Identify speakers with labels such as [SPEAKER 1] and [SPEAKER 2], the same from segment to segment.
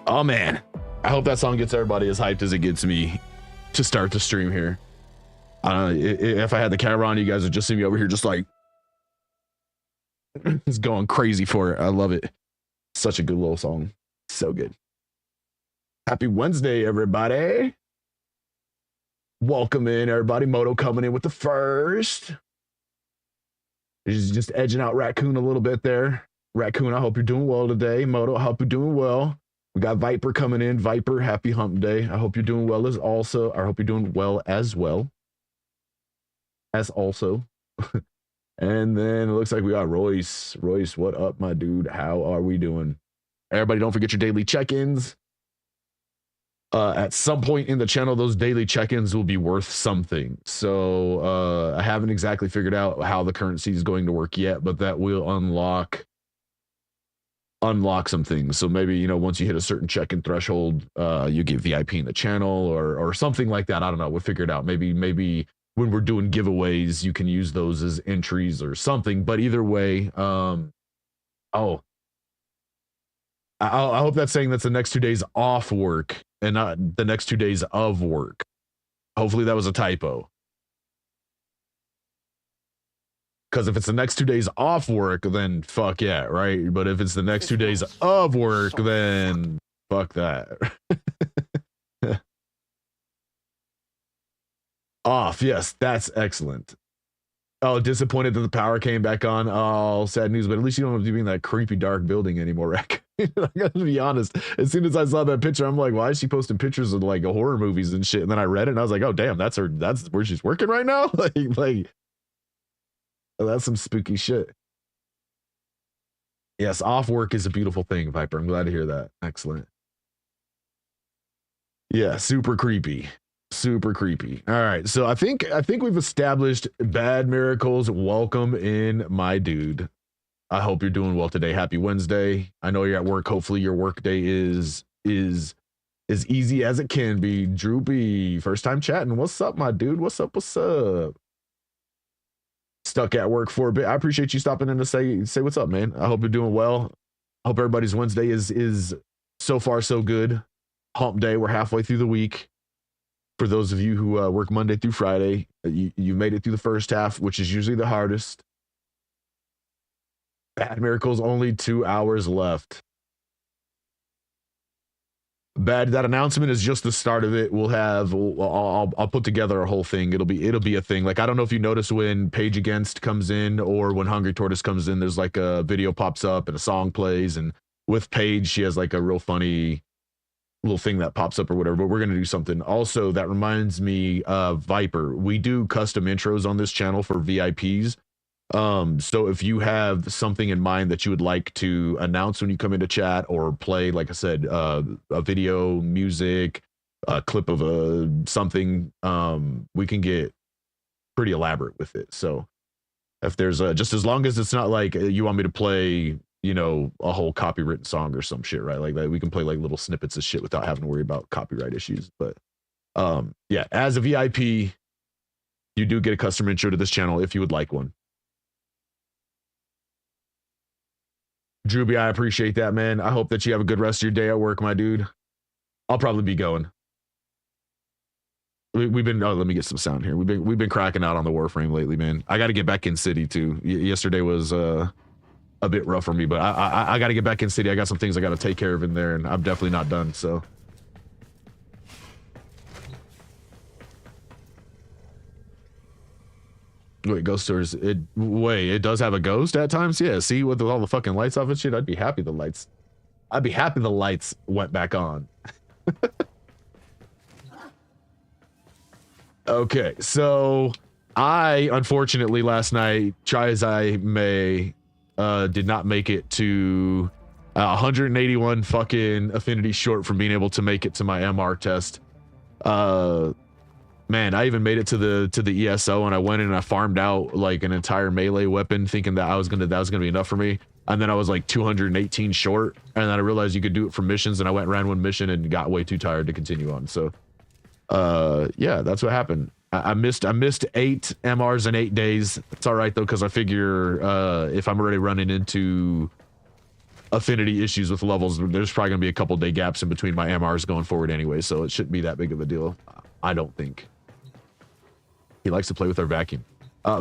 [SPEAKER 1] Oh man, I hope that song gets everybody as hyped as it gets me to start the stream here. If I had the camera on, you guys would just see me over here just like it's going crazy for it. I love it. Such a good little song. So good. Happy Wednesday, everybody. Welcome in, everybody. Moto coming in with the first. He's just edging out Raccoon a little bit there. Raccoon, I hope you're doing well today. Moto, I hope you're doing well. We got Viper coming in. Viper, happy hump day. I hope you're doing well as also. I hope you're doing well as well. As also. And then it looks like we got Royce. Royce, what up, my dude? How are we doing? Everybody, don't forget your daily check-ins. At some point in the channel, those daily check-ins will be worth something. So I haven't exactly figured out how the currency is going to work yet, but that will unlock some things. So maybe, you know, once you hit a certain check-in threshold, you get VIP in the channel or something like that. I don't know. We'll figure it out. Maybe when we're doing giveaways, you can use those as entries or something. But either way, I hope that's saying that's the next 2 days off work and not the next 2 days of work. Hopefully that was a typo. Because if it's the next 2 days off work, then fuck yeah, right? But if it's the next 2 days of work, then fuck that. Off, yes, that's excellent. Oh, disappointed that the power came back on. Oh, sad news, but at least you don't have to be in that creepy dark building anymore, Rack. I gotta be honest. As soon as I saw that picture, I'm like, why is she posting pictures of like horror movies and shit? And then I read it and I was like, oh damn, that's where she's working right now. like oh, that's some spooky shit. Yes, off work is a beautiful thing, Viper. I'm glad to hear that. Excellent. Yeah, super creepy. Super creepy. All right, so I think we've established Bad Miracles. Welcome in, my dude. I hope you're doing well today. Happy Wednesday. I know you're at work. Hopefully your work day is as easy as it can be. Droopy, first time chatting. What's up, my dude? What's up? What's up? Stuck at work for a bit. I appreciate you stopping in to say what's up, man. I hope you're doing well. I hope everybody's Wednesday is so far so good. Hump day. We're halfway through the week. For those of you who work Monday through Friday, you made it through the first half, which is usually the hardest. Bad Miracles, only 2 hours left. That announcement is just the start of it. I'll put together a whole thing. It'll be a thing. Like, I don't know if you notice when Page Against comes in or when Hungry Tortoise comes in, there's like a video pops up and a song plays. And with Paige, she has like a real funny little thing that pops up or whatever, but we're going to do something. Also, that reminds me of Viper. We do custom intros on this channel for VIPs. So if you have something in mind that you would like to announce when you come into chat or play, like I said, a video, music, a clip of something, we can get pretty elaborate with it. So if there's just as long as it's not like you want me to play, you know, a whole copywritten song or some shit, right? Like that, we can play like little snippets of shit without having to worry about copyright issues. But yeah, as a VIP, you do get a custom intro to this channel if you would like one. Drewby, I appreciate that, man. I hope that you have a good rest of your day at work, my dude. I'll probably be going. We've been let me get some sound here. We've been cracking out on the Warframe lately, man. I got to get back in city too. Yesterday was a bit rough for me, but I got to get back in city. I got some things I got to take care of in there, and I'm definitely not done. So. Wait, ghost stores. It does have a ghost at times. Yeah, see, with all the fucking lights off and shit, I'd be happy the lights went back on. Okay, so I unfortunately last night, try as I may, did not make it to 181 fucking affinity short from being able to make it to my MR test. Man, I even made it to the ESO, and I went in and I farmed out like an entire melee weapon, thinking that that was gonna be enough for me. And then I was like 218 short, and then I realized you could do it for missions, and I went and ran one mission and got way too tired to continue on. So, yeah, that's what happened. I missed 8 MRs in 8 days. It's all right though, because I figure if I'm already running into affinity issues with levels. There's probably gonna be a couple day gaps in between my MRs going forward anyway, so it shouldn't be that big of a deal. I don't think. He likes to play with our vacuum.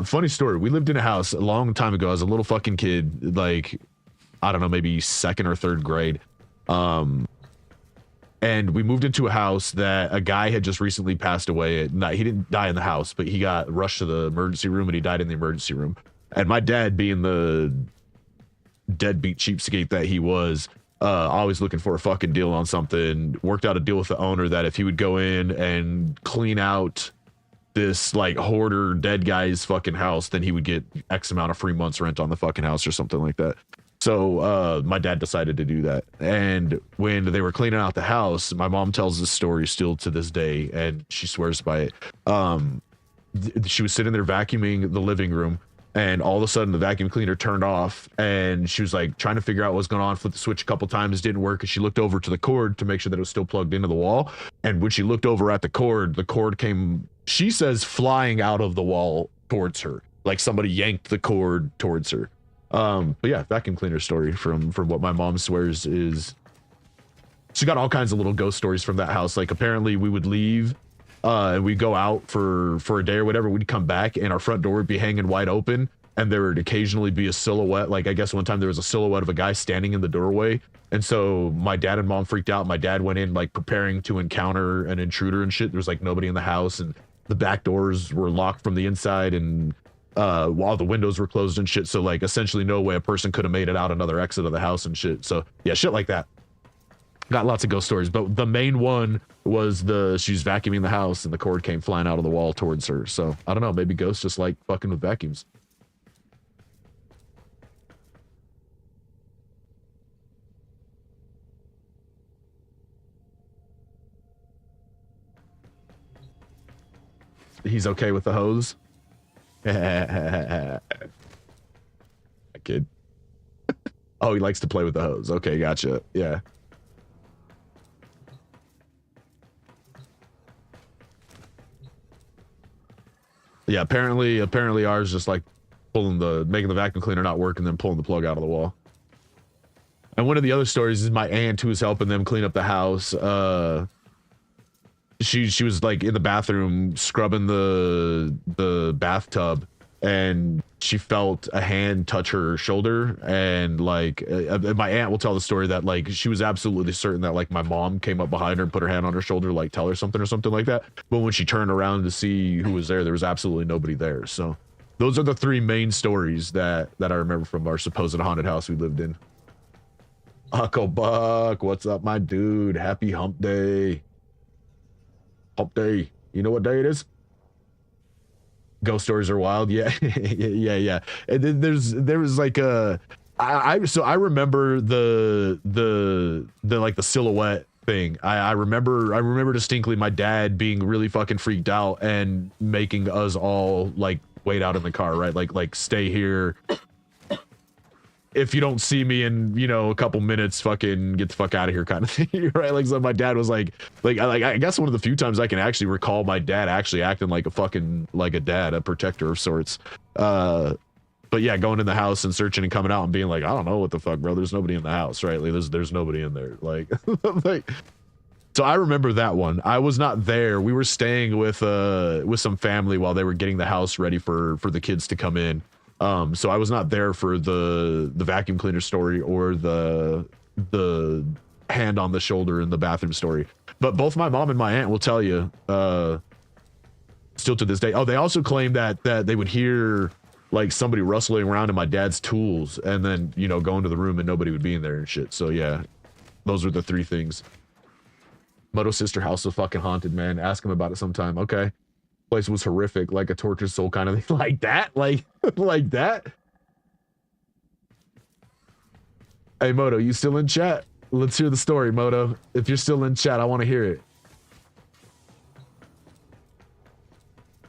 [SPEAKER 1] Funny story. We lived in a house a long time ago. I was a little fucking kid, like, I don't know, maybe second or third grade. And we moved into a house that a guy had just recently passed away. He didn't die in the house, but he got rushed to the emergency room and he died in the emergency room. And my dad, being the deadbeat cheapskate that he was, always looking for a fucking deal on something, worked out a deal with the owner that if he would go in and clean out this like hoarder dead guy's fucking house, then he would get X amount of free months rent on the fucking house or something like that. So my dad decided to do that. And when they were cleaning out the house, my mom tells this story still to this day, and she swears by it. She was sitting there vacuuming the living room, and all of a sudden the vacuum cleaner turned off, and she was like trying to figure out what's going on, flipped the switch a couple times, didn't work, and she looked over to the cord to make sure that it was still plugged into the wall. And when she looked over at the cord came, she says, flying out of the wall towards her, like somebody yanked the cord towards her. But yeah, vacuum cleaner story from what my mom swears is, she got all kinds of little ghost stories from that house. Like apparently we would leave and we'd go out for a day or whatever, we'd come back and our front door would be hanging wide open, and there would occasionally be a silhouette. Like I guess one time there was a silhouette of a guy standing in the doorway, and so my dad and mom freaked out. My dad went in like preparing to encounter an intruder and shit. There was like nobody in the house, and the back doors were locked from the inside, and while the windows were closed and shit. So like essentially no way a person could have made it out another exit of the house and shit. So yeah, shit like that. Got lots of ghost stories, but the main one was she's vacuuming the house and the cord came flying out of the wall towards her. So I don't know, maybe ghosts just like fucking with vacuums. He's okay with the hose. A kid. Oh, he likes to play with the hose. Okay, gotcha. Yeah. Yeah, apparently ours just like making the vacuum cleaner not work and then pulling the plug out of the wall. And one of the other stories is my aunt, who was helping them clean up the house. She was like in the bathroom scrubbing the bathtub, and she felt a hand touch her shoulder, and like my aunt will tell the story that like she was absolutely certain that like my mom came up behind her and put her hand on her shoulder, like tell her something or something like that. But when she turned around to see who was there was absolutely nobody there. So those are the three main stories that I remember from our supposed haunted house we lived in. Uncle Buck, what's up, my dude? Happy hump day. Hump day. You know what day it is? Ghost stories are wild. Yeah. yeah. And then there was like so I remember the like the silhouette thing. I remember distinctly my dad being really fucking freaked out and making us all like wait out in the car, right? Like stay here. If you don't see me in, you know, a couple minutes, fucking get the fuck out of here kind of thing, right? Like, so my dad was like I guess one of the few times I can actually recall my dad actually acting like a fucking, like a dad, a protector of sorts. But yeah, going in the house and searching and coming out and being like, I don't know what the fuck, bro. There's nobody in the house, right? Like, there's nobody in there. Like, like, so I remember that one. I was not there. We were staying with some family while they were getting the house ready for the kids to come in. So I was not there for the vacuum cleaner story or the hand on the shoulder in the bathroom story. But both my mom and my aunt will tell you, still to this day. Oh, they also claim that they would hear like somebody rustling around in my dad's tools, and then, you know, go into the room and nobody would be in there and shit. So yeah, those are the three things. Moto sister house was fucking haunted, man. Ask him about it sometime. Okay. Place was horrific, like a tortured soul kind of thing. Like that, like that. Hey Moto, you still in chat? Let's hear the story, Moto. If you're still in chat, I want to hear it.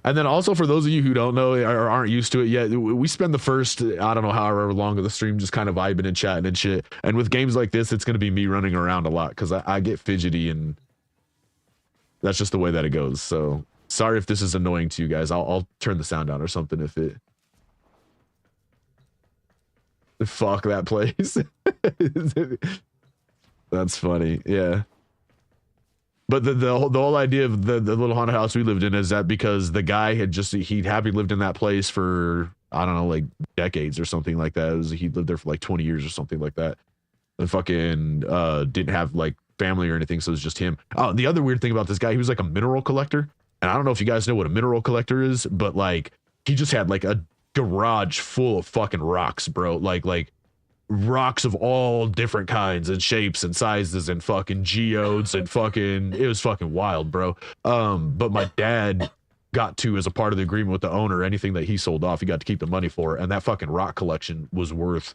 [SPEAKER 1] And then also, for those of you who don't know or aren't used to it yet, we spend the first, I don't know, however long of the stream just kind of vibing and chatting and shit. And with games like this, it's going to be me running around a lot because I get fidgety, and that's just the way that it goes. So sorry if this is annoying to you guys. I'll turn the sound down or something if it... Fuck that place. That's funny. Yeah. But the whole idea of the little haunted house we lived in is that because the guy had just he'd happy lived in that place for I don't know like decades or something like that. He'd lived there for like 20 years or something like that. And fucking didn't have like family or anything, so it was just him. Oh, the other weird thing about this guy, he was like a mineral collector. And I don't know if you guys know what a mineral collector is, but like he just had like a garage full of fucking rocks, bro. Like rocks of all different kinds and shapes and sizes and fucking geodes and fucking it was fucking wild, bro. But my dad got to, as a part of the agreement with the owner, anything that he sold off, he got to keep the money for, and that fucking rock collection was worth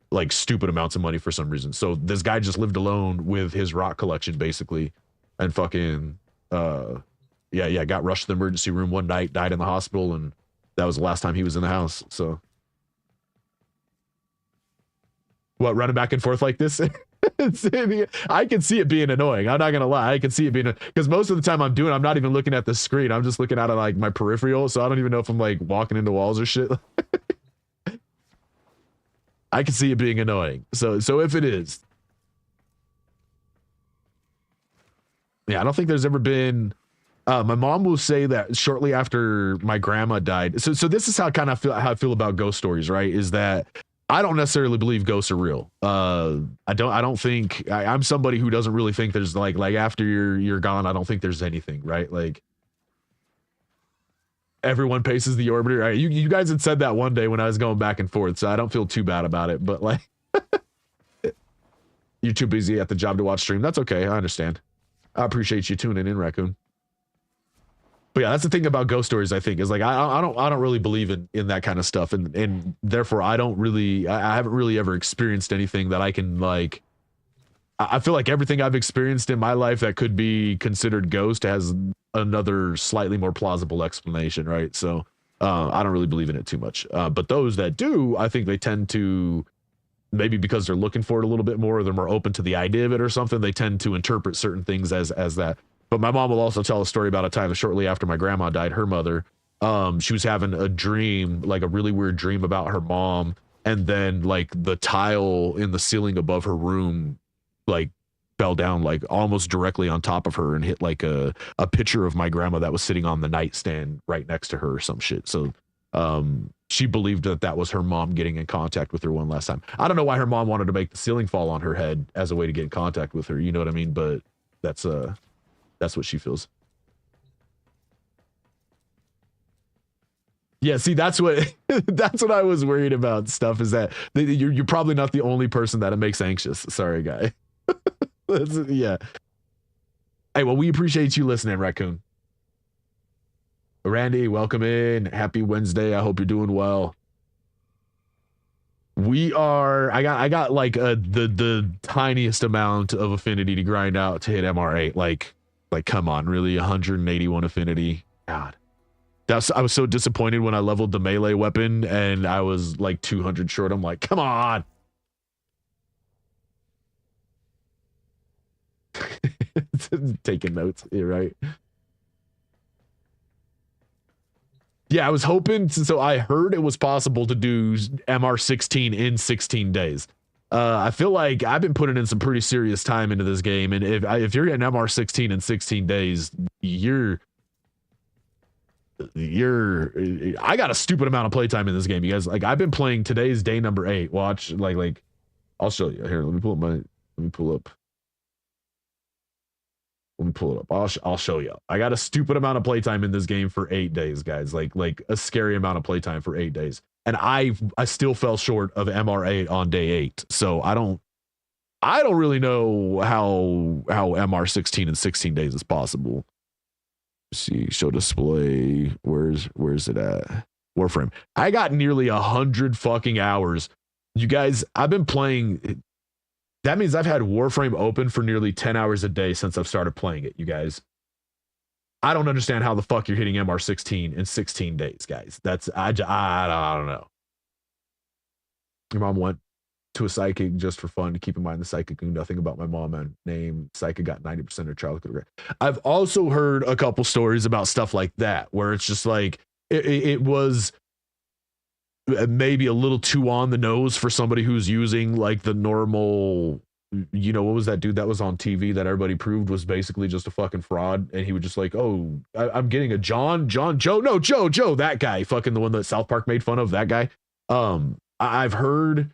[SPEAKER 1] like stupid amounts of money for some reason. So this guy just lived alone with his rock collection basically, and fucking got rushed to the emergency room one night, died in the hospital, and that was the last time he was in the house. So what, running back and forth like this? I can see it being annoying. I'm not gonna lie. I can see it being, because most of the time I'm not even looking at the screen. I'm just looking at it like my peripheral. So I don't even know if I'm like walking into walls or shit. I can see it being annoying. So if it is, yeah, I don't think there's ever been. My mom will say that shortly after my grandma died. So this is how I feel about ghost stories, right? Is that I don't necessarily believe ghosts are real. I don't think I'm somebody who doesn't really think there's like after you're gone, I don't think there's anything, right? Like everyone paces the orbiter. Right? You guys had said that one day when I was going back and forth, so I don't feel too bad about it, but like you're too busy at the job to watch stream. That's okay. I understand. I appreciate you tuning in, Raccoon. But yeah, that's the thing about ghost stories, I think, is like I don't really believe in that kind of stuff, and therefore I haven't really ever experienced anything that I can like. I feel like everything I've experienced in my life that could be considered ghost has another slightly more plausible explanation, right? So I don't really believe in it too much. But those that do, I think they tend to, maybe because they're looking for it a little bit more, or they're more open to the idea of it or something, they tend to interpret certain things as that. But my mom will also tell a story about a time shortly after my grandma died, her mother, she was having a dream, like a really weird dream about her mom. And then like the tile in the ceiling above her room, like fell down like almost directly on top of her and hit like a picture of my grandma that was sitting on the nightstand right next to her or some shit. So she believed that was her mom getting in contact with her one last time. I don't know why her mom wanted to make the ceiling fall on her head as a way to get in contact with her. You know what I mean? But that's what she feels. Yeah, see, that's what I was worried about. Stuff is that you're probably not the only person that it makes anxious. Sorry, guy. Yeah. Hey, well, we appreciate you listening, Raccoon. Randy, welcome in. Happy Wednesday. I hope you're doing well. We are. I got like the tiniest amount of affinity to grind out to hit MR8. Like come on, really, 181 affinity. God. I was so disappointed when I leveled the melee weapon and I was like 200 short. I'm like, come on. Taking notes, you're right. Yeah, I was hoping. So I heard it was possible to do MR16 in 16 days. I feel like I've been putting in some pretty serious time into this game, and if you're getting MR16 in 16 days, I got a stupid amount of playtime in this game, you guys. Like I've been playing, today's day number 8. Watch, like I'll show you here. Let me pull up. I'll show you. I got a stupid amount of playtime in this game for 8 days, guys. Like a scary amount of playtime for 8 days. And I still fell short of MR8 on day 8. So I don't really know how MR16 in 16 days is possible. Let's see, show display. Where's it at? Warframe. I got nearly 100 fucking hours. You guys, I've been playing. That means I've had Warframe open for nearly 10 hours a day since I've started playing it, you guys. I don't understand how the fuck you're hitting MR16 in 16 days, guys. I don't know. Your mom went to a psychic just for fun. To keep in mind, the psychic knew nothing about my mom and name. Psychic got 90% of her childhood regret. I've also heard a couple stories about stuff like that, where it's just like, it was maybe a little too on the nose for somebody who's using like the normal, you know, what was that dude that was on TV that everybody proved was basically just a fucking fraud, and he would just like, oh, I'm getting a John Joe, no, Joe, that guy, fucking the one that South Park made fun of, that guy. I've heard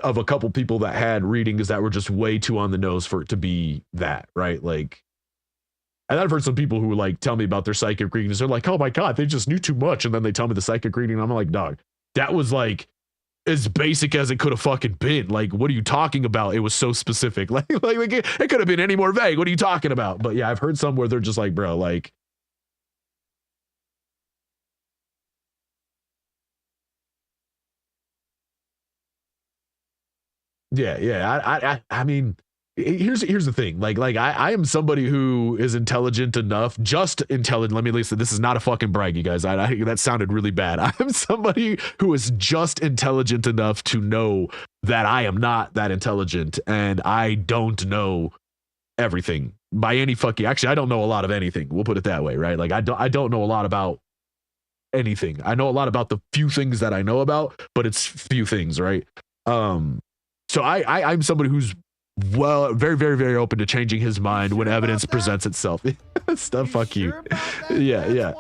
[SPEAKER 1] of a couple people that had readings that were just way too on the nose for it to be that, right? Like, and I've heard some people who like tell me about their psychic readings. They're like, oh my God, they just knew too much. And then they tell me the psychic reading. And I'm like, dog, that was like as basic as it could have fucking been. Like, what are you talking about? It was so specific. Like it could have been any more vague. What are you talking about? But yeah, I've heard some where they're just like, bro, like, yeah. I mean, here's the thing. Like I am somebody who is intelligent enough, just intelligent. Let me at least, this is not a fucking brag, you guys. That sounded really bad. I'm somebody who is just intelligent enough to know that I am not that intelligent, and I don't know everything by any fucking. Actually, I don't know a lot of anything. We'll put it that way, right? Like I don't know a lot about anything. I know a lot about the few things that I know about, but it's few things, right? So I'm somebody who's very, very, very open to changing his mind when evidence presents itself. Stuff, fuck you. Yeah.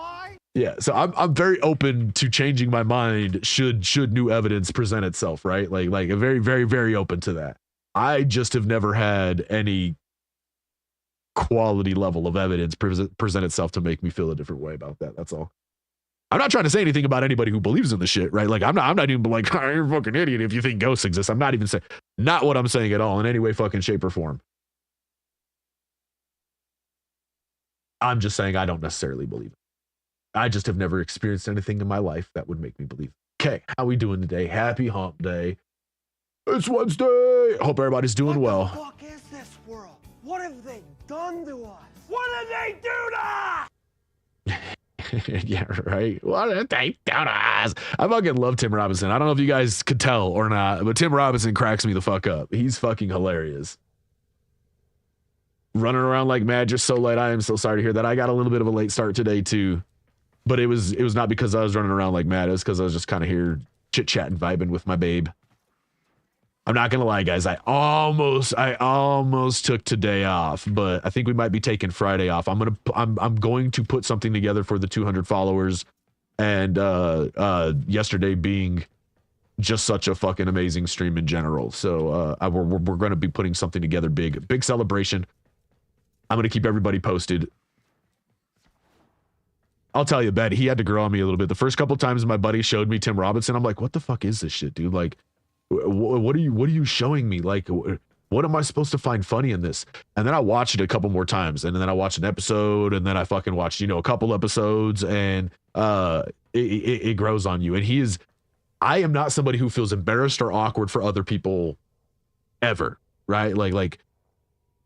[SPEAKER 1] So I'm very open to changing my mind should new evidence present itself, right? Like a very, very, very open to that. I just have never had any quality level of evidence present itself to make me feel a different way about that. That's all. I'm not trying to say anything about anybody who believes in the shit, right? Like I'm not even like, oh, you're a fucking idiot if you think ghosts exist. I'm not even saying, not what I'm saying at all in any way, fucking shape or form. I'm just saying I don't necessarily believe it. I just have never experienced anything in my life that would make me believe. Okay, how we doing today? Happy hump day. It's Wednesday. Hope everybody's doing well.
[SPEAKER 2] What the fuck is this world? What have they done to us? What did they do to us?
[SPEAKER 1] Yeah, right. What did they do to us? I fucking love Tim Robinson. I don't know if you guys could tell or not, but Tim Robinson cracks me the fuck up. He's fucking hilarious. Running around like mad just so late. I am so sorry to hear that. I got a little bit of a late start today too, but it was not because I was running around like mad. It was because I was just kind of here chit chatting, vibing with my babe. I'm not gonna lie, guys. I almost took today off, but I think we might be taking Friday off. I'm going to put something together for the 200 followers, and yesterday being just such a fucking amazing stream in general. So we're going to be putting something together, big celebration. I'm gonna keep everybody posted. I'll tell you, Ben, he had to grow on me a little bit. The first couple times my buddy showed me Tim Robinson, I'm like, what the fuck is this shit, dude? Like, what are you showing me? Like, what am I supposed to find funny in this? And then I watched it a couple more times, and then I watched an episode, and then I fucking watched, a couple episodes, and it grows on you. And I am not somebody who feels embarrassed or awkward for other people ever, right? Like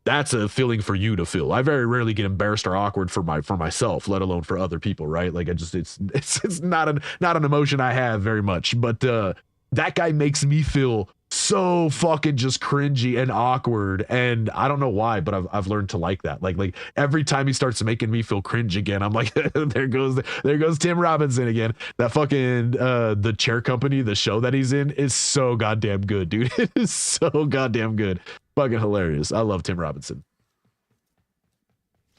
[SPEAKER 1] that's a feeling for you to feel. I very rarely get embarrassed or awkward for myself, let alone for other people, right? Like it's not an emotion I have very much, but that guy makes me feel so fucking just cringy and awkward, and I don't know why, but I've learned to like that. Like every time he starts making me feel cringe again, I'm like, there goes Tim Robinson again. That fucking the Chair Company, the show that he's in, is so goddamn good, dude. It is so goddamn good. Fucking hilarious. I love Tim Robinson.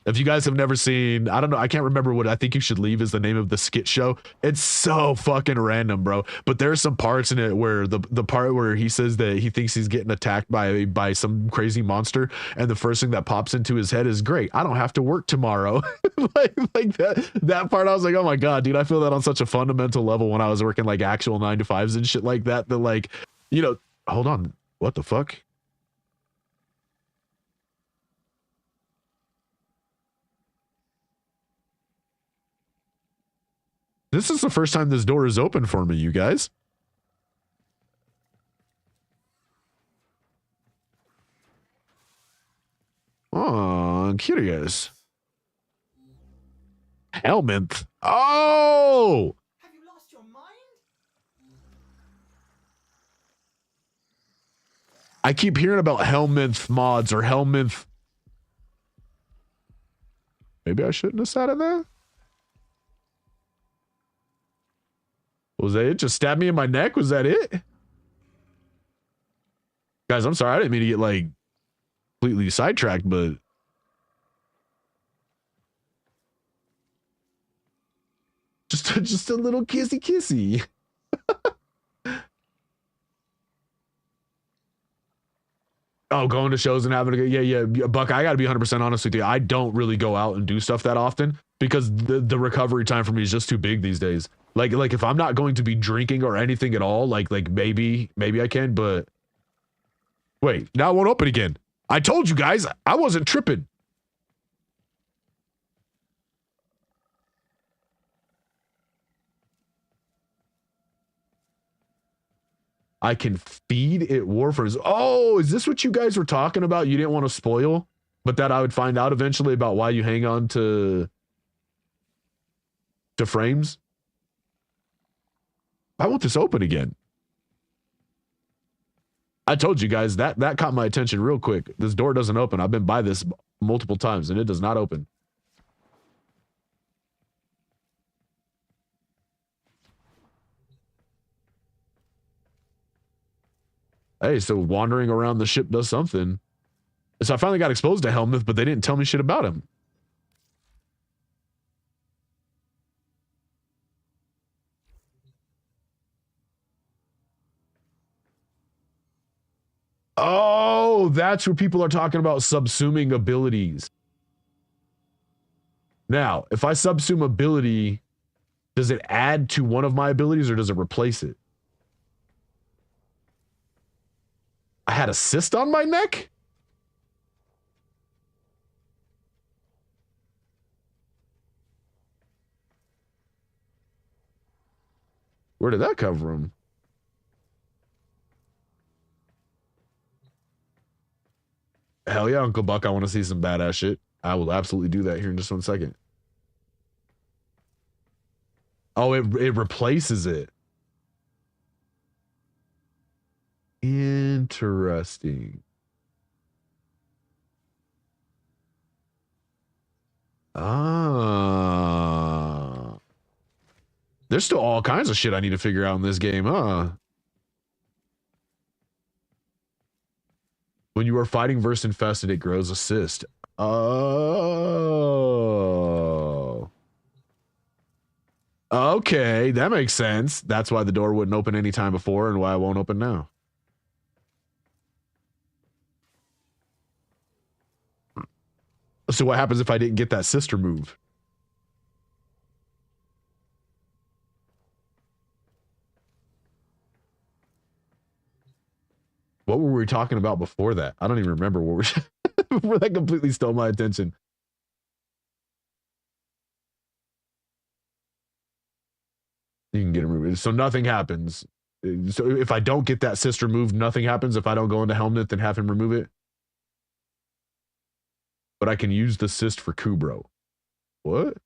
[SPEAKER 1] If you guys have never seen, I don't know, I can't remember what I Think You Should Leave is the name of the skit show. It's so fucking random, bro. But there's some parts in it where the part where he says that he thinks he's getting attacked by some crazy monster, and the first thing that pops into his head is, great, I don't have to work tomorrow. like that part, I was like, oh my God, dude, I feel that on such a fundamental level when I was working like actual 9-to-5s and shit like that, like, hold on, what the fuck? This is the first time this door is open for me, you guys. Oh, I'm curious. Helminth. Oh!
[SPEAKER 2] Have you lost your mind?
[SPEAKER 1] I keep hearing about Helminth mods or Helminth. Maybe I shouldn't have sat in there? Was that it? Just stabbed me in my neck? Was that it? Guys, I'm sorry. I didn't mean to get, like, completely sidetracked, but... Just a little kissy. Oh, going to shows and having a good... Yeah, Buck, I gotta be 100% honest with you. I don't really go out and do stuff that often because the recovery time for me is just too big these days. Like if I'm not going to be drinking or anything at all, like maybe I can, but... Wait, now it won't open again. I told you guys, I wasn't tripping. I can feed it warframes. Oh, is this what you guys were talking about? You didn't want to spoil, but that I would find out eventually about why you hang on to frames? I want this open again. I told you guys that caught my attention real quick. This door doesn't open. I've been by this multiple times and it does not open. Hey, so wandering around the ship does something. So I finally got exposed to Helmuth, but they didn't tell me shit about him. Oh, that's where people are talking about subsuming abilities. Now, if I subsume ability, does it add to one of my abilities or does it replace it? I had a cyst on my neck? Where did that come from? Hell yeah, Uncle Buck, I want to see some badass shit. I will absolutely do that here in just 1 second. Oh, it replaces it. Interesting. Ah. There's still all kinds of shit I need to figure out in this game, huh? When you are fighting versus infested, it grows assist. Oh. Okay, that makes sense. That's why the door wouldn't open any time before and why it won't open now. So what happens if I didn't get that sister move? What were we talking about before that? I don't even remember what we're... before that completely stole my attention. You can get it removed. So nothing happens. So if I don't get that cyst removed, nothing happens. If I don't go into Helmnet and have him remove it. But I can use the cyst for Kubro. What?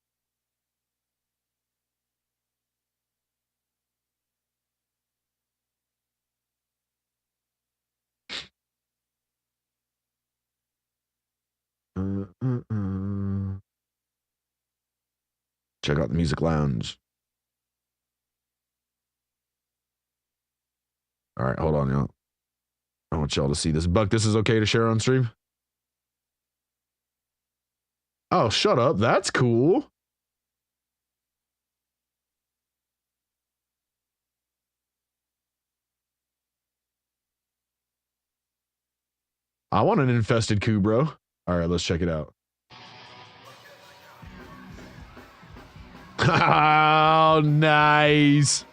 [SPEAKER 1] Check out the music lounge. All right, hold on, y'all. I want y'all to see this. Buck, this is okay to share on stream? Oh, shut up. That's cool. I want an infested Kubro. All right, let's check it out. Oh, nice.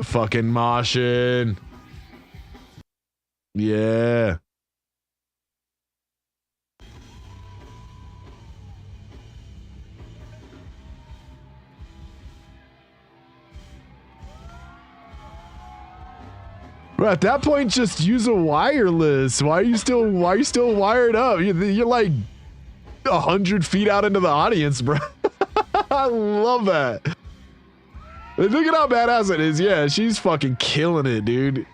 [SPEAKER 1] Fucking moshing. Yeah. Bro, at that point, just use a wireless. Why are you still wired up? You're like 100 feet out into the audience, bro. I love that. Look at how badass it is. Yeah, she's fucking killing it, dude.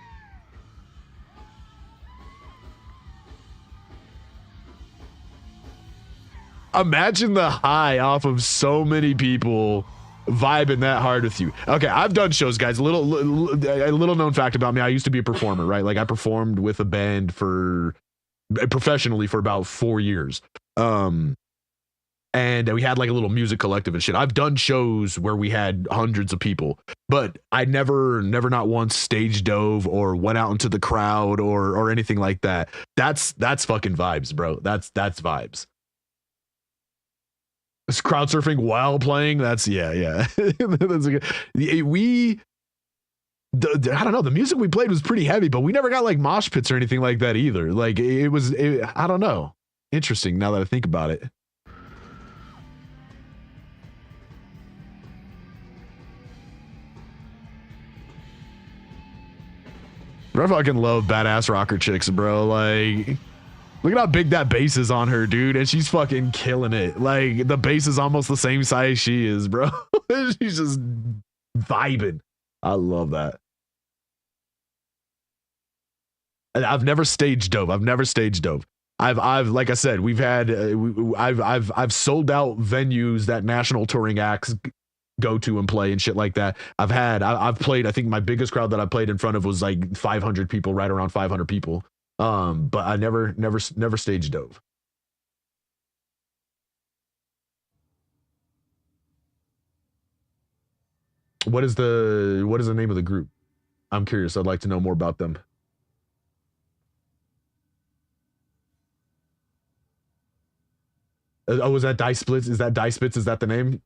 [SPEAKER 1] Imagine the high off of so many people vibing that hard with you. Okay, I've done shows, guys. A little known fact about me: I used to be a performer, right? Like I performed with a band for professionally for about 4 years. And we had like a little music collective and shit. I've done shows where we had hundreds of people, but I never not once stage dove or went out into the crowd or anything like that. That's fucking vibes, bro. That's vibes. It's crowd surfing while playing. That's yeah. That's a good, I don't know. The music we played was pretty heavy, but we never got like mosh pits or anything like that either. Like I don't know. Interesting now that I think about it. I fucking love badass rocker chicks, bro. Like, look at how big that bass is on her, dude. And she's fucking killing it. Like, the bass is almost the same size she is, bro. She's just vibing. I love that. I've never stage dove. I've like I said, we've had I've sold out venues that national touring acts go to and play and shit like that. I've played, I think my biggest crowd that I played in front of was like 500 people, right around 500 people. But I never stage dove. What is the name of the group? I'm curious. I'd like to know more about them. Oh, was that Dice Splits? Is that Dice Spits? Is that the name?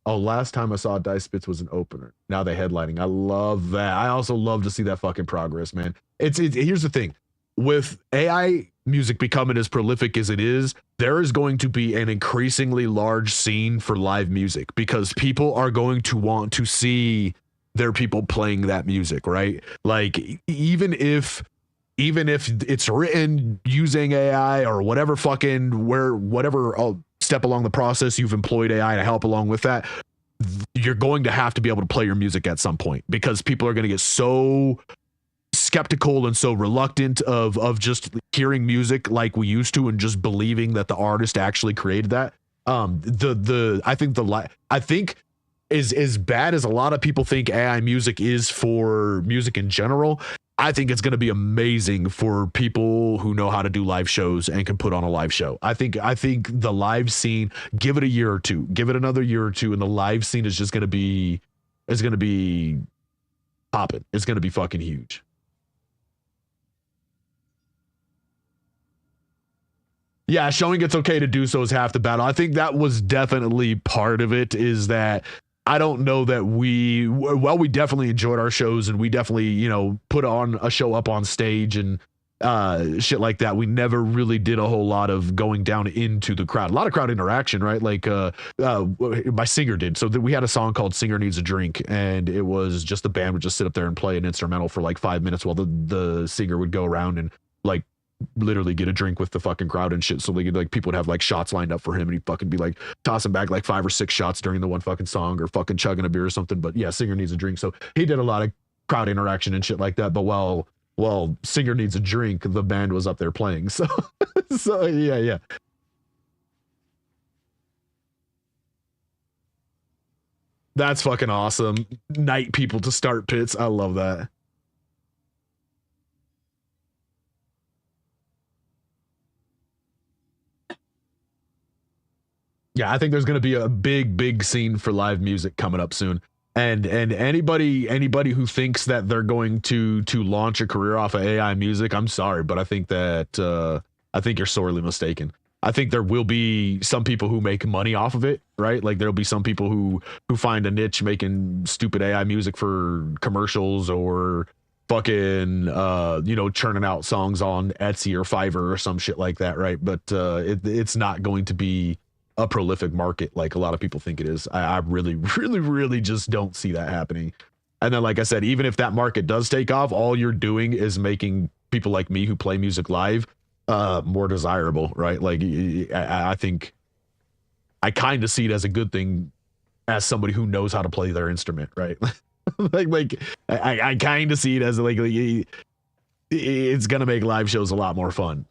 [SPEAKER 1] Oh, last time I saw Dice Spits was an opener. Now they headlining. I love that. I also love to see that fucking progress, man. It's here's the thing. With AI music becoming as prolific as it is, there is going to be an increasingly large scene for live music because people are going to want to see their people playing that music, right? Like even if it's written using AI or whatever whatever step along the process you've employed AI to help along with that, you're going to have to be able to play your music at some point because people are going to get so skeptical and so reluctant of just hearing music like we used to and just believing that the artist actually created that. I think as bad as a lot of people think AI music is for music in general, I think it's going to be amazing for people who know how to do live shows and can put on a live show. I think the live scene, give it a year or two, give it another year or two, and the live scene is just going to be popping. It's going to be fucking huge. Yeah, showing it's okay to do so is half the battle. I think that was definitely part of it, is that I don't know that we definitely enjoyed our shows and we definitely, put on a show up on stage and shit like that. We never really did a whole lot of going down into the crowd. A lot of crowd interaction, right? Like my singer did. So we had a song called Singer Needs a Drink, and it was just the band would just sit up there and play an instrumental for like 5 minutes while the singer would go around and like literally get a drink with the fucking crowd and shit. So like people would have like shots lined up for him and he'd fucking be like tossing back like 5 or 6 shots during the one fucking song or fucking chugging a beer or something. But yeah, Singer Needs a Drink. So he did a lot of crowd interaction and shit like that. But while Singer Needs a Drink, the band was up there playing. So so yeah. That's fucking awesome. Night people to start pits. I love that. Yeah, I think there's going to be a big scene for live music coming up soon. And anybody who thinks that they're going to launch a career off of AI music, I'm sorry, but I think you're sorely mistaken. I think there will be some people who make money off of it, right? Like there'll be some people who find a niche making stupid AI music for commercials or fucking churning out songs on Etsy or Fiverr or some shit like that, right? But it's not going to be a prolific market like a lot of people think it is. I really just don't see that happening. And then, like I said, even if that market does take off, all you're doing is making people like me who play music live more desirable, right? Like I think I kind of see it as a good thing as somebody who knows how to play their instrument, right? I kind of see it as like it's gonna make live shows a lot more fun.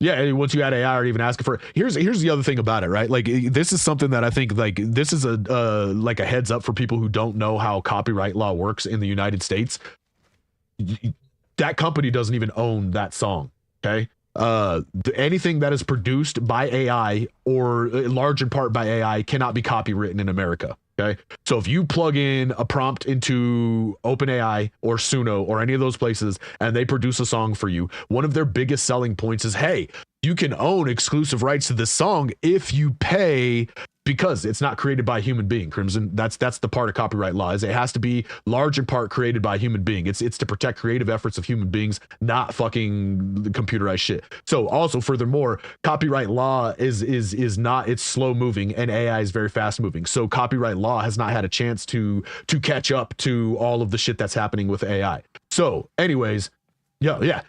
[SPEAKER 1] Yeah, once you add AI or even ask for it. Here's the other thing about it, right? Like this is something that I think like this is a like a heads up for people who don't know how copyright law works in the United States. That company doesn't even own that song. Okay. Anything that is produced by AI or large in part by AI cannot be copywritten in America. Okay. So if you plug in a prompt into OpenAI or Suno or any of those places and they produce a song for you, one of their biggest selling points is, hey, you can own exclusive rights to this song if you pay, because it's not created by a human being, Crimson. That's the part of copyright law, is it has to be large in part created by a human being. It's to protect creative efforts of human beings, not fucking computerized shit. So also, furthermore, copyright law is not, it's slow moving and AI is very fast moving. So copyright law has not had a chance to catch up to all of the shit that's happening with AI. So anyways, yeah.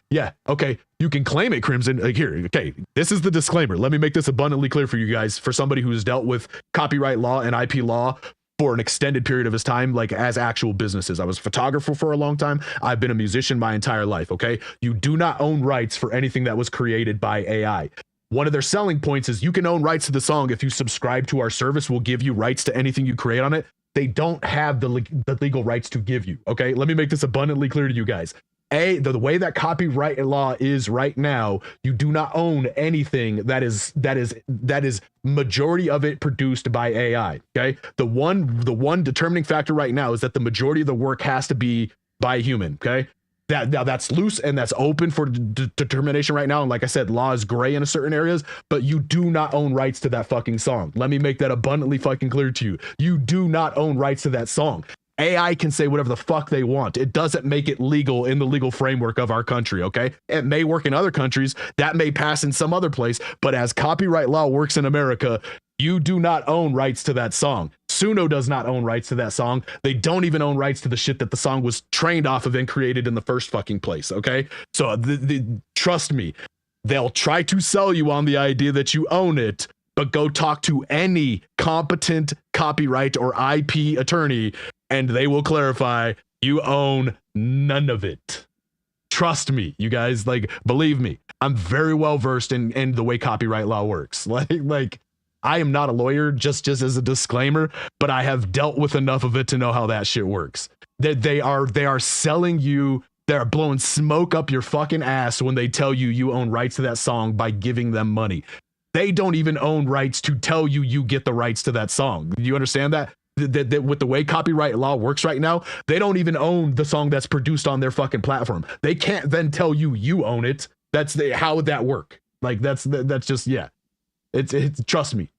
[SPEAKER 1] Okay, you can claim it, Crimson. Like here, okay, this is the disclaimer. Let me make this abundantly clear for you guys. For somebody who's dealt with copyright law and IP law for an extended period of his time, like as actual businesses. I was a photographer for a long time. I've been a musician my entire life, okay? You do not own rights for anything that was created by AI. One of their selling points is you can own rights to the song if you subscribe to our service. We'll give you rights to anything you create on it. They don't have the legal rights to give you, okay? Let me make this abundantly clear to you guys. The way that copyright law is right now, you do not own anything that is majority of it produced by AI. Okay, the one determining factor right now is that the majority of the work has to be by a human. Okay, that's loose and that's open for determination right now. And like I said, law is gray in certain areas, but you do not own rights to that fucking song. Let me make that abundantly fucking clear to you. You do not own rights to that song. AI can say whatever the fuck they want. It doesn't make it legal in the legal framework of our country, okay? It may work in other countries, that may pass in some other place, but as copyright law works in America, you do not own rights to that song. Suno does not own rights to that song. They don't even own rights to the shit that the song was trained off of and created in the first fucking place, okay? So trust me, they'll try to sell you on the idea that you own it, but go talk to any competent copyright or IP attorney and they will clarify you own none of it. Trust me, you guys, like, believe me, I'm very well versed in the way copyright law works. Like I am not a lawyer, just as a disclaimer, but I have dealt with enough of it to know how that shit works. They are selling you, they're blowing smoke up your fucking ass when they tell you you own rights to that song by giving them money. They don't even own rights to tell you you get the rights to that song. You understand that? That with the way copyright law works right now, they don't even own the song that's produced on their fucking platform. They can't then tell you you own it. How would that work? Like that's just, yeah. It's trust me.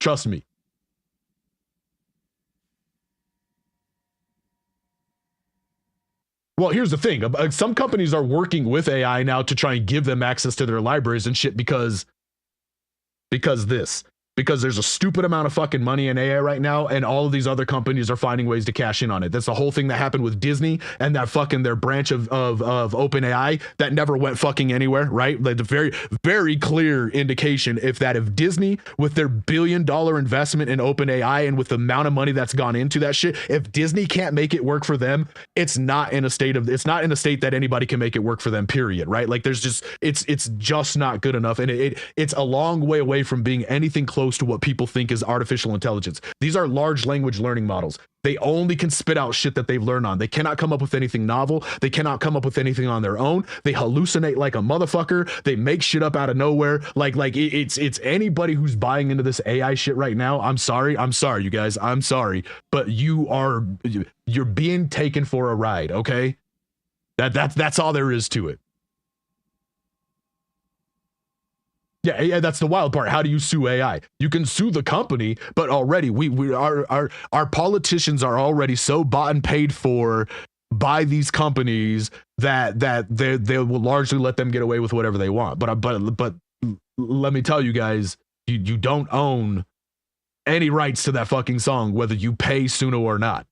[SPEAKER 1] Well, here's the thing. Some companies are working with AI now to try and give them access to their libraries and shit because there's a stupid amount of fucking money in AI right now, and all of these other companies are finding ways to cash in on it. That's the whole thing that happened with Disney and that fucking their branch of OpenAI that never went fucking anywhere, right? Like the very, very clear indication if Disney, with their $1 billion investment in OpenAI and with the amount of money that's gone into that shit, if Disney can't make it work for them, it's not in a state that anybody can make it work for them, period, right? Like there's just, it's just not good enough, and it's a long way away from being anything close to what people think is artificial intelligence. These are large language learning models. They only can spit out shit that they've learned on. They cannot come up with anything novel. They cannot come up with anything on their own. They hallucinate like a motherfucker. They make shit up out of nowhere. Like it's anybody who's buying into this AI shit right now. I'm sorry, you guys. I'm sorry, but you're being taken for a ride. Okay, that's all there is to it. Yeah, that's the wild part. How do you sue AI? You can sue the company, but already our politicians are already so bought and paid for by these companies that they will largely let them get away with whatever they want. But let me tell you guys, you don't own any rights to that fucking song, whether you pay Suno or not.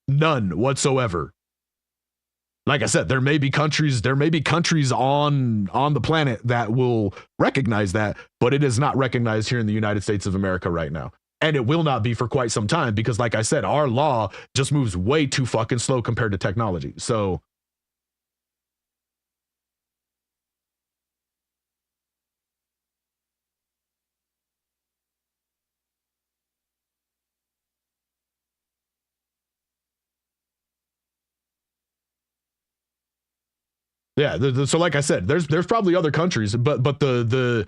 [SPEAKER 1] None whatsoever. Like I said, there may be countries on the planet that will recognize that, but it is not recognized here in the United States of America right now. And it will not be for quite some time because, like I said, our law just moves way too fucking slow compared to technology. So Yeah, so like I said, there's probably other countries, but and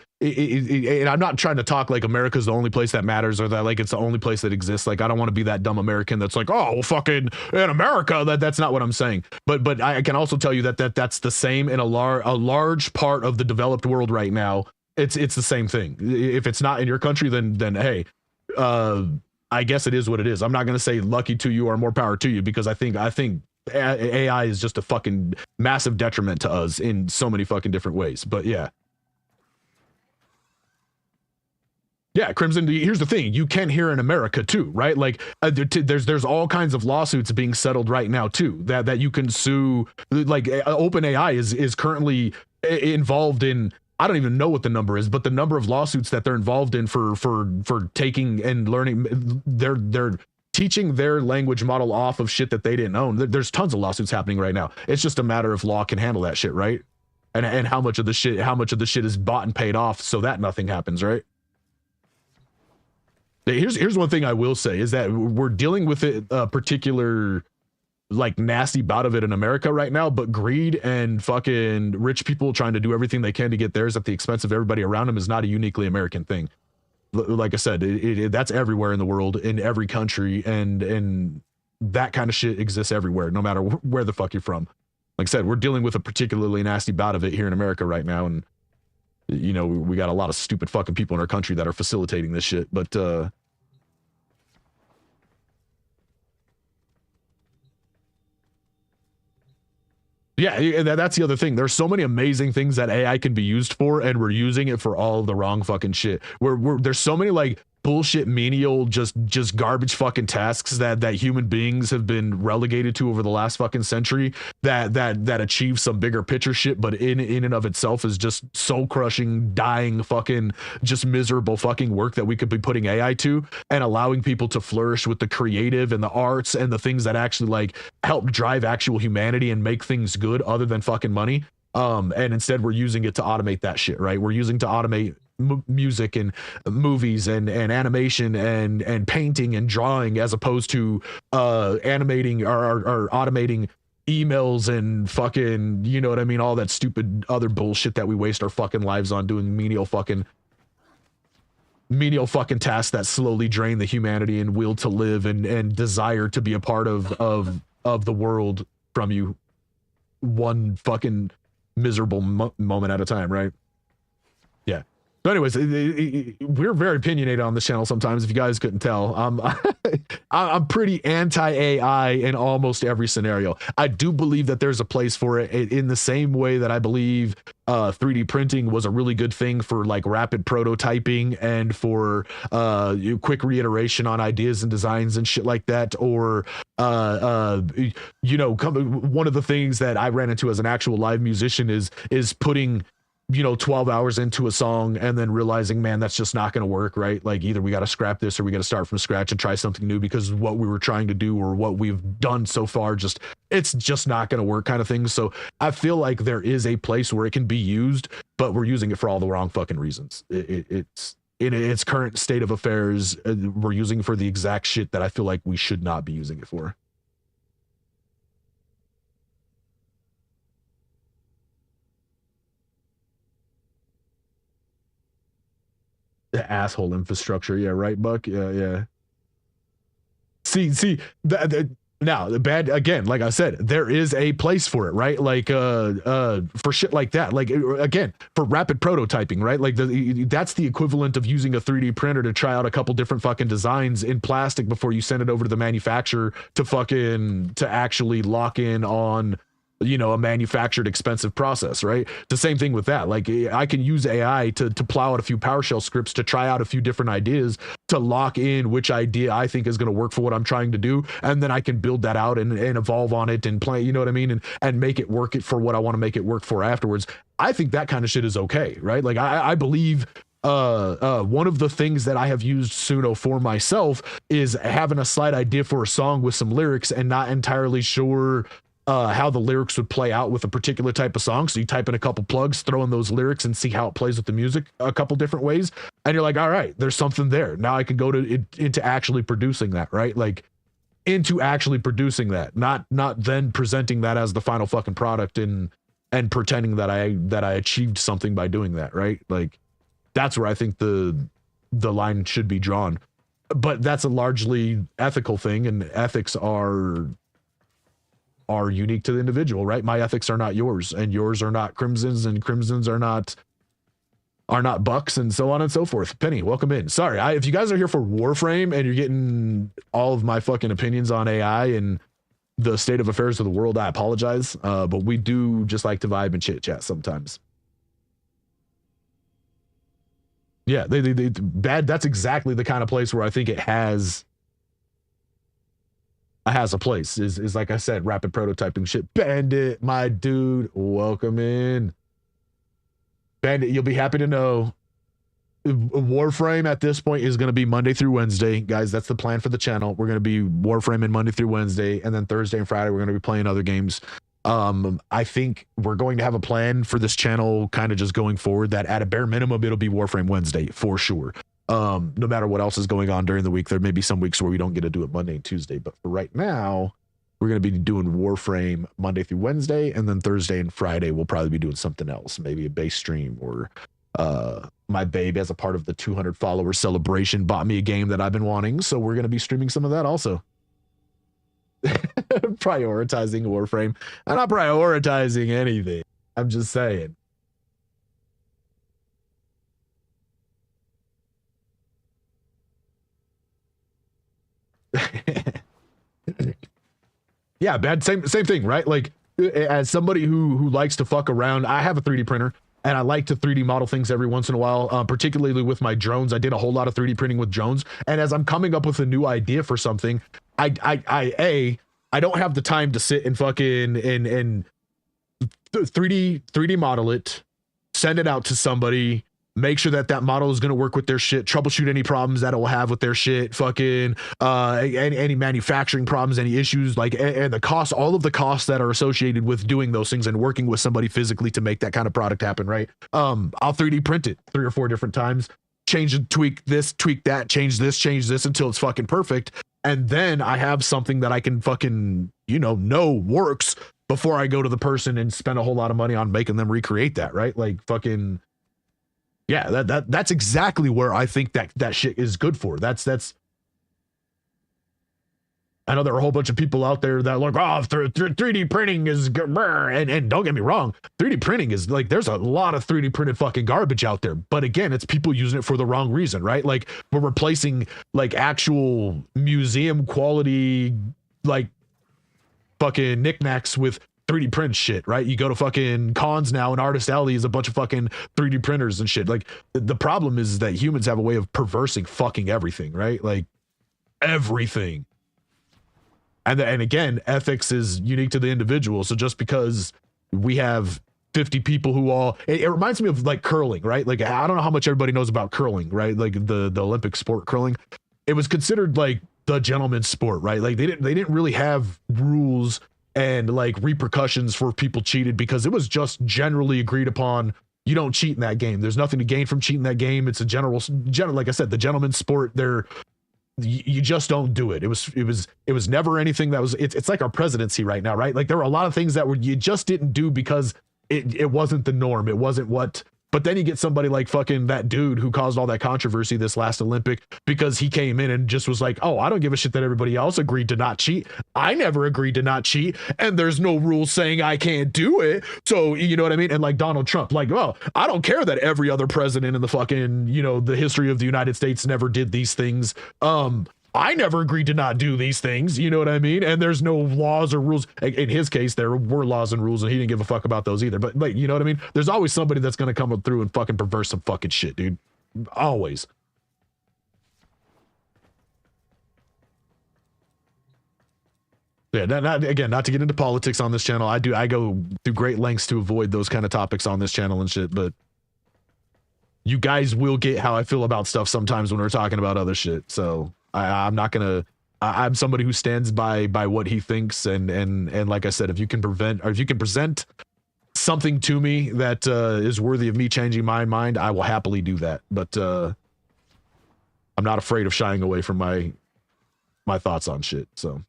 [SPEAKER 1] I'm not trying to talk like America's the only place that matters or that like it's the only place that exists. Like I don't want to be that dumb American that's like, oh well, fucking in America. That's not what I'm saying. But I can also tell you that's the same in a large part of the developed world right now. It's the same thing. If it's not in your country, then hey, I guess it is what it is. I'm not gonna say lucky to you or more power to you because I think AI is just a fucking massive detriment to us in so many fucking different ways. But yeah. Yeah, Crimson, here's the thing. You can hear in America too, right? Like there's all kinds of lawsuits being settled right now too that you can sue. Like OpenAI is currently involved in, I don't even know what the number is, but the number of lawsuits that they're involved in for taking and learning they're teaching their language model off of shit that they didn't own. There's tons of lawsuits happening right now. It's just a matter of law can handle that shit, right? And how much of the shit is bought and paid off so that nothing happens, right? Here's one thing I will say is that we're dealing with a particular like nasty bout of it in America right now, but greed and fucking rich people trying to do everything they can to get theirs at the expense of everybody around them is not a uniquely American thing. Like I said, that's everywhere in the world, in every country, and that kind of shit exists everywhere, no matter where the fuck you're from. Like I said, we're dealing with a particularly nasty bout of it here in America right now, and you know we got a lot of stupid fucking people in our country that are facilitating this shit. But yeah, that's the other thing. There's so many amazing things that AI can be used for, and we're using it for all the wrong fucking shit. There's so many like bullshit menial just garbage fucking tasks that human beings have been relegated to over the last fucking century that achieve some bigger picture shit, but in and of itself is just soul crushing, dying fucking just miserable fucking work that we could be putting AI to and allowing people to flourish with the creative and the arts and the things that actually like help drive actual humanity and make things good other than fucking money. And instead we're using it to automate that shit, right? We're using to automate music and movies and animation and painting and drawing as opposed to animating or automating emails and fucking, you know what I mean, all that stupid other bullshit that we waste our fucking lives on doing menial fucking tasks that slowly drain the humanity and will to live and desire to be a part of the world from you one fucking miserable moment at a time, right? Yeah. So anyways, we're very opinionated on this channel sometimes, if you guys couldn't tell. I'm pretty anti-AI in almost every scenario. I do believe that there's a place for it in the same way that I believe 3D printing was a really good thing for like rapid prototyping and for quick reiteration on ideas and designs and shit like that. Or, you know, one of the things that I ran into as an actual live musician is putting 12 hours into a song and then realizing, man, that's just not going to work, right? Like either we got to scrap this or we got to start from scratch and try something new because what we were trying to do or what we've done so far it's just not going to work kind of thing. So I feel like there is a place where it can be used, but we're using it for all the wrong fucking reasons. It's in its current state of affairs, we're using it for the exact shit that I feel like we should not be using it for. The asshole infrastructure. Yeah, right, Buck. Yeah. See, now the bad again, like I said, there is a place for it, right? Like for shit like that. Like again, for rapid prototyping, right? Like that's the equivalent of using a 3D printer to try out a couple different fucking designs in plastic before you send it over to the manufacturer to actually lock in on a manufactured expensive process, right? The same thing with that. Like I can use AI to plow out a few PowerShell scripts to try out a few different ideas to lock in which idea I think is going to work for what I'm trying to do. And then I can build that out and evolve on it and play, you know what I mean? And make it work for what I want to make it work for afterwards. I think that kind of shit is okay, right? Like I believe one of the things that I have used Suno for myself is having a slight idea for a song with some lyrics and not entirely sure how the lyrics would play out with a particular type of song. So you type in a couple plugs, throw in those lyrics and see how it plays with the music a couple different ways. And you're like, all right, there's something there. Now I can go into actually producing that, right? Like into actually producing that, not then presenting that as the final fucking product and and pretending that I achieved something by doing that, right? Like that's where I think the line should be drawn. But that's a largely ethical thing, and ethics are unique to the individual, right? My ethics are not yours, and yours are not Crimson's, and Crimson's are not Bucks, and so on and so forth. Penny, welcome in. Sorry, if you guys are here for Warframe and you're getting all of my fucking opinions on AI and the state of affairs of the world, I apologize. But we do just like to vibe and chit chat sometimes. Yeah, they bad. That's exactly the kind of place where I think it has a place. Is like I said, rapid prototyping shit. Bandit, my dude, welcome in. Bandit, you'll be happy to know Warframe at this point is going to be Monday through Wednesday. Guys, that's the plan for the channel. We're going to be Warframing Monday through Wednesday, and then Thursday and Friday we're going to be playing other games. I think we're going to have a plan for this channel kind of just going forward that at a bare minimum, it'll be Warframe Wednesday for sure. No matter what else is going on during the week. There may be some weeks where we don't get to do it Monday and Tuesday, but for right now, we're going to be doing Warframe Monday through Wednesday, and then Thursday and Friday we'll probably be doing something else, maybe a base stream, or my babe, as a part of the 200 follower celebration, bought me a game that I've been wanting, so we're going to be streaming some of that also. Prioritizing Warframe. I'm not prioritizing anything. I'm just saying. Yeah, bad. Same thing, right? Like, as somebody who likes to fuck around, I have a 3D printer, and I like to 3D model things every once in a while, particularly with my drones. I did a whole lot of 3D printing with drones, and as I'm coming up with a new idea for something, I don't have the time to sit and fucking and 3D model it, send it out to somebody, make sure that model is going to work with their shit, troubleshoot any problems that it will have with their shit, fucking any manufacturing problems, any issues, like, and the cost, all of the costs that are associated with doing those things and working with somebody physically to make that kind of product happen, right? I'll 3D print it 3 or 4 different times, change and tweak this, tweak that, change this until it's fucking perfect. And then I have something that I can fucking, know works before I go to the person and spend a whole lot of money on making them recreate that, right? Like fucking, yeah, that's exactly where I think that shit is good for. That's I know there are a whole bunch of people out there that are like, oh, 3D printing is good. And don't get me wrong, 3D printing is like, there's a lot of 3D printed fucking garbage out there. But again, it's people using it for the wrong reason, right? Like, we're replacing like actual museum quality, like fucking knickknacks with 3D print shit, right? You go to fucking cons now, and Artist Alley is a bunch of fucking 3D printers and shit. Like, the problem is that humans have a way of perversing fucking everything, right? Like, everything. And again, ethics is unique to the individual. So just because we have 50 people who all, it reminds me of like curling, right? Like, I don't know how much everybody knows about curling, right? Like the Olympic sport curling. It was considered like the gentleman's sport, right? Like they didn't really have rules and like repercussions for if people cheated, because it was just generally agreed upon. You don't cheat in that game. There's nothing to gain from cheating that game. It's a general, like I said, the gentleman's sport. You just don't do it. It was never anything that was, it's like our presidency right now, right? Like, there were a lot of things that you just didn't do because it wasn't the norm. It wasn't what, but then you get somebody like fucking that dude who caused all that controversy this last Olympic because he came in and just was like, oh, I don't give a shit that everybody else agreed to not cheat. I never agreed to not cheat, and there's no rules saying I can't do it. So, you know what I mean? And like Donald Trump, like, well, I don't care that every other president in the fucking, the history of the United States never did these things. I never agreed to not do these things, you know what I mean? And there's no laws or rules. In his case, there were laws and rules, and he didn't give a fuck about those either. But, like, you know what I mean? There's always somebody that's going to come through and fucking perverse some fucking shit, dude. Always. Yeah, not to get into politics on this channel. I go through great lengths to avoid those kind of topics on this channel and shit, but you guys will get how I feel about stuff sometimes when we're talking about other shit. So I'm not gonna. I'm somebody who stands by what he thinks, and like I said, if you can present something to me that is worthy of me changing my mind, I will happily do that. But I'm not afraid of shying away from my thoughts on shit. So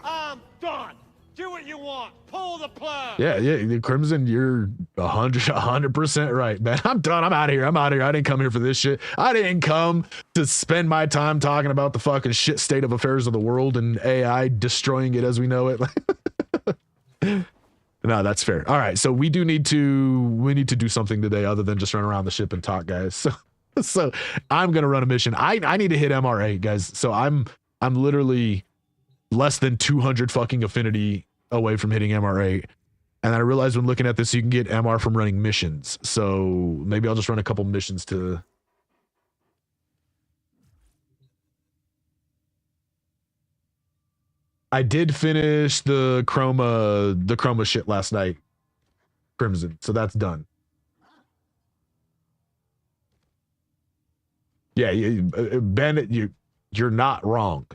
[SPEAKER 2] I'm done. Do what you want. Pull the plug.
[SPEAKER 1] Yeah, Crimson, you're 100% right, man. I'm done. I'm out of here. I didn't come here for this shit. I didn't come to spend my time talking about the fucking shit state of affairs of the world and AI destroying it as we know it. No, that's fair. All right, so we need to do something today other than just run around the ship and talk, guys. So I'm gonna run a mission. I need to hit MR8, guys. So I'm literally less than 200 fucking affinity away from hitting MR8. And I realized when looking at this, you can get MR from running missions. So maybe I'll just run a couple missions to... I did finish the chroma shit last night, Crimson. So that's done. Yeah, Bandit, you're not wrong.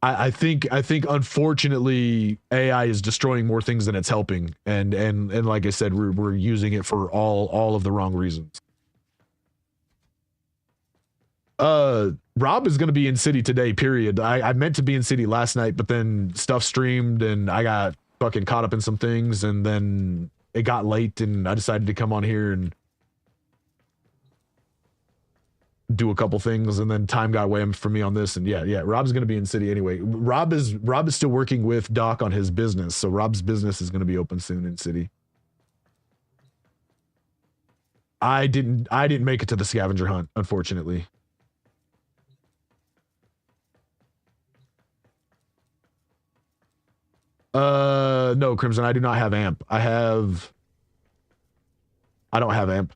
[SPEAKER 1] I think unfortunately AI is destroying more things than it's helping, and like I said, we're using it for all of the wrong reasons. Rob is going to be in city today, period. I meant to be in city last night, but then stuff streamed and I got fucking caught up in some things, and then it got late and I decided to come on here and do a couple things, and then time got away from me on this. And yeah, Rob's going to be in city anyway. Rob is still working with Doc on his business, so Rob's business is going to be open soon in city. I didn't make it to the scavenger hunt, unfortunately. No, Crimson, I do not have amp. I don't have amp.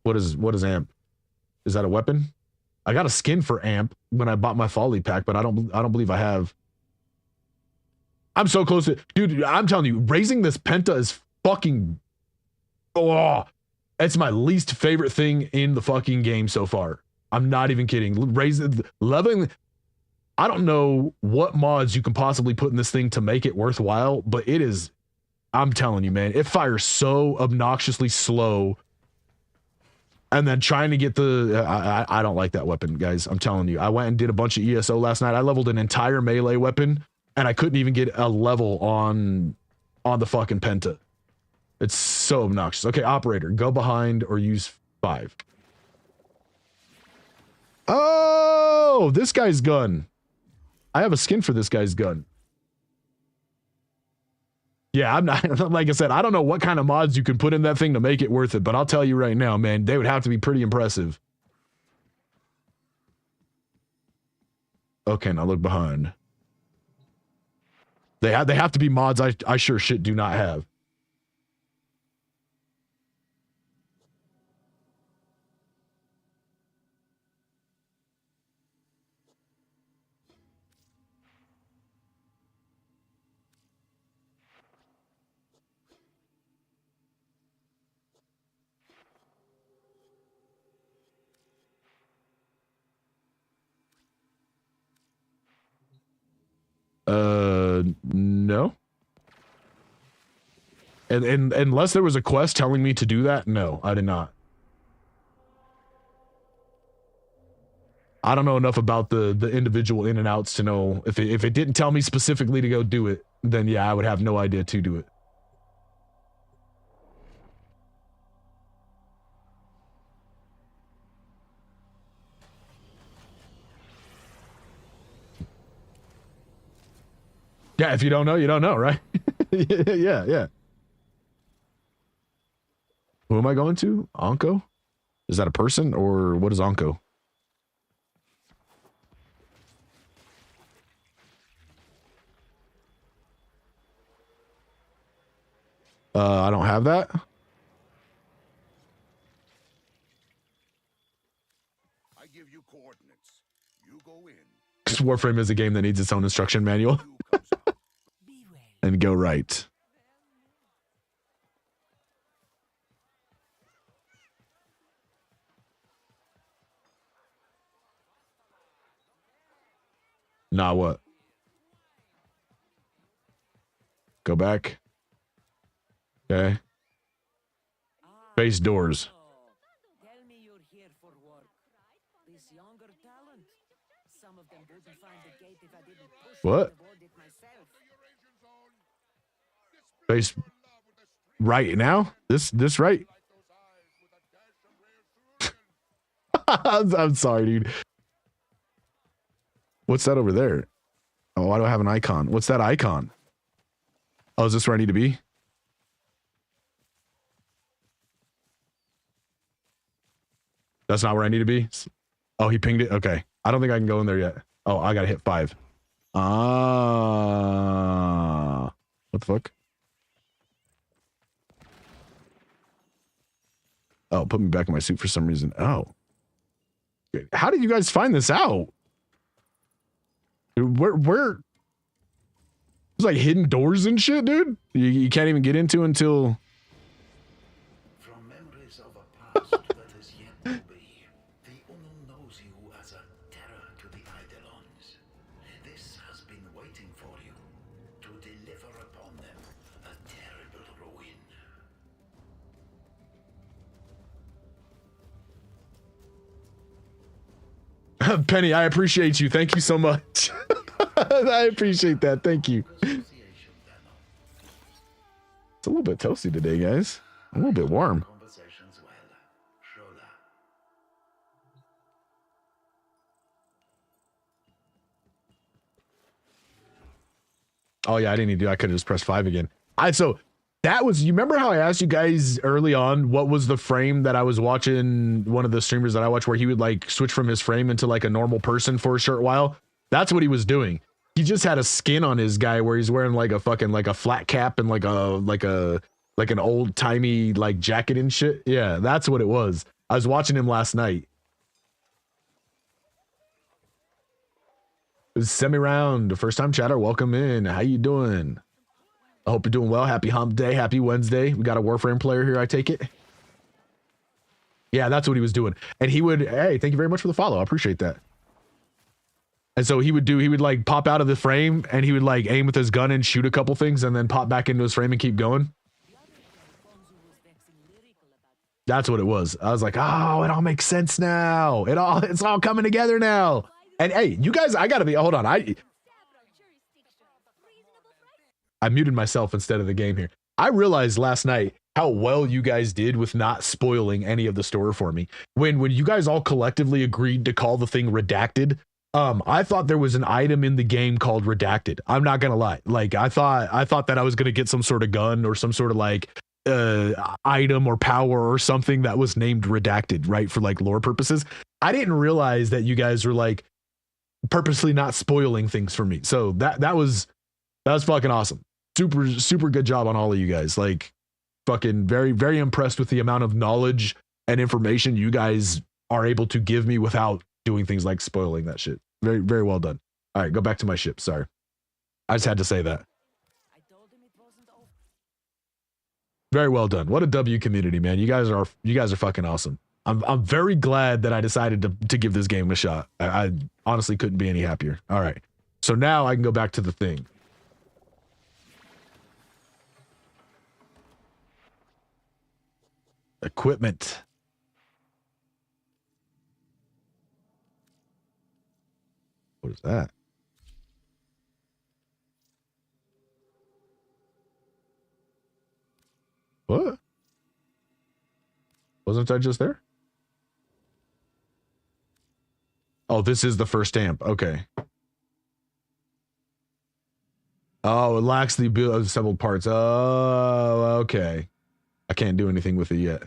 [SPEAKER 1] What is amp? Is that a weapon? I got a skin for amp when I bought my folly pack, but I don't believe I have. I'm so close to, dude, I'm telling you, raising this penta is fucking, oh, it's my least favorite thing in the fucking game so far. I'm not even kidding. Leveling, I don't know what mods you can possibly put in this thing to make it worthwhile, but it is, I'm telling you, man, it fires so obnoxiously slow. And then trying to get the, I don't like that weapon, guys. I'm telling you. I went and did a bunch of ESO last night. I leveled an entire melee weapon, and I couldn't even get a level on the fucking penta. It's so obnoxious. Okay, operator, go behind or use 5. Oh, this guy's gun. I have a skin for this guy's gun. Yeah, I'm not, like I said, I don't know what kind of mods you can put in that thing to make it worth it, but I'll tell you right now, man, they would have to be pretty impressive. Okay, now look behind. They have to be mods I sure shit do not have. No. And unless there was a quest telling me to do that, no, I did not. I don't know enough about the individual in and outs to know if it didn't tell me specifically to go do it, then yeah, I would have no idea to do it. Yeah, if you don't know, you don't know, right? Yeah. Who am I going to? Onko? Is that a person or what is Onko? I don't have that.
[SPEAKER 3] I give you coordinates. You go in.
[SPEAKER 1] Because Warframe is a game that needs its own instruction manual. And go right. Nah, what? Go back. Okay. Face doors.
[SPEAKER 4] Tell me you're here for work. This younger talent. Some of
[SPEAKER 1] What? Base right now? This right? I'm sorry, dude. What's that over there? Oh, why do I have an icon? What's that icon? Oh, is this where I need to be? That's not where I need to be? Oh, he pinged it? Okay. I don't think I can go in there yet. Oh, I gotta hit 5. What the fuck? Oh, put me back in my suit for some reason. Oh. How did you guys find this out? Where there's like hidden doors and shit, dude? You can't even get into until...
[SPEAKER 4] From memories of a past that is yet to be, the Unknown knows you as a terror to the Eidolons. This has been waiting for you, to deliver upon them a terrible ruin.
[SPEAKER 1] Penny, I appreciate you. Thank you so much. I appreciate that. Thank you. It's a little bit toasty today, guys. A little bit warm. Oh yeah, I didn't need to do. I could have just pressed 5 again. So that was, you remember how I asked you guys early on what was the frame that I was watching, one of the streamers that I watch, where he would like switch from his frame into like a normal person for a short while? That's what he was doing. He just had a skin on his guy where he's wearing like a fucking like a flat cap and like an old timey like jacket and shit. Yeah, that's what it was. I was watching him last night. Semi-round, first time chatter, welcome in. How you doing? I hope you're doing well. Happy hump day, happy Wednesday. We got a Warframe player here, I take it. Yeah, that's what he was doing. And he would, hey, thank you very much for the follow. I appreciate that. And so he would like pop out of the frame and he would like aim with his gun and shoot a couple things and then pop back into his frame and keep going. That's what it was. I was like, oh, it all makes sense now. It's all coming together now. And hey, you guys, I gotta be, hold on. I muted myself instead of the game here. I realized last night how well you guys did with not spoiling any of the story for me. When you guys all collectively agreed to call the thing redacted, I thought there was an item in the game called redacted. I'm not gonna lie. Like I thought that I was gonna get some sort of gun or some sort of like item or power or something that was named redacted, right? For like lore purposes. I didn't realize that you guys were like purposely not spoiling things for me. So that was fucking awesome. Super good job on all of you guys. Like fucking very, very impressed with the amount of knowledge and information you guys are able to give me without doing things like spoiling that shit. Very, very well done. All right, go back to my ship. Sorry. I just had to say that. Very well done. What a W community, man. You guys are fucking awesome. I'm very glad that I decided to give this game a shot. I honestly couldn't be any happier. All right. So now I can go back to the thing. Equipment. What is that? What? Wasn't I just there? Oh, this is the first stamp. Okay. Oh, it lacks the ability of assembled parts. Oh, okay. I can't do anything with it yet.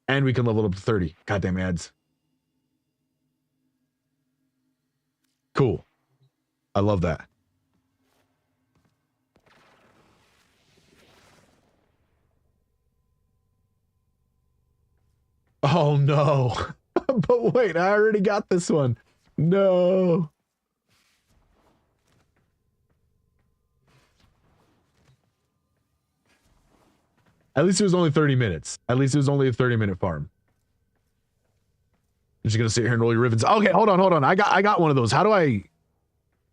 [SPEAKER 1] And we can level up to 30. Goddamn ads. Cool. I love that. Oh no. But wait, I already got this one. No. At least it was only 30 minutes. At least it was only a 30-minute farm. I'm just gonna sit here and roll your ribbons. Okay, hold on. I got one of those. How do I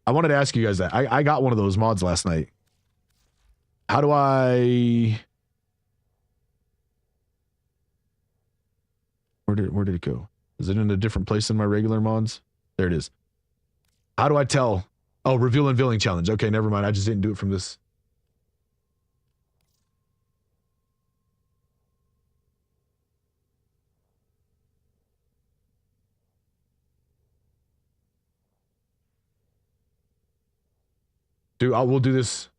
[SPEAKER 1] wanted to ask you guys that. I got one of those mods last night. How do I Where did it go? Is it in a different place than my regular mods? There it is. How do I tell? Oh, reveal unveiling challenge. Okay, never mind. I just didn't do it from this. Dude, we'll do this.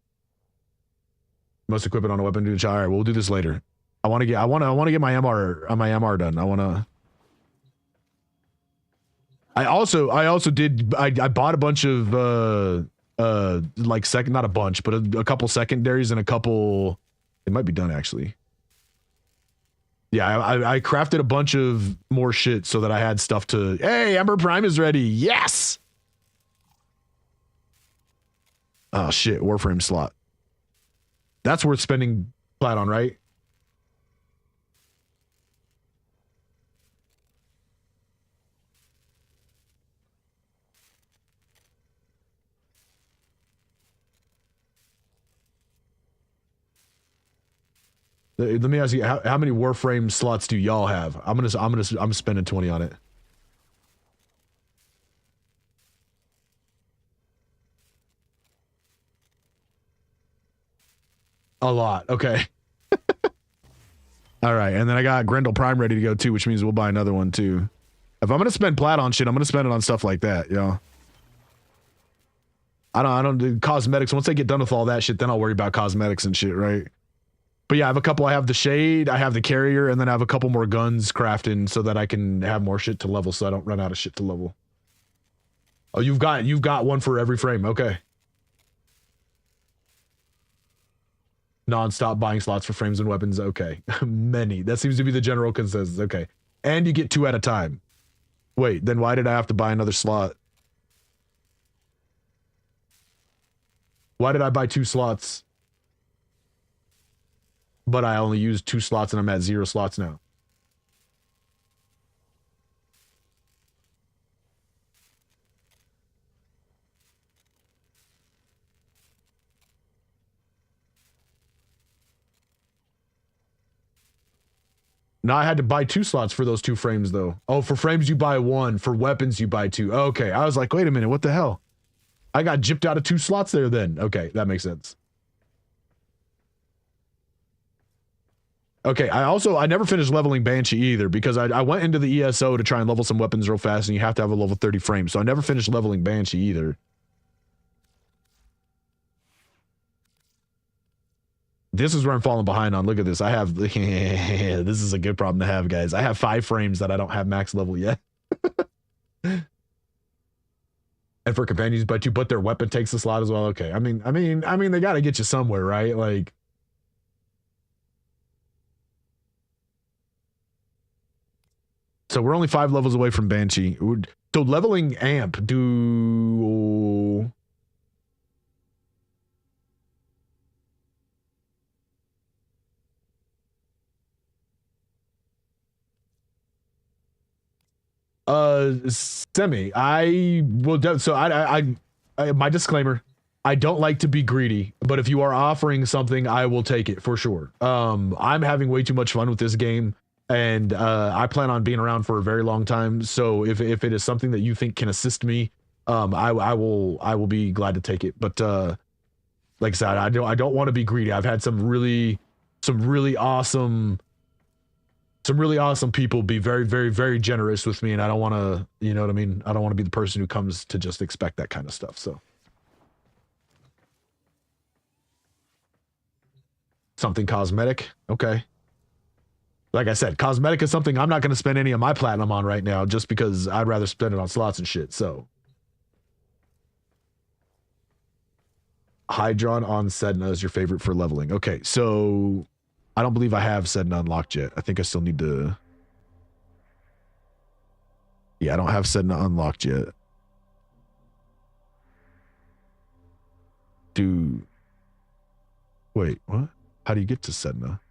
[SPEAKER 1] Most equipment on a weapon. All right, we'll do this later. I want to get my MR done. I bought a bunch of like not a bunch, but a couple secondaries and a couple. It might be done actually. Yeah, I crafted a bunch of more shit so that I had stuff to. Hey, Ember Prime is ready. Yes. Oh shit, Warframe slot. That's worth spending plat on, right? Let me ask you, how many Warframe slots do y'all have? I'm spending 20 on it. A lot. Okay. All right, and then I got Grendel Prime ready to go too, which means we'll buy another one too. If I'm gonna spend plat on shit, I'm gonna spend it on stuff like that, yo. I don't do cosmetics. Once I get done with all that shit, then I'll worry about cosmetics and shit, right? But yeah, I have a couple. I have the shade, I have the carrier, and then I have a couple more guns crafting so that I can have more shit to level, so I don't run out of shit to level. Oh, you've got one for every frame. Okay. Non-stop buying slots for frames and weapons. Okay. Many. That seems to be the general consensus. Okay. And you get 2 at a time. Wait, then why did I have to buy another slot? Why did I buy 2 slots? But I only used 2 slots and I'm at 0 slots now. Now I had to buy 2 slots for those 2 frames though. Oh, for frames you buy 1, for weapons you buy 2. Okay, I was like, wait a minute, what the hell? I got gypped out of 2 slots there then. Okay, that makes sense. Okay, I never finished leveling Banshee either because I went into the ESO to try and level some weapons real fast and you have to have a level 30 frame. So I never finished leveling Banshee either. This is where I'm falling behind on. Look at this. I have, this is a good problem to have, guys. I have 5 frames that I don't have max level yet. And for companions, but their weapon takes a slot as well. Okay. I mean, they got to get you somewhere, right? Like, so we're only 5 levels away from Banshee. So leveling Amp, do... Semi. I will. So I my disclaimer. I don't like to be greedy, but if you are offering something, I will take it for sure. I'm having way too much fun with this game, and I plan on being around for a very long time. So if it is something that you think can assist me, I will be glad to take it. But like I said, I don't want to be greedy. I've had some really awesome people be very, very, very generous with me, and I don't want to, you know what I mean? I don't want to be the person who comes to just expect that kind of stuff, so. Something cosmetic? Okay. Like I said, cosmetic is something I'm not going to spend any of my platinum on right now, just because I'd rather spend it on slots and shit, so. Hydron on Sedna is your favorite for leveling. Okay, so... I don't believe I have Sedna unlocked yet. I think I still need to... Yeah, I don't have Sedna unlocked yet. Wait, what? How do you get to Sedna?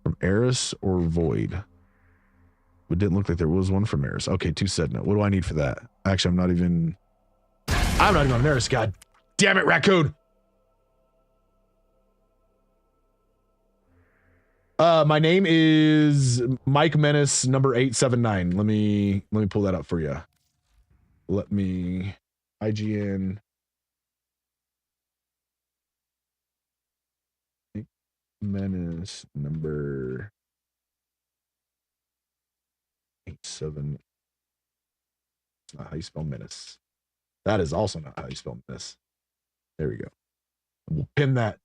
[SPEAKER 1] From Eris or Void? It didn't look like there was one from Eris. Okay, to Sedna. What do I need for that? Actually, I'm not even on Eris. God damn it, raccoon. My name is Mike Menace number 879. Let me pull that up for you. Let me IGN Menace number 87. It's not how you spell menace. That is also not how you spell menace. There we go. We'll pin that.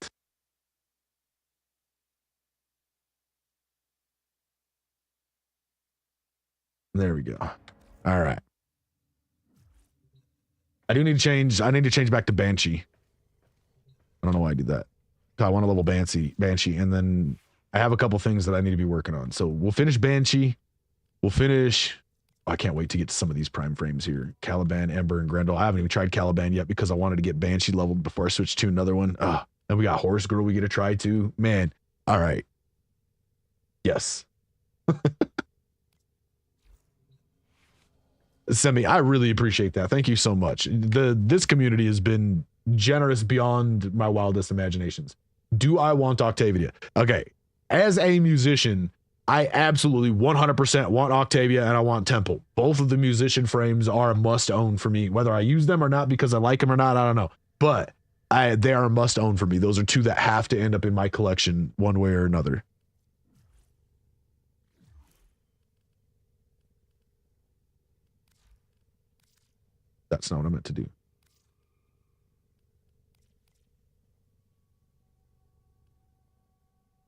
[SPEAKER 1] There we go. All right. I need to change back to Banshee. I don't know why I did that. I want to level Banshee, and then I have a couple things that I need to be working on. So we'll finish Banshee. We'll finish. Oh, I can't wait to get to some of these prime frames here. Caliban, Ember, and Grendel. I haven't even tried Caliban yet because I wanted to get Banshee leveled before I switch to another one. Then we got Horse Girl we get to try too. Man. All right. Yes. Semi, I really appreciate that. Thank you so much. This community has been generous beyond my wildest imaginations. Do I want Octavia? Okay. As a musician, I absolutely 100% want Octavia and I want Temple. Both of the musician frames are a must own for me. Whether I use them or not because I like them or not, I don't know. But they are a must own for me. Those are two that have to end up in my collection one way or another. That's not what I meant to do.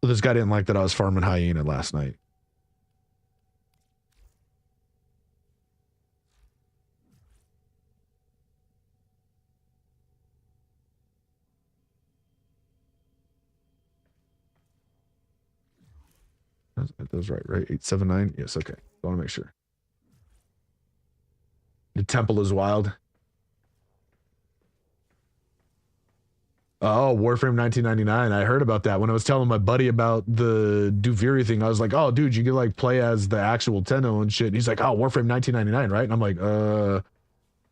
[SPEAKER 1] So this guy didn't like that I was farming hyena last night. That was right? 879? Yes, okay. I want to make sure. The temple is wild. Oh, Warframe 1999. I heard about that. When I was telling my buddy about the Duviri thing, I was like, oh, dude, you can like play as the actual Tenno and shit. And he's like, oh, Warframe 1999, right? And I'm like,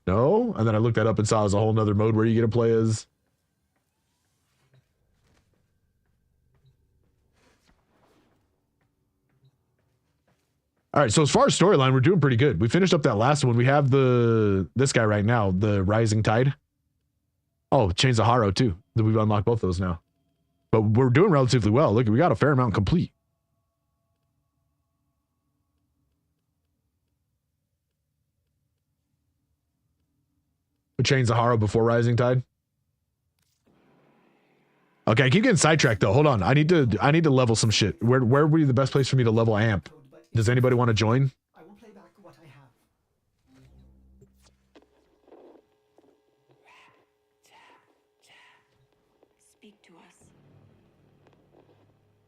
[SPEAKER 1] no. And then I looked that up and saw it was a whole nother mode where you get to play as. All right, so as far as storyline, we're doing pretty good. We finished up that last one. We have this guy right now, the Rising Tide. Oh, Chains of Haro too. We've unlocked both those now. But we're doing relatively well. Look, we got a fair amount complete. Chains of Haro before Rising Tide. Okay, I keep getting sidetracked though. Hold on. I need to level some shit. Where would be the best place for me to level amp? Does anybody want to join?
[SPEAKER 5] I will play back what I have.
[SPEAKER 6] Speak to us.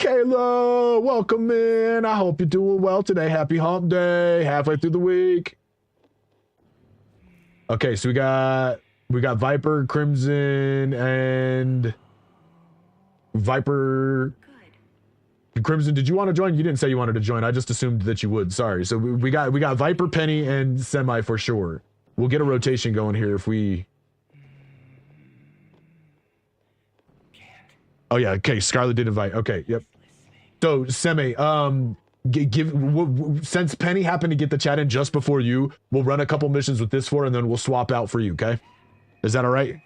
[SPEAKER 1] Kayla, welcome in. I hope you're doing well today. Happy hump day. Halfway through the week. Okay, so we got Viper, Crimson, and Viper. Good. Crimson, did you want to join? You didn't say you wanted to join. I just assumed that you would. Sorry. So we got Viper, Penny, and Semi for sure. We'll get a rotation going here if we. Oh yeah. Okay. Scarlet did invite. Okay. Yep. So Semi, since Penny happened to get the chat in just before you, we'll run a couple missions with this and then we'll swap out for you. Okay. Is that all right?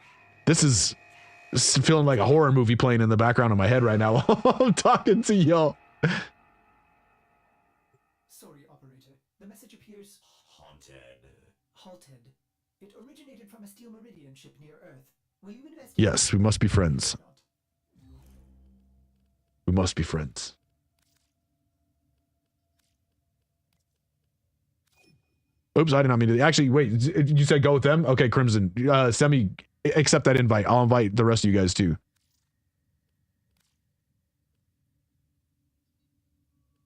[SPEAKER 1] This is feeling like a horror movie playing in the background of my head right now while I'm talking to y'all.
[SPEAKER 5] Sorry, operator. The message appears haunted. Halted. It originated from a Steel Meridian ship near Earth. Will you investigate?
[SPEAKER 1] Yes, we must be friends. We must be friends. Oops, I did not mean to. Actually, wait, you said go with them? Okay, Crimson. Semi, accept that invite. I'll invite the rest of you guys too.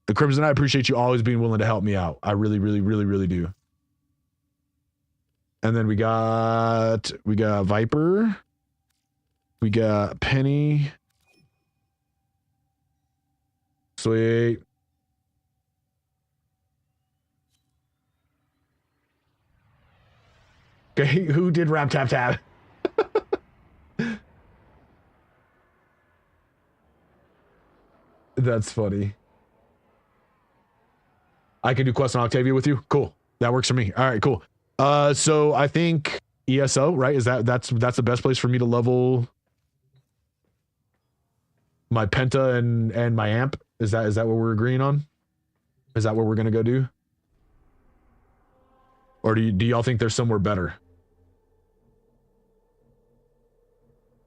[SPEAKER 1] The Crimson, I appreciate you always being willing to help me out. I really, really, really, really do. And then we got Viper. We got Penny. Sweet. Okay, who did rap tap tap? That's funny. I can do quests on Octavia with you. Cool. That works for me. All right, cool. So I think ESO, right? Is that's the best place for me to level my penta and my amp? Is that what we're agreeing on? Is that what we're gonna go do? Or do y'all think there's somewhere better?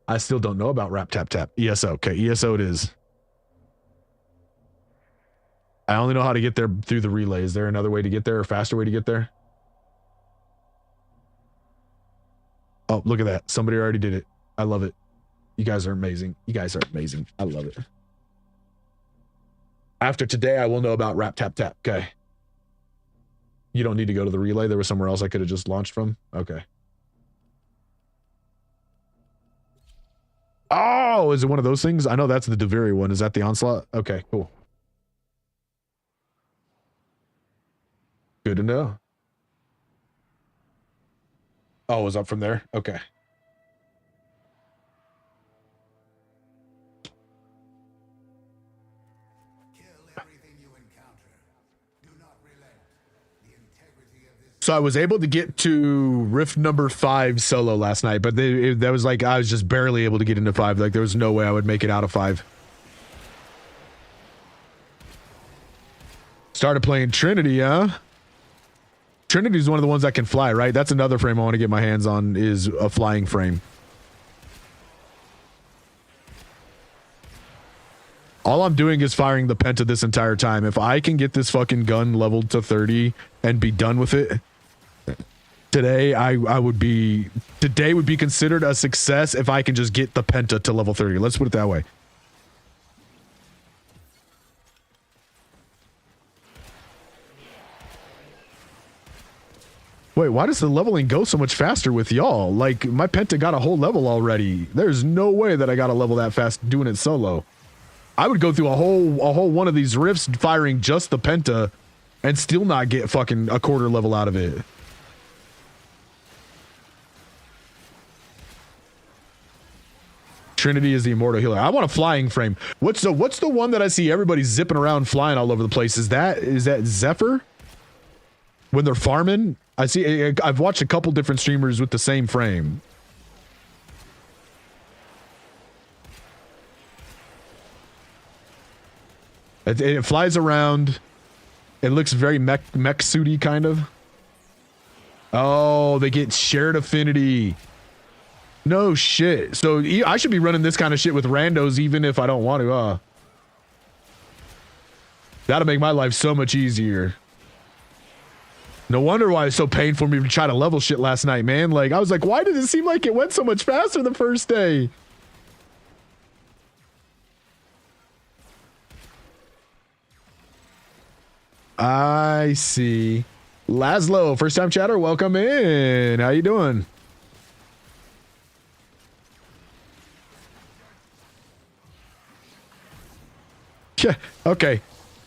[SPEAKER 1] I still don't know about Rap Tap Tap. ESO. Okay, ESO it is. I only know how to get there through the relay. Is there another way to get there, or a faster way to get there? Oh, look at that. Somebody already did it. I love it. You guys are amazing. You guys are amazing. I love it. After today, I will know about Rap Tap Tap. Okay. You don't need to go to the relay. There was somewhere else I could have just launched from. Okay. Oh, is it one of those things? I know that's the Deviri one. Is that the Onslaught? Okay, cool. Good to know. Oh, it was up from there? Okay. So I was able to get to Rift number 5 solo last night, but that was like, I was just barely able to get into 5. Like, there was no way I would make it out of 5. Started playing Trinity, huh? Trinity is one of the ones that can fly, right? That's another frame I want to get my hands on, is a flying frame. All I'm doing is firing the Penta this entire time. If I can get this fucking gun leveled to 30 and be done with it, today today would be considered a success if I can just get the Penta to level 30. Let's put it that way. Wait, why does the leveling go so much faster with y'all? Like, my Penta got a whole level already. There's no way that I got a level that fast doing it solo. I would go through a whole one of these rifts firing just the Penta and still not get fucking a quarter level out of it. Trinity is the immortal healer. I want a flying frame. What's the one that I see everybody zipping around flying all over the place? Is that Zephyr? When they're farming? I've watched a couple different streamers with the same frame. It flies around. It looks very mech suity kind of. Oh, they get shared affinity. No shit. So I should be running this kind of shit with randos even if I don't want to. That'll make my life so much easier. No wonder why it's so painful for me to try to level shit last night, man. Like, I was like, why did it seem like it went so much faster the first day? I see. Laszlo, first time chatter, welcome in. How you doing? Yeah, okay.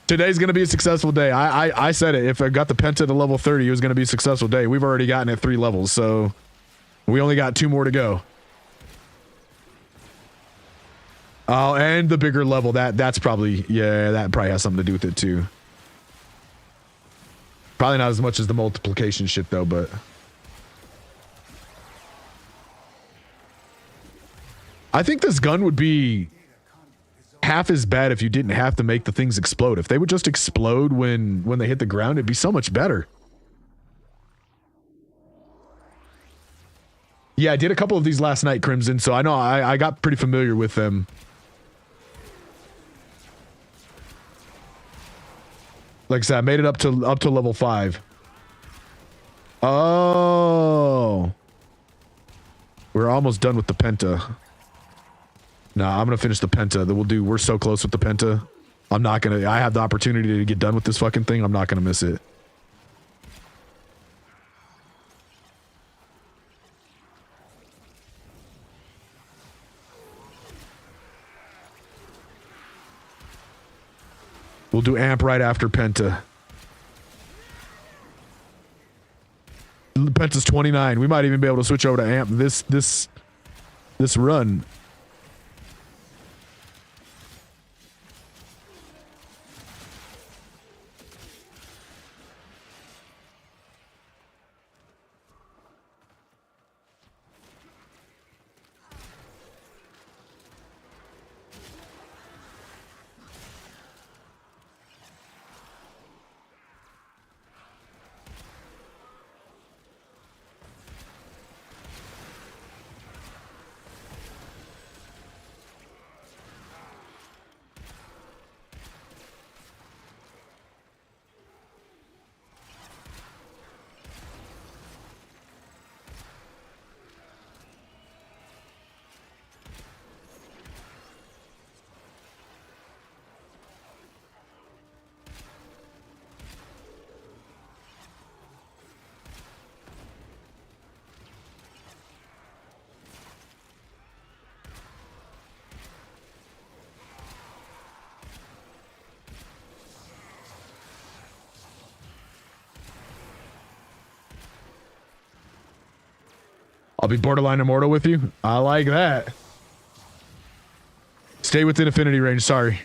[SPEAKER 1] Today's going to be a successful day. I said it. If I got the Penta to level 30, it was going to be a successful day. We've already gotten it 3 levels, so we only got 2 more to go. Oh, and the bigger level. That's probably, yeah, that probably has something to do with it too. Probably not as much as the multiplication shit though, but I think this gun would be half as bad if you didn't have to make the things explode. If they would just explode when they hit the ground, it'd be so much better. Yeah, I did a couple of these last night, Crimson, so I know I got pretty familiar with them. Like I said, I made it up to level 5. Oh. We're almost done with the Penta. Nah, I'm gonna finish the Penta. We're so close with the Penta. I have the opportunity to get done with this fucking thing. I'm not gonna miss it. We'll do amp right after Penta. Penta's 29. We might even be able to switch over to amp this run. I'll be borderline immortal with you. I like that. Stay within affinity range. Sorry.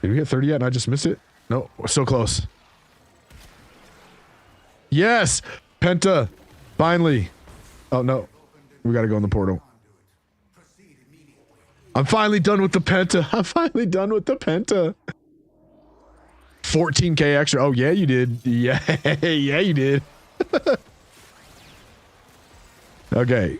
[SPEAKER 1] Did we hit 30 yet and I just missed it? No, we're so close. Yes! Penta! Finally! Oh, no. We gotta go in the portal. I'm finally done with the Penta. I'm finally done with the Penta. 14k extra. Oh, yeah, you did. Yeah, yeah, you did. Okay.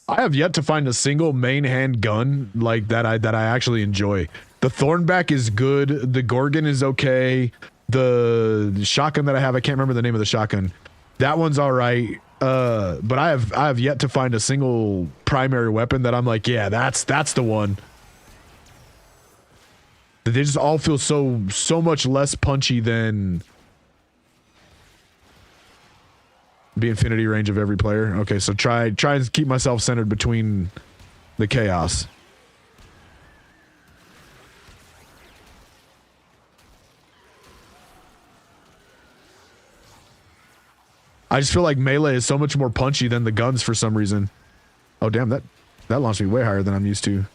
[SPEAKER 1] I have yet to find a single main hand gun like that I actually enjoy. The Thornback is good. The Gorgon is okay. The shotgun that I have, I can't remember the name of the shotgun. That one's all right. But I have yet to find a single primary weapon that I'm like, yeah, that's the one. They just all feel so much less punchy than the infinity range of every player. Okay, so try and keep myself centered between the chaos. I just feel like melee is so much more punchy than the guns for some reason. Oh damn, that launched me way higher than I'm used to.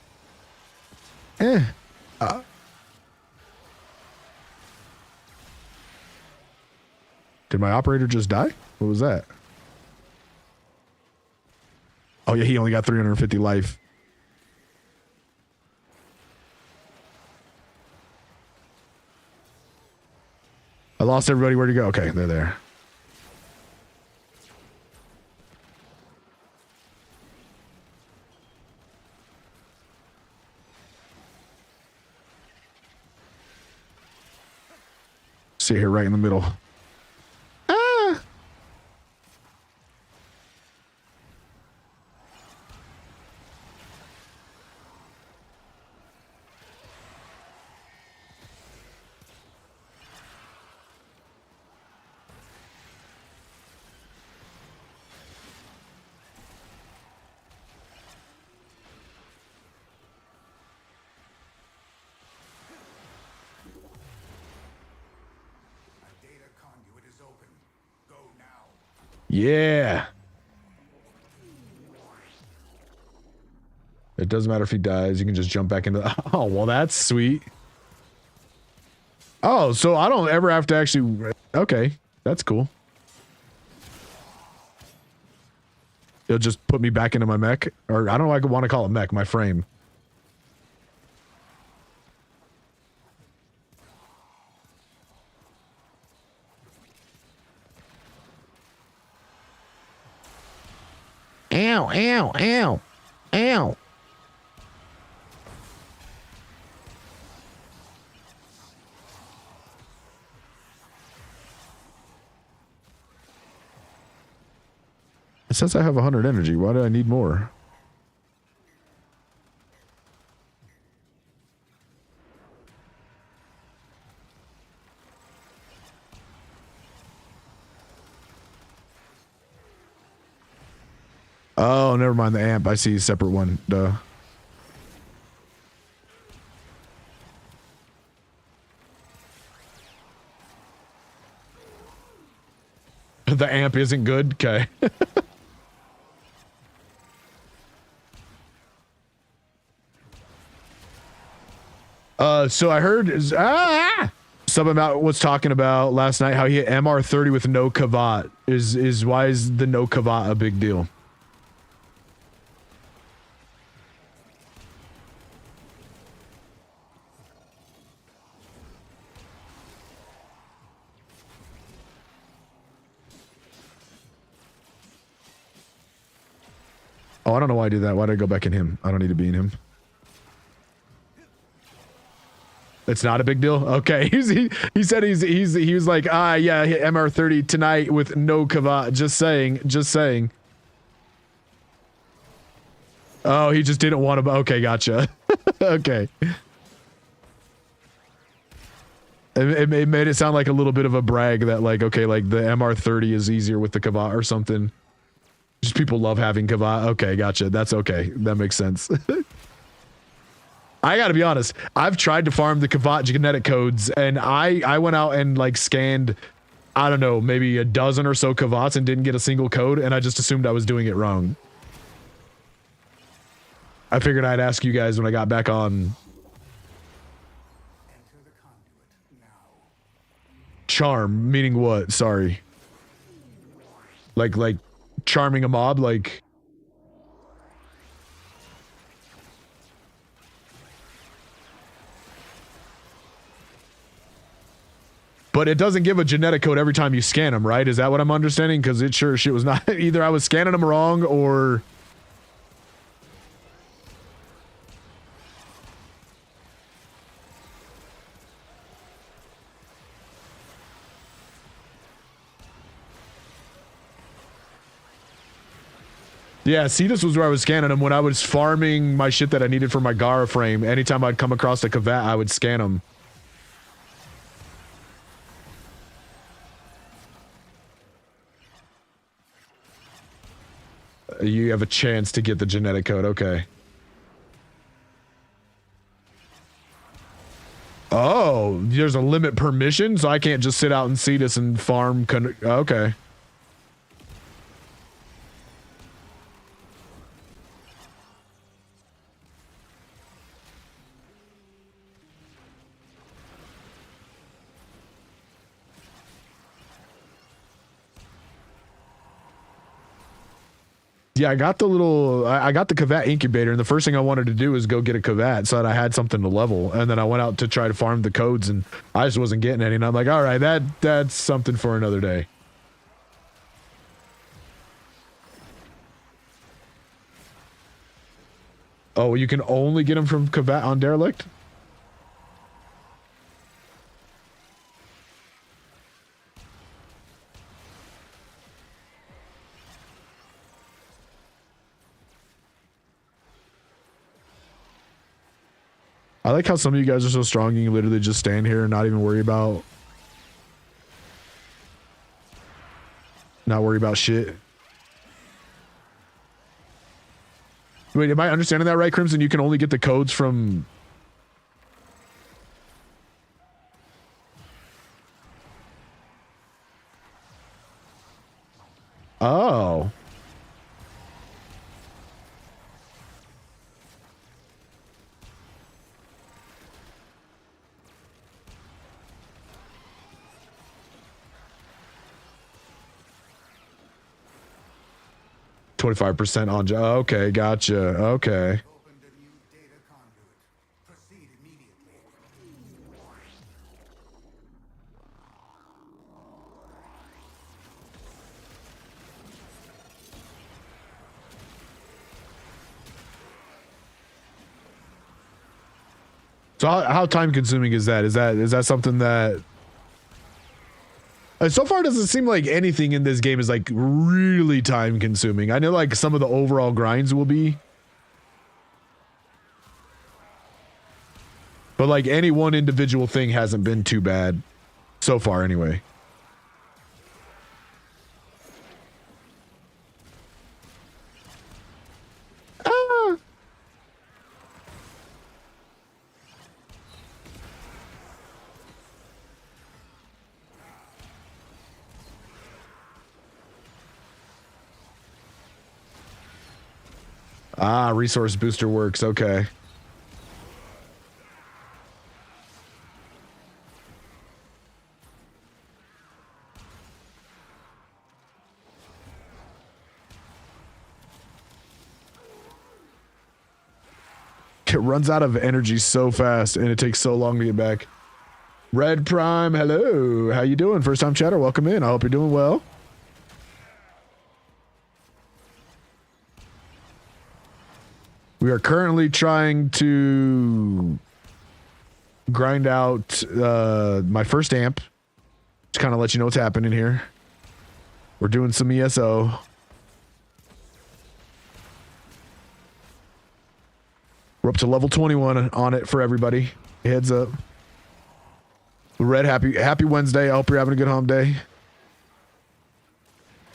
[SPEAKER 1] Did my operator just die? What was that? Oh yeah, he only got 350 life. I lost everybody. Where'd you go? Okay, they're there. See here right in the middle. Ah! Yeah. It doesn't matter if he dies. You can just jump back into the... Oh, well, that's sweet. Oh, so I don't ever have to actually... Okay, that's cool. It'll just put me back into my mech. Or I don't know if I want to call it mech, my frame. Ow, ow, ow, ow. It says I have 100 energy. Why do I need more? Oh, never mind the amp. I see a separate one. Duh. The amp isn't good? Okay. So I heard something about was talking about last night how he hit MR30 with no cavat. Why is the no cavat a big deal? Oh, I don't know why I did that. Why did I go back in him? I don't need to be in him. It's not a big deal. Okay, he said he was like, ah, yeah, MR30 tonight with no Kavat. Just saying. Oh, he just didn't want to. Okay, gotcha. Okay. It made it sound like a little bit of a brag that like, okay, like the MR30 is easier with the Kavat or something. Just people love having Kavat. Okay, gotcha. That's okay. That makes sense. I gotta be honest. I've tried to farm the Kavat genetic codes, and I went out and like scanned, I don't know, maybe a dozen or so Kavats and didn't get a single code, and I just assumed I was doing it wrong. I figured I'd ask you guys when I got back on. Charm, meaning what? Sorry. Like charming a mob, like. But it doesn't give a genetic code every time you scan them, right? Is that what I'm understanding? Because it sure shit was not. Either I was scanning them wrong or. Yeah, see, this was where I was scanning them when I was farming my shit that I needed for my WARFRAME. Anytime I'd come across a Kavat, I would scan them. You have a chance to get the genetic code. Okay. Oh, there's a limit per mission, so I can't just sit out and see this and farm. Okay. Yeah, I got the little, I got the Kavat incubator, and the first thing I wanted to do was go get a Kavat so that I had something to level, and then I went out to try to farm the codes, and I just wasn't getting any, and I'm like, all right, that's something for another day. Oh, you can only get them from Kavat on Derelict? I like how some of you guys are so strong you can literally just stand here and not even worry about shit. Wait, am I understanding that right, Crimson? You can only get the codes from... Oh. $25% on... Okay, gotcha. Okay. So how time consuming is that? Is that something that... So far, it doesn't seem like anything in this game is like really time consuming. I know like some of the overall grinds will be. But like any one individual thing hasn't been too bad so far anyway. Ah, resource booster works. Okay. It runs out of energy so fast and it takes so long to get back. Red Prime, hello. How you doing? First time chatter, welcome in. I hope you're doing well. We are currently trying to grind out my first amp. To kind of let you know what's happening here. We're doing some ESO. We're up to level 21 on it for everybody. Heads up. Red, happy Wednesday. I hope you're having a good home day.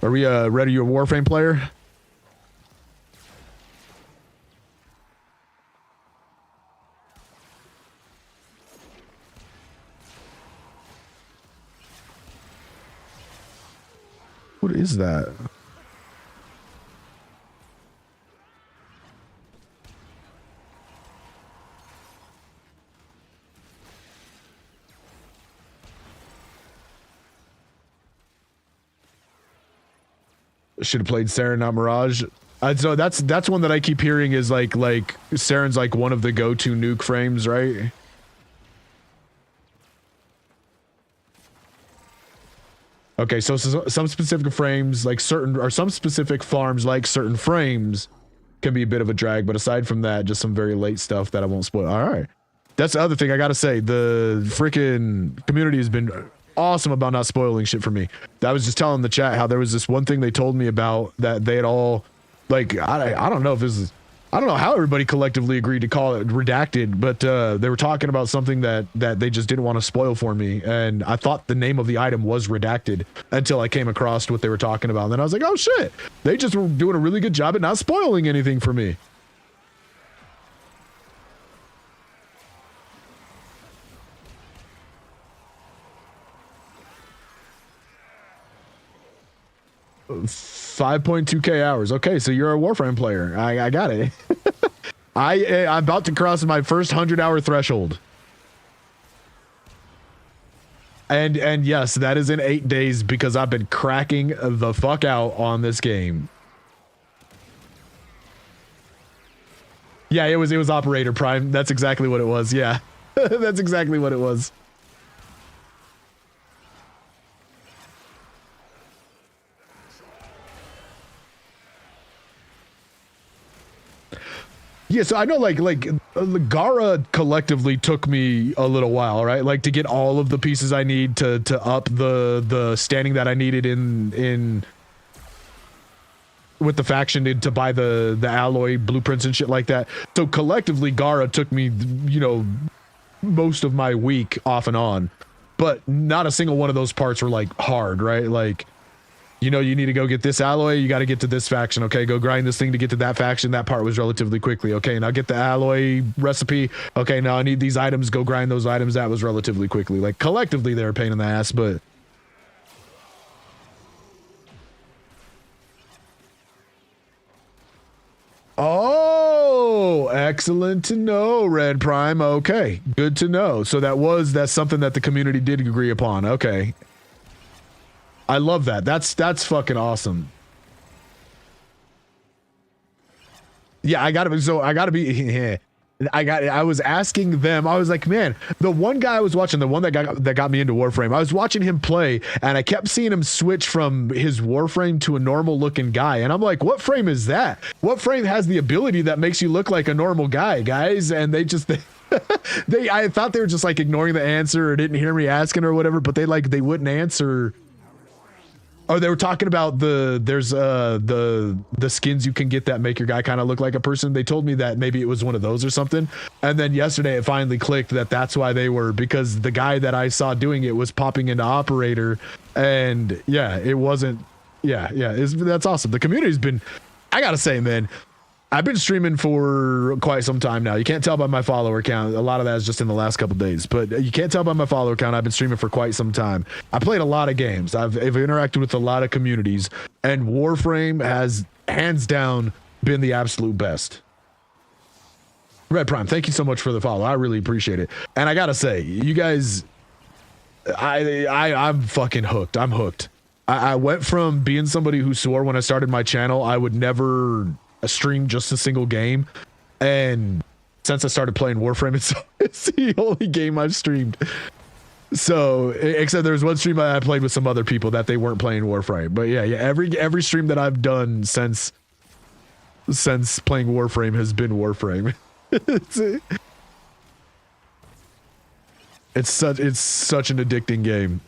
[SPEAKER 1] Are we ready? You a Warframe player? What is that? Should have played Saren, not Mirage. So that's one that I keep hearing is like Saren's like one of the go-to nuke frames, right? Okay, so some specific frames, like some specific farms, like certain frames, can be a bit of a drag. But aside from that, just some very late stuff that I won't spoil. All right, that's the other thing I gotta say. The freaking community has been awesome about not spoiling shit for me. I was just telling the chat how there was this one thing they told me about that they had all, like, I don't know if this is. I don't know how everybody collectively agreed to call it redacted, but they were talking about something that they just didn't want to spoil for me. And I thought the name of the item was redacted until I came across what they were talking about. And then I was like, oh shit, they just were doing a really good job at not spoiling anything for me. $5.2K hours. Okay, so you're a Warframe player. I got it. I'm about to cross my first 100-hour threshold. And yes, that is in 8 days because I've been cracking the fuck out on this game. Yeah, it was Operator Prime. That's exactly what it was. Yeah. That's exactly what it was. Yeah, so I know like Gara collectively took me a little while, right? Like to get all of the pieces I need to up the standing that I needed in with the faction to buy the alloy blueprints and shit like that. So collectively Gara took me, you know, most of my week off and on. But not a single one of those parts were like hard, right? Like, you know, you need to go get this alloy, you got to get to this faction. Okay, go grind this thing to get to that faction. That part was relatively quickly. Okay, now get the alloy recipe. Okay, now I need these items, go grind those items. That was relatively quickly. Like, collectively, they're a pain in the ass, but... Oh, excellent to know, Red Prime. Okay, good to know. So that's something that the community did agree upon. Okay. I love that. That's fucking awesome. Yeah, I gotta be. I was asking them. I was like, man, the one guy I was watching, the one that got me into Warframe. I was watching him play, and I kept seeing him switch from his Warframe to a normal looking guy, and I'm like, what frame is that? What frame has the ability that makes you look like a normal guy, guys? And they just. I thought they were just like ignoring the answer or didn't hear me asking or whatever, but they wouldn't answer. Oh, they were talking about the skins you can get that make your guy kind of look like a person. They told me that maybe it was one of those or something. And then yesterday it finally clicked that that's why they were, because the guy that I saw doing it was popping into Operator. And yeah, it wasn't. Yeah. That's awesome. The community's been, I gotta say, man, I've been streaming for quite some time now. You can't tell by my follower count. A lot of that is just in the last couple days, but you can't tell by my follower count. I've been streaming for quite some time. I played a lot of games. I've interacted with a lot of communities, and Warframe has hands down been the absolute best. Red Prime, thank you so much for the follow. I really appreciate it. And I gotta say, you guys, I'm fucking hooked. I'm hooked. I went from being somebody who swore when I started my channel I would never stream just a single game, and since I started playing Warframe, it's the only game I've streamed. So except there was one stream I played with some other people that they weren't playing Warframe, but yeah, every stream that I've done since since playing Warframe has been Warframe. It's such an addicting game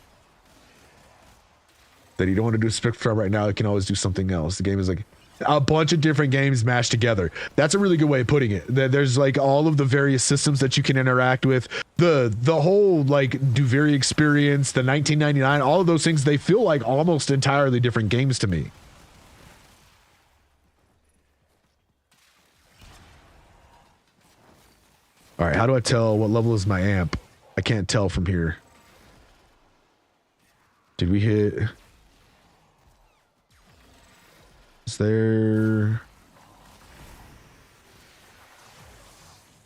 [SPEAKER 1] that you don't want to do Spectrum right now. You can always do something else. The game is like a bunch of different games mashed together. That's a really good way of putting it. There's like all of the various systems that you can interact with. The whole like Duviri experience, the 1999, all of those things, they feel like almost entirely different games to me. All right, how do I tell what level is my amp? I can't tell from here. Did we hit? Is there?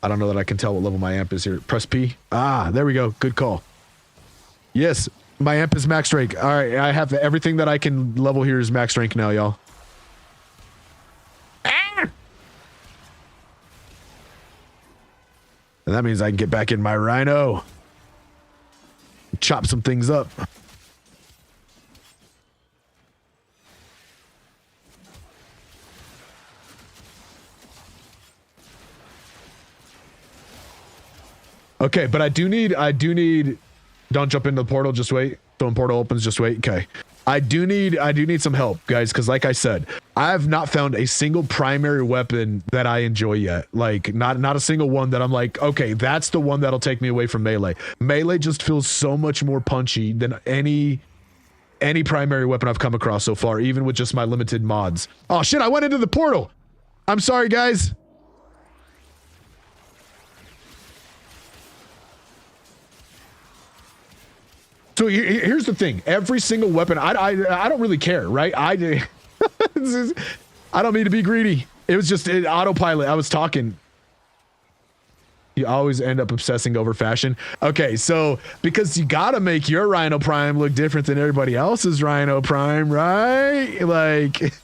[SPEAKER 1] I don't know that I can tell what level my amp is here. Press P. Ah, there we go. Good call. Yes, my amp is max rank. All right, I have everything that I can level here is max rank now, y'all. And that means I can get back in my Rhino. Chop some things up. Okay, but I do need, don't jump into the portal, just wait. So when portal opens, just wait. Okay. I do need some help, guys, because like I said, I have not found a single primary weapon that I enjoy yet. Like, not a single one that I'm like, okay, that's the one that'll take me away from melee. Melee just feels so much more punchy than any primary weapon I've come across so far, even with just my limited mods. Oh shit, I went into the portal. I'm sorry, guys. So here's the thing. Every single weapon, I don't really care, right? I don't mean to be greedy. It was just autopilot. I was talking. You always end up obsessing over fashion. Okay, so because you gotta make your Rhino Prime look different than everybody else's Rhino Prime, right? Like...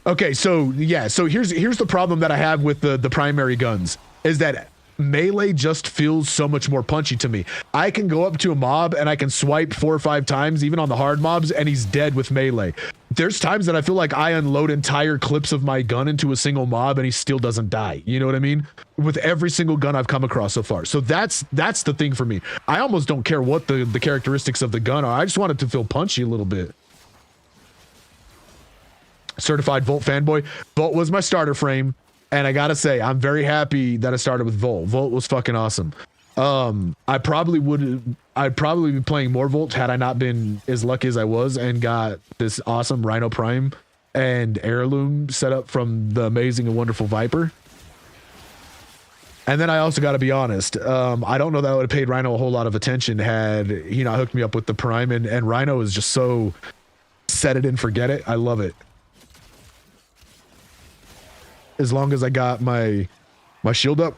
[SPEAKER 1] Okay, so yeah, so here's the problem that I have with the primary guns is that melee just feels so much more punchy to me. I can go up to a mob and I can swipe 4 or 5 times, even on the hard mobs, and he's dead with melee. There's times that I feel like I unload entire clips of my gun into a single mob and he still doesn't die. You know what I mean? With every single gun I've come across so far. So that's the thing for me. I almost don't care what the characteristics of the gun are. I just want it to feel punchy a little bit. Certified Volt fanboy. Volt was my starter frame, and I gotta say, I'm very happy that I started with Volt. Volt was fucking awesome. I'd probably be playing more Volt had I not been as lucky as I was and got this awesome Rhino Prime and heirloom set up from the amazing and wonderful Viper. And then I also got to be honest, I don't know that I would have paid Rhino a whole lot of attention had he not hooked me up with the Prime, and Rhino is just so set it and forget it. I love it. As long as I got my shield up,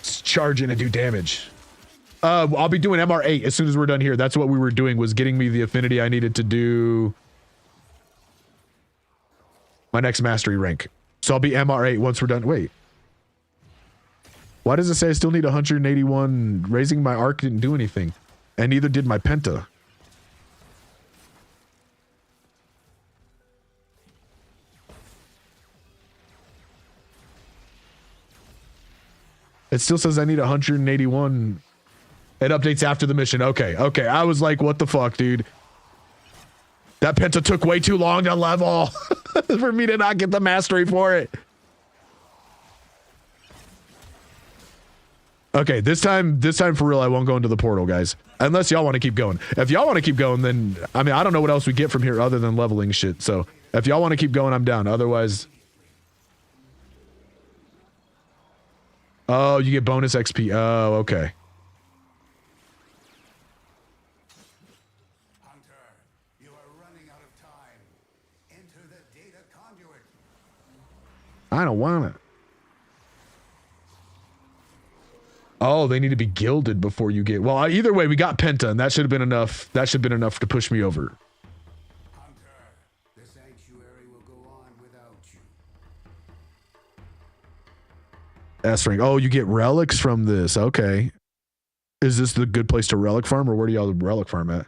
[SPEAKER 1] it's charging and do damage. I'll be doing MR8 as soon as we're done here. That's what we were doing, was getting me the affinity I needed to do my next mastery rank. So I'll be MR8 once we're done. Wait. Why does it say I still need 181? Raising my arc didn't do anything. And neither did my penta. It still says I need 181. It updates after the mission. Okay. I was like, what the fuck, dude? That penta took way too long to level for me to not get the mastery for it. Okay, this time for real, I won't go into the portal, guys. Unless y'all want to keep going. If y'all want to keep going, then, I mean, I don't know what else we get from here other than leveling shit. So if y'all want to keep going, I'm down. Otherwise... Oh, you get bonus XP. Oh, okay.
[SPEAKER 3] Hunter, you are running out of time. Enter the data conduit.
[SPEAKER 1] I don't want it. Oh, they need to be gilded before you get... Well, either way, we got Penta, and that should have been enough. That should have been enough to push me over.
[SPEAKER 3] Hunter, the sanctuary will go on without you.
[SPEAKER 1] S rank. Oh, you get relics from this. Okay. Is this the good place to relic farm, or where do y'all relic farm at?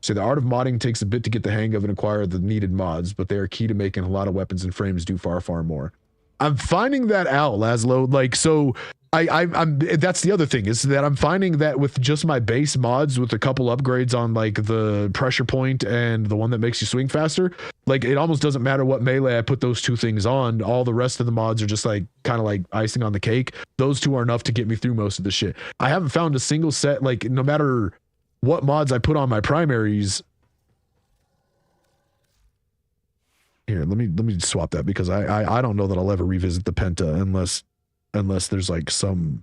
[SPEAKER 1] So the art of modding takes a bit to get the hang of and acquire the needed mods, but they are key to making a lot of weapons and frames do far, far more. I'm finding that out, Laszlo. Like, so I'm that's the other thing, is that I'm finding that with just my base mods with a couple upgrades on like the pressure point and the one that makes you swing faster, like it almost doesn't matter what melee I put those two things on. All the rest of the mods are just like kind of like icing on the cake. Those two are enough to get me through most of the shit. I haven't found a single set, like no matter what mods I put on my primaries. Here, let me swap that, because I don't know that I'll ever revisit the Penta unless there's like some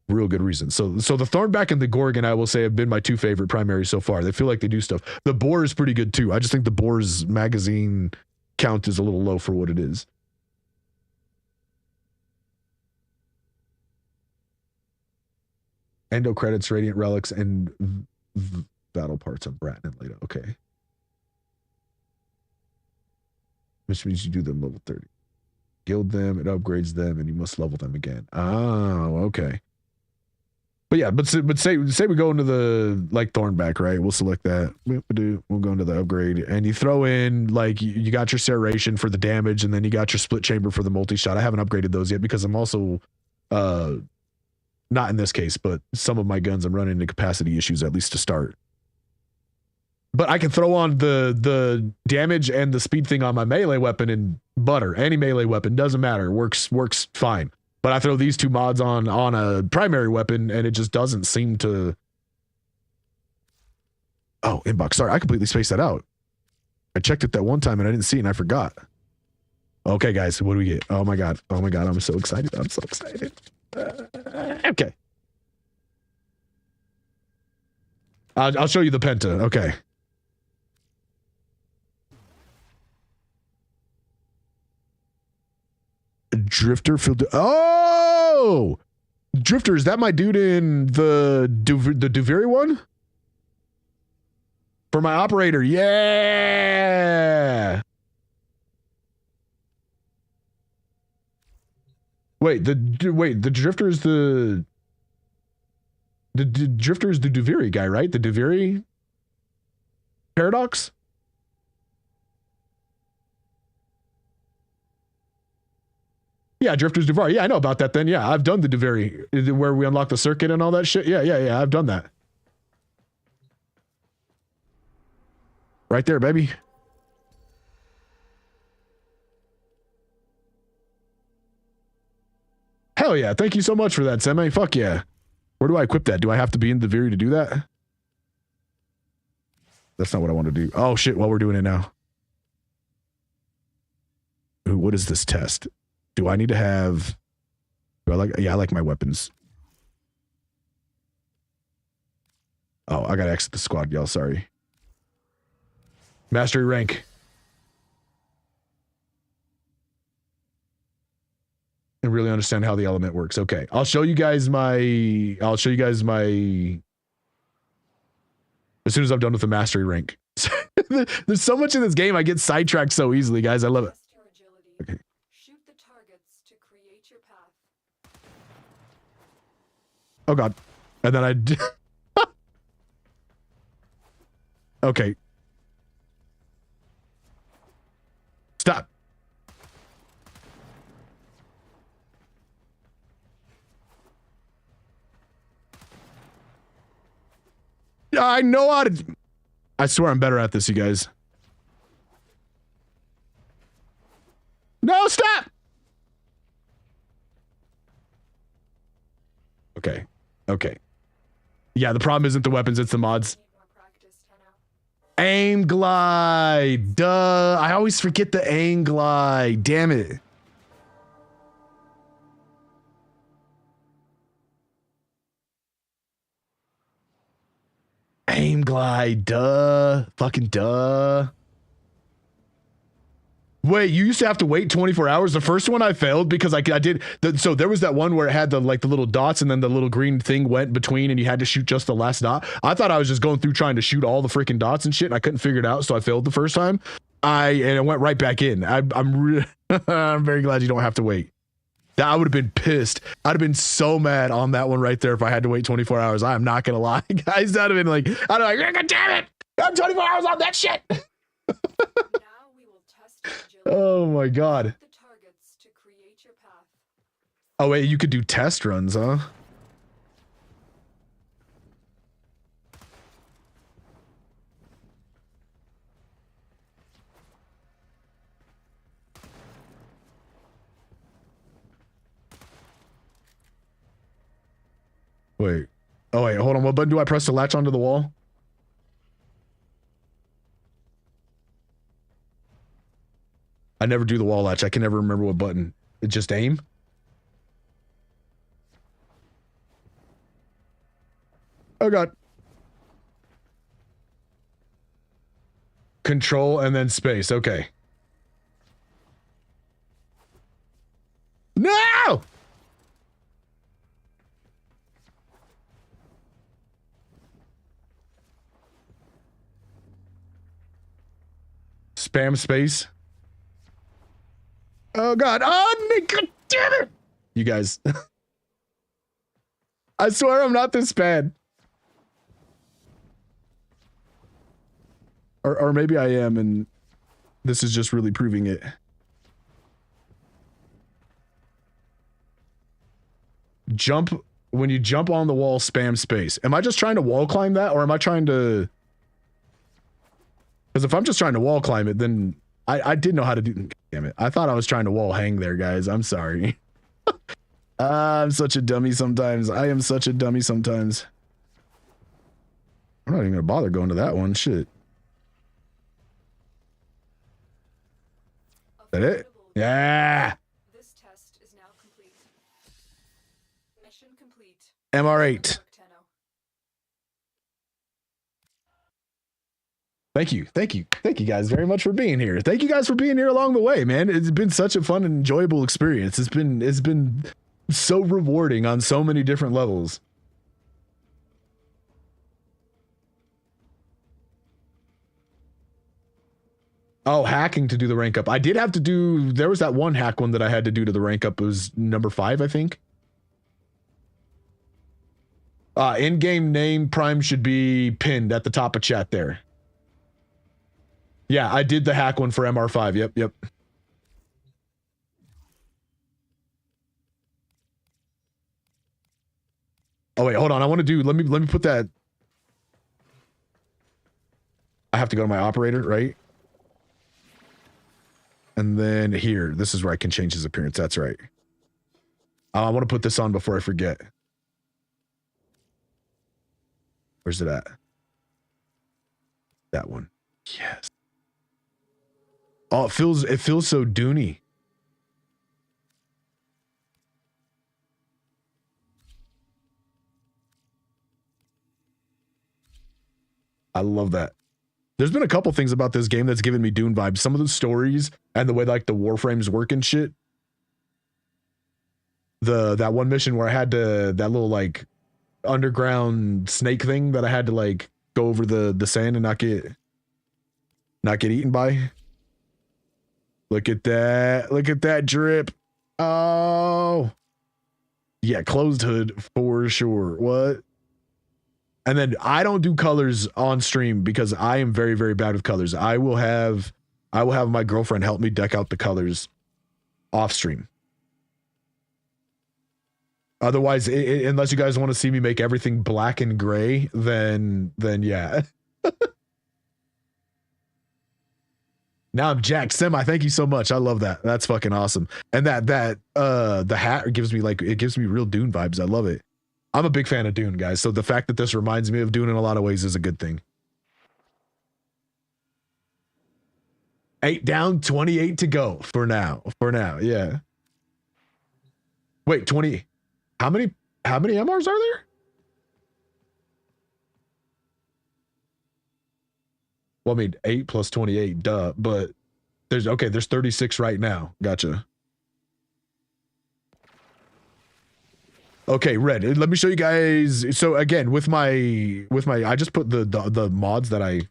[SPEAKER 1] real good reason. So the Thornback and the Gorgon, I will say, have been my two favorite primaries so far. They feel like they do stuff. The Boar is pretty good too. I just think the Boar's magazine count is a little low for what it is. Endo credits, Radiant Relics, and battle parts on Bratton and Leda. Okay. Which means you do them level 30. Guild them, it upgrades them, and you must level them again. Oh, okay. But yeah, but say we go into the like Thornback, right? We'll select that. We'll go into the upgrade, and you throw in like you got your serration for the damage, and then you got your split chamber for the multi-shot. I haven't upgraded those yet because I'm also not in this case, but some of my guns I'm running into capacity issues, at least to start. But I can throw on the damage and the speed thing on my melee weapon and butter. Any melee weapon, doesn't matter. Works fine. But I throw these two mods on a primary weapon and it just doesn't seem to... Oh, inbox. Sorry, I completely spaced that out. I checked it that one time and I didn't see it and I forgot. Okay, guys, what do we get? Oh my god. Oh my god, I'm so excited. I'm so excited. Okay. I'll show you the Penta. Okay. Drifter field. Oh, Drifter, is that my dude in the Duviri one? For my operator, yeah. Wait, the Drifter is the Drifter is the Duviri guy, right? The Duviri paradox. Yeah, Drifter's Duvar. Yeah, I know about that then. Yeah, I've done the Duviri, where we unlock the circuit and all that shit. Yeah, I've done that. Right there, baby. Hell yeah, thank you so much for that, Semi. Fuck yeah. Where do I equip that? Do I have to be in the Duviri to do that? That's not what I want to do. Oh shit, well, we're doing it now. Ooh, what is this test? Do I need to have... I like my weapons. Oh, I gotta exit the squad, y'all. Sorry. Mastery rank. And really understand how the element works. Okay, I'll show you guys my... As soon as I'm done with the mastery rank. There's so much in this game, I get sidetracked so easily, guys. I love it. Okay. Oh god. And then I okay. Stop. I know how to... I swear I'm better at this, you guys. No, stop! Okay. Okay. Yeah, the problem isn't the weapons, it's the mods. Aim glide. Duh. I always forget the aim glide. Damn it. Aim glide. Duh. Fucking duh. Wait, you used to have to wait 24 hours? The first one I failed because I did... So there was that one where it had the little dots and then the little green thing went between and you had to shoot just the last dot. I thought I was just going through trying to shoot all the freaking dots and shit and I couldn't figure it out, so I failed the first time. And I went right back in. I'm very glad you don't have to wait. I would have been pissed. I'd have been so mad on that one right there if I had to wait 24 hours. I am not gonna lie, guys. I'd have been like, God damn it! I'm 24 hours on that shit.
[SPEAKER 6] Now we will test your agility.
[SPEAKER 1] Oh my God.
[SPEAKER 6] The targets to create your path.
[SPEAKER 1] Oh wait, you could do test runs, huh? Wait. Oh wait, hold on. What button do I press to latch onto the wall? I never do the wall latch. I can never remember what button. It just aim? Oh God. Control and then space. Okay. No! Spam space. Oh God. Oh, Nick, God damn it. You guys. I swear I'm not this bad. Or maybe I am, and this is just really proving it. Jump, when you jump on the wall, spam space. Am I just trying to wall climb that, or am I trying to... Because if I'm just trying to wall climb it, then I did know how to do... Damn it. I thought I was trying to wall hang there, guys. I'm sorry. I'm such a dummy sometimes. I am such a dummy sometimes. I'm not even going to bother going to that one. Shit. Is that it? Yeah.
[SPEAKER 6] This test is now complete. Mission complete.
[SPEAKER 1] MR8.
[SPEAKER 6] Tenno.
[SPEAKER 1] Thank you. Thank you. Thank you guys very much for being here. Thank you guys for being here along the way, man. It's been such a fun and enjoyable experience. It's been so rewarding on so many different levels. Oh, hacking to do the rank up. I did have to do, there was that one hack one that I had to do to the rank up. It was number 5, I think. In-game name Prime should be pinned at the top of chat there. Yeah, I did the hack one for MR5. Yep. Oh wait, hold on. I want to do, let me put that. I have to go to my operator, right? And then here, this is where I can change his appearance. That's right. I want to put this on before I forget. Where's it at? That one. Yes. Oh, it feels so Dooney. I love that. There's been a couple things about this game that's given me Dune vibes. Some of the stories and the way like the warframes work and shit. That one mission where I had to, that little like underground snake thing that I had to like go over the sand and not get eaten by. Look at that. Look at that drip. Oh. Yeah, closed hood for sure. What? And then I don't do colors on stream because I am very, very bad with colors. I will have my girlfriend help me deck out the colors off stream. Otherwise, unless you guys want to see me make everything black and gray, then yeah. Now I'm jacked. Semi, thank you so much. I love that. That's fucking awesome. And the hat gives me like, it gives me real Dune vibes. I love it. I'm a big fan of Dune, guys. So the fact that this reminds me of Dune in a lot of ways is a good thing. 8 down, 28 to go for now. Yeah. Wait, 20. How many MRs are there? Well, I mean, 8 plus 28, duh. But there's 36 right now. Gotcha. Okay, red. Let me show you guys. So again, with my, I just put the mods that I.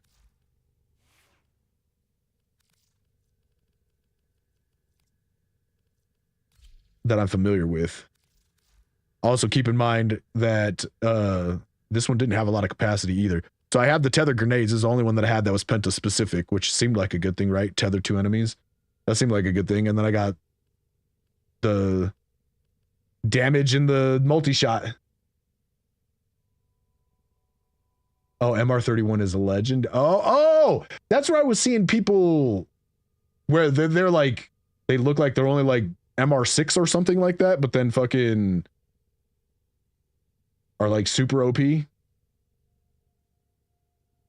[SPEAKER 1] that I'm familiar with. Also, keep in mind that this one didn't have a lot of capacity either. So I have the tether grenades. This is the only one that I had that was penta specific, which seemed like a good thing, right? Tether 2 enemies. That seemed like a good thing. And then I got the damage in the multi-shot. Oh, MR31 is a legend. Oh, that's where I was seeing people where they're like, they look like they're only like MR6 or something like that, but then fucking are like super OP.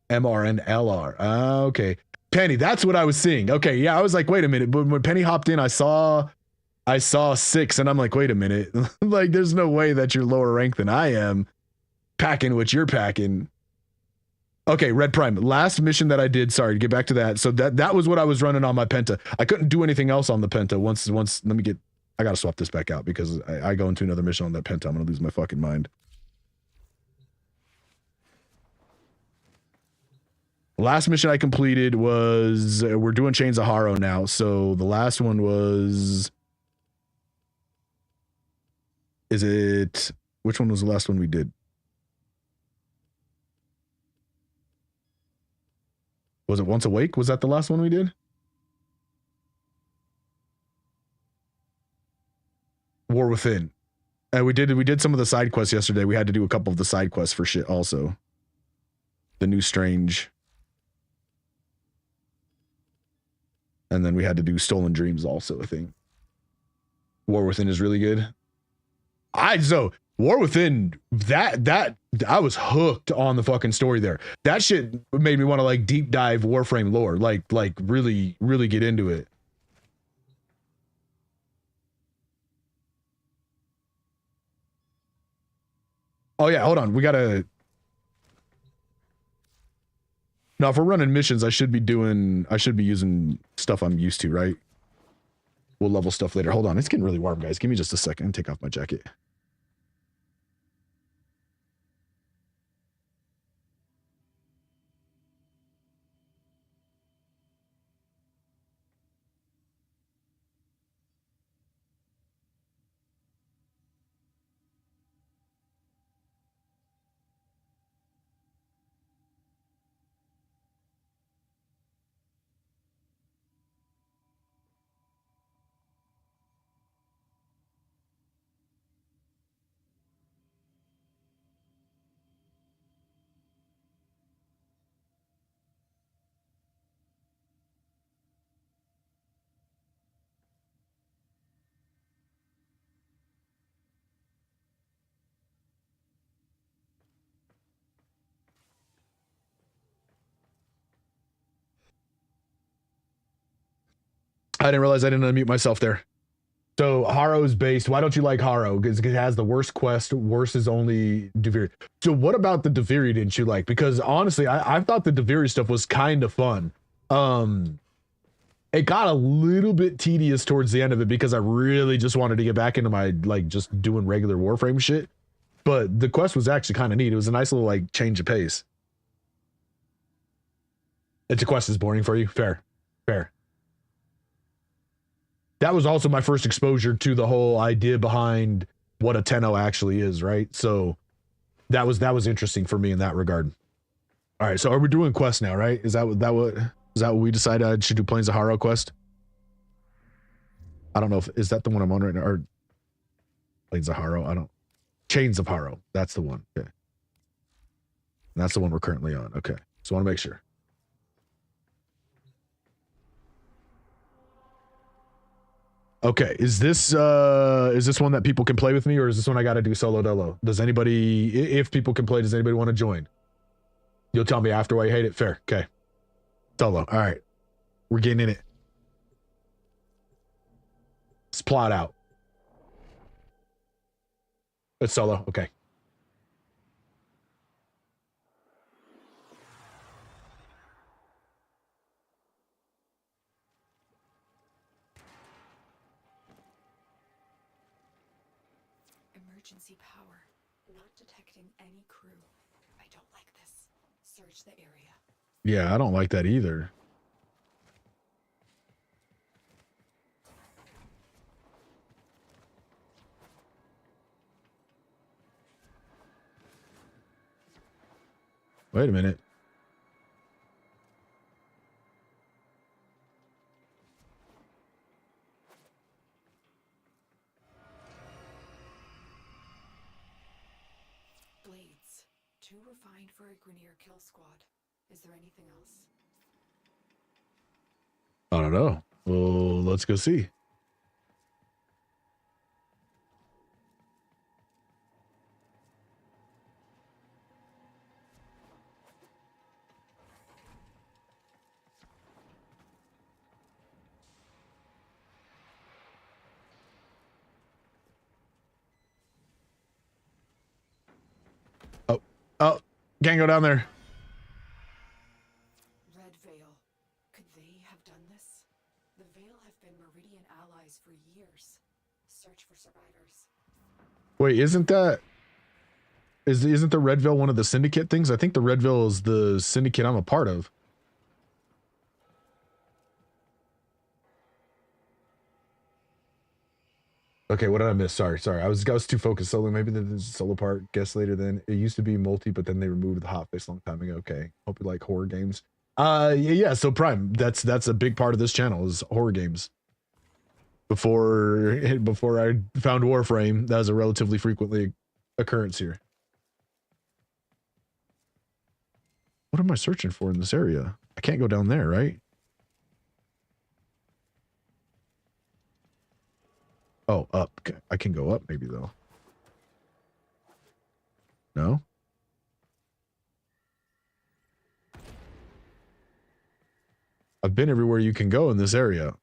[SPEAKER 1] MR and LR. Okay. Penny, that's what I was seeing. Okay, yeah, I was like, wait a minute. But when Penny hopped in, I saw 6, and I'm like, wait a minute. Like, there's no way that you're lower ranked than I am packing what you're packing. Okay, Red Prime. Last mission that I did, sorry, to get back to that. So that was what I was running on my Penta. I couldn't do anything else on the Penta. Once let me get, I gotta swap this back out because I go into another mission on that Penta. I'm gonna lose my fucking mind. Last mission I completed was, we're doing Chains of Haro now. So the last one was, which one was the last one we did? Was it Once Awake? Was that the last one we did? War Within. And we did some of the side quests yesterday. We had to do a couple of the side quests for shit also. The New Strange. And then we had to do Stolen Dreams also, I think. War Within is really good. War Within, that I was hooked on the fucking story there. That shit made me want to like deep dive Warframe lore, like really, really get into it. Oh yeah, hold on. We gotta. Now, if we're running missions, I should be using stuff I'm used to, right? We'll level stuff later. Hold on, it's getting really warm, guys. Give me just a second. Take off my jacket. I didn't realize I didn't unmute myself there. So Haro is based. Why don't you like Haro? Because it has the worst quest. Worst is only Deviri. So what about the Deviri didn't you like? Because honestly, I thought the Deviri stuff was kind of fun. It got a little bit tedious towards the end of it because I really just wanted to get back into my like just doing regular Warframe shit. But the quest was actually kind of neat. It was a nice little like change of pace. It's a quest is boring for you. Fair. That was also my first exposure to the whole idea behind what a Tenno actually is, right? So that was interesting for me in that regard. All right, so are we doing quests now, right? Is that what we decided I should do? Plains of Haro quest? I don't know if is that the one I'm on right now, or Plains of Haro? Chains of Haro. That's the one. Okay. That's the one we're currently on. Okay. So I want to make sure. Okay, is this one that people can play with me, or is this one I got to do solo dolo? Does anybody, if people can play, does anybody want to join? You'll tell me after why you hate it. Fair. Okay. Solo. All right. We're getting in it. Let's plot out. It's solo. Okay.
[SPEAKER 6] Emergency power. Not detecting any crew. I don't like this. Search the area.
[SPEAKER 1] Yeah, I don't like that either. Wait a minute.
[SPEAKER 6] Blades. Too refined for a Grineer kill squad. Is there anything else?
[SPEAKER 1] I don't know. Well, let's go see. Oh, oh, can't go down there.
[SPEAKER 6] Red Veil. Could they have done this? The Veil have been Meridian allies for years. Search for survivors.
[SPEAKER 1] Wait, isn't the Red Veil one of the Syndicate things? I think the Red Veil is the Syndicate I'm a part of. Okay, what did I miss? Sorry. I was too focused solo. Maybe the solo part guess later. Then it used to be multi, but then they removed the hotfix a long time ago. Okay, hope you like horror games. Yeah. So Prime, that's a big part of this channel is horror games. Before I found Warframe, that was a relatively frequently occurrence here. What am I searching for in this area? I can't go down there, right? Oh, up. I can go up maybe though. No? I've been everywhere you can go in this area.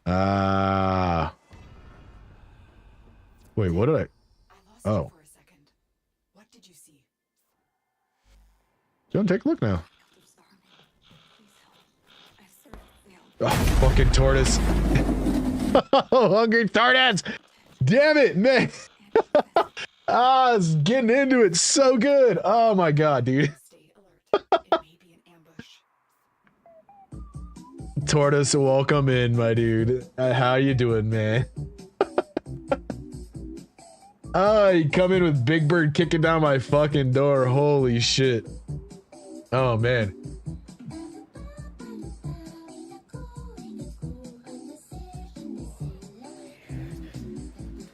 [SPEAKER 1] Ah. Wait, what did I?
[SPEAKER 6] I lost
[SPEAKER 1] Oh.
[SPEAKER 6] you for a second. What did you see?
[SPEAKER 1] John, take a look now.
[SPEAKER 6] I served Veil.
[SPEAKER 1] Oh, fucking tortoise. Oh, hungry tortoise. Damn it, man. I was getting into it so good. Oh my god, dude.
[SPEAKER 6] Stay alert. It may be an ambush.
[SPEAKER 1] Tortoise, welcome in, my dude. How you doing, man? Oh, you come in with Big Bird kicking down my fucking door. Holy shit. Oh, man.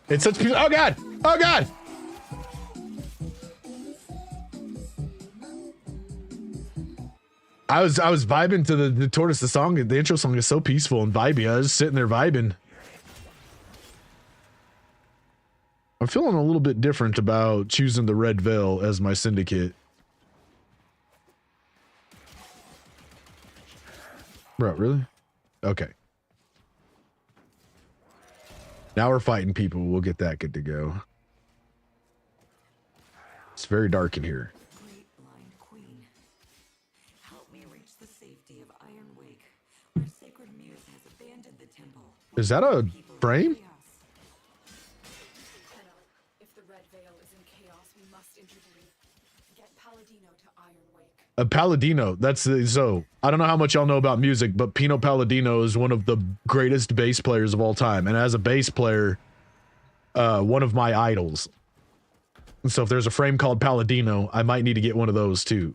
[SPEAKER 1] It's such... Oh, God! Oh, God! I was vibing to the Tortoise. The song, the intro song is so peaceful and vibey. I was just sitting there vibing. I'm feeling a little bit different about choosing the Red Veil as my syndicate. Bro, really? Okay. Now we're fighting people. We'll get that good to go. It's very dark in here.
[SPEAKER 7] Great blind queen, help me reach the safety of Iron Wake, where Sacred Muse has abandoned the temple.
[SPEAKER 1] Is that a frame?
[SPEAKER 6] Tenno, if the Red Veil is in chaos, we must intervene. Get Palladino to Iron Wake.
[SPEAKER 1] A Palladino. That's so. I don't know how much y'all know about music, but Pino Palladino is one of the greatest bass players of all time, and as a bass player, one of my idols. So if there's a frame called Palladino, I might need to get one of those too.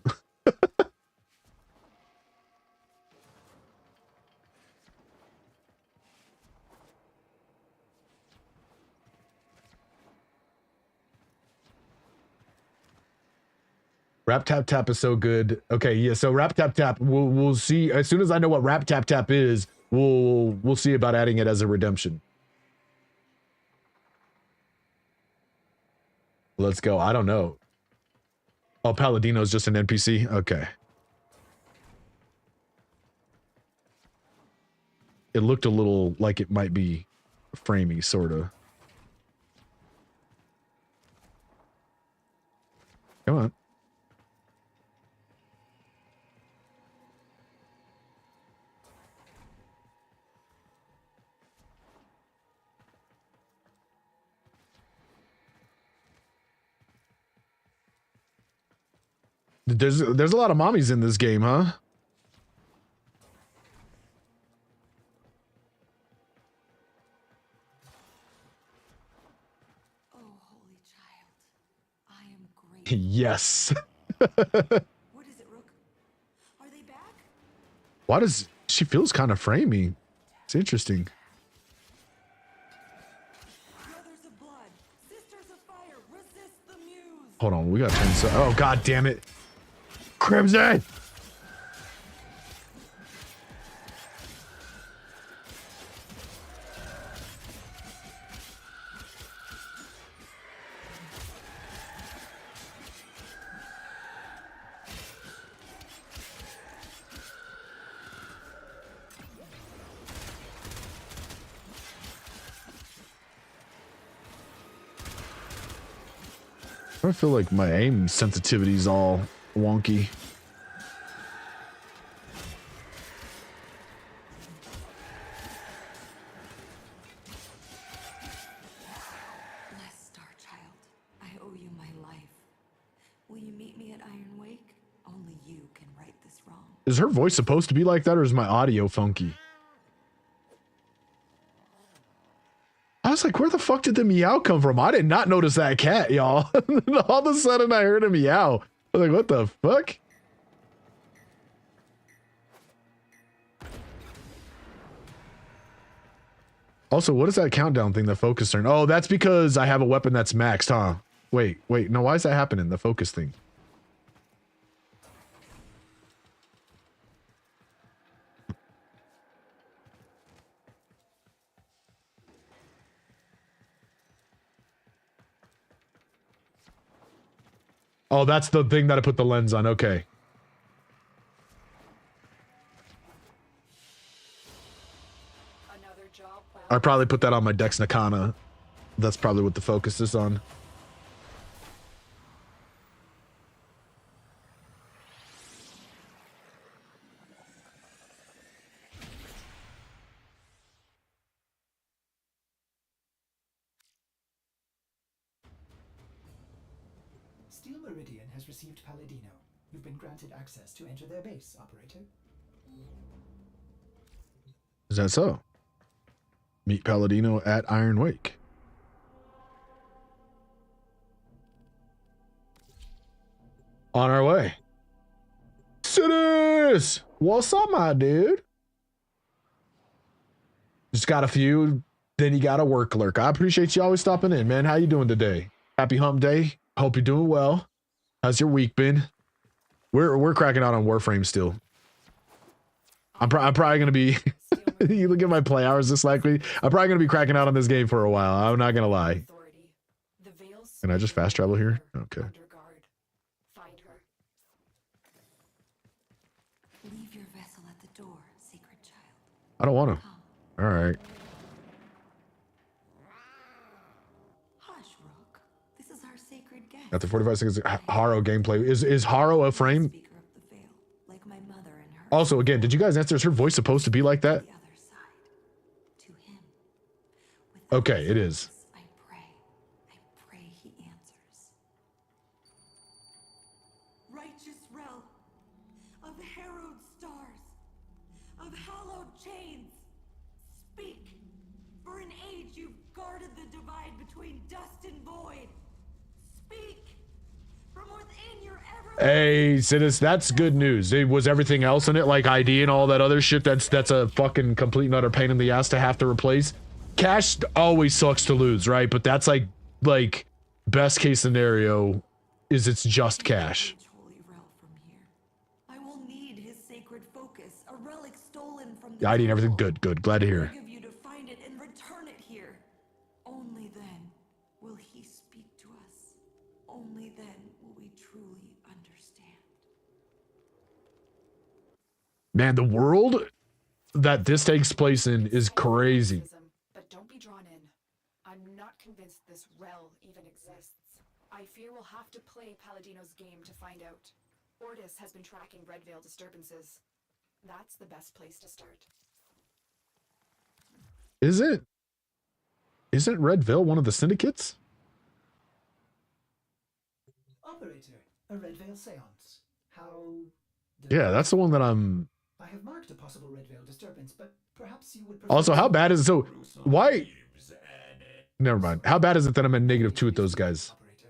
[SPEAKER 1] Rap Tap Tap is so good. Okay, yeah, so Rap Tap Tap, we'll see as soon as I know what Rap Tap Tap is, we'll see about adding it as a redemption. Let's go. I don't know. Oh, Palladino's just an NPC? Okay. It looked a little like it might be framey, sort of. Come on. There's a lot of mommies in this game, huh? Yes.
[SPEAKER 7] What is it, Rook? Are they back?
[SPEAKER 1] Why does she feels kind of framey? It's interesting.
[SPEAKER 7] Brothers of blood, sisters of fire, resist the muse.
[SPEAKER 1] Hold on, we got 10 so. Oh god damn it. Crimson! I feel like my aim sensitivity is all wonky.
[SPEAKER 7] Blessed Star Child, I owe you my life. Will you meet me at Iron Wake? Only you can right this wrong.
[SPEAKER 1] Is her voice supposed to be like that, or is my audio funky? I was like, where the fuck did the meow come from? I did not notice that cat, y'all. All of a sudden I heard a meow. I was like, what the fuck? Also, what is that countdown thing, the focus turn? Oh, that's because I have a weapon that's maxed, huh? Wait, no, why is that happening, the focus thing? Oh, that's the thing that I put the lens on. Okay.
[SPEAKER 6] Another job well
[SPEAKER 1] I probably put that on my Dex Nakana. That's probably what the focus is on.
[SPEAKER 5] Steel Meridian has received Palladino. You've been granted access to enter their base, operator.
[SPEAKER 1] Is that so? Meet Palladino at Iron Wake. On our way. Cities! What's up, my dude? Just got a few, then you got a work lurk. I appreciate you always stopping in, man. How you doing today? Happy hump day. Hope you're doing well. How's your week been? We're cracking out on Warframe still. I'm probably gonna be. You look at my play hours this likely. I'm probably gonna be cracking out on this game for a while. I'm not gonna lie. Can I just fast travel here? Okay.
[SPEAKER 6] Find her.
[SPEAKER 7] Leave your vessel at the door, sacred child.
[SPEAKER 1] I don't want to. All right.
[SPEAKER 7] Hush, Rook. This is our sacred guest.
[SPEAKER 1] After 45 seconds, Haro gameplay. Is Haro a frame?
[SPEAKER 7] Speaker of the veil, like my mother and her.
[SPEAKER 1] Also, again, did you guys answer? Is her voice supposed to be like that?
[SPEAKER 7] The other side. To him. With
[SPEAKER 1] Okay, it is.
[SPEAKER 7] I pray he answers. Righteous realm of harrowed stars, of hallowed chains, speak. For an age you've guarded the divide between dust and void. Speak. From within your ever.
[SPEAKER 1] Hey, Sidus, that's good news. It was everything else in it, like ID and all that other shit. That's a fucking complete and utter pain in the ass to have to replace. Cash always sucks to lose, right? But that's like best case scenario is it's just cash.
[SPEAKER 7] Holy relic from here. I will need his sacred focus, a relic stolen from the
[SPEAKER 1] The ID and everything.
[SPEAKER 7] temple.
[SPEAKER 1] Good. Glad to
[SPEAKER 7] I
[SPEAKER 1] hear.
[SPEAKER 7] beg of you to find it and return it here. Only then will he speak to us. Only then will we truly understand.
[SPEAKER 1] Man, the world that this takes place in is crazy.
[SPEAKER 6] But don't be drawn in. I'm not convinced this rel even exists. I fear we'll have to play Palladino's game to find out. Ortis has been tracking Red Veil disturbances. That's the best place to start.
[SPEAKER 1] Isn't Red Veil one of the syndicates?
[SPEAKER 5] Operator, a Red Veil seance. How...
[SPEAKER 1] Yeah, that's the one that I'm...
[SPEAKER 5] I have marked a possible Red Veil disturbance, but perhaps you would...
[SPEAKER 1] Also, how bad is it? So, why... Never mind. How bad is it that I'm at -2 with those guys?
[SPEAKER 5] Operator.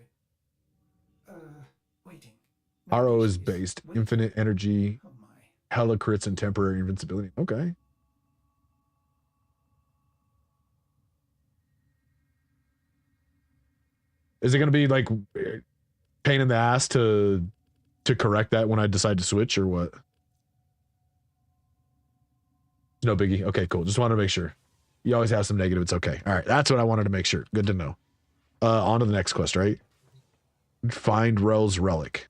[SPEAKER 1] RO is based. Infinite energy,
[SPEAKER 5] Oh my.
[SPEAKER 1] hella crits, and temporary invincibility. Okay. Is it going to be like pain in the ass to correct that when I decide to switch or what? No biggie. Okay, cool. Just wanted to make sure. You always have some negative. It's okay. All right. That's what I wanted to make sure. Good to know. On to the next quest, right? Find Rel's relic.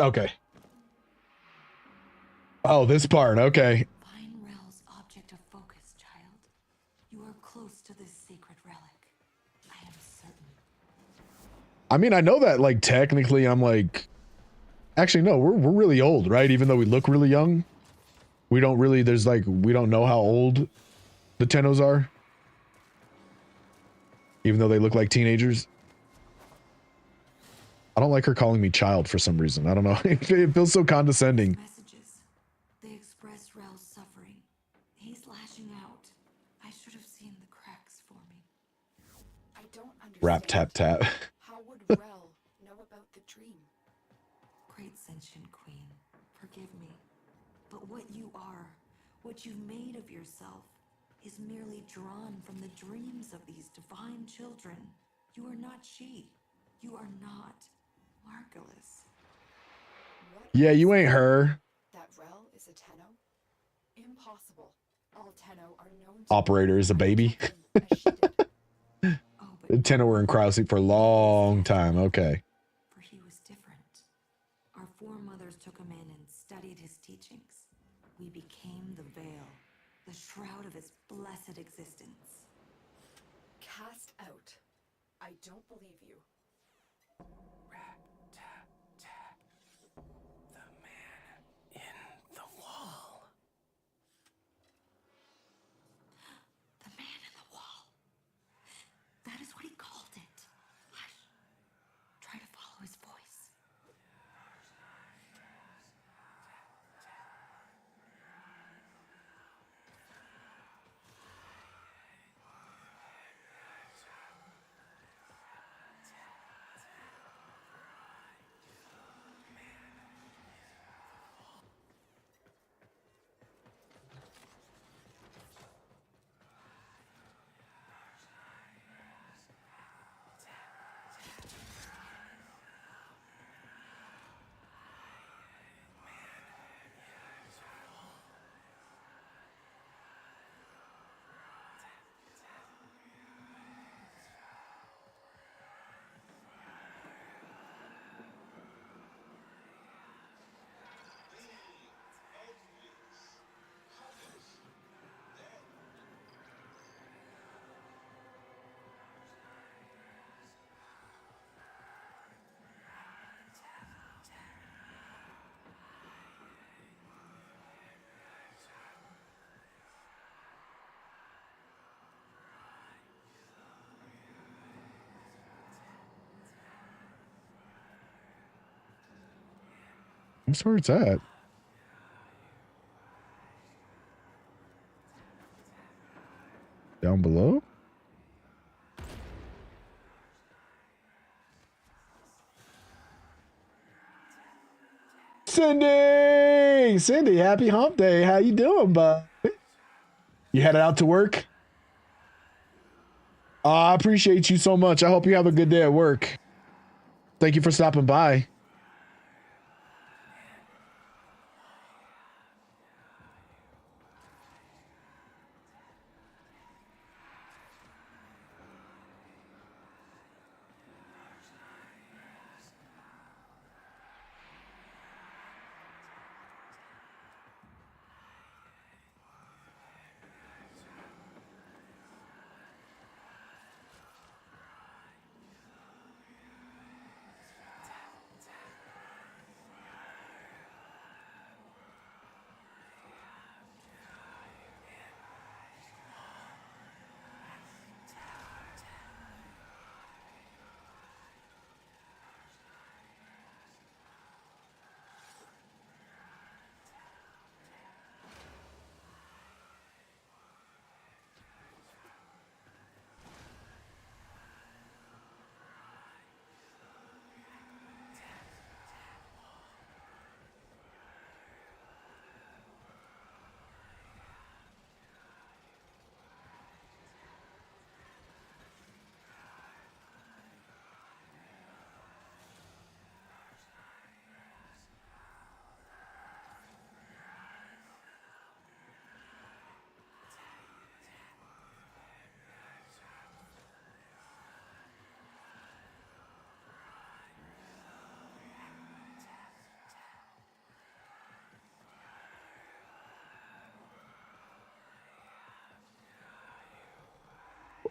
[SPEAKER 1] Okay. Oh, this part. Okay.
[SPEAKER 7] Find Rel's object of focus, child. You are close to this sacred relic. I am certain.
[SPEAKER 1] I mean, I know that like technically I'm like actually no, we're really old, right? Even though we look really young. We don't really we don't know how old the Tennos are. Even though they look like teenagers. I don't like her calling me child for some reason. I don't know. It feels so condescending.
[SPEAKER 7] Messages. They express Rel's suffering. He's lashing out. I should have seen the cracks for me.
[SPEAKER 6] I don't understand.
[SPEAKER 1] Rap tap tap.
[SPEAKER 6] How would Rel know about the dream?
[SPEAKER 7] Great sentient queen, forgive me. But what you are, what you've made of yourself, is merely drawn from the dreams of these divine children. You are not she. You are not Margulis.
[SPEAKER 1] Yeah, you ain't her.
[SPEAKER 6] That Rel is a Tenno? Impossible. All Tenno are known to
[SPEAKER 1] Operator is a baby.
[SPEAKER 6] as she did.
[SPEAKER 7] Oh, but
[SPEAKER 1] Tenno were in cryosleep for a long time. Okay.
[SPEAKER 7] for he was different. Our foremothers took him in and studied his teachings. We became the veil, the shroud of his blessed existence.
[SPEAKER 6] Cast out. I don't believe you.
[SPEAKER 7] The man in the wall. That is what he called it. Hush. Try to follow his voice.
[SPEAKER 1] I'm sorry it's at. Down below? Cindy! Cindy, happy hump day. How you doing, bud? You headed out to work? I appreciate you so much. I hope you have a good day at work. Thank you for stopping by.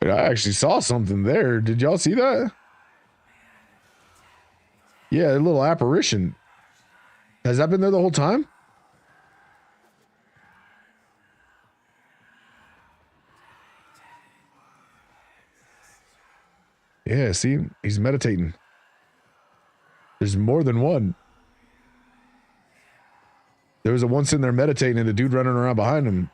[SPEAKER 1] Wait, I actually saw something there. Did y'all see that? Yeah, a little apparition. Has that been there the whole time? Yeah, see, he's meditating. There's more than one. There was a one sitting there meditating and a dude running around behind him.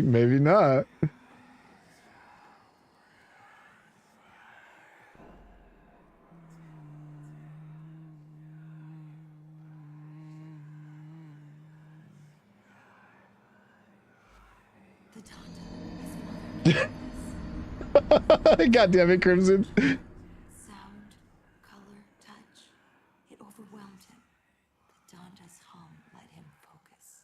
[SPEAKER 1] maybe not. God damn it, Crimson.
[SPEAKER 7] Sound, color, touch. It overwhelmed him. The Donda's hum let him focus.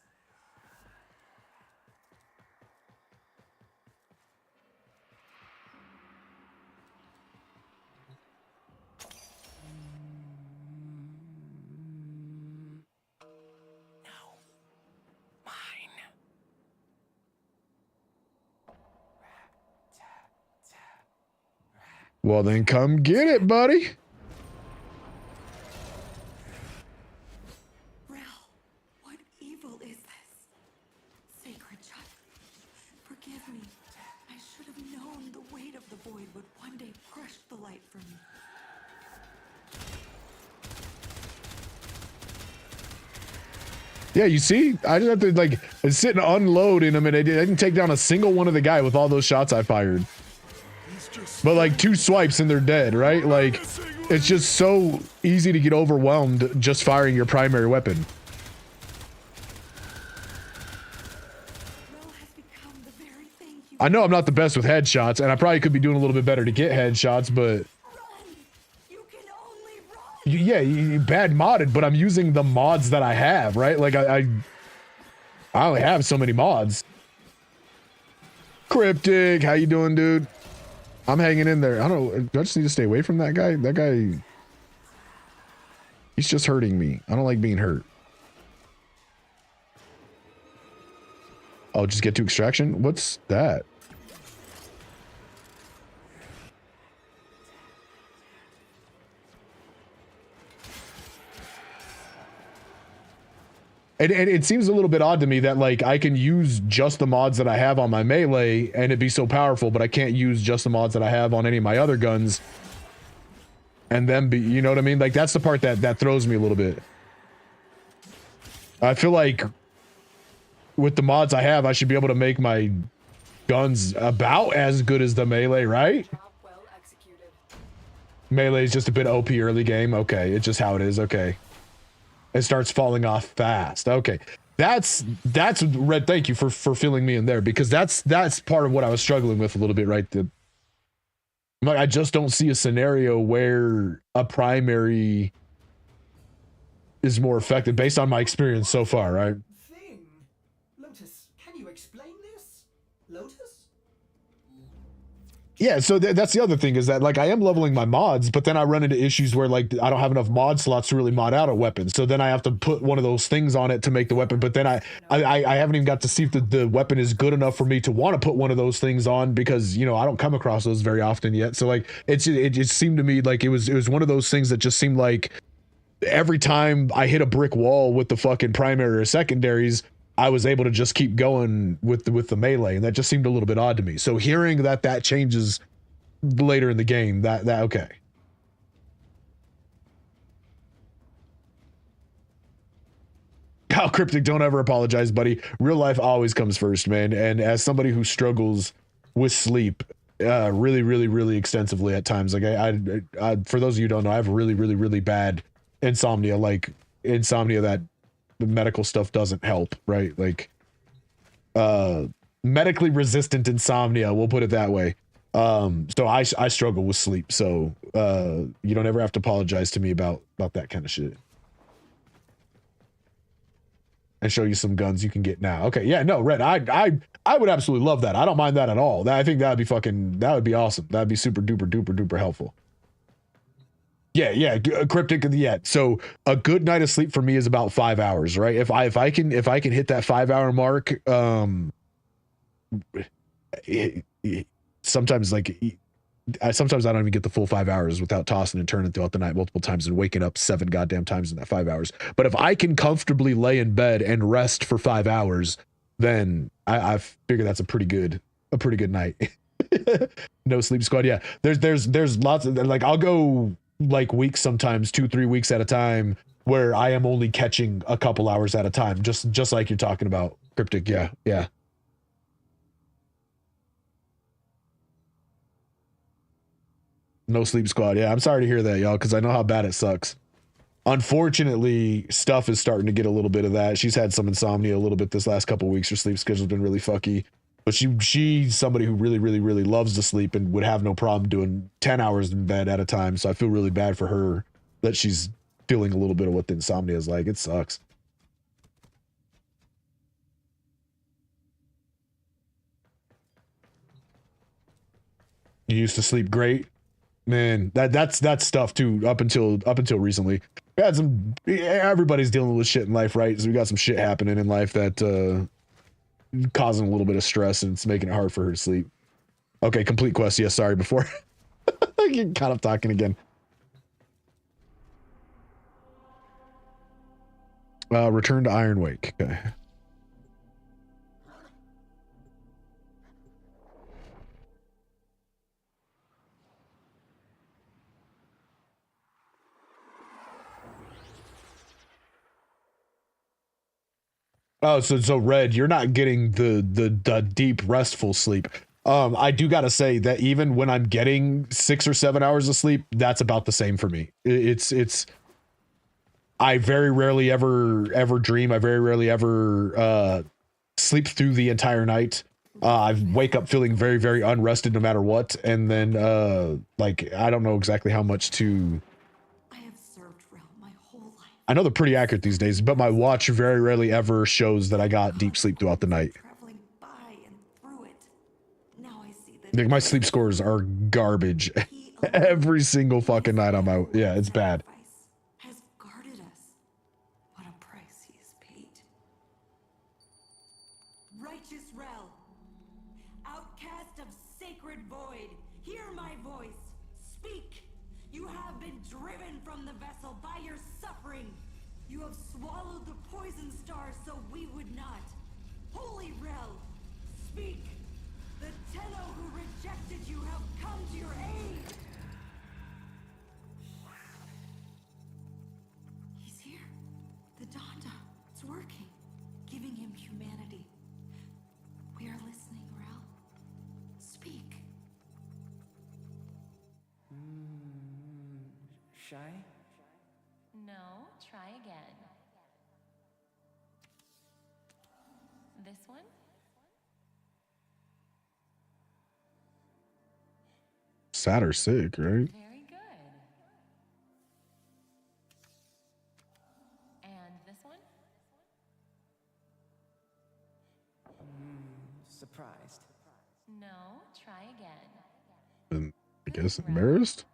[SPEAKER 1] Well, then come get it, buddy.
[SPEAKER 7] Rel, what evil is this? Sacred child, forgive me. I should have known the weight of the void would one day crush the light from me.
[SPEAKER 1] Yeah, you see? I just have to, like, sit and unload in him, and I didn't take down a single one of the guy with all those shots I fired. But, like, 2 swipes and they're dead, right? Like, it's just so easy to get overwhelmed just firing your primary weapon. I know I'm not the best with headshots, and I probably could be doing a little bit better to get headshots, but... Yeah, bad modded, but I'm using the mods that I have, right? Like, I only have so many mods. Cryptic, how you doing, dude? I'm hanging in there. I don't know. Do I just need to stay away from that guy? That guy... He's just hurting me. I don't like being hurt. Oh, just get to extraction? What's that? And it seems a little bit odd to me that, like, I can use just the mods that I have on my melee and it'd be so powerful, but I can't use just the mods that I have on any of my other guns and then be, you know what I mean? Like, that's the part that throws me a little bit. I feel like with the mods I have, I should be able to make my guns about as good as the melee, right? Melee is just a bit OP early game. Okay, it's just how it is. Okay. It starts falling off fast. Okay. That's Red, thank you for filling me in there, because that's part of what I was struggling with a little bit, right? Like, I just don't see a scenario where a primary is more effective based on my experience so far, right?
[SPEAKER 5] Lotus, can you explain this? Lotus?
[SPEAKER 1] Yeah, so that's the other thing, is that, like, I am leveling my mods, but then I run into issues where, like, I don't have enough mod slots to really mod out a weapon. So then I have to put one of those things on it to make the weapon. But then I haven't even got to see if the weapon is good enough for me to want to put one of those things on, because, you know, I don't come across those very often yet. So, like, it just seemed to me like it was one of those things that just seemed like every time I hit a brick wall with the fucking primary or secondaries, I was able to just keep going with the melee, and that just seemed a little bit odd to me. So hearing that changes later in the game, that okay. Oh, Cryptic, don't ever apologize, buddy. Real life always comes first, man. And as somebody who struggles with sleep really extensively at times, like I for those of you who don't know, I have really bad insomnia, like insomnia that the medical stuff doesn't help, right? Like medically resistant insomnia, we'll put it that way. So I struggle with sleep. So you don't ever have to apologize to me about that kind of shit. And show you some guns you can get now. Okay, yeah, no, Red, I would absolutely love that. I don't mind that at all. I think that would be awesome. That'd be super duper duper duper helpful. Yeah, cryptic. Yeah. So a good night of sleep for me is about 5 hours, right? If I can hit that 5 hour mark, sometimes sometimes I don't even get the full 5 hours without tossing and turning throughout the night multiple times and waking up 7 goddamn times in that 5 hours. But if I can comfortably lay in bed and rest for 5 hours, then I figure that's a pretty good night. No sleep squad. Yeah, there's lots of, like, I'll go like weeks, sometimes 2-3 weeks at a time, where I am only catching a couple hours at a time, just like you're talking about, cryptic. Yeah. No sleep squad. Yeah, I'm sorry to hear that, y'all, because I know how bad it sucks. Unfortunately, Stuff is starting to get a little bit of that. She's had some insomnia a little bit this last couple weeks. Her sleep schedule's been really fucky. But she's somebody who really, really, really loves to sleep and would have no problem doing 10 hours in bed at a time. So I feel really bad for her that she's feeling a little bit of what the insomnia is like. It sucks. You used to sleep great. Man, that's Stuff too. Up until recently, we had everybody's dealing with shit in life, right? So we got some shit happening in life that causing a little bit of stress, and it's making it hard for her to sleep. Okay, complete quest. Yeah, sorry. Before I get caught up talking again. Return to Iron Wake. Okay. Oh, so Red, you're not getting the deep restful sleep. I do gotta say that even when I'm getting 6 or 7 hours of sleep, that's about the same for me. It's I very rarely ever dream. I very rarely ever sleep through the entire night. I wake up feeling very, very unrested no matter what, and then like, I don't know exactly how much to. I know they're pretty accurate these days, but my watch very rarely ever shows that I got deep sleep throughout the night. Like, my sleep scores are garbage every single fucking night on my. Yeah, it's bad.
[SPEAKER 7] Has guarded us. What a price he has paid. Righteous Rel, outcast of sacred void, hear my voice. Speak. You have been driven from the vessel by your suffering. You have swallowed the poison stars so we would not. Holy Rel, speak. The Tenno who rejected you have come to your aid. He's here. The Donda. It's working. Giving him humanity. We are listening, Rel. Speak.
[SPEAKER 8] Shy?
[SPEAKER 9] No, try again. This one?
[SPEAKER 1] Sad or sick, right?
[SPEAKER 9] Very good. And this one?
[SPEAKER 8] Surprised.
[SPEAKER 9] No, try again.
[SPEAKER 1] And I guess embarrassed.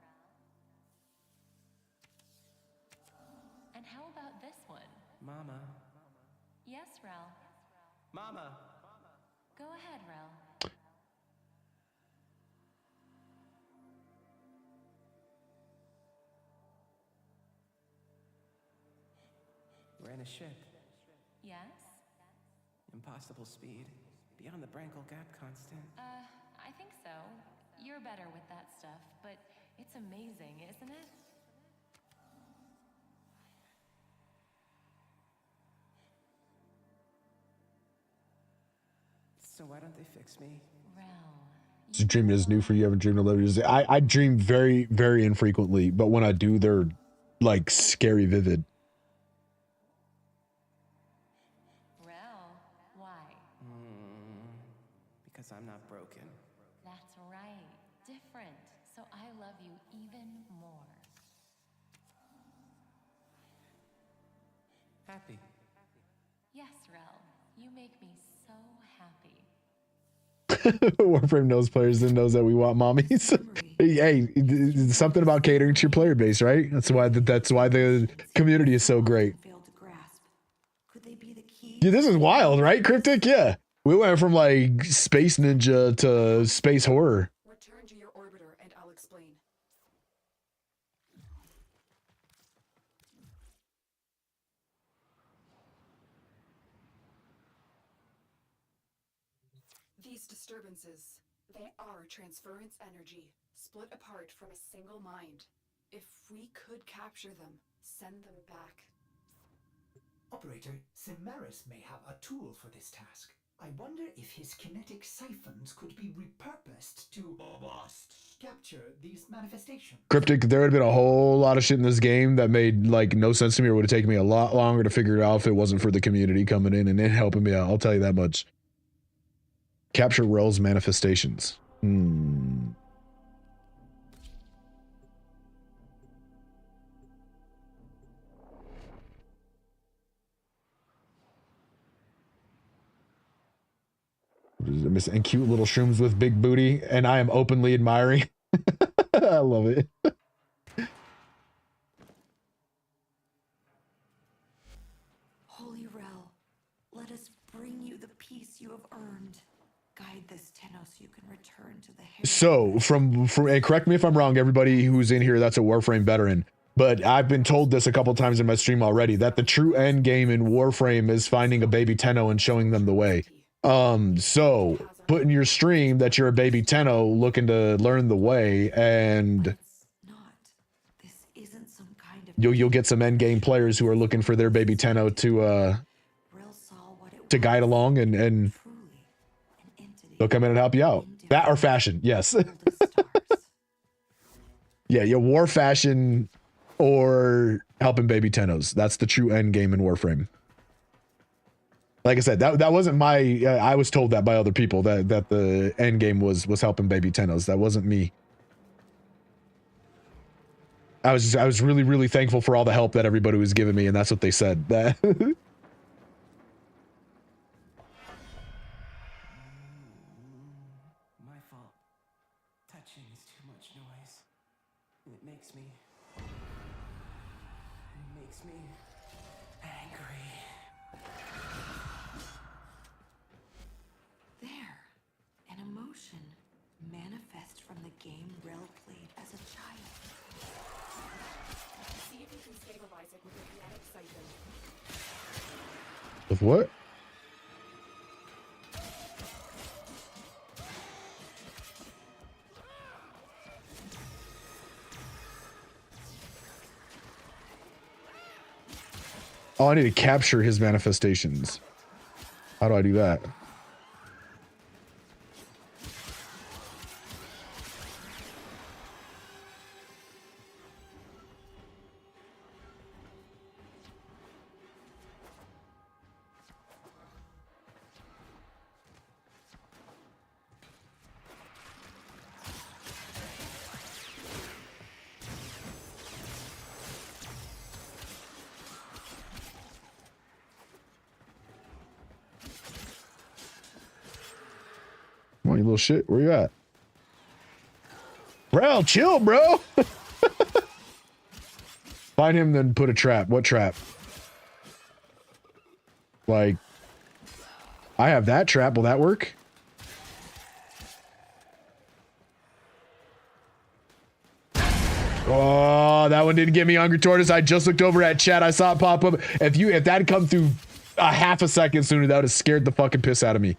[SPEAKER 9] And how about this one?
[SPEAKER 8] Mama.
[SPEAKER 9] Yes, Rel.
[SPEAKER 8] Mama.
[SPEAKER 9] Go ahead, Rel.
[SPEAKER 8] We're in a ship.
[SPEAKER 9] Yes?
[SPEAKER 8] Impossible speed. Beyond the Brankel Gap constant.
[SPEAKER 9] I think so. You're better with that stuff, but it's amazing, isn't it?
[SPEAKER 8] So why don't they fix me?
[SPEAKER 9] Rel.
[SPEAKER 1] So dreaming is new for you. Haven't dreamed in 11 years. I dream very, very infrequently, but when I do, they're like scary vivid.
[SPEAKER 9] Rel, why?
[SPEAKER 8] Because I'm not broken.
[SPEAKER 9] That's right.
[SPEAKER 8] happy.
[SPEAKER 9] Yes, Rel. You make me so happy.
[SPEAKER 1] Warframe knows players and knows that we want mommies. Hey, it's something about catering to your player base, right? That's why the community is so great. Yeah, this is wild, right, Cryptic? Yeah. We went from like space ninja to space horror.
[SPEAKER 6] Return to your orbiter and I'll explain. These disturbances, they are transference energy, split apart from a single mind. If we could capture them, send them back.
[SPEAKER 5] Operator, Menace may have a tool for this task. I wonder if his kinetic siphons could be repurposed to capture these manifestations.
[SPEAKER 1] Cryptic, there would have been a whole lot of shit in this game that made like no sense to me, or would have taken me a lot longer to figure it out if it wasn't for the community coming in and helping me out. I'll tell you that much. Capture Rel's manifestations. And cute little shrooms with big booty, and I am openly admiring. I love it.
[SPEAKER 7] Holy Rel, let us bring you the peace you have earned. Guide this Tenno so you can return to the Herald.
[SPEAKER 1] So, from and correct me if I'm wrong, everybody who's in here that's a Warframe veteran, but I've been told this a couple times in my stream already, that the true end game in Warframe is finding a baby Tenno and showing them the way. So put in your stream that you're a baby Tenno looking to learn the way, and you'll get some end game players who are looking for their baby Tenno to guide along, and they'll come in and help you out. That or fashion, yes. Yeah, war fashion or helping baby Tennos. That's the true end game in Warframe. Like I said, that wasn't my. I was told that by other people that the end game was helping baby Tennos. That wasn't me. I was really thankful for all the help that everybody was giving me, and that's what they said. That.
[SPEAKER 8] My fault. Touching is too much noise. It makes me angry.
[SPEAKER 7] There, an emotion manifest from the game Rel played as a child.
[SPEAKER 6] See if you can stabilize it with a kinetic siphon.
[SPEAKER 1] With what? Oh, I need to capture his manifestations. How do I do that? Come on, you little shit. Where you at? Bro, chill, bro. Find him, then put a trap. What trap? Like, I have that trap. Will that work? Oh, that one didn't get me, Hungry Tortoise. I just looked over at chat. I saw it pop up. If that had come through a half a second sooner, that would have scared the fucking piss out of me.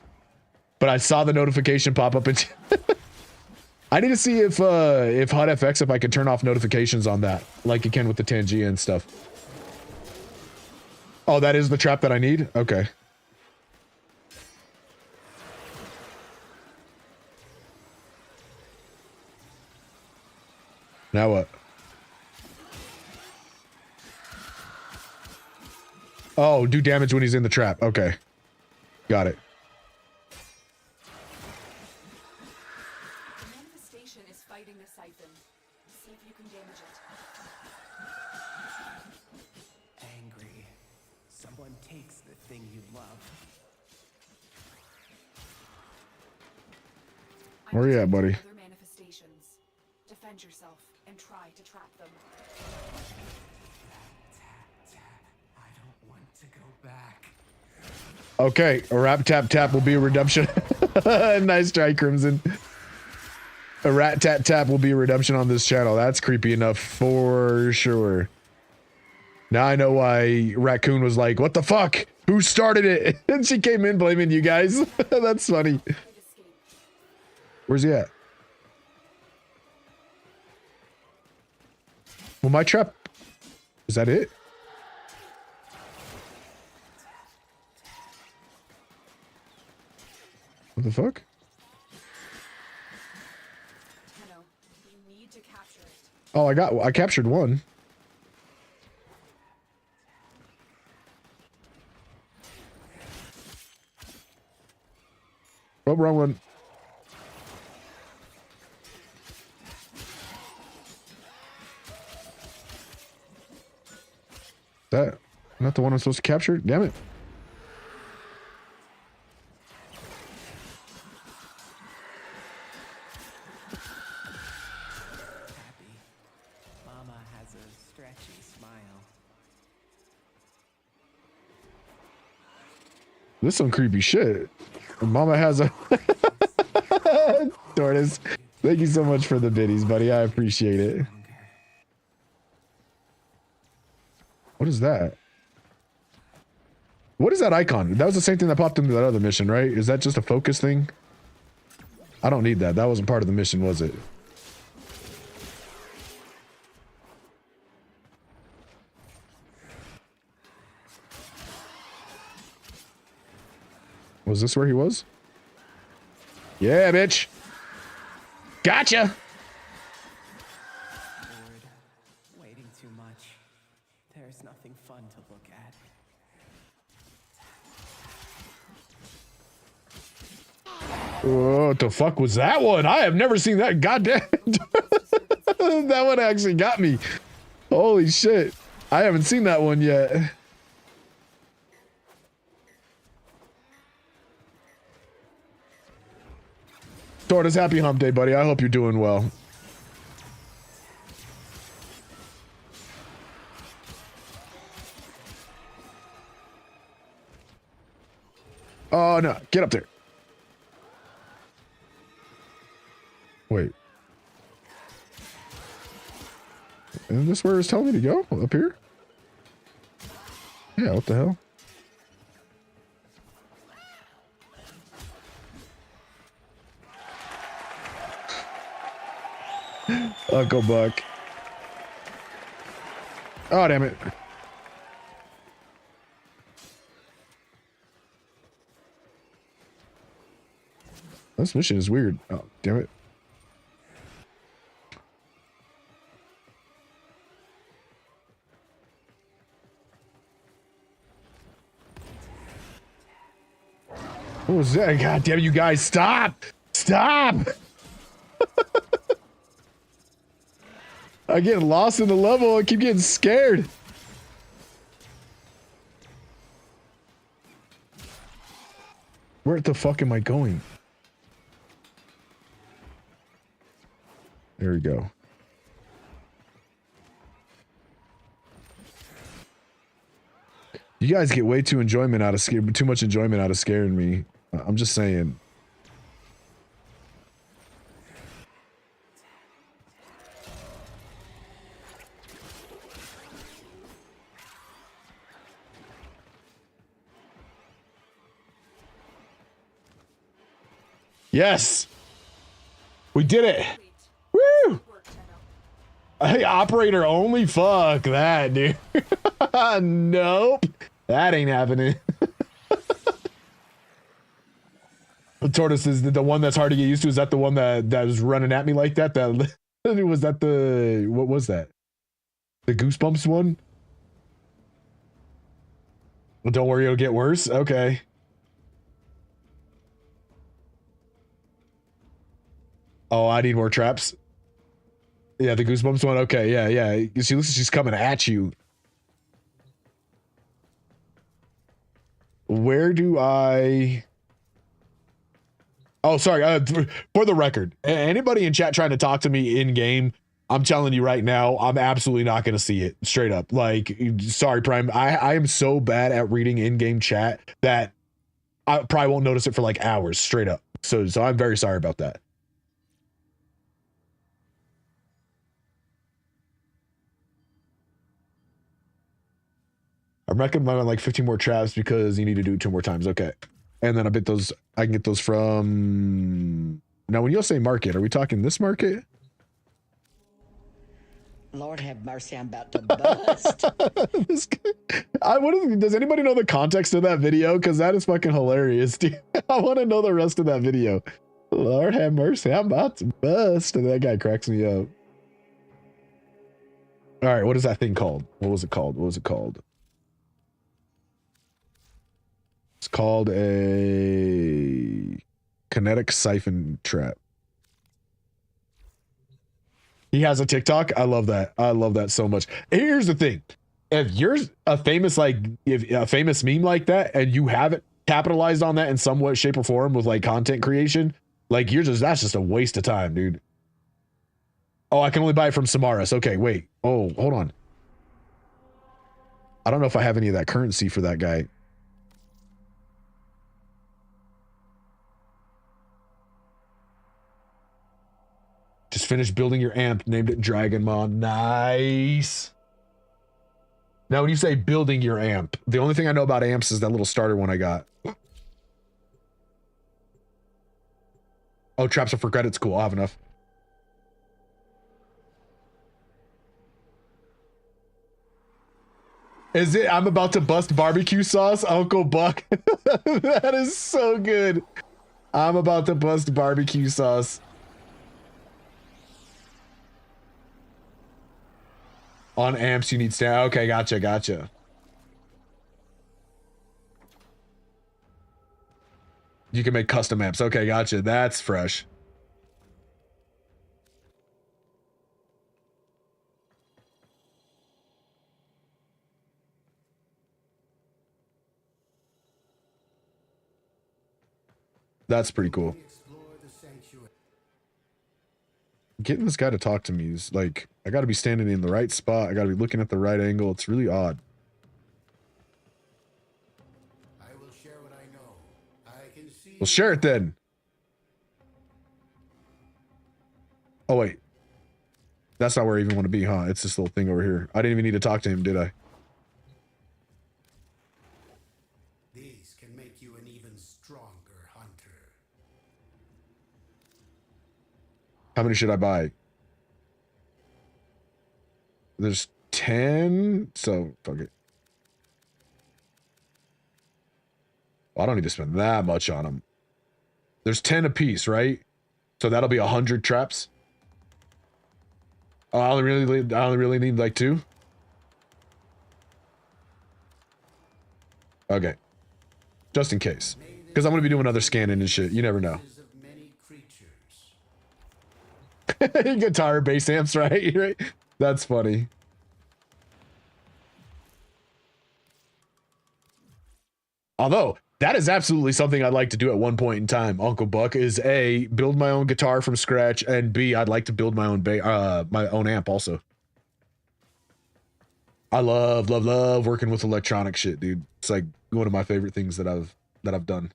[SPEAKER 1] But I saw the notification pop up, and I need to see if HUD-FX, if I can turn off notifications on that, like you can with the Tangia and stuff. Oh, that is the trap that I need? Okay. Now what? Oh, do damage when he's in the trap. Okay. Got it.
[SPEAKER 6] The manifestation is fighting the siphon. See if you can damage it.
[SPEAKER 8] Angry. Some thing you love.
[SPEAKER 1] Where you at, buddy?
[SPEAKER 6] Other manifestations. Defend yourself and try to trap them.
[SPEAKER 8] I don't want to go back.
[SPEAKER 1] Okay, a rap tap tap will be a redemption. Nice try, Crimson. A rat tat tap will be a redemption on this channel. That's creepy enough for sure. Now I know why Raccoon was like, what the fuck? Who started it? And she came in blaming you guys. That's funny. Where's he at? Well, my trap. Is that it? What the fuck?
[SPEAKER 6] Tenno, you need to capture it.
[SPEAKER 1] Oh, I captured one. Oh, wrong one. That not the one I'm supposed to capture? Damn it.
[SPEAKER 8] Happy. Mama has a stretchy smile.
[SPEAKER 1] This is some creepy shit. Mama has a Tortoise. Thank you so much for the biddies, buddy. I appreciate it. What is that? What is that icon? That was the same thing that popped into that other mission, right? Is that just a focus thing? I don't need that. That wasn't part of the mission, was it? Was this where he was? Yeah, bitch. Gotcha.
[SPEAKER 8] Bored. Waiting too much. There's nothing fun to look at.
[SPEAKER 1] What the fuck was that one? I have never seen that. Goddamn. That one actually got me. Holy shit. I haven't seen that one yet. Tortoise, happy hump day, buddy. I hope you're doing well. Oh, no. Get up there. Wait. Isn't this where it's telling me to go? Up here? Yeah, what the hell? Uncle Buck. Oh, damn it. This mission is weird. Oh, damn it. What was that? God damn, you guys, stop! Stop! I get lost in the level. I keep getting scared. Where the fuck am I going? There we go. You guys get way too enjoyment out of too much enjoyment out of scaring me. I'm just saying. Yes! We did it! Woo! Hey, operator only? Fuck that, dude. Nope. That ain't happening. The tortoise is the one that's hard to get used to. Is that the one that was running at me like that? That was that the... What was that? The Goosebumps one? Well, don't worry, it'll get worse? Okay. Oh, I need more traps. Yeah, the Goosebumps one. Okay, yeah, yeah. She looks like she's coming at you. Where do I... Oh, sorry. For the record, anybody in chat trying to talk to me in game, I'm telling you right now, I'm absolutely not going to see it. Straight up. Like, sorry, Prime. I am so bad at reading in-game chat that I probably won't notice it for like hours. Straight up. So I'm very sorry about that. I'm recommending like 15 more traps because you need to do it 2 more times. Okay. And then I bet those, I can get those from... Now, when you'll say market, are we talking this market?
[SPEAKER 10] Lord have mercy, I'm about to bust.
[SPEAKER 1] Does anybody know the context of that video? Because that is fucking hilarious, dude. I want to know the rest of that video. Lord have mercy, I'm about to bust. And that guy cracks me up. All right, what is that thing called? What was it called? What was it called? It's called a kinetic siphon trap. He has a TikTok. I love that. I love that so much. Here's the thing. If you're a famous, like, if a famous meme like that and you haven't capitalized on that in some way, shape, or form with like content creation, like that's just a waste of time, dude. Oh, I can only buy it from Samaras. Okay, wait. Oh, hold on. I don't know if I have any of that currency for that guy. Just finished building your amp, named it Dragonmon. Nice. Now, when you say building your amp, the only thing I know about amps is that little starter one I got. Oh, traps are for credits. Cool. I'll have enough. Is it? I'm about to bust barbecue sauce, Uncle Buck. That is so good. I'm about to bust barbecue sauce. On amps, you need stand. Okay, gotcha. You can make custom amps. Okay, gotcha. That's fresh. That's pretty cool. Getting this guy to talk to me is like, I got to be standing in the right spot. I got to be looking at the right angle. It's really odd.
[SPEAKER 3] I will share what I know. I can see.
[SPEAKER 1] Well, share it then. Oh, wait. That's not where I even want to be, huh? It's this little thing over here. I didn't even need to talk to him, did I?
[SPEAKER 3] These can make you an even stronger hunter.
[SPEAKER 1] How many should I buy? There's 10, so fuck it. Well, I don't need to spend that much on them. There's 10 apiece, right? So that'll be 100 traps. Oh, I only really need like 2. Okay, just in case, because I'm gonna be doing other scanning and shit. You never know. Guitar bass amps, right? That's funny. Although that is absolutely something I'd like to do at one point in time, Uncle Buck, is A, build my own guitar from scratch, and B, I'd like to build my own my own amp also. I love working with electronic shit, dude. It's like one of my favorite things that I've done.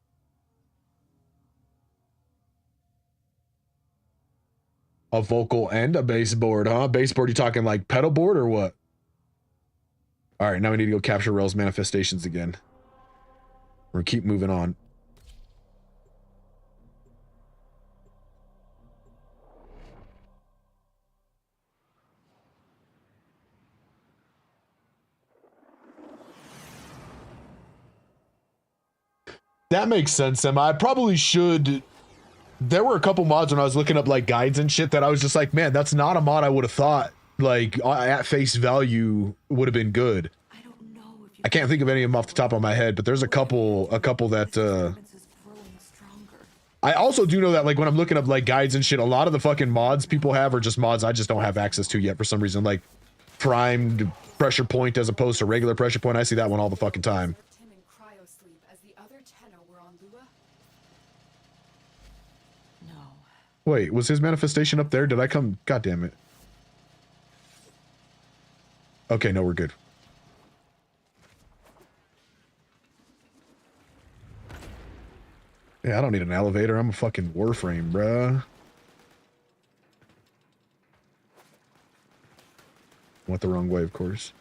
[SPEAKER 1] A vocal and a baseboard, huh? Baseboard, you talking like pedal board or what? All right, now we need to go capture Rel's manifestations again. We're gonna keep moving on. That makes sense, Emma. I probably should... There were a couple mods when I was looking up like guides and shit that I was just like, man, that's not a mod I would have thought like at face value would have been good. I can't think of any of them off the top of my head, but there's a couple that I also do know that like when I'm looking up like guides and shit, a lot of the fucking mods people have are just mods I just don't have access to yet for some reason, like primed pressure point as opposed to regular pressure point. I see that one all the fucking time.
[SPEAKER 6] Tim in cryosleep as the
[SPEAKER 1] Wait, was his manifestation up there? Did I come? God damn it. Okay, no, we're good. Yeah, I don't need an elevator. I'm a fucking Warframe, bruh. Went the wrong way, of course.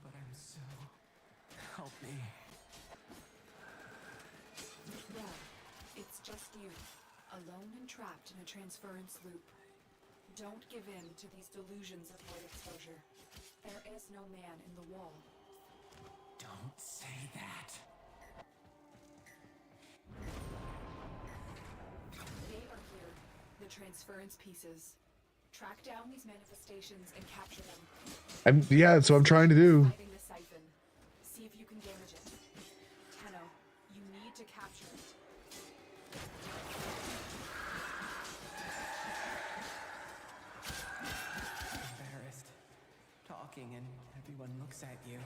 [SPEAKER 8] But I'm so... Help me.
[SPEAKER 6] Well, it's just you, alone and trapped in a transference loop. Don't give in to these delusions of void exposure. There is no man in the wall.
[SPEAKER 8] Don't say that.
[SPEAKER 6] They are here, the transference pieces. Track down these manifestations and capture them.
[SPEAKER 1] Yeah, that's what I'm trying to do.
[SPEAKER 6] Finding the siphon. See if you can damage it. Tenno, you need to capture it.
[SPEAKER 8] Embarrassed. Talking and everyone looks at you.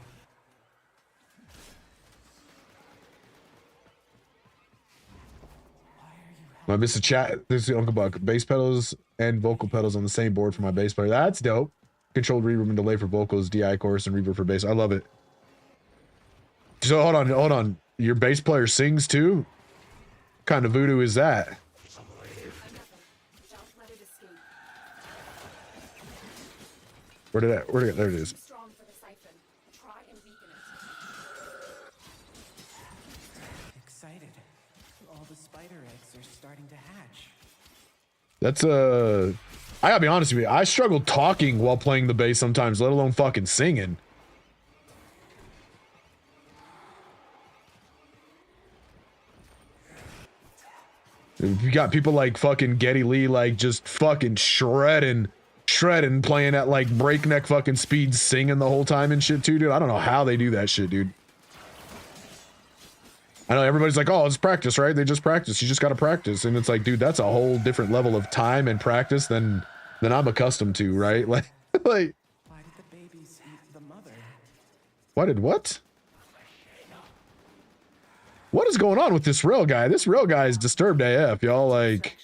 [SPEAKER 1] I missed a chat. This is Uncle Buck. Bass pedals and vocal pedals on the same board for my bass player. That's dope. Controlled reverb and delay for vocals, DI chorus, and reverb for bass. I love it. So hold on. Your bass player sings too? What kind of voodoo is that?
[SPEAKER 6] Don't let it escape.
[SPEAKER 1] There it is.
[SPEAKER 6] Strong for the siphon. Try and weaken it.
[SPEAKER 8] Excited. All the spider eggs are starting to hatch.
[SPEAKER 1] That's I gotta be honest with you. I struggle talking while playing the bass sometimes, let alone fucking singing. You got people like fucking Geddy Lee, like just fucking shredding, playing at like breakneck fucking speed, singing the whole time and shit too, dude. I don't know how they do that shit, dude. I know everybody's like, oh, it's practice, right? They just practice. You just got to practice. And it's like, dude, that's a whole different level of time and practice than I'm accustomed to, right? Like,
[SPEAKER 8] Why did the babies eat the mother?
[SPEAKER 1] Why did what? What is going on with this rail guy? This rail guy is disturbed AF, y'all. Like,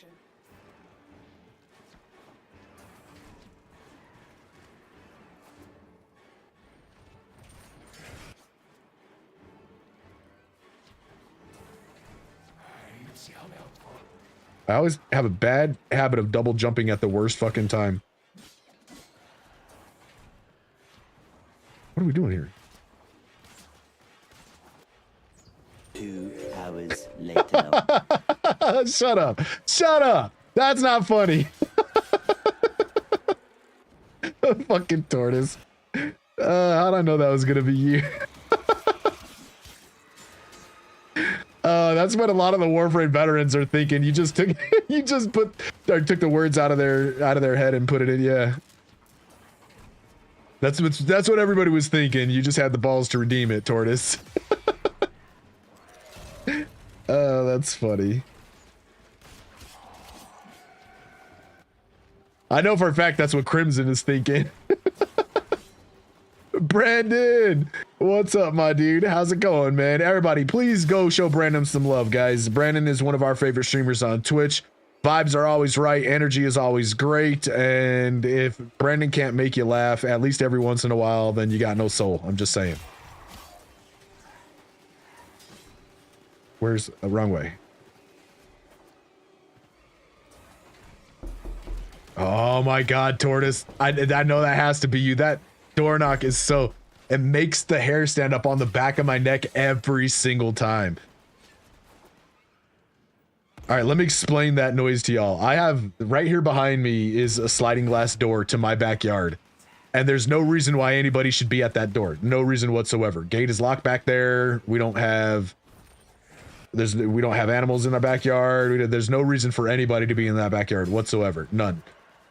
[SPEAKER 1] I always have a bad habit of double jumping at the worst fucking time. What are we doing here?
[SPEAKER 10] 2 hours later.
[SPEAKER 1] Shut up. Shut up. That's not funny. Fucking tortoise. How'd I know that was gonna be you? That's what a lot of the Warframe veterans are thinking. You just took took the words out of their head and put it in. Yeah. That's what everybody was thinking. You just had the balls to redeem it, tortoise. Oh, that's funny. I know for a fact that's what Crimson is thinking. Brandon, what's up, my dude? How's it going, man? Everybody, please go show Brandon some love, guys. Brandon is one of our favorite streamers on Twitch. Vibes are always right. Energy is always great. And if Brandon can't make you laugh at least every once in a while, then you got no soul. I'm just saying. Where's the wrong way? Oh my God, Tortoise. I know that has to be you. That door knock is so... It makes the hair stand up on the back of my neck every single time. All right, let me explain that noise to y'all. I have... Right here behind me is a sliding glass door to my backyard. And there's no reason why anybody should be at that door. No reason whatsoever. Gate is locked back there. We don't have... We don't have animals in our backyard. There's no reason for anybody to be in that backyard whatsoever. None.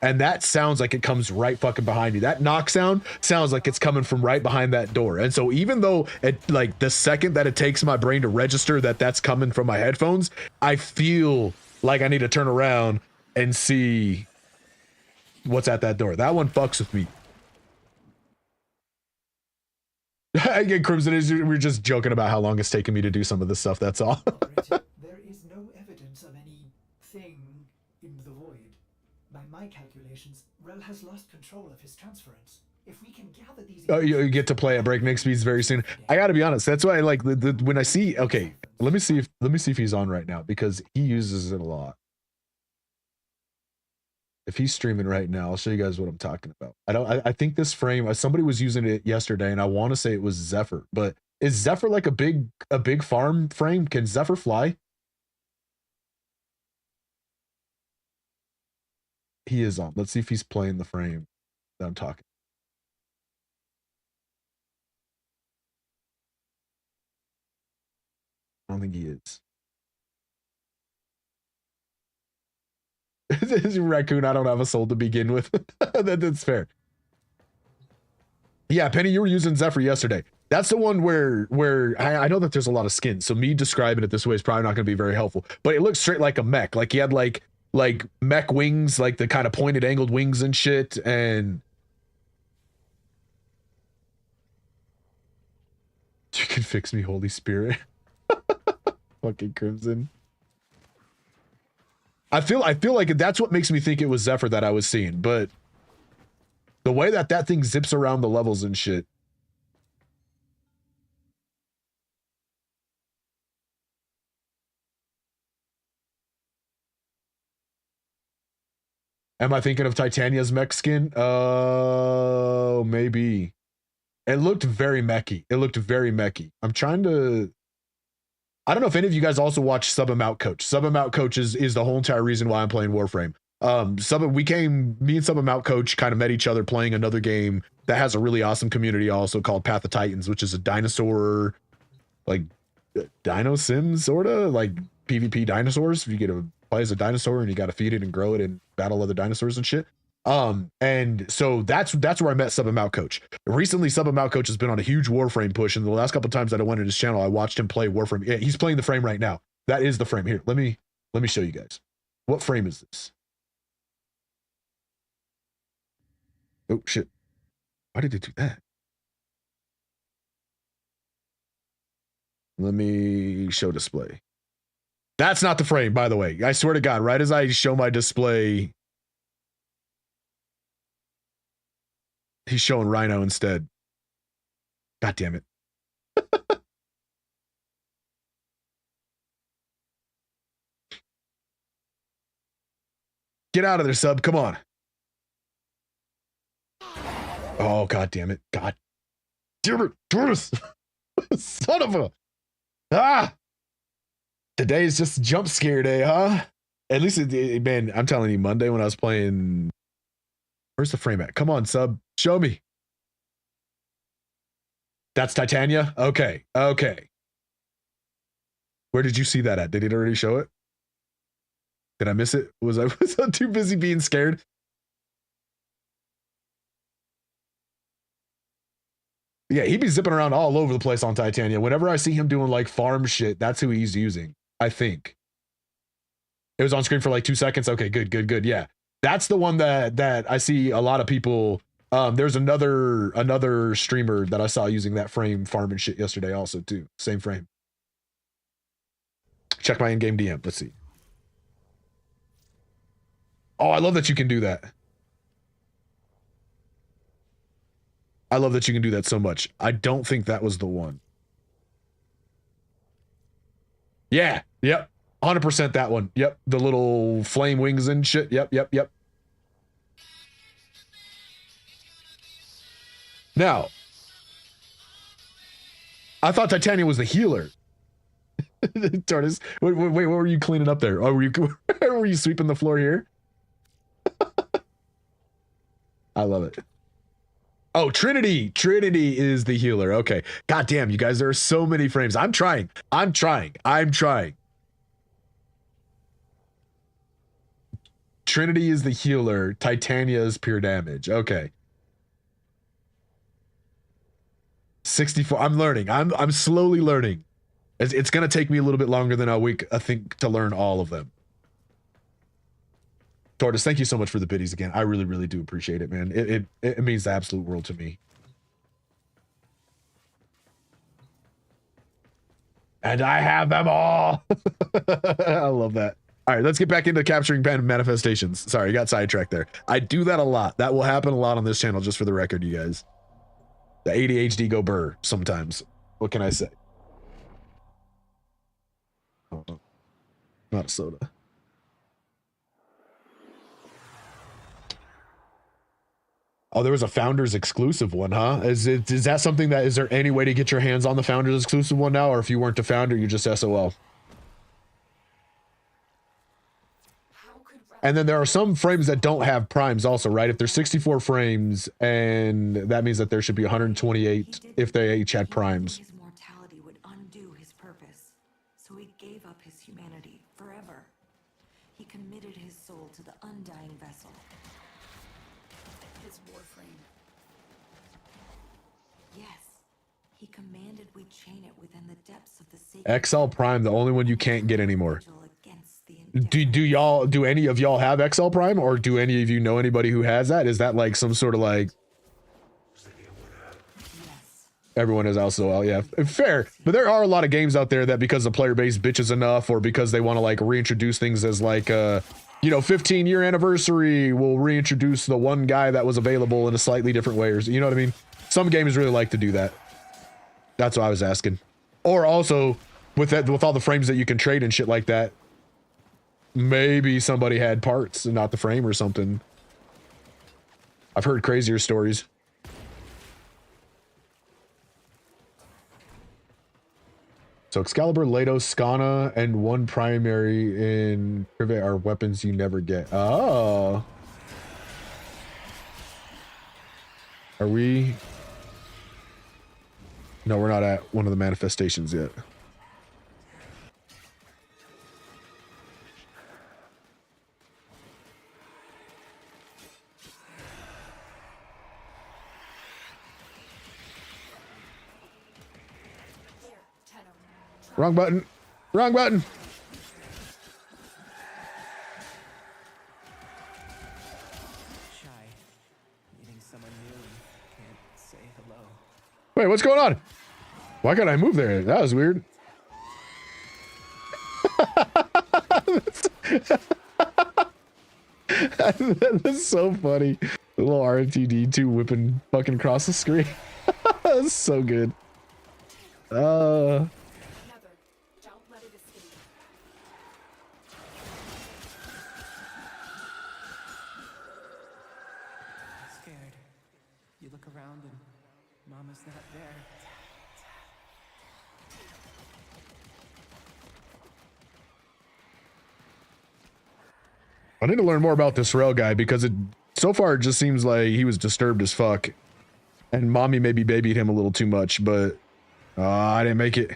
[SPEAKER 1] And that sounds like it comes right fucking behind you. That knock sound sounds like it's coming from right behind that door. And so even though it, like, the second that it takes my brain to register that that's coming from my headphones, I feel like I need to turn around and see what's at that door. That one fucks with me. Again, Crimson, we're just joking about how long it's taken me to do some of this stuff. That's all.
[SPEAKER 5] There is no evidence of anything in the void. By my calculations, Rel has lost control of his transference. If we can gather these...
[SPEAKER 1] Oh, you get to play at breakneck speeds very soon. I gotta be honest. That's why I like when I see. Okay, let me see if he's on right now because he uses it a lot. If he's streaming right now, I'll show you guys what I'm talking about. I think this frame, somebody was using it yesterday, and I want to say it was Zephyr. But is Zephyr like a big farm frame? Can Zephyr fly? He is on. Let's see if he's playing the frame that I'm talking. I don't think he is. This raccoon, I don't have a soul to begin with. That's fair. Yeah, Penny, you were using Zephyr yesterday. That's the one where I know that there's a lot of skin, so me describing it this way is probably not going to be very helpful. But it looks straight like a mech. Like he had like mech wings, like the kind of pointed angled wings and shit. And you can fix me, Holy Spirit. Fucking Crimson. I feel like that's what makes me think it was Zephyr that I was seeing, but the way that thing zips around the levels and shit. Am I thinking of Titania's mech skin? Oh, maybe. It looked very mechy. It looked very mechy. I'm trying to... I don't know if any of you guys also watch Sub 'em Out Coach. Sub 'em Out Coach is the whole entire reason why I'm playing Warframe. Me and Sub 'em Out Coach kind of met each other playing another game that has a really awesome community also called Path of Titans, which is a dinosaur, like, dino sim, sort of, like PvP dinosaurs. You get to play as a dinosaur and you got to feed it and grow it and battle other dinosaurs and shit. And so that's where I met Sub 'em Out Coach. Recently, Sub 'em Out Coach has been on a huge Warframe push, and the last couple of times that I went to his channel, I watched him play Warframe. Yeah, he's playing the frame right now. That is the frame. Here, let me show you guys. What frame is this? Oh shit! Why did it do that? Let me show display. That's not the frame, by the way. I swear to God, right as I show my display, he's showing Rhino instead. God damn it. Get out of there, Sub. Come on. Oh, God damn it. God damn it. Son of a... Ah! Today is just jump scare day, huh? At least, man, I'm telling you, Monday when I was playing... Where's the frame at? Come on, Sub. Show me. That's Titania? Okay. Okay. Where did you see that at? Did it already show it? Did I miss it? Was I too busy being scared? Yeah, he'd be zipping around all over the place on Titania. Whenever I see him doing like farm shit, that's who he's using, I think. It was on screen for like 2 seconds. Okay, good. Yeah. That's the one that I see a lot of people. There's another streamer that I saw using that frame farming shit yesterday also too. Same frame. Check my in-game DM. Let's see. Oh, I love that you can do that. I love that you can do that so much. I don't think that was the one. Yeah. Yep. 100% that one. Yep. The little flame wings and shit. Yep. Now, I thought Titania was the healer. Tortoise, wait, what were you cleaning up there? Oh, were you sweeping the floor here? I love it. Oh, Trinity. Trinity is the healer. Okay. God damn, you guys, there are so many frames. I'm trying. Trinity is the healer. Titania is pure damage. Okay. 64. I'm learning. I'm slowly learning. It's gonna take me a little bit longer than a week, I think, to learn all of them. Tortoise, thank you so much for the biddies again. I really, really do appreciate it, man. It means the absolute world to me. And I have them all. I love that. All right, let's get back into capturing manifestations. Sorry, I got sidetracked there. I do that a lot. That will happen a lot on this channel, just for the record, you guys. The ADHD go burr sometimes. What can I say? Oh, not a soda. Oh, there was a Founders exclusive one, huh? Is that something that, is there any way to get your hands on the Founders exclusive one now? Or if you weren't a founder, you're just SOL? And then there are some frames that don't have primes also, right? If there's 64 frames, and that means that there should be 128 if they each had primes.
[SPEAKER 7] His mortality would undo his purpose, so he gave up his humanity forever. He committed his soul to the undying vessel.
[SPEAKER 6] His warframe.
[SPEAKER 7] Yes, he commanded we chain it within the depths of the sacred
[SPEAKER 1] XL Prime, the only one you can't get anymore. Do any of y'all have XL Prime, or do any of you know anybody who has that? Is that like some sort of like everyone is also, well, yeah, fair. But there are a lot of games out there that because the player base bitches enough, or because they want to like reintroduce things as like you know, 15-year anniversary, we'll reintroduce the one guy that was available in a slightly different way, or you know what I mean? Some games really like to do that. That's what I was asking. Or also with that, with all the frames that you can trade and shit like that, maybe somebody had parts and not the frame or something. I've heard crazier stories. So Excalibur, Leto, Skana, and one primary in Privet are weapons you never get. Oh. Are we? No, we're not at one of the manifestations yet. Wrong button. Wrong button.
[SPEAKER 8] Shy. Meeting someone new and can't say hello.
[SPEAKER 1] Wait, what's going on? Why can't I move there? That was weird. That's so funny. The little RTD2 whipping fucking across the screen. That's so good.
[SPEAKER 8] Scared. You look around and Mama's not there.
[SPEAKER 1] I need to learn more about this rail guy because it so far it just seems like he was disturbed as fuck. And mommy maybe babied him a little too much, but I didn't make it.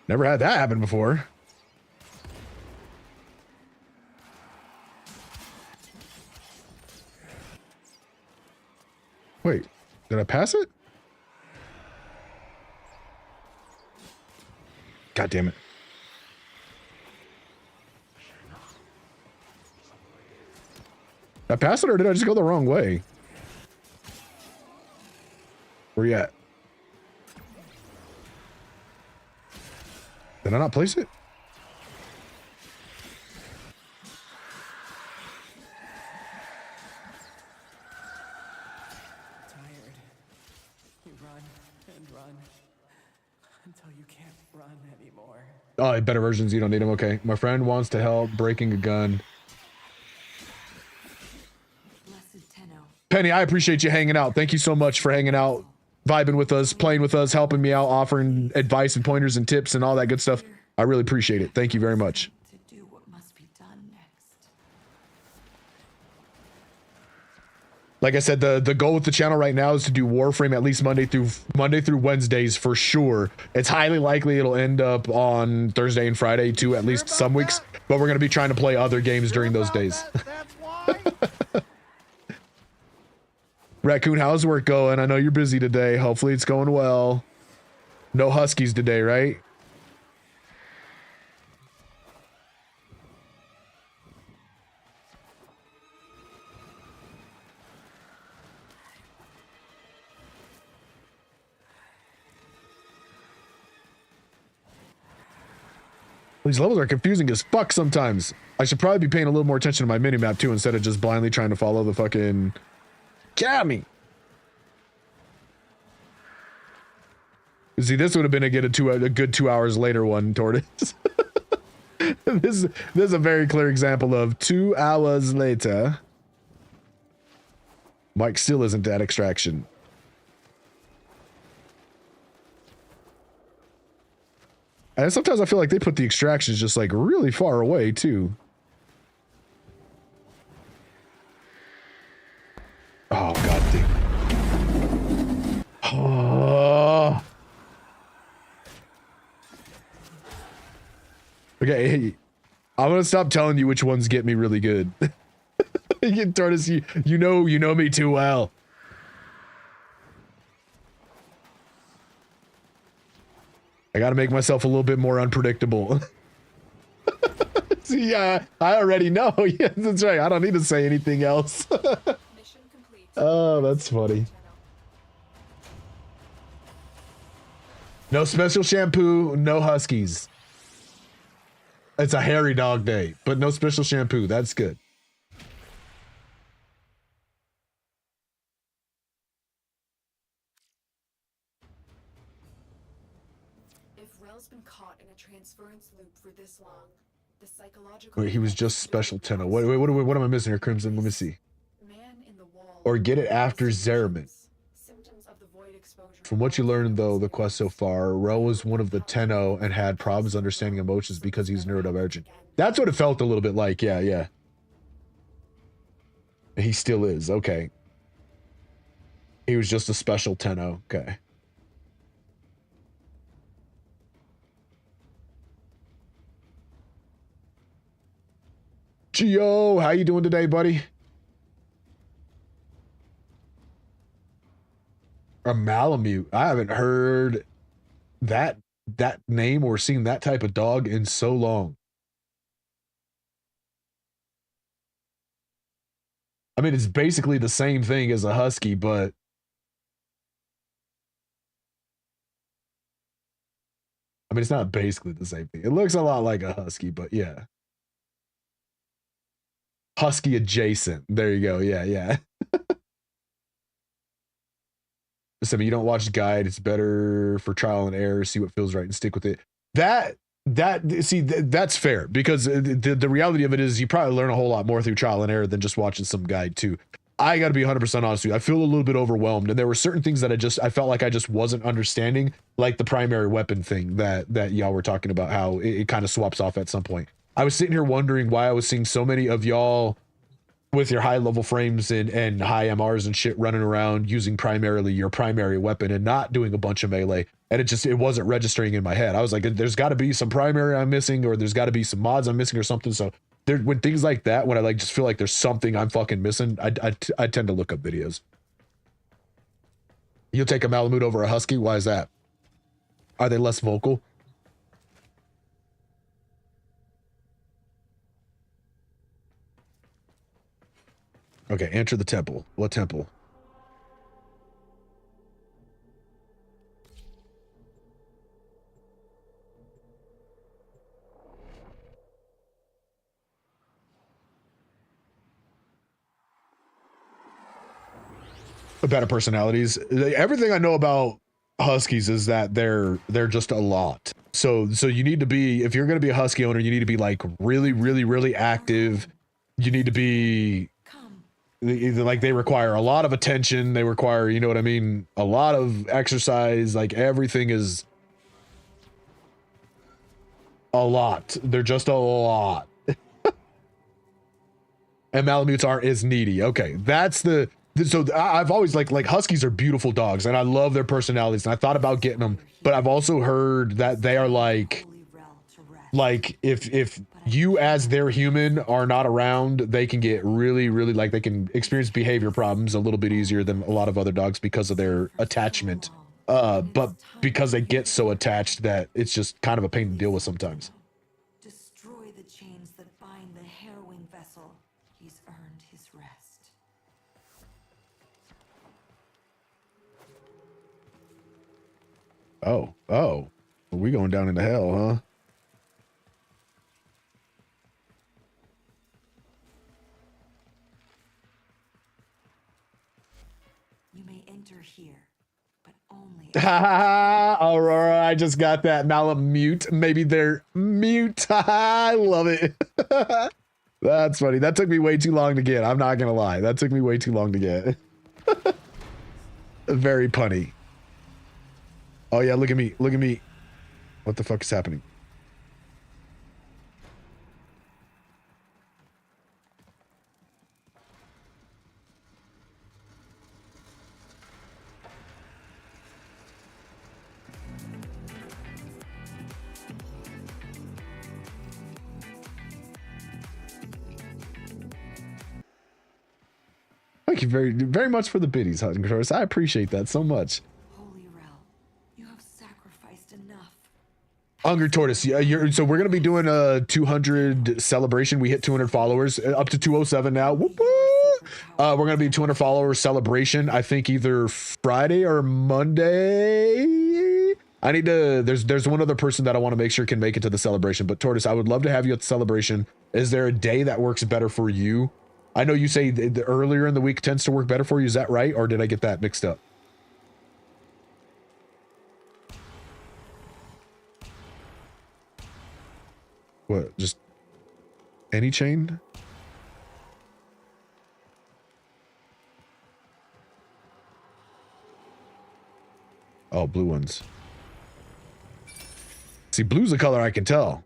[SPEAKER 1] Never had that happen before. Wait, did I pass it? God damn it. Did I pass it or did I just go the wrong way? Where you at? Did I not place it?
[SPEAKER 8] Tired. You run and run until you can't run anymore.
[SPEAKER 1] Oh, better versions, you don't need them. Okay. My friend wants to help breaking a gun. Penny, I appreciate you hanging out. Thank you so much for hanging out, vibing with us, playing with us, helping me out, offering advice and pointers and tips and all that good stuff. I really appreciate it. Thank you very much. Like I said, the goal with the channel right now is to do Warframe at least Monday through Wednesdays for sure. It's highly likely it'll end up on Thursday and Friday too, at least some weeks. But we're gonna be trying to play other games during those days.
[SPEAKER 2] That's why.
[SPEAKER 1] Raccoon, how's work going? I know you're busy today. Hopefully it's going well. No huskies today, right? These levels are confusing as fuck sometimes. I should probably be paying a little more attention to my minimap too, instead of just blindly trying to follow the fucking... Get at me! See, this would have been a good 2 hours later one, Tortoise. This is a very clear example of 2 hours later. Mike still isn't at extraction. And sometimes I feel like they put the extractions just like really far away too. Oh god damn. Oh. Okay, hey, I'm gonna stop telling you which ones get me really good. Tortoise, you know me too well. I gotta make myself a little bit more unpredictable. See, I already know. Yes, that's right. I don't need to say anything else. Oh, that's funny. No special shampoo, no huskies. It's a hairy dog day, but no special shampoo. That's good.
[SPEAKER 6] Been caught in a transference loop for this long. The psychological
[SPEAKER 1] Wait, he was just special Tenno. What am I missing here, Crimson? Let me see. Or get it after Zerman. From what you learned, though, the quest so far, Rel was one of the Tenno and had problems understanding emotions because he's neurodivergent. That's what it felt a little bit like. Yeah. He still is. Okay. He was just a special Tenno. Okay. Gio, how you doing today, buddy? A Malamute. I haven't heard that name or seen that type of dog in so long. I mean, it's basically the same thing as a husky, but I mean, it's not basically the same thing. It looks a lot like a husky, but yeah. Husky adjacent. There you go. Yeah. So you don't watch the guide. It's better for trial and error. See what feels right and stick with it. That's fair, because the reality of it is you probably learn a whole lot more through trial and error than just watching some guide too. I got to be 100% honest with you. I feel a little bit overwhelmed, and there were certain things that I felt like I just wasn't understanding, like the primary weapon thing that y'all were talking about, how it kind of swaps off at some point. I was sitting here wondering why I was seeing so many of y'all with your high level frames and high MRs and shit running around using primarily your primary weapon and not doing a bunch of melee. And it wasn't registering in my head. I was like, there's got to be some primary I'm missing, or there's got to be some mods I'm missing or something. So when things like that, when I just feel like there's something I'm fucking missing, I tend to look up videos. You'll take a Malamute over a husky? Why is that? Are they less vocal? Okay, enter the temple. What temple? Better personalities. Everything I know about huskies is that they're just a lot. So you need to be, if you're going to be a husky owner, you need to be like really active. You need to be like, they require a lot of attention. They require, you know what I mean, a lot of exercise. Like, everything is a lot. They're just a lot. And Malamutes aren't as needy. Okay, that's the So I've always like Huskies are beautiful dogs, and I love their personalities, and I thought about getting them, but I've also heard that they are like if you as their human are not around, they can get really like they can experience behavior problems a little bit easier than a lot of other dogs because of their attachment. But because they get so attached that it's just kind of a pain to deal with sometimes.
[SPEAKER 7] Destroy the chains that bind the harrowing vessel. He's earned his rest.
[SPEAKER 1] Oh, we going down into hell, huh?
[SPEAKER 7] You may enter here, but only.
[SPEAKER 1] Aurora, I just got that. Malamute. Maybe they're mute. I love it. That's funny. That took me way too long to get. I'm not gonna lie. That took me way too long to get. Very punny. Oh yeah, look at me. Look at me. What the fuck is happening? Thank you very much for the biddies, Hutton Cross. I appreciate that so much.
[SPEAKER 7] Holy Rel, you have sacrificed enough.
[SPEAKER 1] Hungry Tortoise, yeah, so we're gonna be doing a 200 celebration. We hit 200 followers, up to 207 now. Whoop, whoop. We're gonna be 200 followers celebration. I think either Friday or Monday. I need to. There's one other person that I want to make sure can make it to the celebration. But Tortoise, I would love to have you at the celebration. Is there a day that works better for you? I know you say the earlier in the week tends to work better for you. Is that right? Or did I get that mixed up? What? Just any chain? Oh, blue ones. See, blue's a color I can tell.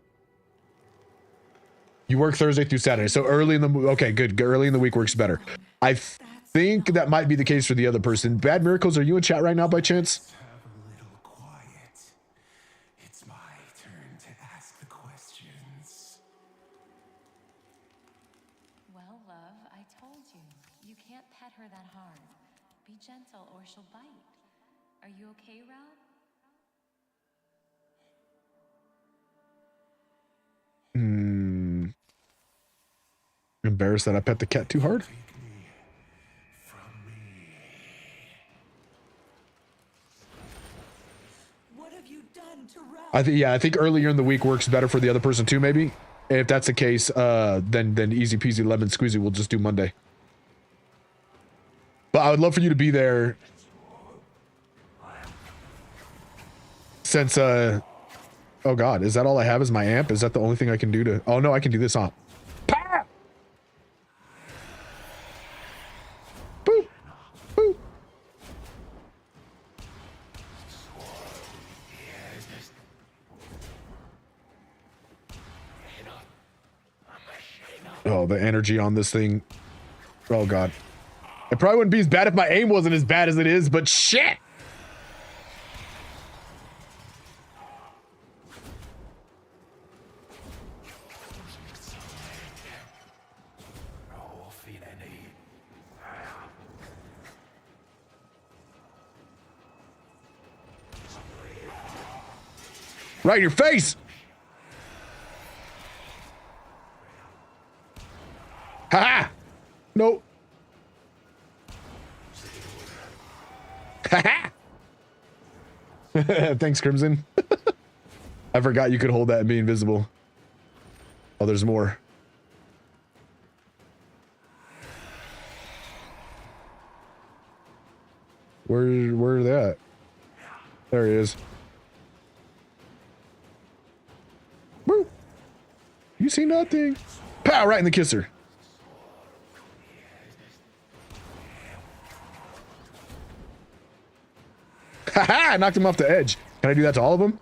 [SPEAKER 1] You work Thursday through Saturday, so early in the okay, good. Early in the week works better. I think that might be the case for the other person. Bad Miracles, are you in chat right now by chance?
[SPEAKER 3] Have a little quiet. It's my turn to ask the questions.
[SPEAKER 9] Well, love, I told you. You can't pet her that hard. Be gentle or she'll bite. Are you okay, Ralph?
[SPEAKER 1] Embarrassed that I pet the cat too hard?
[SPEAKER 7] What have you done to Ralph?
[SPEAKER 1] I think earlier in the week works better for the other person too, maybe. And if that's the case, then easy peasy lemon squeezy, we'll just do Monday. But I would love for you to be there. Since oh god, is that all I have is my amp? Is that the only thing I can do to oh no, I can do this, huh? Pow! Boop! Boop! Oh, the energy on this thing. Oh god. It probably wouldn't be as bad if my aim wasn't as bad as it is, but shit! Right in your face! Ha-ha! Nope. Ha-ha! Thanks, Crimson. I forgot you could hold that and be invisible. Oh, there's more. Where are they at? There he is. Woo! You see nothing. Pow! Right in the kisser. Haha! I knocked him off the edge. Can I do that to all of them?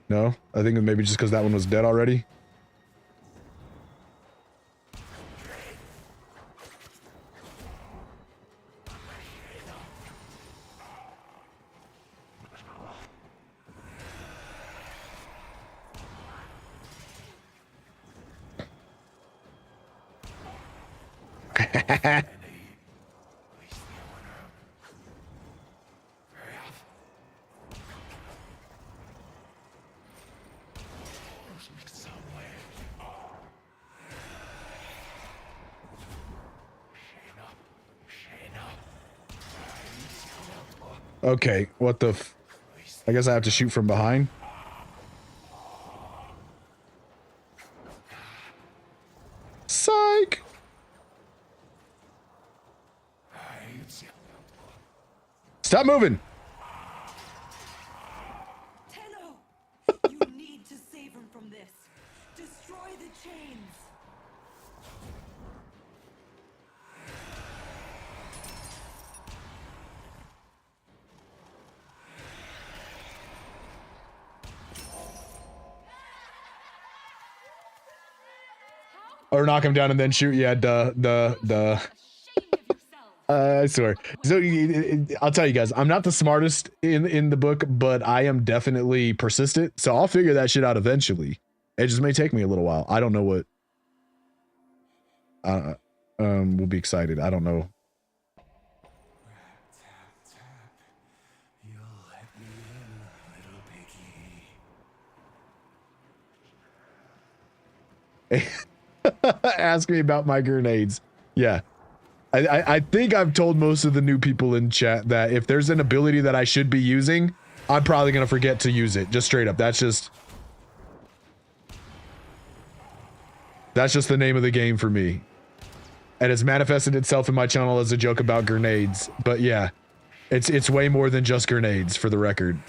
[SPEAKER 1] No? I think maybe just because that one was dead already. Okay, what the f... I guess I have to shoot from behind. Psych! Stop moving!
[SPEAKER 7] Tenno! You need to save him from this. Destroy the chains.
[SPEAKER 1] Or knock him down and then shoot. Yeah, I swear. So I'll tell you guys, I'm not the smartest in the book, but I am definitely persistent. So I'll figure that shit out eventually. It just may take me a little while. I don't know what. We'll be excited. I don't know. Ask me about my grenades. Yeah. I think I've told most of the new people in chat that if there's an ability that I should be using, I'm probably going to forget to use it. Just straight up. That's just the name of the game for me. And it's manifested itself in my channel as a joke about grenades. But yeah, it's way more than just grenades, for the record.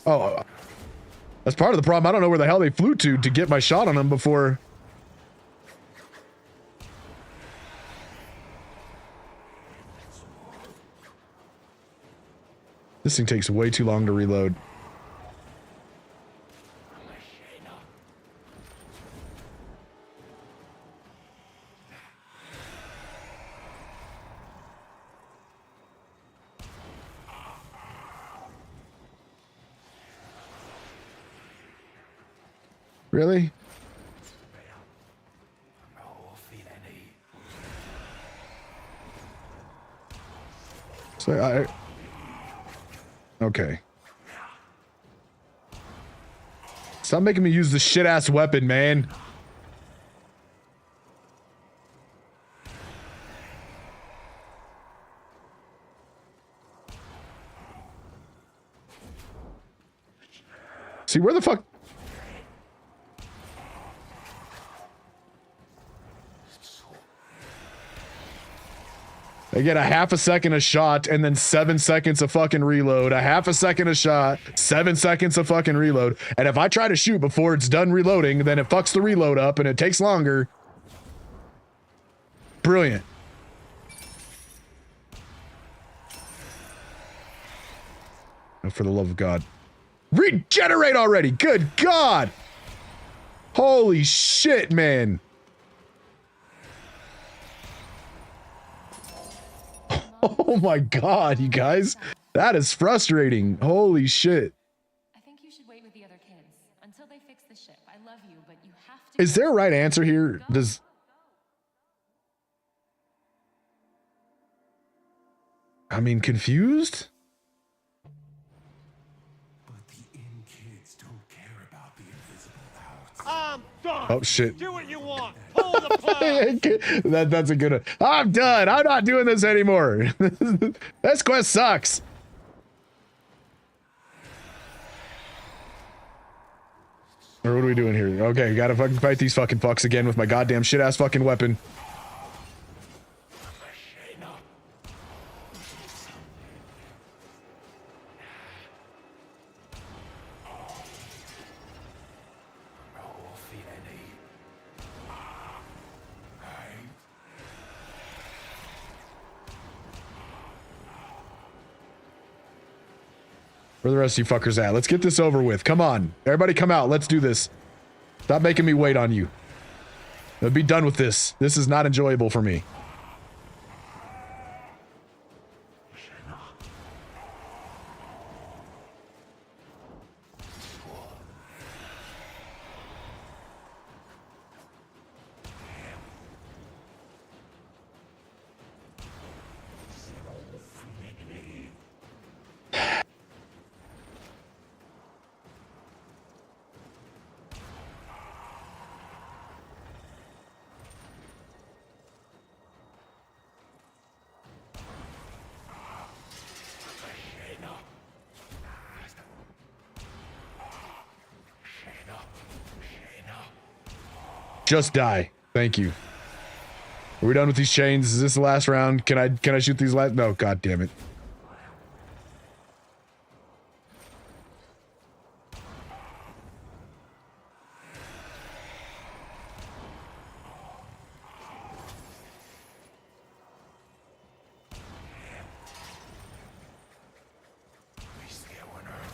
[SPEAKER 1] Oh, that's part of the problem. I don't know where the hell they flew to get my shot on them before. This thing takes way too long to reload. Really? So okay. Stop making me use the shit-ass weapon, man. See, where the fuck... I get a half a second a shot and then 7 seconds of fucking reload. A half a second a shot, 7 seconds of fucking reload. And if I try to shoot before it's done reloading, then it fucks the reload up and it takes longer. Brilliant. Oh, for the love of God. Regenerate already! Good God! Holy shit, man. Oh my God, you guys. That is frustrating. Holy shit.
[SPEAKER 9] I think you should wait with the other kids until they fix the ship. I love you, but you have to.
[SPEAKER 1] Is there a right answer here? Does... I mean, confused?
[SPEAKER 3] But the in kids don't care about the invisible out.
[SPEAKER 2] I'm done.
[SPEAKER 1] Oh shit.
[SPEAKER 2] Do what you want. Pull the plug.
[SPEAKER 1] That's a good one. I'm done. I'm not doing this anymore. This quest sucks. Or what are we doing here? Okay, gotta fucking fight these fucking fucks again with my goddamn shit ass fucking weapon. Where the rest of you fuckers at? Let's get this over with. Come on. Everybody come out. Let's do this. Stop making me wait on you. I'll be done with this. This is not enjoyable for me. Just die. Thank you. Are we done with these chains? Is this the last round? Can I shoot these last? No, god damn it.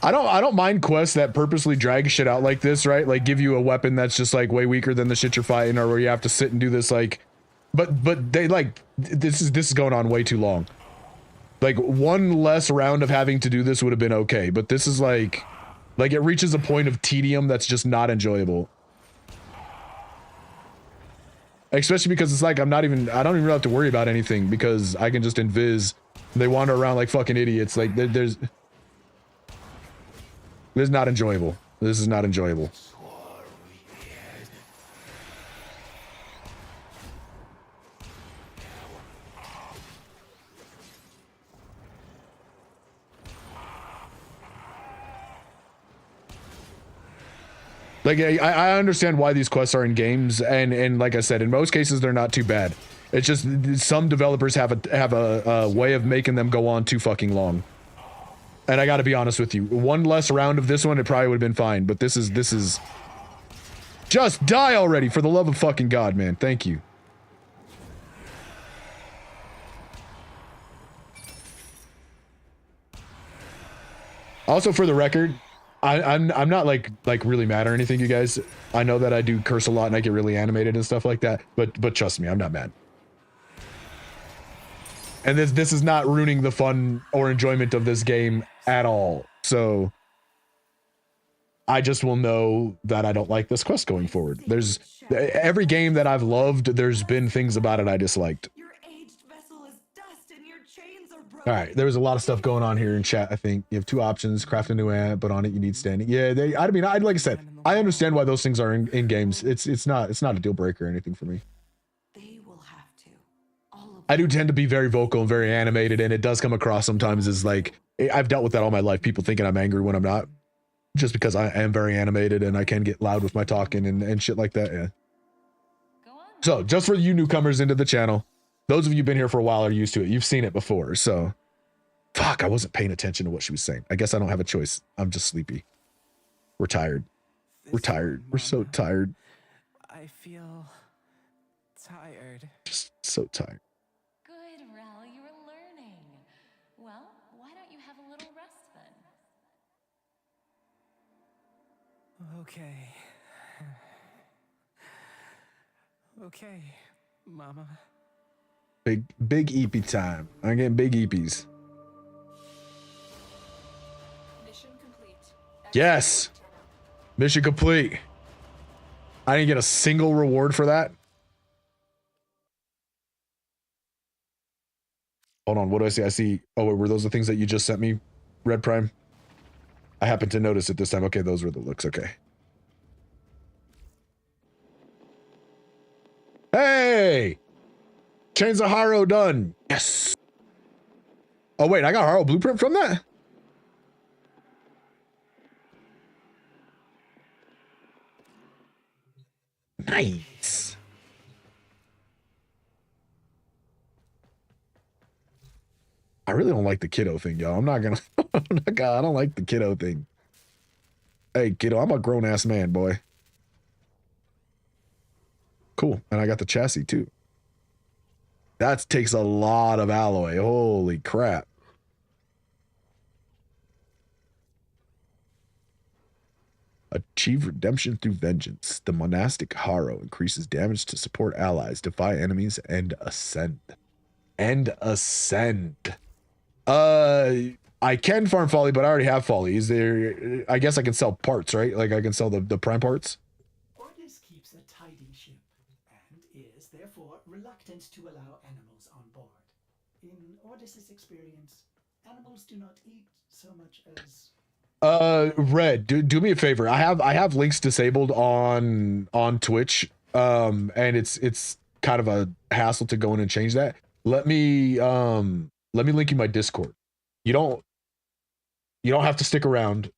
[SPEAKER 1] I don't mind quests that purposely drag shit out like this, right? Like give you a weapon that's just like way weaker than the shit you're fighting, or where you have to sit and do this like, but they like this is going on way too long. Like one less round of having to do this would have been okay, but this is like it reaches a point of tedium that's just not enjoyable. Especially because it's like I don't even really have to worry about anything because I can just invis. They wander around like fucking idiots. Like there's. This is not enjoyable. This is not enjoyable. Like I understand why these quests are in games, and like I said, in most cases they're not too bad. It's just some developers have a way of making them go on too fucking long. And I gotta be honest with you, one less round of this one, it probably would have been fine, but this is... Just die already, for the love of fucking God, man. Thank you. Also, for the record, I'm not like really mad or anything, you guys. I know that I do curse a lot and I get really animated and stuff like that, but trust me, I'm not mad. And this is not ruining the fun or enjoyment of this game at all. So I just will know that I don't like this quest going forward. There's every game that I've loved, there's been things about it I disliked. All right, there was a lot of stuff going on here in chat. I think you have two options: craft a new amp, but on it you need standing. Yeah, like I said, I understand why those things are in games. It's not a deal breaker or anything for me. I do tend to be very vocal and very animated, and it does come across sometimes as like, I've dealt with that all my life, people thinking I'm angry when I'm not, just because I am very animated and I can get loud with my talking and shit like that, yeah. So, just for you newcomers into the channel, those of you been here for a while are used to it. You've seen it before, so... Fuck, I wasn't paying attention to what she was saying. I guess I don't have a choice. I'm just sleepy. We're tired. We're tired. We're so tired.
[SPEAKER 8] I feel... tired.
[SPEAKER 1] Just so tired.
[SPEAKER 8] Okay. Okay, Mama.
[SPEAKER 1] Big EP time. I'm getting big EPs.
[SPEAKER 6] Mission complete.
[SPEAKER 1] Yes! Mission complete. I didn't get a single reward for that. Hold on, what do I see? I see... Oh, were those the things that you just sent me, Red Prime? I happened to notice it this time. Okay, those were the looks. Okay. Hey! Chains of Haro done. Yes. Oh, wait, I got Haro blueprint from that? Nice. I really don't like the kiddo thing, y'all. I'm not gonna... I don't like the kiddo thing. Hey, kiddo, I'm a grown-ass man, boy. Cool. And I got the chassis, too. That takes a lot of alloy. Holy crap. Achieve redemption through vengeance. The monastic Harrow increases damage to support allies, defy enemies, and ascend. And ascend. I can farm folly, but I already have folly. Is there? I guess I can sell parts, right? Like I can sell the prime parts.
[SPEAKER 5] Ordis keeps a tidy ship and is therefore reluctant to allow animals on board. In Ordis's experience, animals do not eat so much as.
[SPEAKER 1] Red, do me a favor. I have links disabled on Twitch. And it's kind of a hassle to go in and change that. Let me link you my Discord. You don't have to stick around.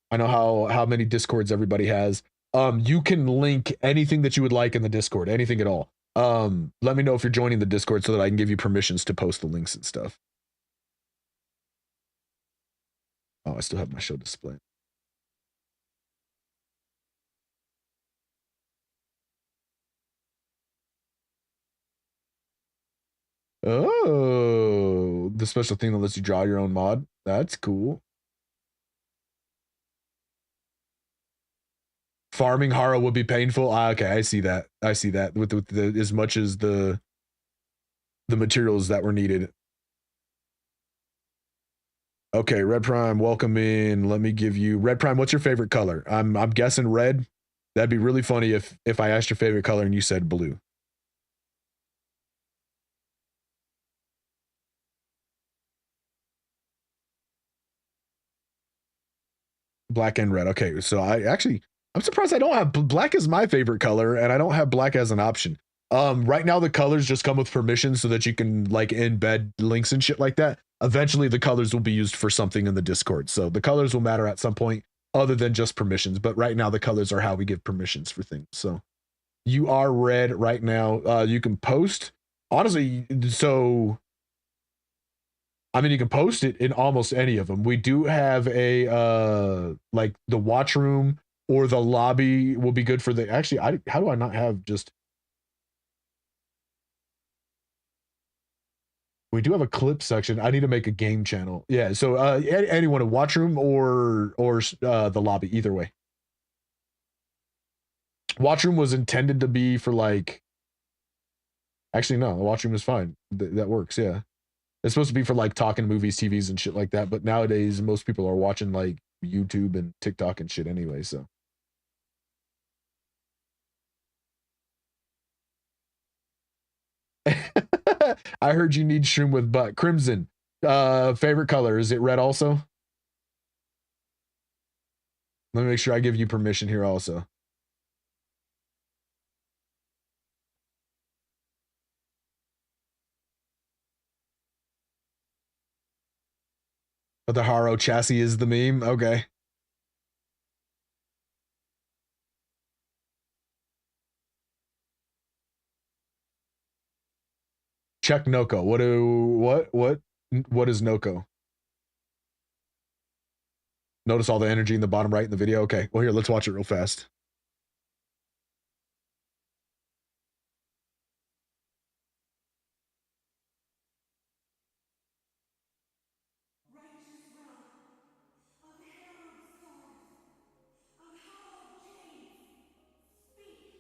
[SPEAKER 1] I know how many Discords everybody has. You can link anything that you would like in the Discord, anything at all. Let me know if you're joining the Discord so that I can give you permissions to post the links and stuff. Oh, I still have my show display. Oh, the special thing that lets you draw your own mod. That's cool. Farming Harrow would be painful. Okay, I see that. I see that with the as much as the materials that were needed. Okay, Red Prime, welcome in. Let me give you Red Prime. What's your favorite color? I'm guessing red. That'd be really funny if I asked your favorite color and you said blue. Black and red. Okay, so I'm surprised I don't have black as my favorite color, and I don't have black as an option. Right now the colors just come with permissions so that you can like embed links and shit like that. Eventually the colors will be used for something in the Discord, so the colors will matter at some point other than just permissions. But right now the colors are how we give permissions for things. So you are red right now. You can post honestly. So I mean, you can post it in almost any of them. We do have a like the watch room or the lobby will be good for the. Actually, how do I not have just? We do have a clip section. I need to make a game channel. Yeah, so anyone, a watch room or the lobby, either way. Watch room was intended to be for like. Actually, no, the watch room is fine. That works. Yeah. It's supposed to be for like talking movies, TVs, and shit like that. But nowadays, most people are watching like YouTube and TikTok and shit anyway. So. I heard you need shroom with butt. Crimson. Favorite color. Is it red also? Let me make sure I give you permission here also. But the Harrow chassis is the meme? Okay. Check Noko. What is Noko? Notice all the energy in the bottom right in the video? Okay. Well, here, let's watch it real fast.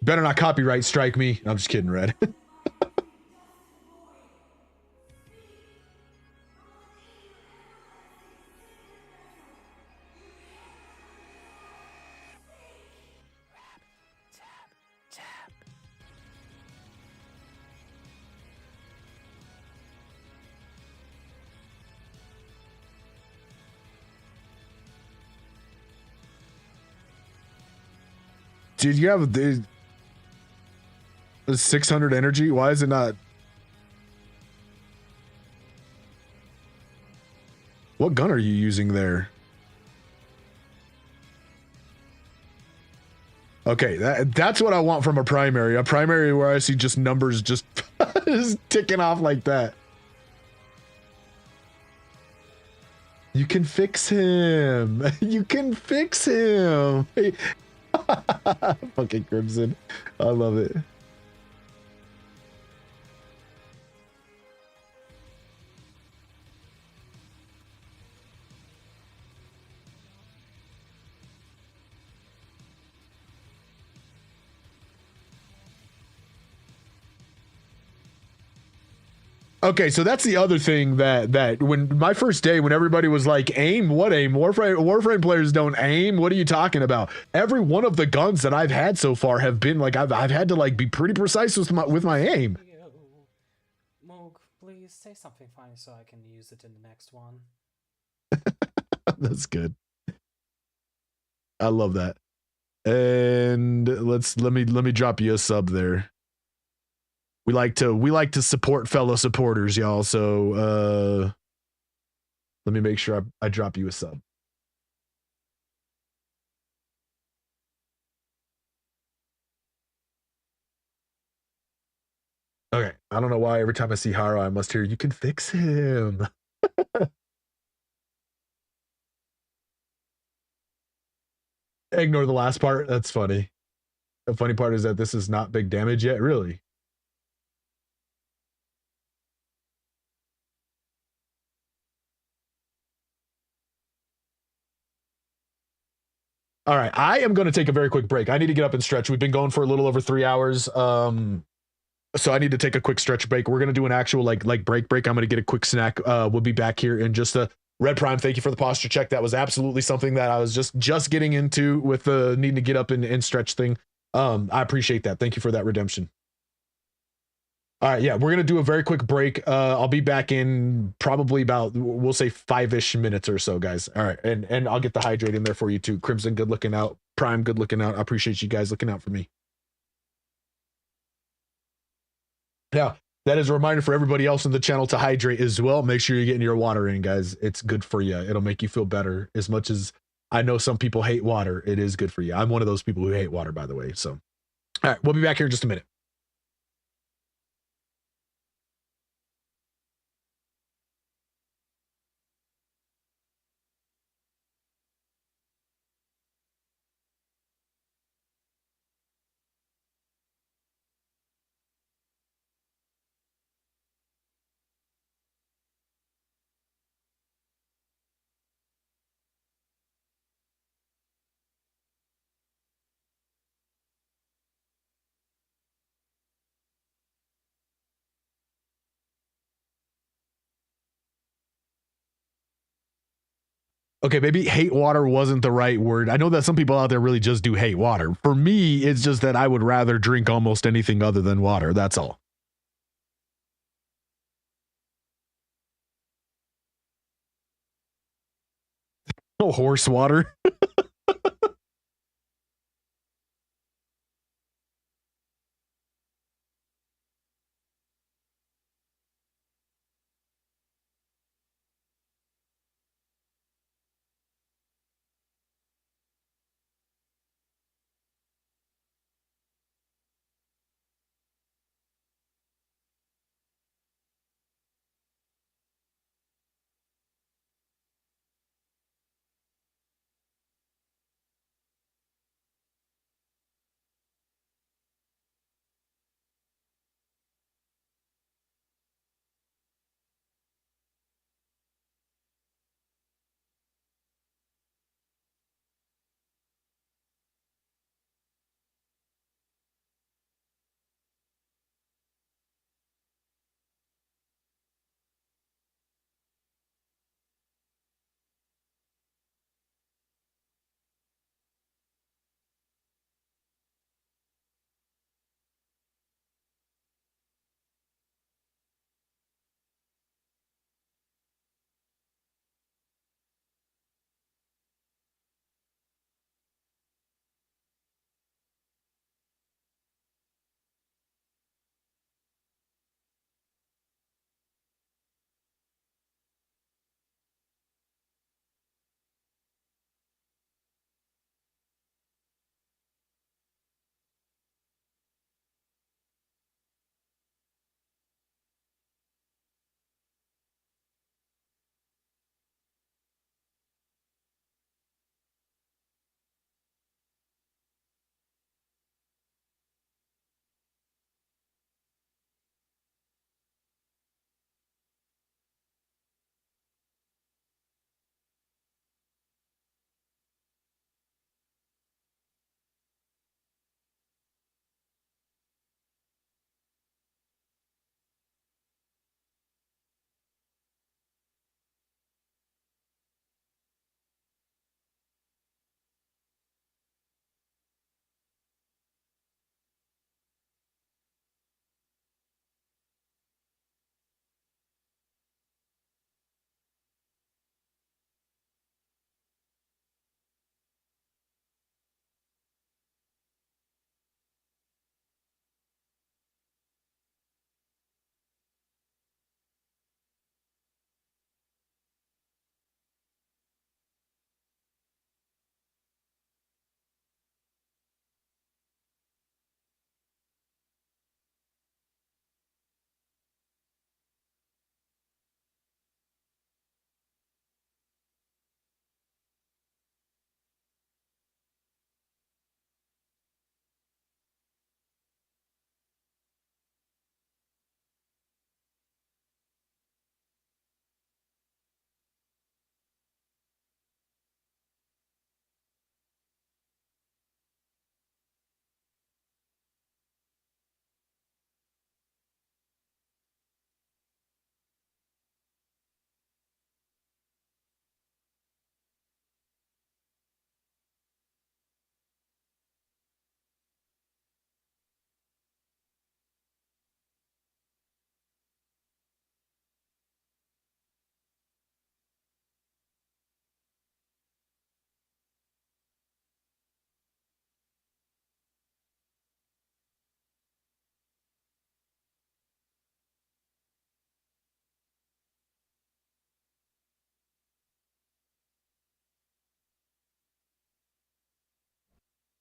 [SPEAKER 1] Better not copyright strike me. I'm just kidding, Red. Dude, you have the 600 energy? Why is it not? What gun are you using there? Okay, that's what I want from a primary. A primary where I see just numbers just ticking off like that. You can fix him. You can fix him. Fucking Crimson. I love it. Okay, so that's the other thing that when my first day, when everybody was like, aim, what aim? Warframe players don't aim. What are you talking about? Every one of the guns that I've had so far have been like I've had to like be pretty precise with my aim.
[SPEAKER 11] Moog, please say something funny so I can use it in the next one.
[SPEAKER 1] That's good. I love that. And let me drop you a sub there. We like to support fellow supporters, y'all. So let me make sure I drop you a sub. Okay. I don't know why every time I see Haro, I must hear you can fix him. Ignore the last part. That's funny. The funny part is that this is not big damage yet, really. All right, I am going to take a very quick break. I need to get up and stretch. We've been going for a little over 3 hours. So I need to take a quick stretch break. We're going to do an actual like break. I'm going to get a quick snack. We'll be back here in just a Red Prime. Thank you for the posture check. That was absolutely something that I was just getting into with the needing to get up and stretch thing. I appreciate that. Thank you for that redemption. All right, yeah, we're gonna do a very quick break. I'll be back in probably about, we'll say 5-ish minutes or so, guys. All right, and I'll get the hydrate in there for you too. Crimson, good looking out. Prime, good looking out. I appreciate you guys looking out for me. Yeah, that is a reminder for everybody else in the channel to hydrate as well. Make sure you're getting your water in, guys. It's good for you. It'll make you feel better. As much as I know some people hate water, it is good for you. I'm one of those people who hate water, by the way. So, all right, we'll be back here in just a minute. Okay, maybe hate water wasn't the right word. I know that some people out there really just do hate water. For me, it's just that I would rather drink almost anything other than water. That's all. Oh, horse water.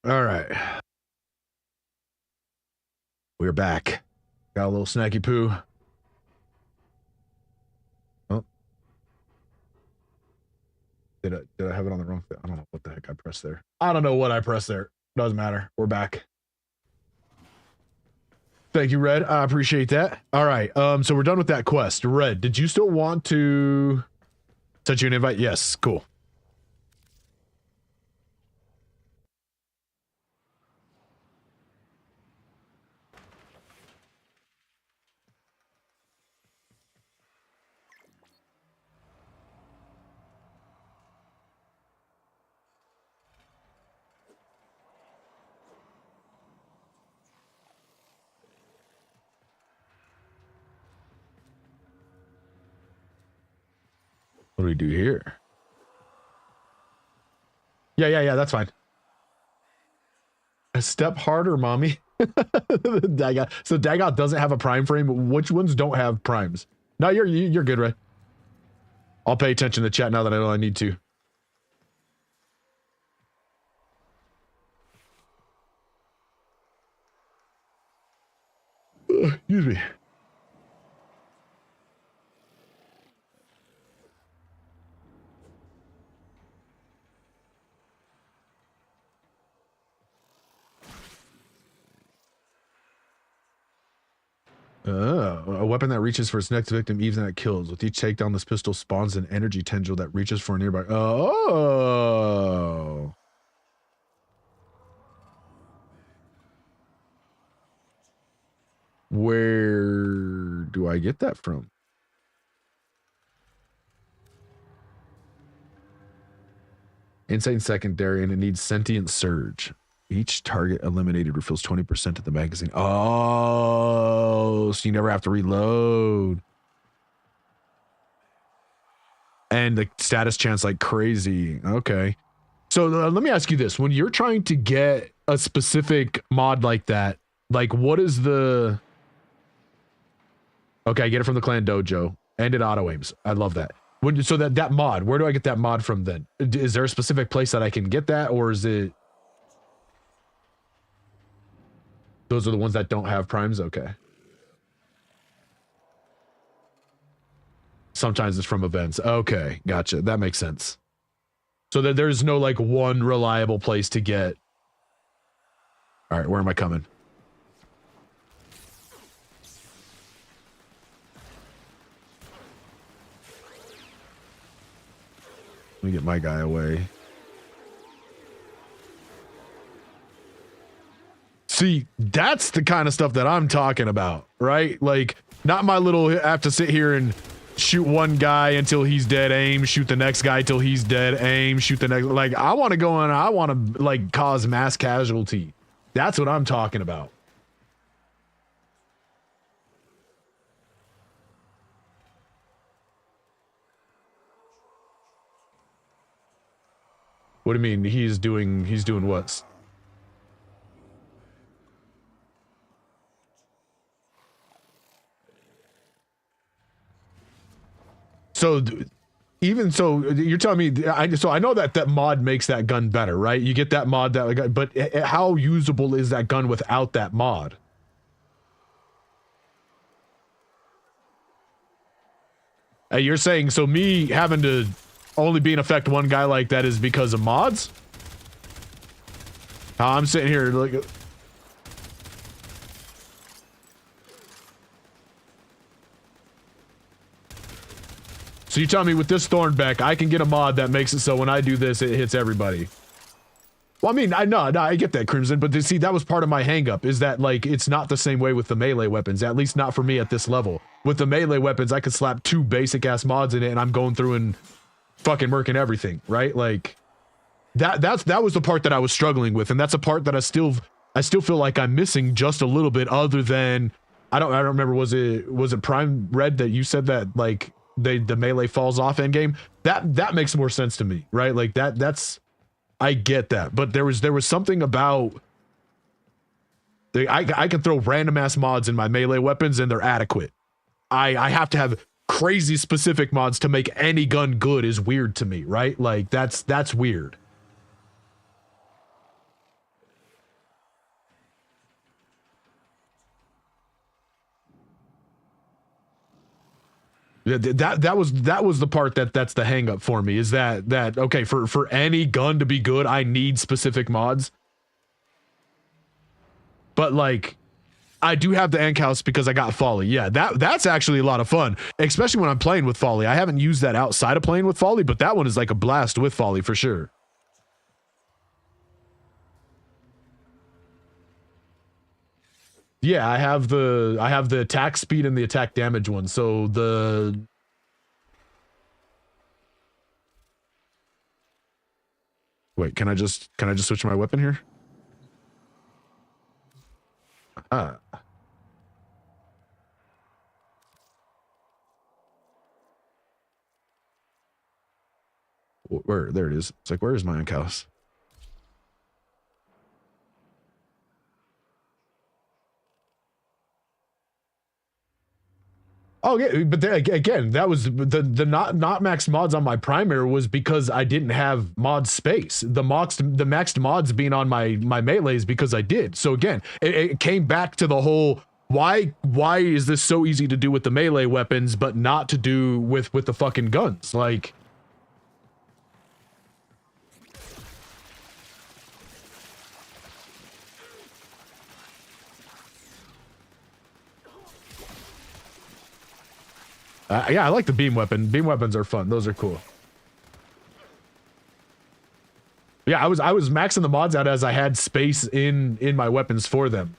[SPEAKER 1] All right. We're back. Got a little snacky poo. Oh. Did I have it on the wrong thing? I don't know what the heck I pressed there. I don't know what I pressed there. Doesn't matter. We're back. Thank you, Red. I appreciate that. All right. So we're done with that quest. Red, did you still want to send you an invite? Yes. Cool. What do we do here? Yeah, that's fine. A step harder, mommy. Dagot. So Dagot doesn't have a prime frame. Which ones don't have primes? No, you're good, Ray. I'll pay attention to chat now that I know I need to. Excuse me. A weapon that reaches for its next victim, even that kills. With each takedown, this pistol spawns an energy tendril that reaches for a nearby. Oh. Where do I get that from? Insane secondary, and it needs sentient surge. Each target eliminated refills 20% of the magazine. Oh, so you never have to reload. And the status chance like crazy. Okay. So let me ask you this. When you're trying to get a specific mod like that, like what is the... Okay, I get it from the clan dojo. And it auto-aims. I love that. So that mod, where do I get that mod from then? Is there a specific place that I can get that, or is it... Those are the ones that don't have primes? Okay. Sometimes it's from events. Okay, gotcha. That makes sense. So that there's no like one reliable place to get. All right, where am I coming? Let me get my guy away. See, that's the kind of stuff that I'm talking about, right? Like, not my little, I have to sit here and shoot one guy until he's dead, aim, shoot the next guy till he's dead, aim, shoot the next. Like, I want to go in, I want to, like, cause mass casualty. That's what I'm talking about. What do you mean? He's doing what? So even so, you're telling me, I know that mod makes that gun better, right? You get that mod, but how usable is that gun without that mod? You're saying, so me having to only be in effect one guy like that is because of mods? I'm sitting here like... So you tell me with this Thornbeck, I can get a mod that makes it so when I do this, it hits everybody. Well, I mean, I get that, Crimson, but see, that was part of my hang-up, is that, like, it's not the same way with the melee weapons, at least not for me at this level. With the melee weapons, I could slap 2 basic-ass mods in it, and I'm going through and fucking murking everything, right? Like, that was the part that I was struggling with, and that's a part that I still feel like I'm missing just a little bit, other than, I don't remember, was it Prime Red that you said that, like, the melee falls off endgame? That makes more sense to me, right? Like that's I get that, but there was something about I can throw random ass mods in my melee weapons and they're adequate. I have to have crazy specific mods to make any gun good is weird to me, right? Like that's weird. That was the part that's the hang up for me, is that okay, for any gun to be good, I need specific mods. But like, I do have the Enkhouse because I got Folly. Yeah, that's actually a lot of fun, especially when I'm playing with Folly. I haven't used that outside of playing with Folly, but that one is like a blast with Folly for sure. Yeah, I have the attack speed and the attack damage one. So the wait, can I just switch my weapon here? Ah. Where? There it is. It's like, where is my Enkhouse? Oh yeah, but then, again, that was the not max mods on my primary was because I didn't have mod space. The maxed mods being on my melees because I did. So again, it came back to the whole why is this so easy to do with the melee weapons but not to do with the fucking guns? Like, yeah, I like the beam weapon. Beam weapons are fun. Those are cool. Yeah, I was maxing the mods out as I had space in my weapons for them.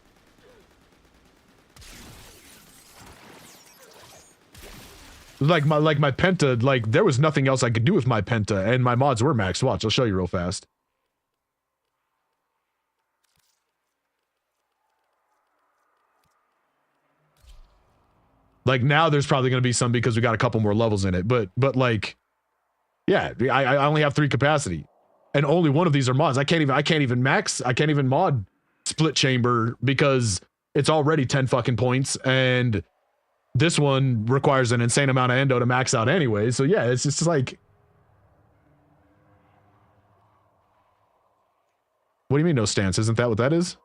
[SPEAKER 1] Like my penta, like there was nothing else I could do with my penta, and my mods were maxed. Watch, I'll show you real fast. Like now there's probably going to be some because we got a couple more levels in it, but like, yeah, I only have 3 capacity, and only one of these are mods. I can't even mod split chamber because it's already 10 fucking points, and this one requires an insane amount of endo to max out anyway. So yeah, it's just like, what do you mean no stance? Isn't that what that is?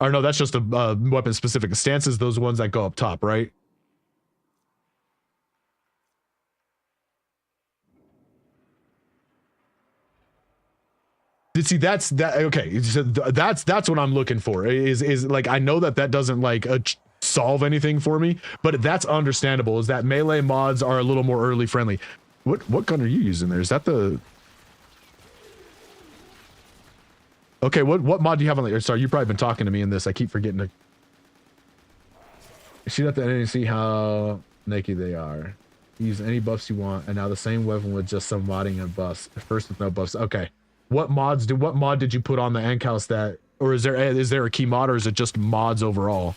[SPEAKER 1] Or no, that's just a weapon specific. Stances, those ones that go up top, right? See, that's okay. So that's what I'm looking for. Is like, I know that doesn't like solve anything for me, but that's understandable. Is that melee mods are a little more early friendly. What gun are you using there? Is that the? Okay, what mod do you have on there? Sorry, you've probably been talking to me in this. I keep forgetting to shoot at the enemy and see how naked they are. Use any buffs you want, and now the same weapon with just some modding and buffs. First with no buffs. Okay. What mod did you put on the Enkhouse that, or is there a key mod, or is it just mods overall?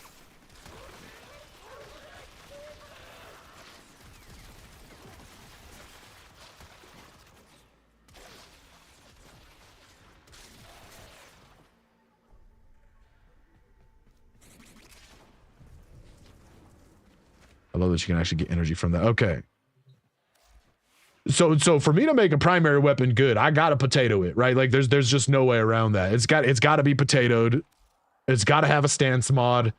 [SPEAKER 1] I love that you can actually get energy from that. Okay. So for me to make a primary weapon good, I gotta potato it, right? Like there's just no way around that. It's got to be potatoed. It's got to have a stance mod.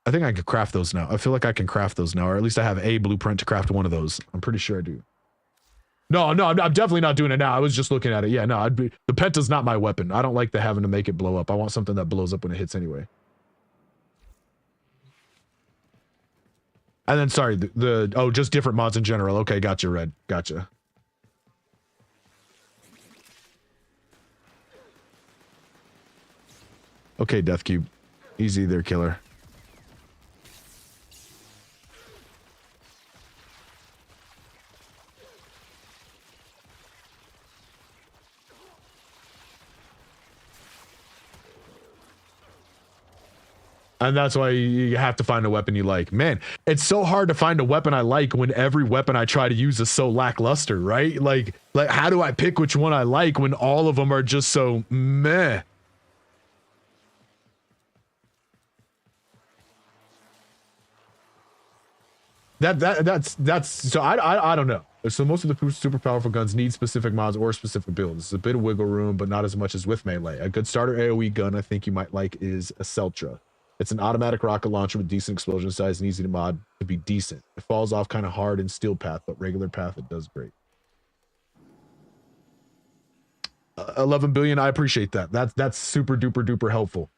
[SPEAKER 1] I think I could craft those now. I feel like I can craft those now, or at least I have a blueprint to craft one of those. I'm pretty sure I do. No, I'm definitely not doing it now. I was just looking at it. Yeah, no, the penta's not my weapon. I don't like the having to make it blow up. I want something that blows up when it hits anyway. And then, sorry, oh, just different mods in general. Okay, gotcha, Red. Gotcha. Okay, Death Cube. Easy there, killer. And that's why you have to find a weapon you like. Man, it's so hard to find a weapon I like when every weapon I try to use is so lackluster, right? Like how do I pick which one I like when all of them are just so meh? That's so I don't know. So most of the super powerful guns need specific mods or specific builds. It's a bit of wiggle room, but not as much as with melee. A good starter AoE gun I think you might like is a Celtra. It's an automatic rocket launcher with decent explosion size and easy to mod to be decent. It falls off kind of hard in steel path, but regular path it does great. 11 billion, I appreciate that. That's super duper duper helpful.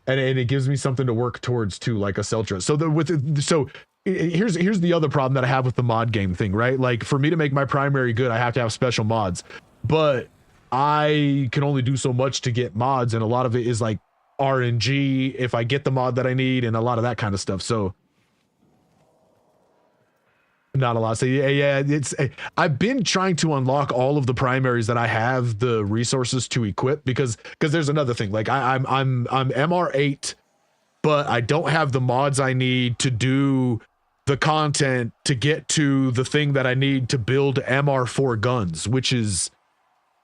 [SPEAKER 1] And it gives me something to work towards too, like a Celtra. So here's the other problem that I have with the mod game thing, right? Like for me to make my primary good, I have to have special mods, but I can only do so much to get mods, and a lot of it is like RNG if I get the mod that I need, and a lot of that kind of stuff. So not a lot. So yeah, it's I've been trying to unlock all of the primaries that I have the resources to equip, because there's another thing. Like I'm MR8, but I don't have the mods I need to do the content to get to the thing that I need to build MR4 guns, which is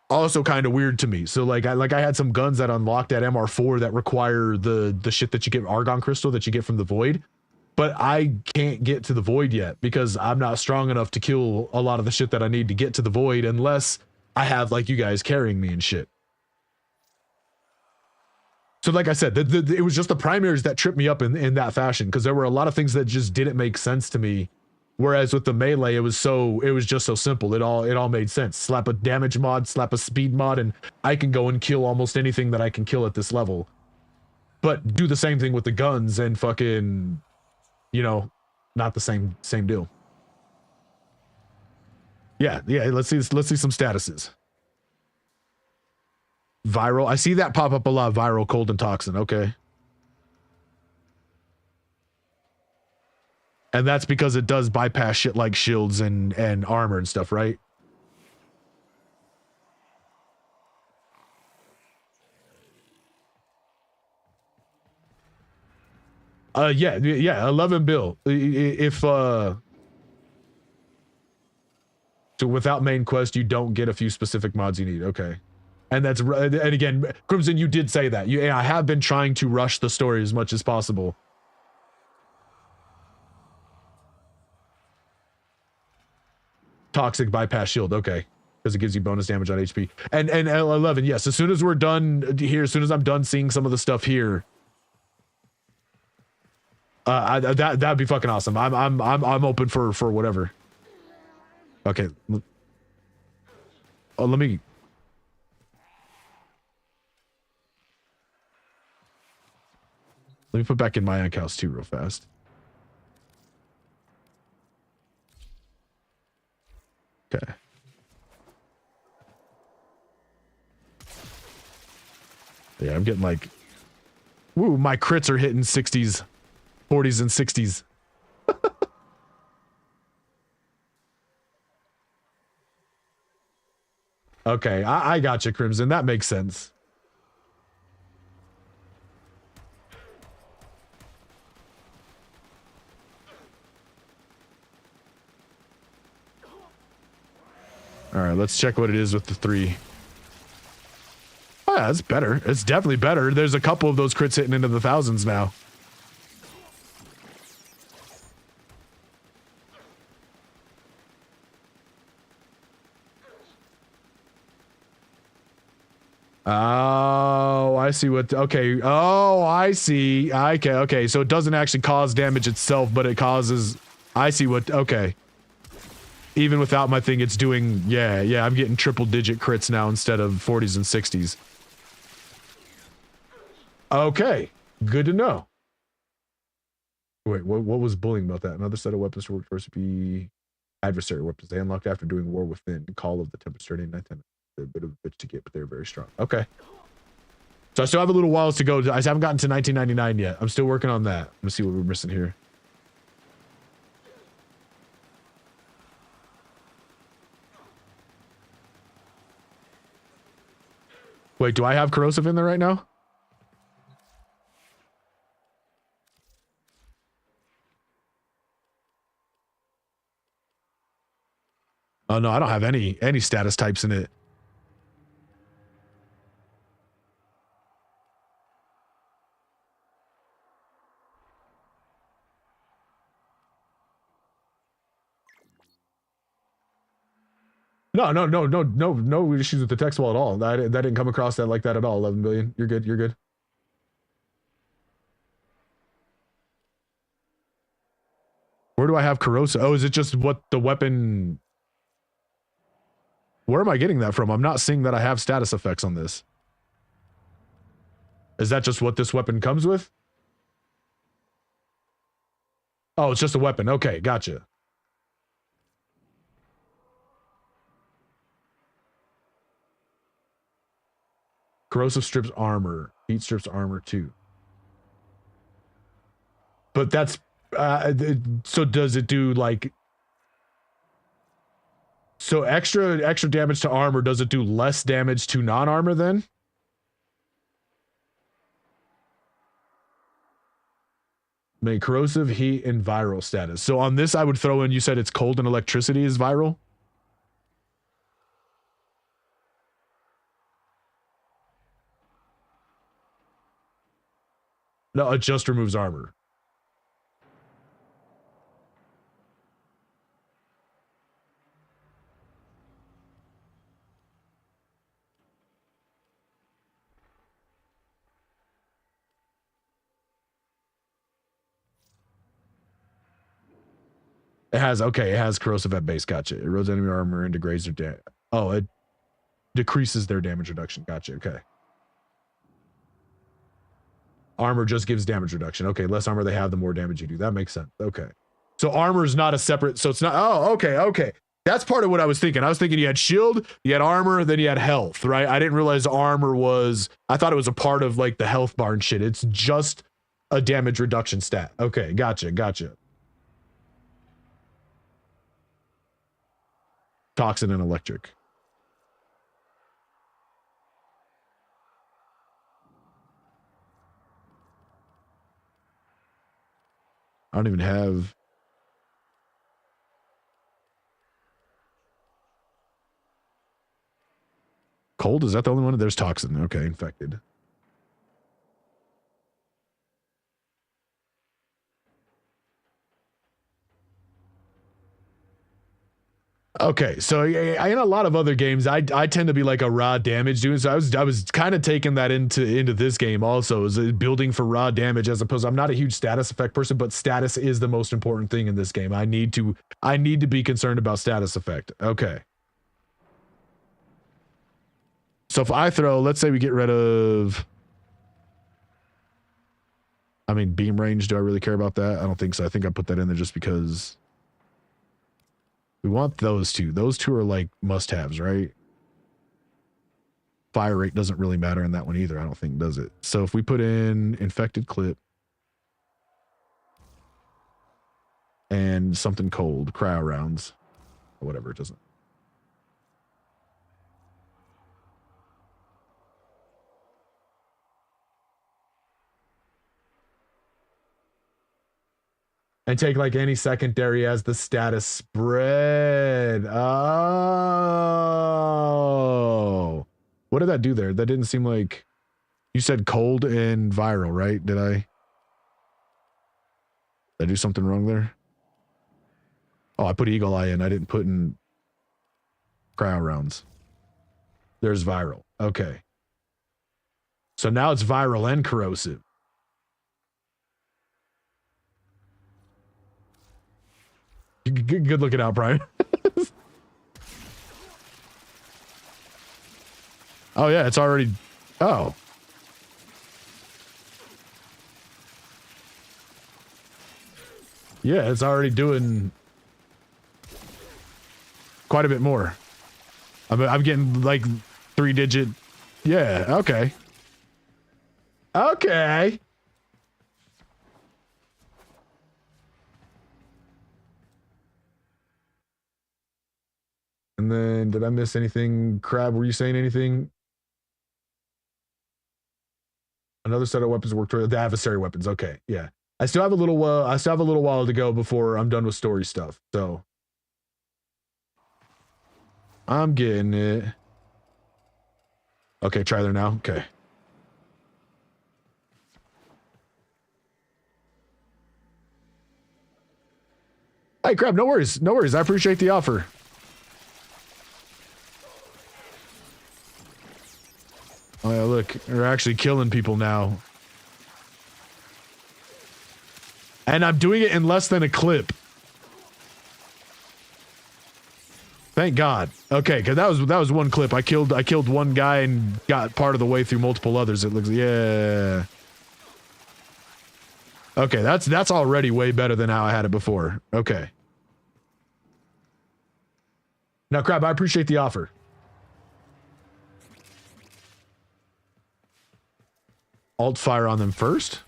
[SPEAKER 1] also kind of weird to me. So like I had some guns that unlocked at MR4 that require the shit that you get, Argon crystal that you get from the void, but I can't get to the void yet because I'm not strong enough to kill a lot of the shit that I need to get to the void unless I have like you guys carrying me and shit. So like I said, it was just the primaries that tripped me up in that fashion, because there were a lot of things that just didn't make sense to me. Whereas with the melee, it was just so simple. It all made sense. Slap a damage mod, slap a speed mod, and I can go and kill almost anything that I can kill at this level. But do the same thing with the guns and fucking, you know, not the same deal. Yeah, let's see some statuses. Viral. I see that pop up a lot. Viral, cold, and toxin. Okay. And that's because it does bypass shit like shields and armor and stuff, right? Yeah, 11 bill. If so without main quest, you don't get a few specific mods you need. Okay. And that's, and again, Crimson, you did say that. I have been trying to rush the story as much as possible. Toxic bypass shield, okay. Because it gives you bonus damage on HP. And 11, yes, as soon as we're done here, as soon as I'm done seeing some of the stuff here, that'd be fucking awesome. I'm open for whatever. Okay. Oh, let me put back in my Ink House too real fast. Okay. Yeah, I'm getting like, woo, my crits are hitting 60s, 40s, and 60s. Okay, I got you, Crimson. That makes sense. All right, let's check what it is with the 3. Oh, yeah, that's better. It's definitely better. There's a couple of those crits hitting into the thousands now. Oh, I see what, okay. Oh, I see. Okay. So it doesn't actually cause damage itself, but it causes, I see what, okay. Even without my thing, it's doing, yeah, I'm getting triple digit crits now instead of 40s and 60s. Okay, good to know. Wait, what was bullying about that? Another set of weapons to work first would be adversary weapons. They unlocked after doing War Within, Call of the Tempest 39. They're a bit of a bitch to get, but they're very strong. Okay. So I still have a little while to go. I haven't gotten to 1999 yet. I'm still working on that. Let's see what we're missing here. Wait, do I have corrosive in there right now? Oh no, I don't have any status types in it. No issues with the text wall at all. That didn't come across that like that at all. 11 billion. You're good. You're good. Where do I have corrosive? Oh, is it just what the weapon? Where am I getting that from? I'm not seeing that I have status effects on this. Is that just what this weapon comes with? Oh, it's just a weapon. Okay, gotcha. Corrosive strips armor. Heat strips armor too. But that's so does it do like so extra damage to armor, does it do less damage to non-armor then? Make corrosive, heat, and viral status. So on this I would throw in, you said it's cold and electricity is viral? No, it just removes armor. It has corrosive at base. Gotcha. It erodes enemy armor and degrades their damage. Oh, it decreases their damage reduction. Gotcha. Okay. Armor just gives damage reduction. Okay, less armor they have, the more damage you do. That makes sense. Okay. So armor is not a separate, so it's not, oh, okay. That's part of what I was thinking. I was thinking you had shield, you had armor, then you had health, right? I didn't realize armor was, I thought it was a part of like the health bar and shit. It's just a damage reduction stat. Okay, gotcha. Toxin and electric. I don't even have. Cold? Is that the only one? There's toxin. Okay, infected. Okay, so in a lot of other games, I tend to be like a raw damage dude. So I was kind of taking that into this game also, is building for raw damage as opposed. I'm not a huge status effect person, but status is the most important thing in this game. I need to be concerned about status effect. Okay. So if I throw, let's say we get rid of, I mean, beam range. Do I really care about that? I don't think so. I think I put that in there just because. We want those two. Those two are like must-haves, right? Fire rate doesn't really matter in that one either, I don't think, does it? So if we put in infected clip and something cold, cryo rounds, or whatever, it doesn't. And take like any secondary as the status spread. Oh. What did that do there? That didn't seem like... You said cold and viral, right? Did I do something wrong there? Oh, I put Eagle Eye in. I didn't put in cryo rounds. There's viral. Okay. So now it's viral and corrosive. Good looking out, Prime. Oh, yeah, it's already... Oh. Yeah, it's already doing quite a bit more. I'm getting like 3-digit... Yeah, okay. Okay. And then, did I miss anything? Crab, were you saying anything? Another set of weapons work toward the adversary weapons. Okay, yeah. I still have a little while to go before I'm done with story stuff. So I'm getting it. Okay, try there now. Okay. Hey, Crab, no worries. No worries. I appreciate the offer. Oh yeah, look, they're actually killing people now. And I'm doing it in less than a clip. Thank God. Okay, because that was one clip. I killed one guy and got part of the way through multiple others. It looks, yeah. Okay, that's already way better than how I had it before. Okay. Now, Crab, I appreciate the offer. Alt fire on them first.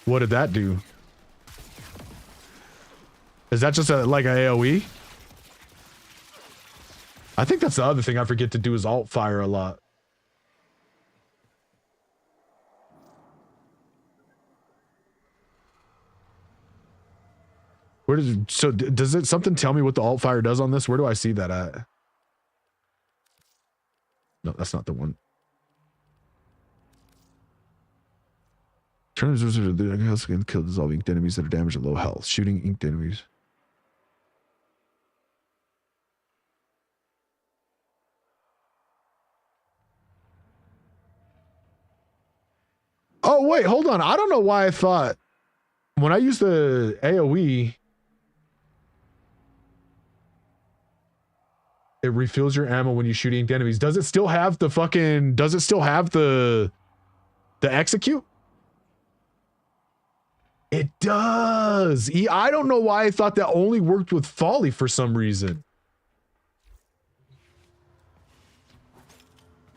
[SPEAKER 1] What did that do? Is that just like a AoE? I think that's the other thing I forget to do is alt fire a lot. Where does it, so does it something tell me what the alt fire does on this? Where do I see that at? No, that's not the one. Turn the health can kill dissolving inked enemies that are damaged at low health. Shooting inked enemies. Oh wait, hold on. I don't know why I thought when I use the AoE, it refills your ammo when you shoot inked enemies. Does it still have the fucking? Does it still have the execute? It does. I don't know why I thought that only worked with Folly for some reason.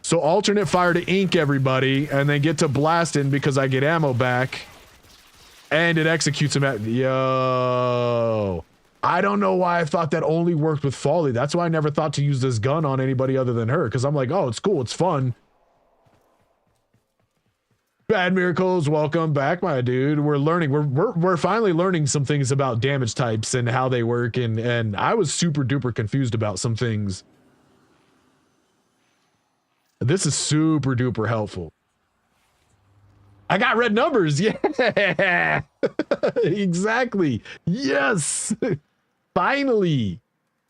[SPEAKER 1] So alternate fire to ink everybody and then get to blasting because I get ammo back. And it executes them at... Yo. I don't know why I thought that only worked with Folly. That's why I never thought to use this gun on anybody other than her. Because I'm like, oh, it's cool. It's fun. Bad Miracles, welcome back, my dude. We're learning. We're finally learning some things about damage types and how they work. And I was super duper confused about some things. This is super duper helpful. I got red numbers. Yeah. Exactly. Yes. Finally.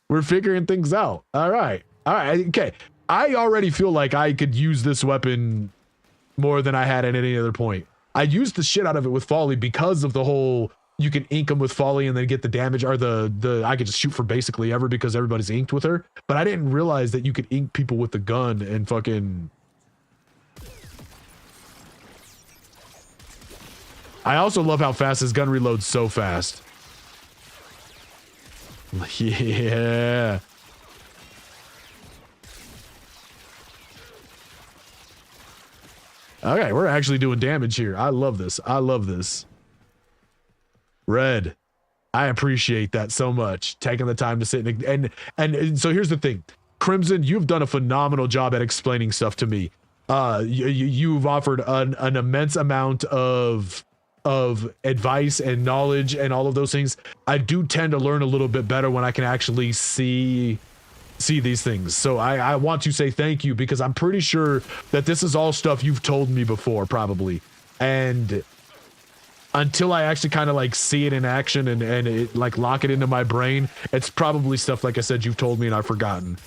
[SPEAKER 1] We're figuring things out. All right. All right. Okay. I already feel like I could use this weapon more than I had at any other point. I used the shit out of it with Folly because of the whole you can ink them with Folly and then get the damage, or the I could just shoot for basically ever because everybody's inked with her. But I didn't realize that you could ink people with the gun and fucking... I also love how fast his gun reloads so fast. Yeah. Okay, we're actually doing damage here. I love this. I love this. Red, I appreciate that so much. Taking the time to sit and so here's the thing. Crimson, you've done a phenomenal job at explaining stuff to me. You've offered an immense amount of advice and knowledge and all of those things. I do tend to learn a little bit better when I can actually see these things. So I want to say thank you, because I'm pretty sure that this is all stuff you've told me before, probably. And until I actually kind of like see it in action and it like lock it into my brain, it's probably stuff, like I said, you've told me and I've forgotten.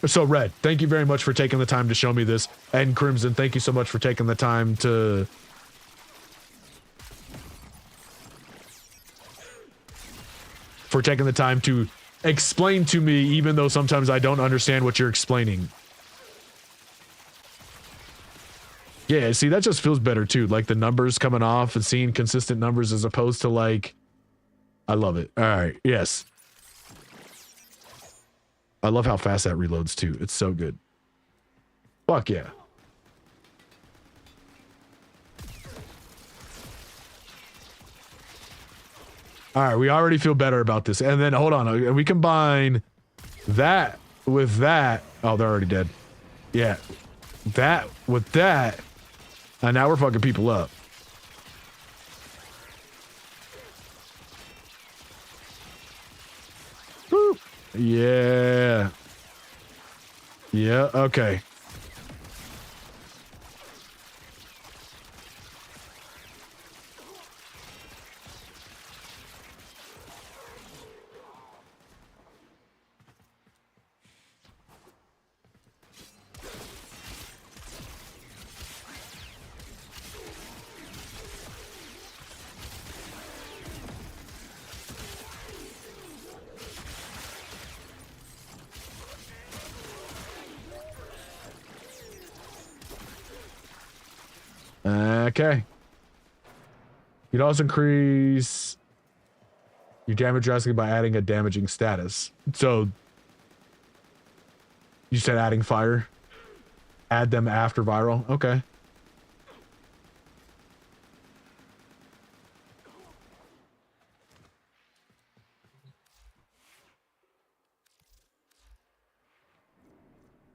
[SPEAKER 1] So Red, thank you very much for taking the time to show me this. And Crimson, thank you so much for taking the time to... explain to me, even though sometimes I don't understand what you're explaining. Yeah, see, that just feels better too. Like the numbers coming off and seeing consistent numbers as opposed to like... I love it. All right, yes. I love how fast that reloads too. It's so good. Fuck yeah. All right, we already feel better about this. And then, hold on. We combine that with that. Oh, they're already dead. Yeah. That with that. And now we're fucking people up. Woo. Yeah. Yeah, okay. Okay. You'd also increase your damage drastically by adding a damaging status. So you said adding fire? Add them after viral? Okay.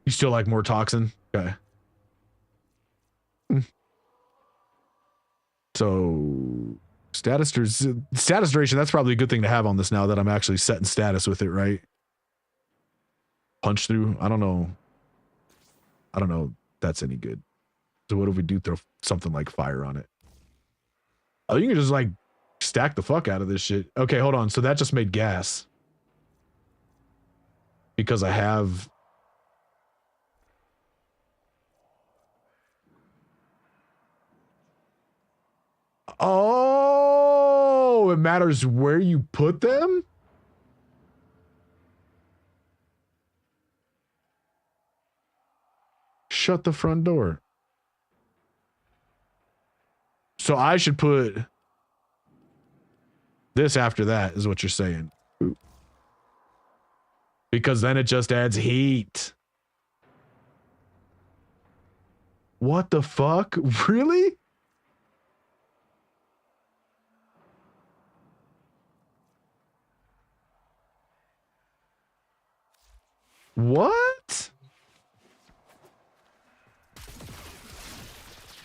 [SPEAKER 1] You still like more toxin? Okay. So status duration, that's probably a good thing to have on this now that I'm actually setting status with it, right? Punch through. I don't know if that's any good. So what if we do throw something like fire on it? Oh, you can just like stack the fuck out of this shit. Okay, hold on. So that just made gas. Because I have... Oh, it matters where you put them? Shut the front door. So I should put this after that, is what you're saying. Because then it just adds heat. What the fuck? Really? What?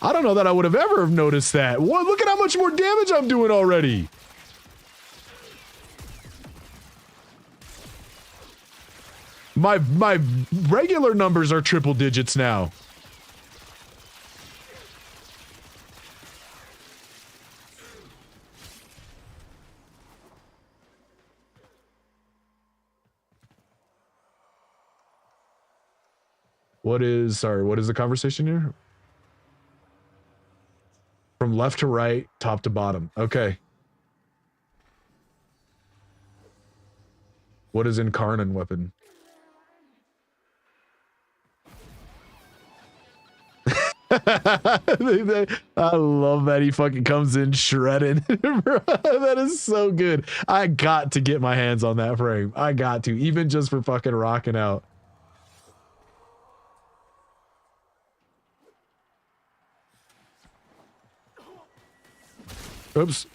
[SPEAKER 1] I don't know that I would have ever noticed that. What? Look at how much more damage I'm doing already. My regular numbers are triple digits now. What is the conversation here? From left to right, top to bottom. Okay. What is Incarnate weapon? I love that he fucking comes in shredded. That is so good. I got to get my hands on that frame. I got to, even just for fucking rocking out. Oops.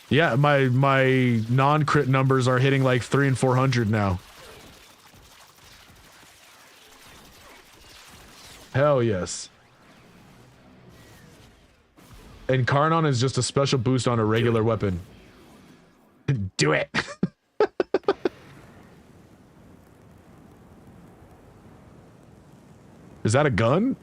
[SPEAKER 1] Yeah, my non-crit numbers are hitting like 300 and 400 now. Hell yes. And Carnon is just a special boost on a regular weapon. Do it. Is that a gun?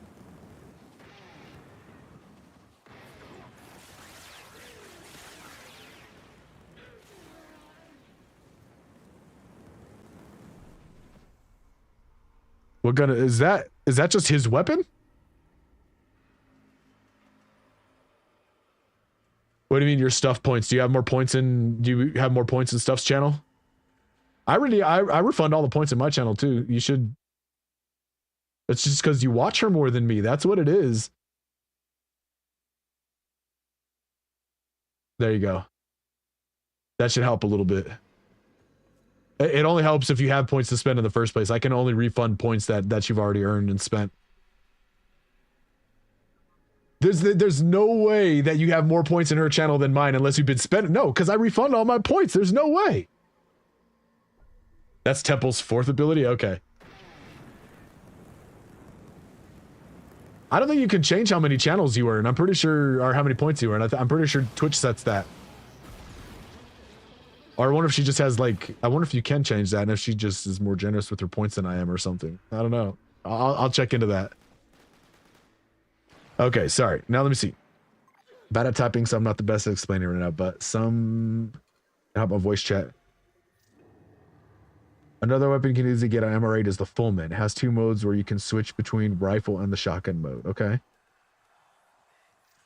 [SPEAKER 1] What gun is that? Is that just his weapon? What do you mean your stuff points? Do you have more points in Stuff's channel? I refund all the points in my channel too. You should. It's just because you watch her more than me. That's what it is. There you go. That should help a little bit. It only helps if you have points to spend in the first place. I can only refund points that you've already earned and spent. There's no way that you have more points in her channel than mine unless you've been spending. No, because I refund all my points. There's no way. That's Temple's fourth ability? Okay. I don't think you can change how many channels you earn. I'm pretty sure, or how many points you earn. I'm pretty sure Twitch sets that. Or I wonder if she just has like, I wonder if you can change that and if she just is more generous with her points than I am or something. I don't know. I'll check into that. Okay, sorry. Now let me see. Bad at typing, so I'm not the best at explaining right now, but how about voice chat? Another weapon you can easily get on MR8 is the Fullman. It has 2 modes where you can switch between rifle and the shotgun mode. Okay.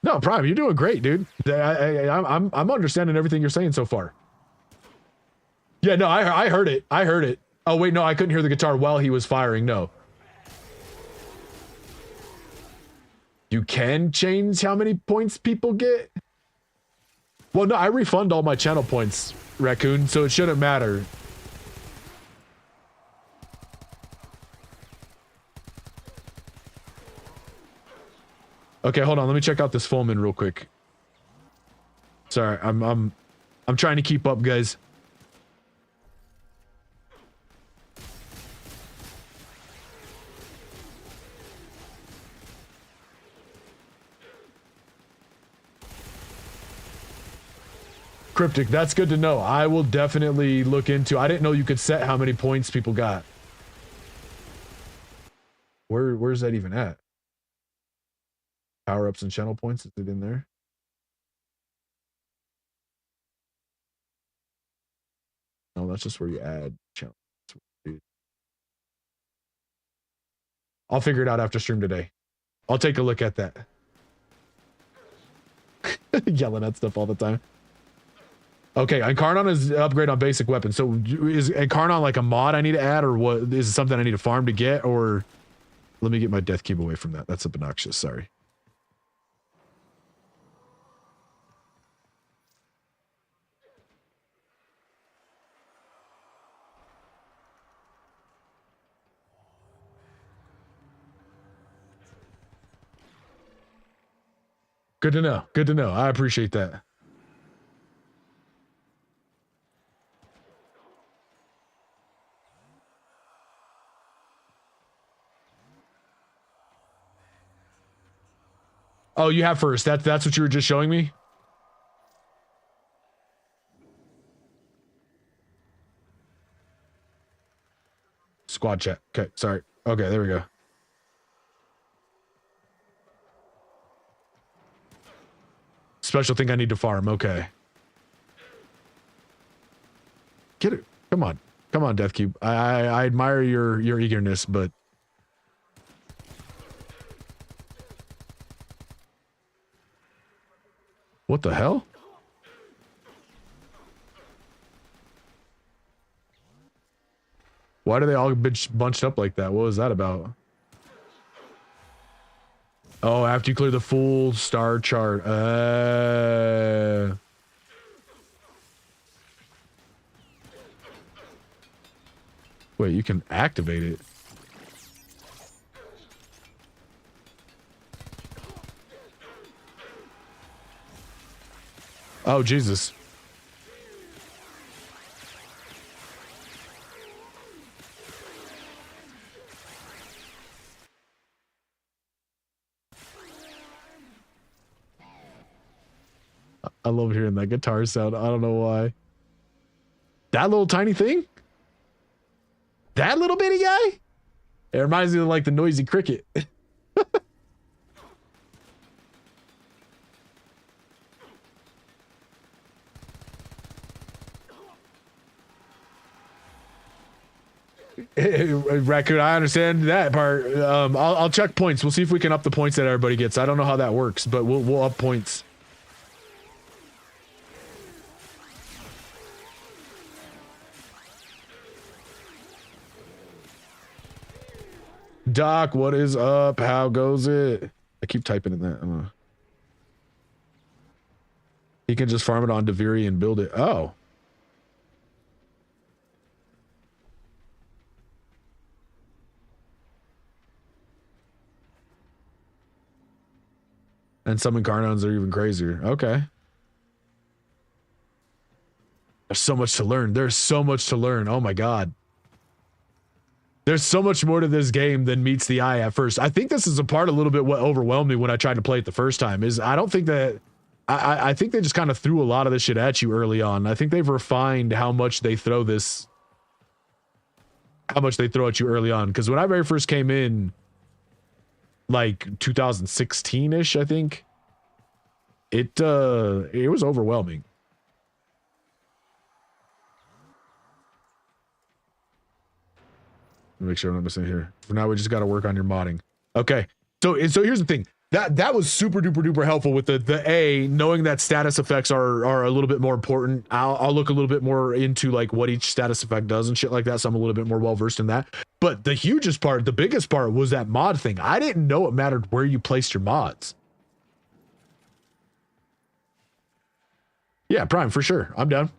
[SPEAKER 1] No, Prime, you're doing great, dude. I'm understanding everything you're saying so far. Yeah, no, I heard it. I heard it. Oh, wait, no, I couldn't hear the guitar while he was firing. No. You can change how many points people get? Well, no, I refund all my channel points, Raccoon, so it shouldn't matter. Okay, hold on. Let me check out this Fulman real quick. Sorry, I'm trying to keep up, guys. Cryptic, that's good to know. I will definitely look into. I didn't know you could set how many points people got. Where's that even at? Power-ups and channel points, is it in there? No, that's just where you add channel. I'll figure it out after stream today. I'll take a look at that. Yelling at stuff all the time. Okay, Incarnon is an upgrade on basic weapons. So is Incarnon like a mod I need to add, or what? Is it something I need to farm to get, or let me get my death cube away from that. That's obnoxious, sorry. Good to know. Good to know. I appreciate that. Oh, you have first. That's what you were just showing me? Squad chat. Okay, sorry. Okay, there we go. Special thing I need to farm. Okay. Get it. Come on. Come on, Death Cube. I admire your eagerness, but what the hell? Why do they all bunched up like that? What was that about? Oh, after you clear the full star chart. Wait, you can activate it. Oh, Jesus. I love hearing that guitar sound. I don't know why. That little tiny thing? That little bitty guy? It reminds me of like the noisy cricket. Raccoon, I understand that part. I'll check points. We'll see if we can up the points that everybody gets. I don't know how that works, but we'll up points. Doc, what is up? How goes it? I keep typing in that. He can just farm it on Deviri and build it. Oh. And some Incarnons are even crazier. Okay. There's so much to learn. There's so much to learn. Oh my God. There's so much more to this game than meets the eye at first. I think this is a part a little bit what overwhelmed me when I tried to play it the first time is I don't think that I think they just kind of threw a lot of this shit at you early on. I think they've refined how much they throw at you early on. Because when I very first came in, like 2016-ish, I think, it was overwhelming. Make sure I'm not missing here. For now, we just got to work on your modding. Okay. So here's the thing. That was super duper duper helpful with the A, knowing that status effects are a little bit more important. I'll look a little bit more into like what each status effect does and shit like that, so I'm a little bit more well versed in that. But the hugest part, the biggest part was that mod thing. I didn't know it mattered where you placed your mods. Yeah, Prime for sure. I'm down.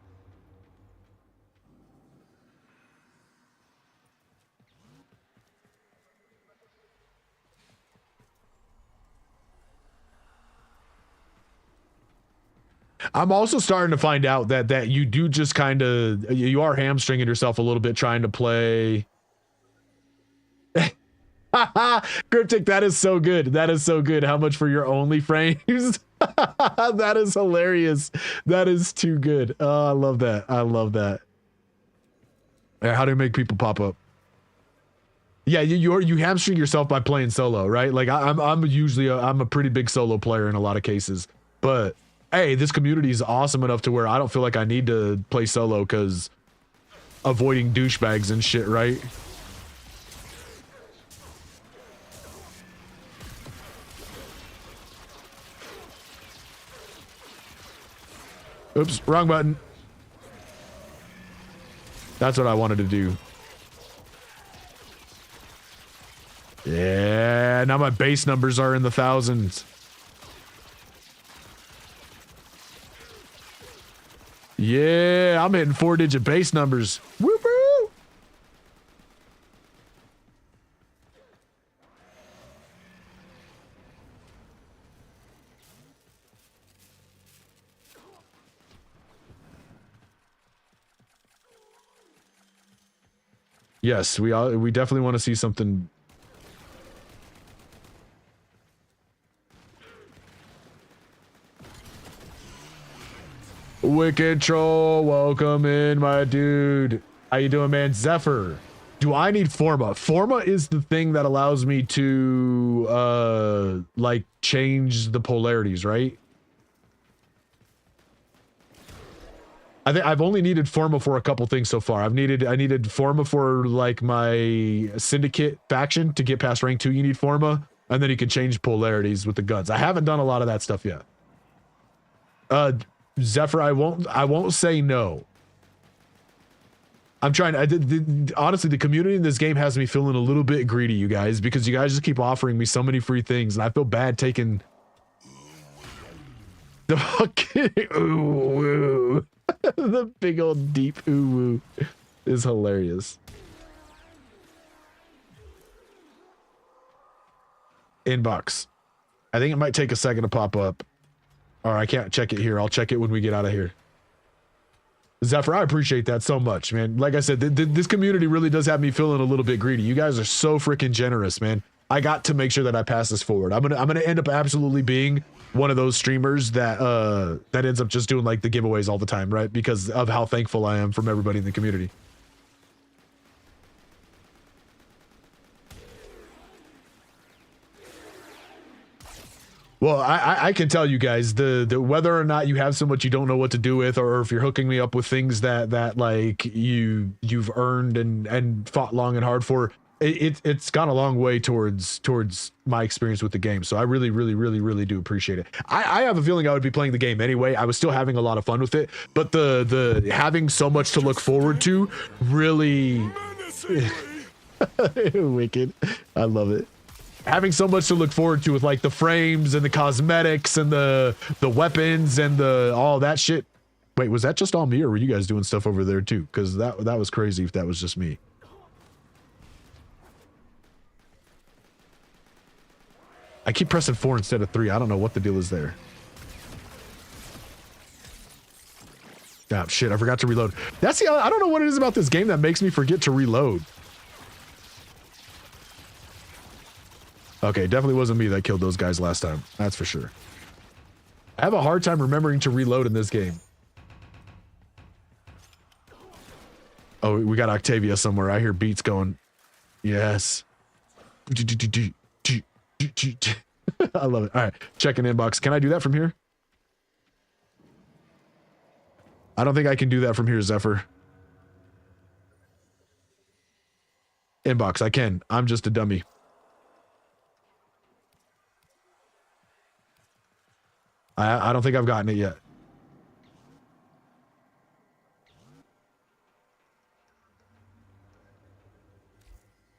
[SPEAKER 1] I'm also starting to find out that you do just kind of, you are hamstringing yourself a little bit trying to play. Cryptic, that is so good. That is so good. How much for your only frames? That is hilarious. That is too good. Oh, I love that. I love that. How do you make people pop up? Yeah, you hamstring yourself by playing solo, right? Like I'm usually I'm a pretty big solo player in a lot of cases, but hey, this community is awesome enough to where I don't feel like I need to play solo because avoiding douchebags and shit, right? Oops, wrong button. That's what I wanted to do. Yeah, now my base numbers are in the thousands. Yeah, I'm hitting 4-digit base numbers. Woo-hoo! Yes, we definitely want to see something. Wicked Troll, welcome in, my dude. How you doing, man? Zephyr, do I need Forma? Forma is the thing that allows me to, like, change the polarities, right? I think I've only needed Forma for a couple things so far. I needed Forma for, like, my Syndicate faction to get past rank 2. You need Forma, and then you can change polarities with the guns. I haven't done a lot of that stuff yet. Zephyr, I won't say no. I'm trying to, honestly, the community in this game has me feeling a little bit greedy, you guys, because you guys just keep offering me so many free things, and I feel bad taking the fucking ooh-woo. The big old deep ooh-woo is hilarious. Inbox. I think it might take a second to pop up. Or I can't check it here. I'll check it when we get out of here. Zephyr, I appreciate that so much, man. Like I said, this community really does have me feeling a little bit greedy. You guys are so freaking generous, man. I got to make sure that I pass this forward. I'm gonna end up absolutely being one of those streamers that that ends up just doing like the giveaways all the time, right? Because of how thankful I am from everybody in the community. Well, I can tell you guys the whether or not you have so much you don't know what to do with, or if you're hooking me up with things that like you've earned and fought long and hard for, it's gone a long way towards my experience with the game. So I really do appreciate it. I have a feeling I would be playing the game anyway. I was still having a lot of fun with it, but the having so much to look forward to really wicked. I love it. Having so much to look forward to with like the frames and the cosmetics and the weapons and the all that shit. Wait, was that just all me, or were you guys doing stuff over there too? Because that was crazy if that was just me. I keep pressing 4 instead of 3. I don't know what the deal is there. Ah, shit, I forgot to reload. That's the I don't know what it is about this game that makes me forget to reload. Okay, definitely wasn't me that killed those guys last time. That's for sure. I have a hard time remembering to reload in this game. Oh, we got Octavia somewhere. I hear beats going. Yes. I love it. All right, checking inbox. Can I do that from here? I don't think I can do that from here, Zephyr. Inbox, I can. I'm just a dummy. I don't think I've gotten it yet.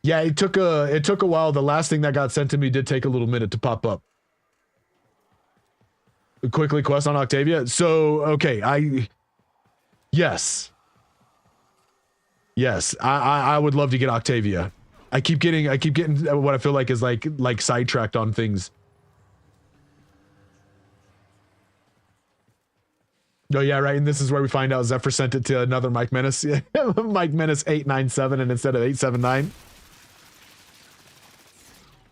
[SPEAKER 1] Yeah, it took a while. The last thing that got sent to me did take a little minute to pop up. Quickly quest on Octavia. So, okay, yes. Yes, I would love to get Octavia. I keep getting what I feel like is like sidetracked on things. Oh yeah, right. And this is where we find out Zephyr sent it to another Mike Menace. Mike Menace 897 and instead of 879.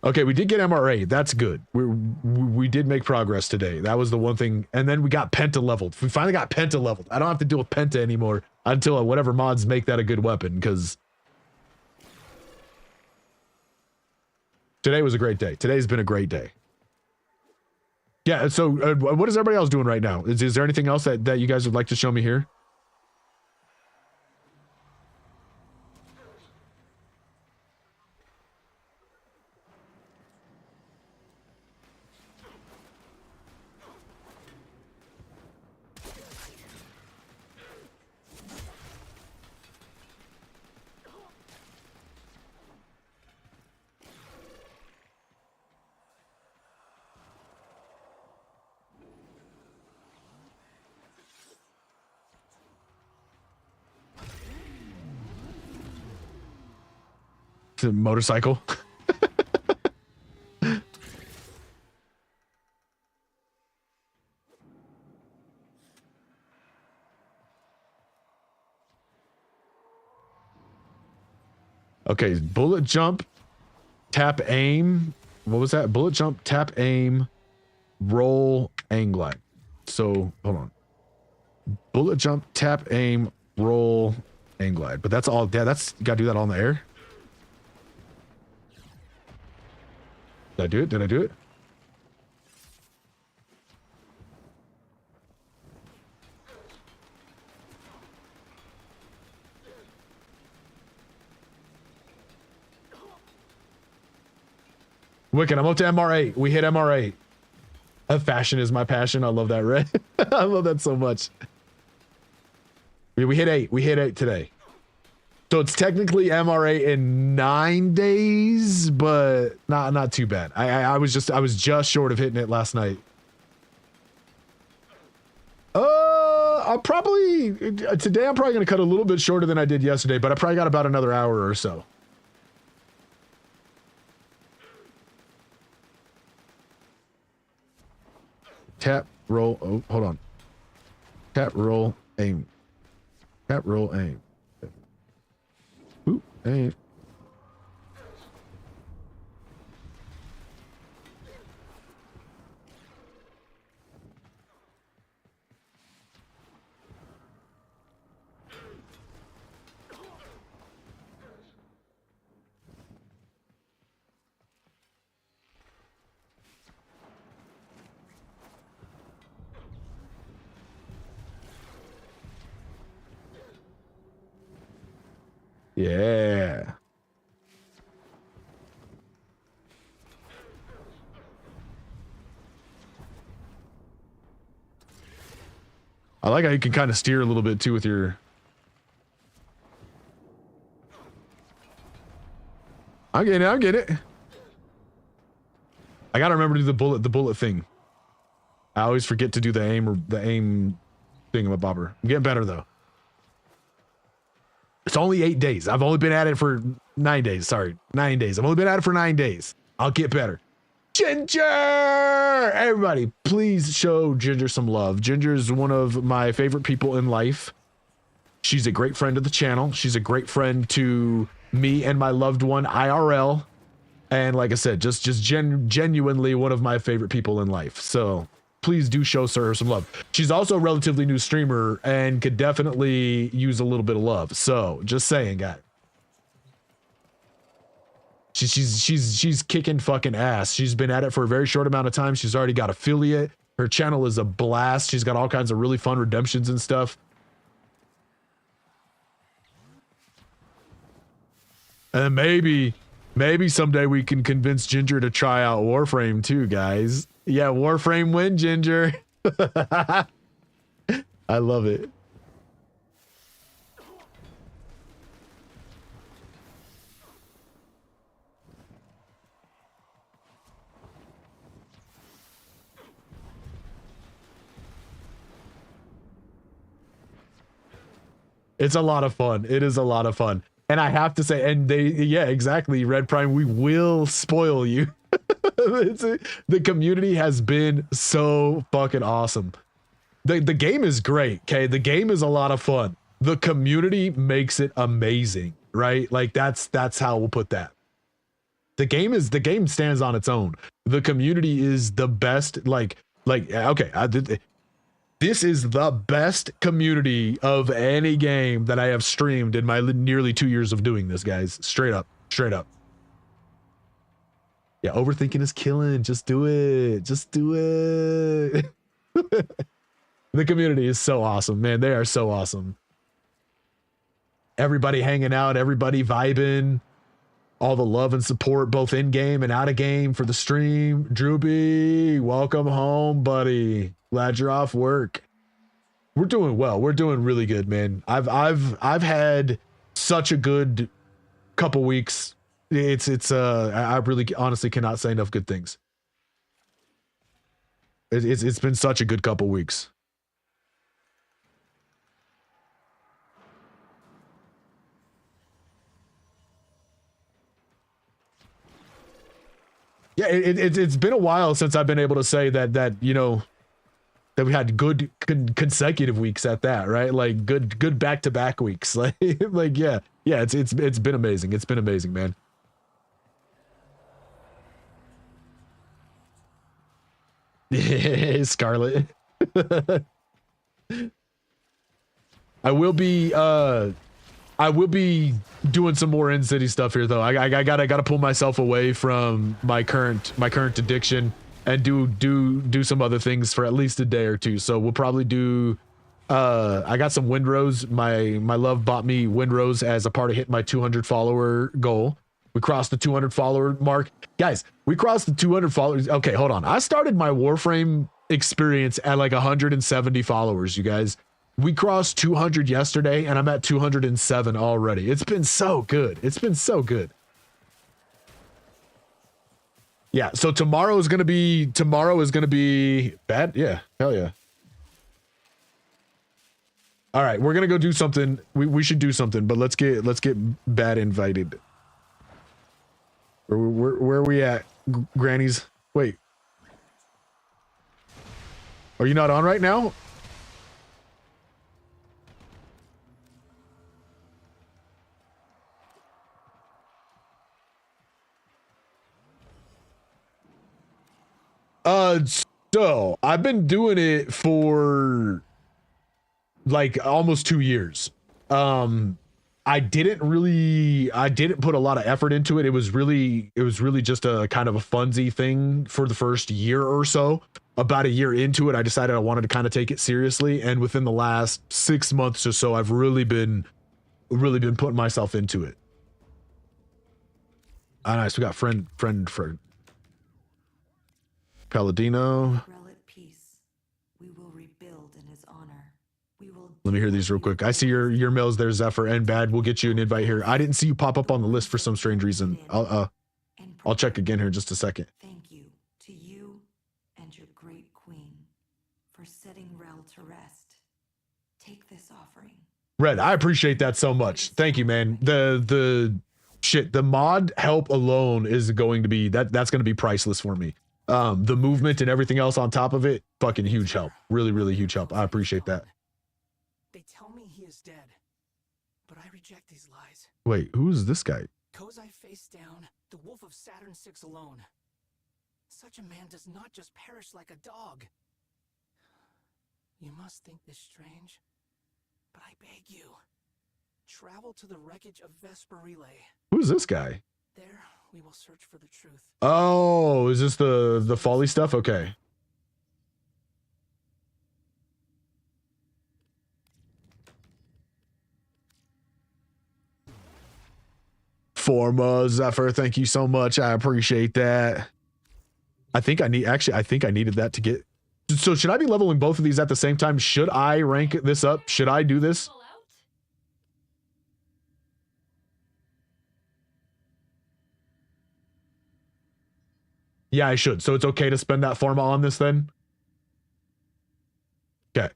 [SPEAKER 1] Okay, we did get MRA. That's good. We did make progress today. That was the one thing. And then we got Penta leveled. We finally got Penta leveled. I don't have to deal with Penta anymore until whatever mods make that a good weapon, because today was a great day. Today's been a great day. Yeah, so what is everybody else doing right now? Is there anything else that you guys would like to show me here? It's a motorcycle. Okay, bullet jump, tap aim. What was that? Bullet jump, tap aim, roll, aim glide. So hold on. Bullet jump, tap aim, roll, aim glide. But that's all. Yeah, that's you gotta do that all in the air. Did I do it? Did I do it? Wicked, I'm up to MR8. We hit MR8. Fashion is my passion. I love that, Red. I love that so much. We hit 8. We hit 8 today. So it's technically MR8 in 9 days, but not too bad. I was just short of hitting it last night. I'm probably today I'm probably gonna cut a little bit shorter than I did yesterday, but I probably got about another hour or so. Tap, roll, oh, hold on. Tap, roll, aim. Tap, roll, aim. Ooh, aim. Yeah. I like how you can kind of steer a little bit too with your... I'm getting it. I gotta remember to do the bullet thing. I always forget to do the aim thingamabobber. I'm getting better though. It's only 8 days. I've only been at it for 9 days. Sorry, 9 days. I've only been at it for 9 days. I'll get better. Ginger! Everybody, please show Ginger some love. Ginger is one of my favorite people in life. She's a great friend of the channel. She's a great friend to me and my loved one, IRL. And like I said, just genuinely one of my favorite people in life. So please do show her some love. She's also a relatively new streamer and could definitely use a little bit of love. So just saying, guys. She's kicking fucking ass. She's been at it for a very short amount of time. She's already got affiliate. Her channel is a blast. She's got all kinds of really fun redemptions and stuff. And maybe someday we can convince Ginger to try out Warframe too, guys. Yeah, Warframe win, Ginger. I love it. It's a lot of fun. It is a lot of fun. And I have to say, and yeah, exactly, Red Prime, we will spoil you. The community has been so fucking awesome. The game is great, okay? The game is a lot of fun. The community makes it amazing, right? Like that's how we'll put that. The game stands on its own. The community is the best, okay, this is the best community of any game that I have streamed in my nearly 2 years of doing this, guys. Straight up. Yeah, overthinking is killing. Just do it. The community is so awesome, man. They are so awesome. Everybody hanging out, everybody vibing, all the love and support, both in game and out of game for the stream. Droopy, welcome home, buddy. Glad you're off work. We're doing well. We're doing really good, man. I've had such a good couple weeks. I really honestly cannot say enough good things. It's been such a good couple weeks. Yeah, it's been a while since I've been able to say that you know that we had good consecutive weeks at that, right? Like good back-to-back weeks. Like yeah, it's been amazing. It's been amazing, man. Scarlet. I will be doing some more in-city stuff here, though. I gotta pull myself away from my current addiction and do some other things for at least a day or two. So we'll probably do. I got some Windrose. My love bought me Windrose as a part of hitting my 200 follower goal. We crossed the 200 follower mark, guys. We crossed the 200 followers. Okay, hold on. I started my Warframe experience at like 170 followers, you guys. We crossed 200 yesterday, and I'm at 207 already. It's been so good. It's been so good. Yeah, so tomorrow is gonna be bad. Yeah, hell yeah. All right, we're gonna go do something. We should do something, but let's get bad invited. Where are we at, grannies? Wait, are you not on right now? So I've been doing it for like almost 2 years. I didn't put a lot of effort into it. It was really just a kind of a funsy thing for the first year or so. About a year into it, I decided I wanted to kind of take it seriously. And within the last 6 months or so, I've really been putting myself into it. Ah, nice. We got friend. Palladino. Let me hear these real quick. I see your mails there, Zephyr, and Bad. We'll get you an invite here. I didn't see you pop up on the list for some strange reason. I'll check again here in just a second.
[SPEAKER 7] Thank you to you and your great queen for setting Rel to rest. Take this offering.
[SPEAKER 1] Red, I appreciate that so much. Thank you, man. The mod help alone is going to be that's going to be priceless for me. The movement and everything else on top of it, fucking huge help. Really, really huge help. I appreciate that.
[SPEAKER 8] They tell me he is dead, but I reject these lies.
[SPEAKER 1] Wait, who's this guy?
[SPEAKER 8] Kozai face down, the wolf of Saturn 6 alone. Such a man does not just perish like a dog. You must think this strange, but I beg you, travel to the wreckage of Vesper Relay.
[SPEAKER 1] Who's this guy?
[SPEAKER 8] There, we will search for the truth.
[SPEAKER 1] Oh, is this the folly stuff? Okay. Forma Zephyr, thank you so much. I appreciate that. I think I needed that to get So should I be leveling both of these at the same time? Should I rank this up? Should I do this? Yeah, I should. So it's okay to spend that pharma on this then? Okay.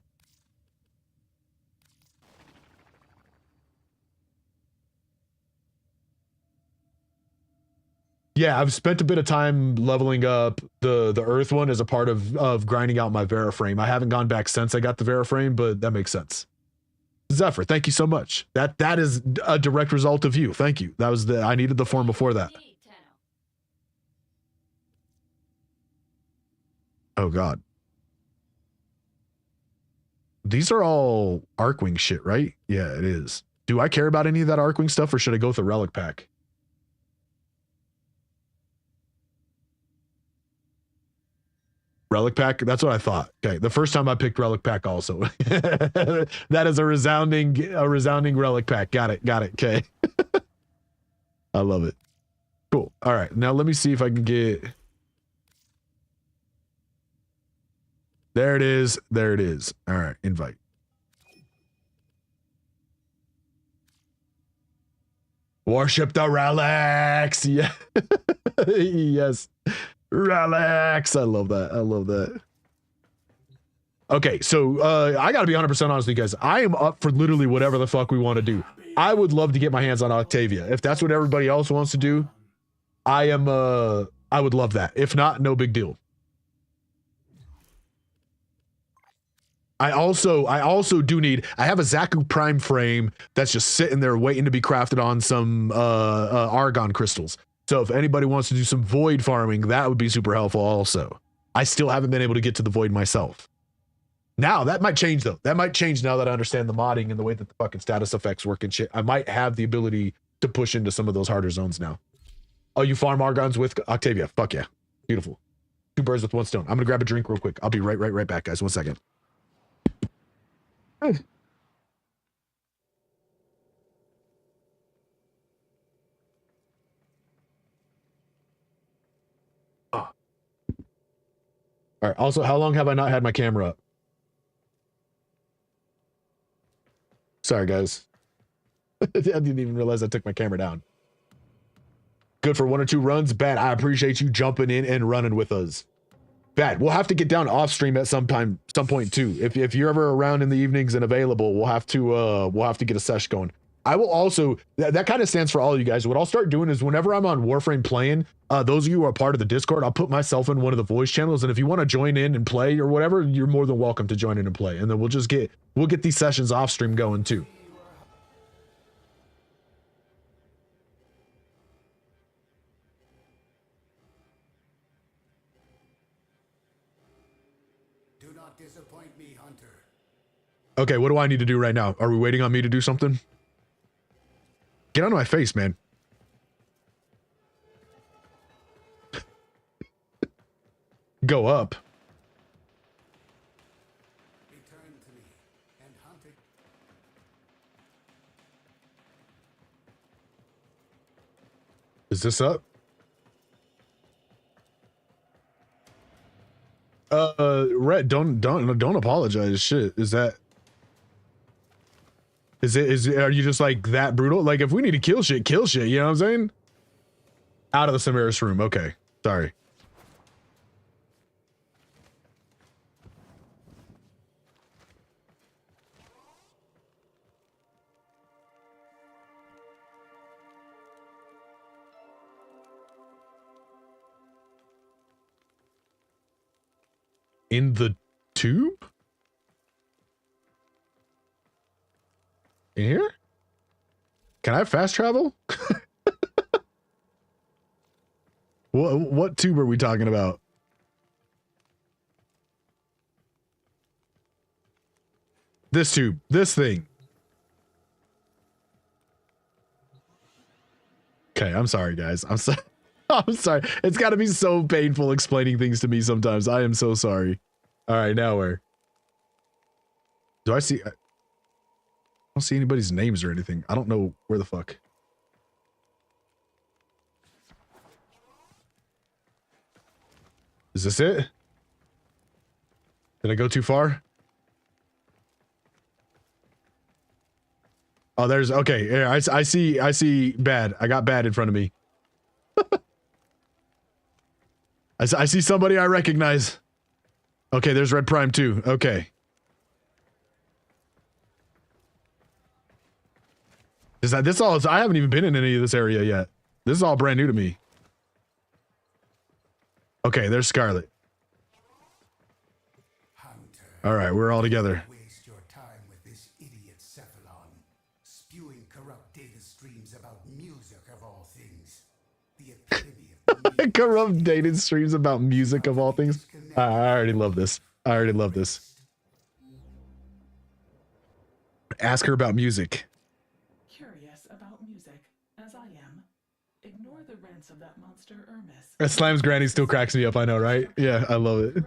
[SPEAKER 1] Yeah, I've spent a bit of time leveling up the Earth one as a part of grinding out my WARFRAME. I haven't gone back since I got the WARFRAME, but that makes sense. Zephyr, thank you so much. That is a direct result of you. Thank you. That was I needed the form before that. Oh god. These are all Arcwing shit, right? Yeah, it is. Do I care about any of that Arcwing stuff, or should I go with the Relic Pack? Relic Pack? That's what I thought. Okay, the first time I picked Relic Pack also. That is a resounding Relic Pack. Got it. Okay. I love it. Cool. All right, now let me see if I can get... There it is. All right, invite. Worship the relics. Yeah. Yes. Relics. I love that. Okay, so I gotta be 100% honest with you guys. I am up for literally whatever the fuck we want to do. I would love to get my hands on Octavia. If that's what everybody else wants to do, I would love that. If not, no big deal. I also do need, I have a Zaku Prime frame that's just sitting there waiting to be crafted on some Argon crystals. So if anybody wants to do some void farming, that would be super helpful also. I still haven't been able to get to the void myself. Now, that might change though. That might change now that I understand the modding and the way that the fucking status effects work and shit. I might have the ability to push into some of those harder zones now. Oh, you farm Argons with Octavia. Fuck yeah. Beautiful. 2 birds with 1 stone. I'm gonna grab a drink real quick. I'll be right back, guys. 1 second. Oh. All right. Also, how long have I not had my camera up? Sorry, guys. I didn't even realize I took my camera down. Good for 1 or 2 runs. Bad. I appreciate you jumping in and running with us. Bad. We'll have to get down off stream at some point too. If you're ever around in the evenings and available, we'll have to get a sesh going. I will also, that kind of stands for all of you guys. What I'll start doing is whenever I'm on WARFRAME playing, those of you who are part of the Discord, I'll put myself in one of the voice channels. And if you want to join in and play or whatever, you're more than welcome to join in and play. And then we'll get these sessions off stream going too.
[SPEAKER 3] Do not disappoint me, Hunter.
[SPEAKER 1] Okay, what do I need to do right now? Are we waiting on me to do something? Get out of my face, man. Go up.
[SPEAKER 3] Return to me, and Hunter.
[SPEAKER 1] Is this up? Rhett, don't apologize. Shit, is that? Are you just like that brutal? Like if we need to kill shit, you know what I'm saying? Out of the Samaris room. Okay. Sorry. In the tube? In here? Can I fast travel? What tube are we talking about? This tube. This thing. Okay, I'm sorry, guys. I'm sorry. I'm sorry. It's got to be so painful explaining things to me sometimes. I am so sorry. All right, now where? Do I see... I don't see anybody's names or anything. I don't know where the fuck. Is this it? Did I go too far? Oh, there's okay. Yeah, I see bad. I got bad in front of me. I see somebody I recognize. Okay, there's red prime too. Okay. Is that this all? I haven't even been in any of this area yet. This is all brand new to me. Okay, there's Scarlet. All right, we're all together.
[SPEAKER 3] Waste your time with this idiot Cephalon, spewing corrupt data streams about music of all things. The epitome of
[SPEAKER 1] Corrupt dated streams about music of all things. I already love this. I already love this. Ask her about music.
[SPEAKER 12] Curious about music, as I am. Ignore the rants of that monster Hermes.
[SPEAKER 1] Slam's granny still cracks me up, I know, right? Yeah, I love it.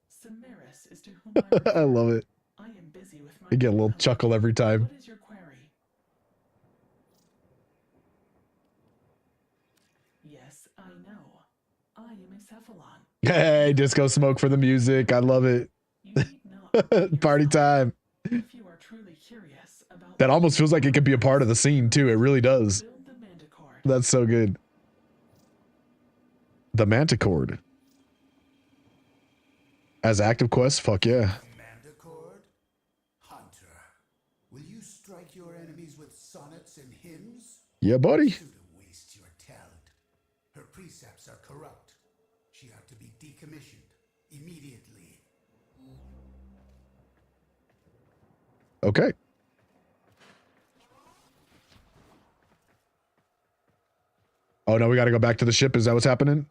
[SPEAKER 12] Samaris is to whom
[SPEAKER 1] I love it.
[SPEAKER 12] I am busy with my
[SPEAKER 1] I get a little chuckle every time.
[SPEAKER 12] What is your query? Yes, I know. I am a Cephalon.
[SPEAKER 1] Hey, disco smoke for the music. I love it. Party time.
[SPEAKER 12] If you are truly curious about
[SPEAKER 1] That almost feels like it could be a part of the scene too. It really does. That's so good. The Manticord. As active quest? Fuck yeah.
[SPEAKER 3] Manticord? Hunter, will you strike your enemies with sonnets and hymns?
[SPEAKER 1] Yeah, buddy.
[SPEAKER 3] To waste your talent. Her precepts are corrupt. She ought to be decommissioned immediately.
[SPEAKER 1] Okay. Oh no, we gotta go back to the ship. Is that what's happening?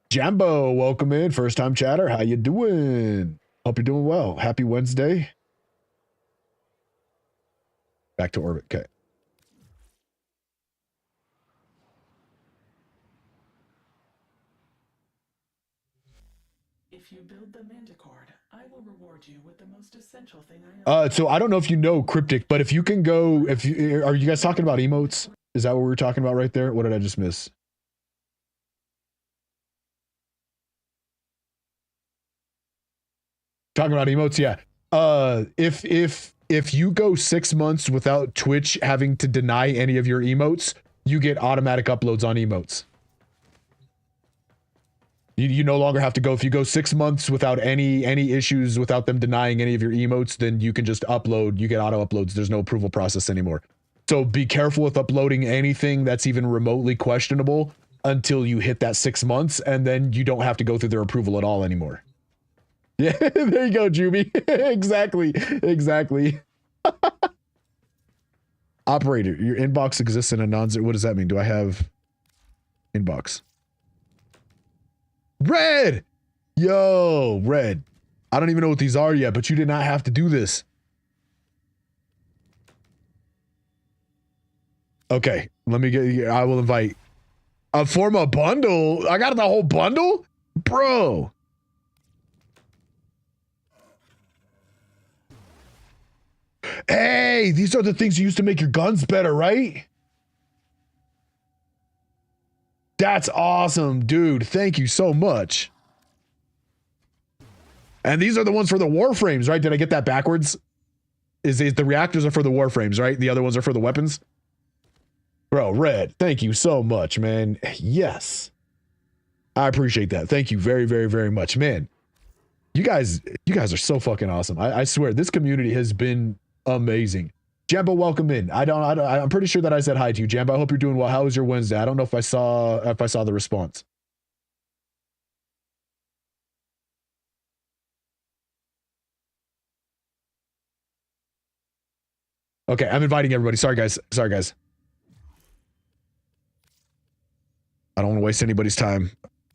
[SPEAKER 1] Jambo, welcome in. First time chatter. How you doing? Hope you're doing well. Happy Wednesday. Back to orbit. Okay.
[SPEAKER 12] if you build the Manticord, I will reward you with the most essential thing I own.
[SPEAKER 1] So I don't know if you know Cryptic, but if you can go, if you are you guys talking about emotes? Is that what we were talking about right there? What did I just miss? Talking about emotes, yeah. If you go 6 months without Twitch having to deny any of your emotes, you get automatic uploads on emotes. You no longer have to go. If you go 6 months without any issues, without them denying any of your emotes, then you can just upload. You get auto uploads. There's no approval process anymore. So be careful with uploading anything that's even remotely questionable until you hit that 6 months, and then you don't have to go through their approval at all anymore. Yeah, there you go, Juby. Exactly. Operator, your inbox exists in a non-zero. What does that mean? Do I have inbox? Red! Yo, Red. I don't even know what these are yet, but you did not have to do this. Okay, let me get, I will invite. Form a bundle? I got the whole bundle? Bro. Hey, these are the things you use to make your guns better, right? That's awesome, dude. Thank you so much. And these are the ones for the warframes, right? Did I get that backwards? Is the reactors are for the warframes, right? The other ones are for the weapons? Bro, Red, thank you so much, man. Yes. I appreciate that. Thank you very, very, very much, man. You guys are so fucking awesome. I swear, this community has been amazing. Jambo, welcome in. I'm pretty sure that I said hi to you, Jambo. I hope you're doing well. How was your Wednesday? I don't know if I saw the response. Okay, I'm inviting everybody. Sorry, guys. I don't want to waste anybody's time.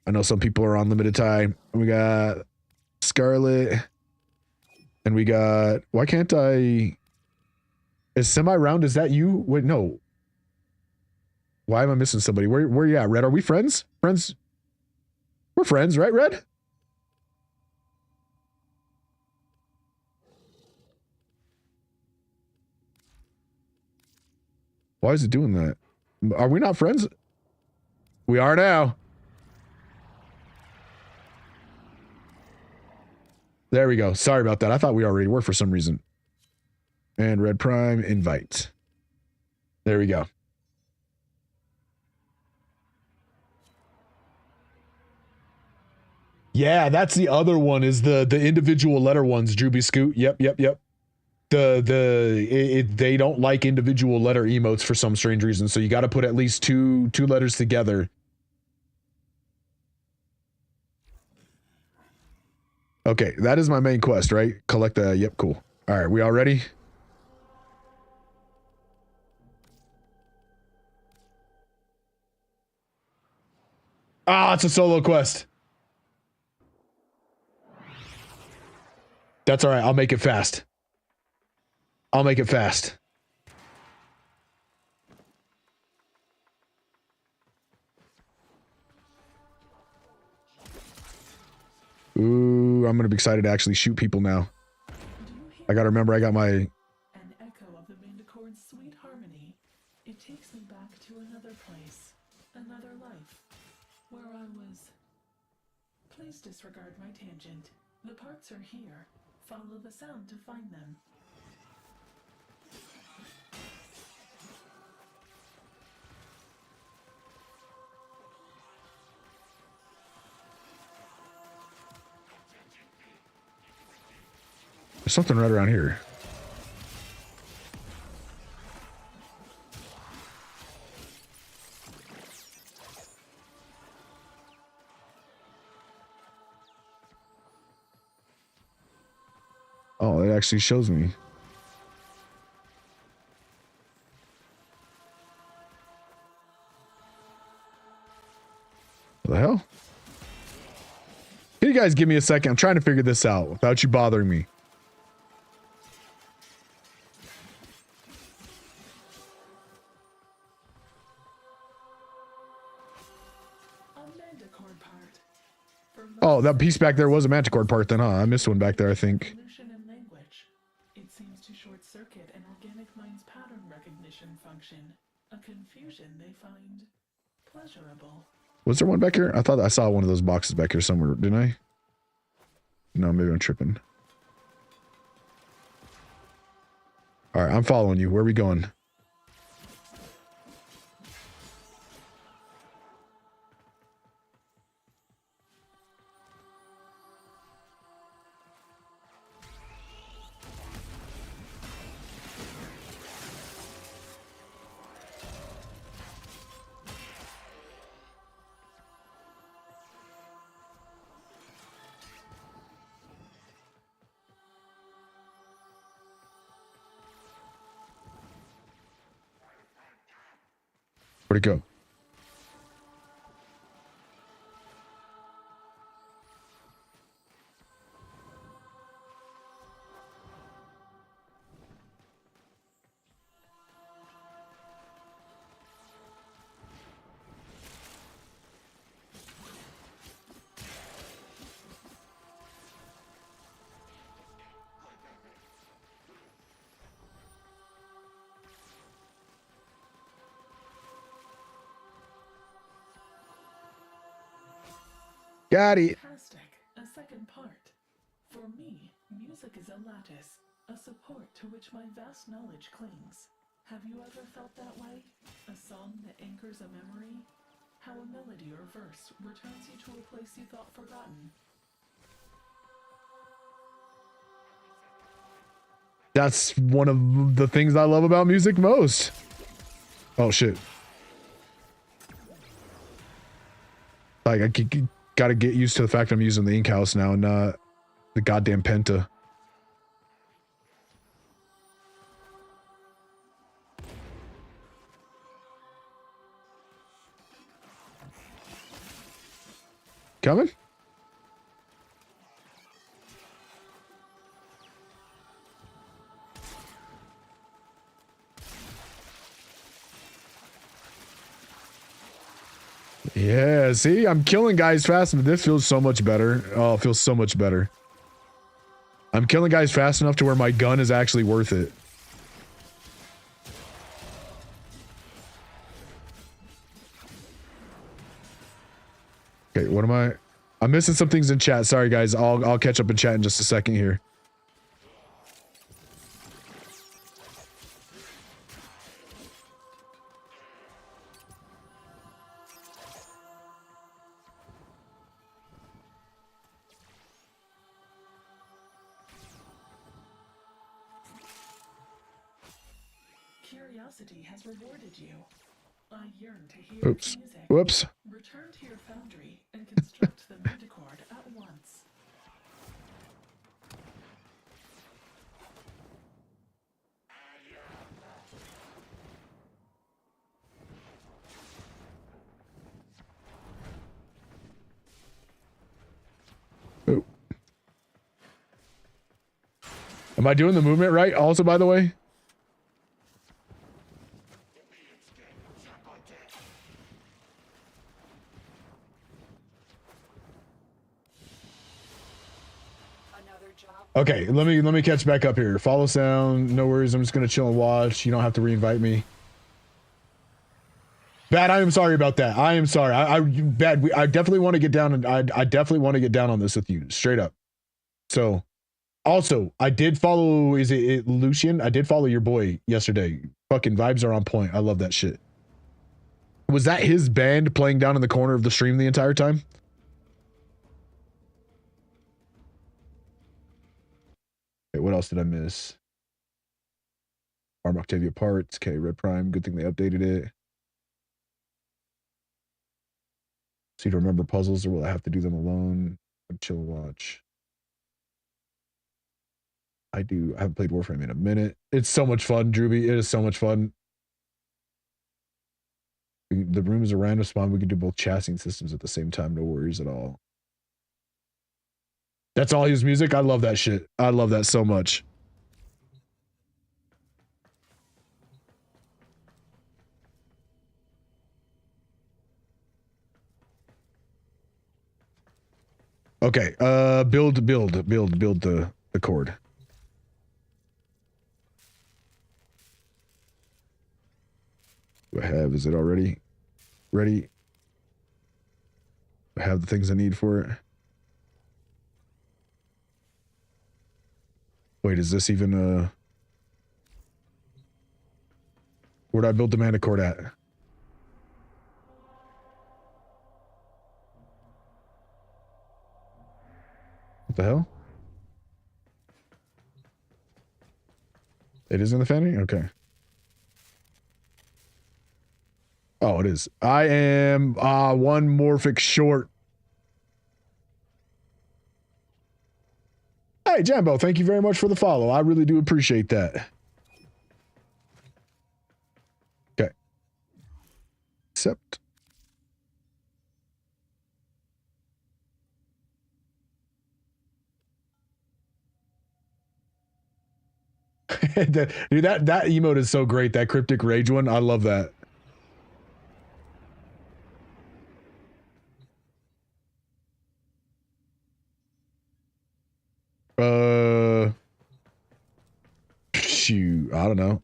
[SPEAKER 1] I know some people are on limited time. We got Scarlet, and we got. Why can't I? Is semi-round, is that you? Wait, no. Why am I missing somebody? Where you at, Red? Are we friends? Friends? We're friends, right, Red? Why is it doing that? Are we not friends? We are now. There we go. Sorry about that. I thought we already were for some reason. And Red Prime, invite. There we go. Yeah, that's the other one is the individual letter ones, Drooby Scoot. Yep. They don't like individual letter emotes for some strange reason, so you got to put at least two letters together. Okay, that is my main quest, right? Collect the, yep, cool. All right, we all ready? Ah, it's a solo quest. That's all right. I'll make it fast. I'll make it fast. Ooh, I'm gonna be excited to actually shoot people now. I gotta remember I got my...
[SPEAKER 12] An echo of the Mandachord's sweet harmony. It takes me back to another place, another life, where I was... Please disregard my tangent. The parts are here. Follow the sound to find them.
[SPEAKER 1] There's something right around here. Oh, it actually shows me. What the hell? Can you guys give me a second? I'm trying to figure this out without you bothering me. Oh, that piece back there was a Manticore part then, huh? I missed one back there, I think.
[SPEAKER 12] It seems to short circuit an organic mind's pattern recognition function, a confusion they find pleasurable.
[SPEAKER 1] Was there one back here? I thought I saw one of those boxes back here somewhere, didn't I? No, maybe I'm tripping. All right, I'm following you. Where are we going? Where'd it go? Got it.
[SPEAKER 12] Fantastic. A second part. For me, music is a lattice, a support to which my vast knowledge clings. Have you ever felt that way? A song that anchors a memory? How a melody or verse returns you to a place you thought forgotten.
[SPEAKER 1] That's one of the things I love about music most. Oh, shit. Like, I gotta get used to the fact I'm using the ink house now and not the goddamn penta. Coming? Yeah, see, I'm killing guys fast, but this feels so much better. Oh, it feels so much better. I'm killing guys fast enough to where my gun is actually worth it. Okay, what am I? I'm missing some things in chat. Sorry, guys. I'll catch up in chat in just a second here.
[SPEAKER 12] Curiosity has rewarded you. I yearn to hear
[SPEAKER 1] Oops.
[SPEAKER 12] music.
[SPEAKER 1] Whoops.
[SPEAKER 12] Return to your foundry and construct the Manticord at once.
[SPEAKER 1] Oh. Am I doing the movement right? Also, by the way. Okay, let me catch back up here. Follow sound, no worries. I'm just gonna chill and watch. You don't have to reinvite me. Bad, I am sorry about that. I am sorry. I definitely want to get down and I definitely want to get down on this with you, straight up. So, also, I did follow. Is it Lucian? I did follow your boy yesterday. Fucking vibes are on point. I love that shit. Was that his band playing down in the corner of the stream the entire time? Okay, what else did I miss? Arm Octavia parts. Okay, Red Prime. Good thing they updated it. So you to remember puzzles, or will I have to do them alone? Chill and watch. I haven't played Warframe in a minute. It's so much fun, Drewby. It is so much fun. The room is a random spawn. We can do both chassis systems at the same time. No worries at all. That's all his music. I love that shit. I love that so much. Okay. Build the cord. Do I have? Is it already ready? I have the things I need for it. Wait, is this even where'd I build the mana cord at? What the hell? It is in the fanny? Okay. Oh, it is. I am one Morphic short. Hey, Jambo, thank you very much for the follow. I really do appreciate that. Okay. Accept. Dude, that emote is so great. That cryptic rage one. I love that. Shoot, I don't know.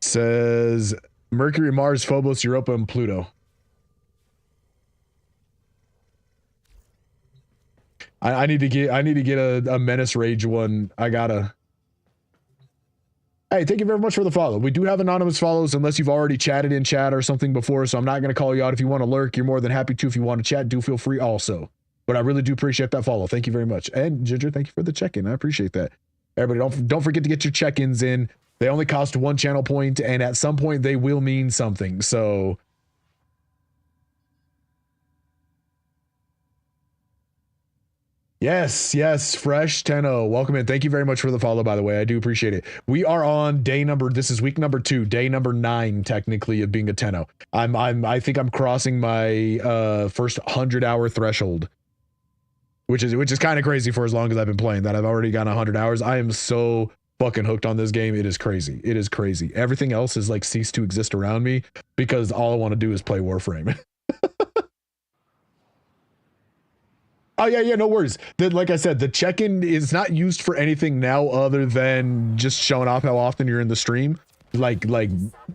[SPEAKER 1] Says Mercury, Mars, Phobos, Europa, and Pluto. I need to get a Menace Rage one. I gotta. Hey, thank you very much for the follow. We do have anonymous follows unless you've already chatted in chat or something before, so I'm not going to call you out. If you want to lurk, you're more than happy to. If you want to chat, do feel free also. But I really do appreciate that follow. Thank you very much. And Ginger, thank you for the check-in. I appreciate that. Everybody, don't forget to get your check-ins in. They only cost 1 channel point, and at some point they will mean something. So yes, fresh Tenno. Welcome in. Thank you very much for the follow, by the way. I do appreciate it. We are on this is week number 2, day number 9, technically, of being a Tenno. I think I'm crossing my first 100-hour threshold, which is kind of crazy for as long as I've been playing that. I've already gotten 100 hours. I am so fucking hooked on this game. It is crazy. It is crazy. Everything else has like ceased to exist around me because all I want to do is play Warframe. Oh, yeah, no worries. Like I said, the check-in is not used for anything now other than just showing off how often you're in the stream. like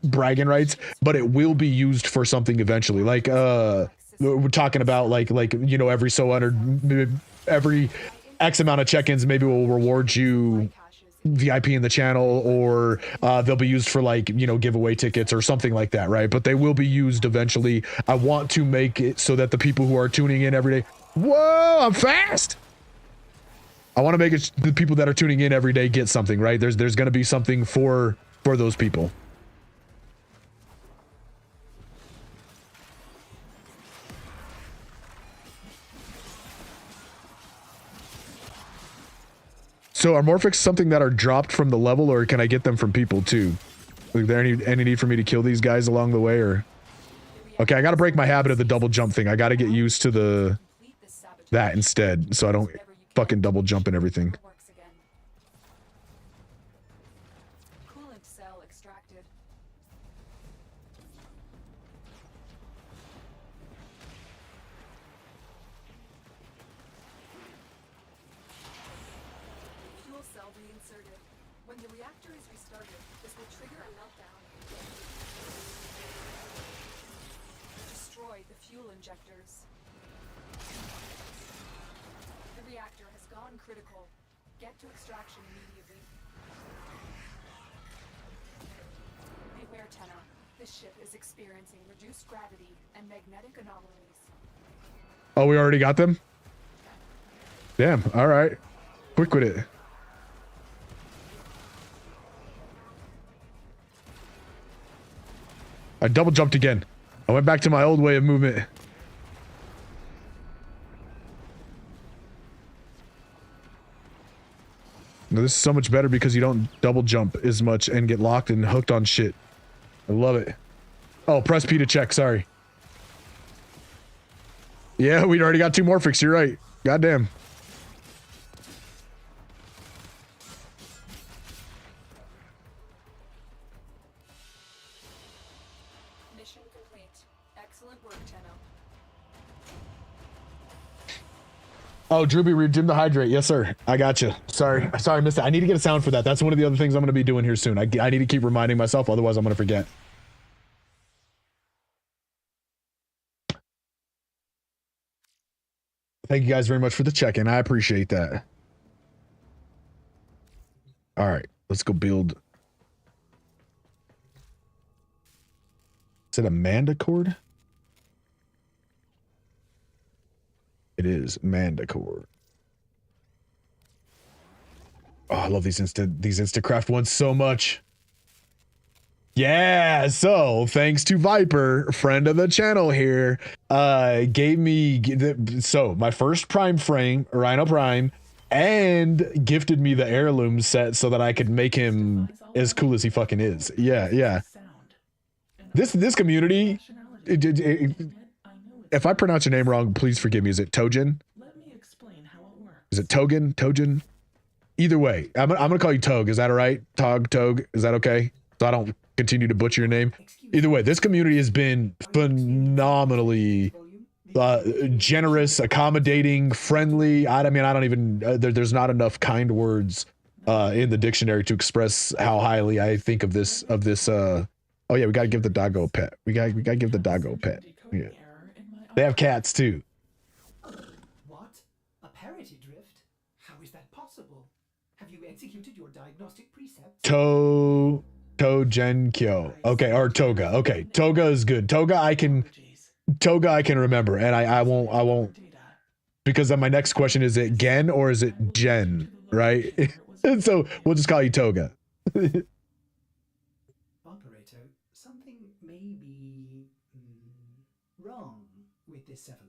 [SPEAKER 1] bragging rights, but it will be used for something eventually. Like we're talking about like you know, every so honored, every X amount of check-ins maybe will reward you VIP in the channel, or they'll be used for like, you know, giveaway tickets or something like that, right? But they will be used eventually. I want to make it so that the people who are tuning in every day, whoa, I'm fast. I want to make it the people that are tuning in every day get something, right? There's going to be something for those people. So are Morphics something that are dropped from the level, or can I get them from people too? Is there any need for me to kill these guys along the way, or? Okay, I got to break my habit of the double jump thing. I got to get used to that instead, so I don't fucking double jump and everything.
[SPEAKER 6] Coolant cell extracted. Fuel cell reinserted. When the reactor is restarted, this will trigger a meltdown. Destroy the fuel injectors. The reactor has gone critical. Get to extraction immediately. Beware, Tenno. This ship is experiencing reduced gravity and magnetic anomalies.
[SPEAKER 1] Oh, we already got them? Damn, all right. Quick with it. I double jumped again. I went back to my old way of movement. Now, this is so much better because you don't double jump as much and get locked and hooked on shit. I love it. Oh, press P to check, sorry. Yeah, we'd already got 2 Morphics, you're right. Goddamn.
[SPEAKER 6] Mission complete. Excellent work, Tenno.
[SPEAKER 1] Oh, Drewby, redeem the hydrate. Yes, sir. I got you. Sorry, I missed it. I need to get a sound for that. That's one of the other things I'm going to be doing here soon. I need to keep reminding myself, otherwise I'm going to forget. Thank you guys very much for the check-in. I appreciate that. All right, let's go build. Is it a Mandicord? It is Mandicord. Oh, I love these Instacraft ones so much. Yeah, so thanks to Viper, friend of the channel here, gave me my first Prime frame, Rhino Prime, and gifted me the heirloom set so that I could make him as cool as he fucking is. Yeah. This community, if I pronounce your name wrong, please forgive me. Is it Tojin? Is it Togen? Tojin? Either way, I'm gonna call you Tog. Is that all right? Tog. Is that okay? So I don't continue to butcher your name. Either way, this community has been phenomenally generous, accommodating, friendly. I mean, I don't even there's not enough kind words in the dictionary to express how highly I think of this. Oh yeah, we gotta give the doggo a pet. We gotta give the doggo a pet. Yeah. They have cats too.
[SPEAKER 5] What? A parity drift? How is that possible? Have you executed your diagnostic precepts?
[SPEAKER 1] Togenkyo. Okay, or Toga. Okay, Toga is good. Toga I can remember, and I won't because then my next question is it Gen or is it Jen, right? And so we'll just call you Toga.
[SPEAKER 5] Operator, something may be wrong with this Cephalon.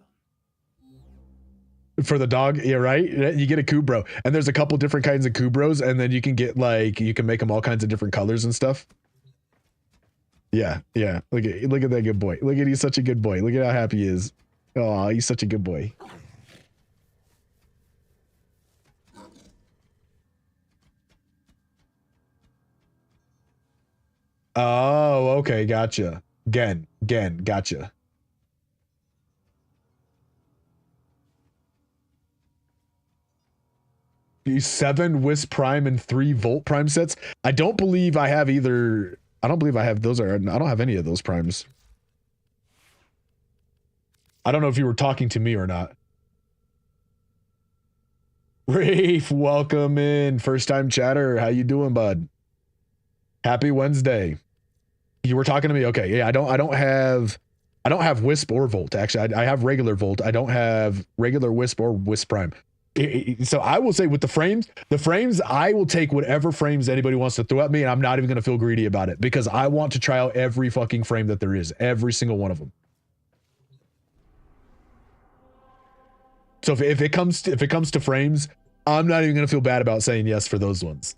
[SPEAKER 1] For the dog, yeah, right? You get a Kubro, and there's a couple different kinds of Kubros, and then you can get like, you can make them all kinds of different colors and stuff. Yeah. Look at that good boy. Look at, he's such a good boy. Look at how happy he is. Oh, he's such a good boy. Oh, okay, gotcha. Gen, gotcha. These 7 Wisp Prime and 3 Volt Prime sets. I don't believe I have either. I don't believe I have those. I don't have any of those primes. I don't know if you were talking to me or not. Rafe, welcome in. First time chatter. How you doing, bud? Happy Wednesday. You were talking to me. Okay. Yeah, I don't have Wisp or Volt. Actually, I have regular Volt. I don't have regular Wisp or Wisp Prime. So I will say with the frames, I will take whatever frames anybody wants to throw at me, and I'm not even going to feel greedy about it because I want to try out every fucking frame that there is, every single one of them. So if it comes to frames, I'm not even going to feel bad about saying yes for those ones.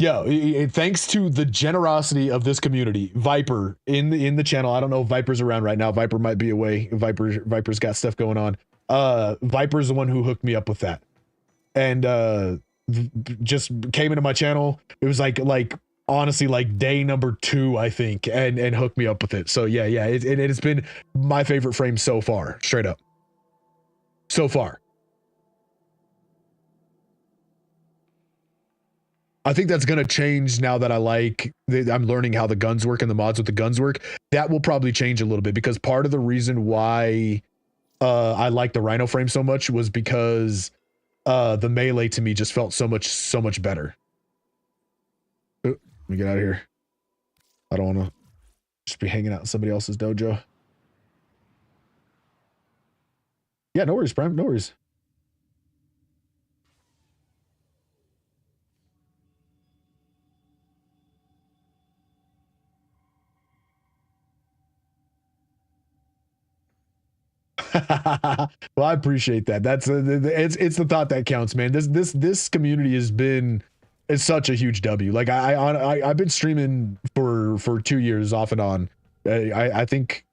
[SPEAKER 1] Yo, thanks to the generosity of this community, Viper in the channel. I don't know if Viper's around right now. Viper might be away. Viper's got stuff going on. Viper's the one who hooked me up with that, and just came into my channel. It was like honestly like day number 2, I think, and hooked me up with it. So yeah, it has been my favorite frame so far, straight up. So far. I think that's going to change now that I'm learning how the guns work and the mods with the guns work. That will probably change a little bit because part of the reason why I like the Rhino frame so much was because the melee to me just felt so much better. Let me get out of here. I don't want to just be hanging out in somebody else's dojo. Yeah, no worries, Prime. No worries. Well, I appreciate that. That's it's the thought that counts, man. This community is such a huge W. Like I've been streaming for 2 years off and on. I think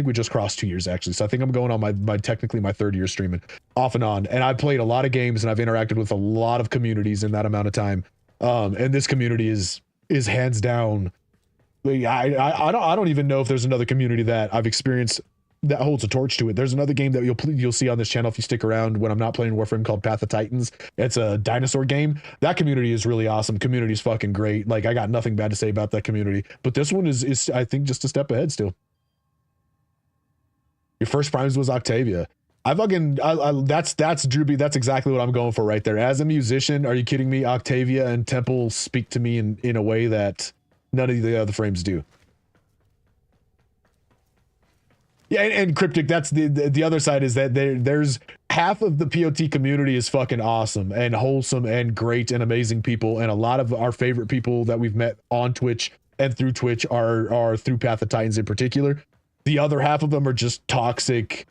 [SPEAKER 1] we just crossed 2 years actually. So I think I'm going on my technically my 3rd year streaming off and on. And I've played a lot of games and I've interacted with a lot of communities in that amount of time. And this community is hands down. I don't even know if there's another community that I've experienced that holds a torch to it. There's another game that you'll see on this channel if you stick around when I'm not playing Warframe called Path of Titans. It's a dinosaur game. That community is really awesome. Community's fucking great. Like I got nothing bad to say about that community. But this one is I think just a step ahead still. Your first primes was Octavia. That's Drewby. That's exactly what I'm going for right there. As a musician, are you kidding me? Octavia and Temple speak to me in a way that none of the other frames do. Yeah, and Cryptic, that's the other side is that there's half of the POT community is fucking awesome and wholesome and great and amazing people, and a lot of our favorite people that we've met on Twitch and through Twitch are through Path of Titans in particular. The other half of them are just toxic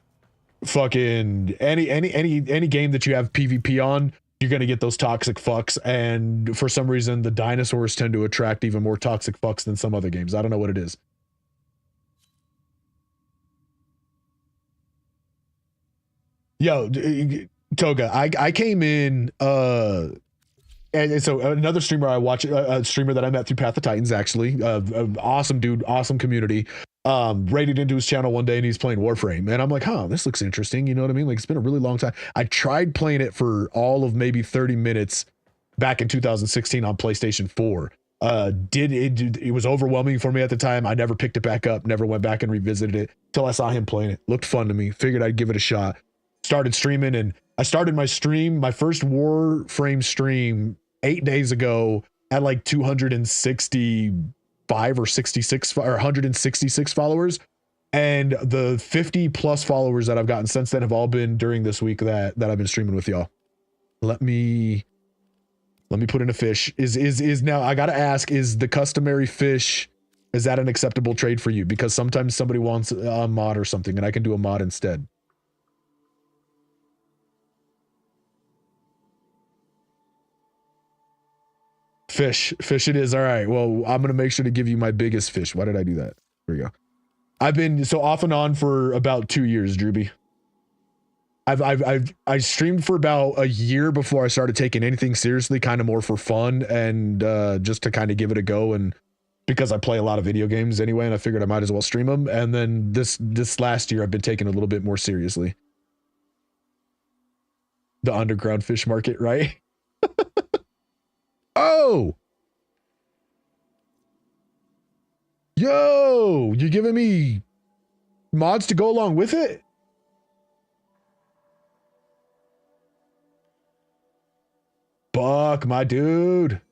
[SPEAKER 1] fucking any game that you have PvP on, you're gonna get those toxic fucks, and for some reason the dinosaurs tend to attract even more toxic fucks than some other games. I don't know what it is. Yo, Toga, I came in, and so another streamer I watch, a streamer that I met through Path of Titans, actually, awesome dude, awesome community, raided into his channel one day and he's playing Warframe. And I'm like, huh, this looks interesting. You know what I mean? Like, it's been a really long time. I tried playing it for all of maybe 30 minutes back in 2016 on PlayStation 4. It was overwhelming for me at the time. I never picked it back up, never went back and revisited it till I saw him playing it. Looked fun to me. Figured I'd give it a shot. Started streaming, and I started my first Warframe stream 8 days ago at like 265 or 66 or 166 followers, and the 50 plus followers that I've gotten since then have all been during this week that I've been streaming with y'all. Let me put in a fish. Is now, I gotta ask, is the customary fish, is that an acceptable trade for you? Because sometimes somebody wants a mod or something and I can do a mod instead. Fish it is. All right, well, I'm gonna make sure to give you my biggest fish. Why did I do that? Here we go. I've been so off and on for about 2 years, Drewby. I streamed for about a year before I started taking anything seriously, kind of more for fun and just to kind of give it a go, and because I play a lot of video games anyway, and I figured I might as well stream them. And then this last year I've been taking a little bit more seriously. The underground fish market, right? Oh! Yo! You giving me mods to go along with it? Buck, my dude.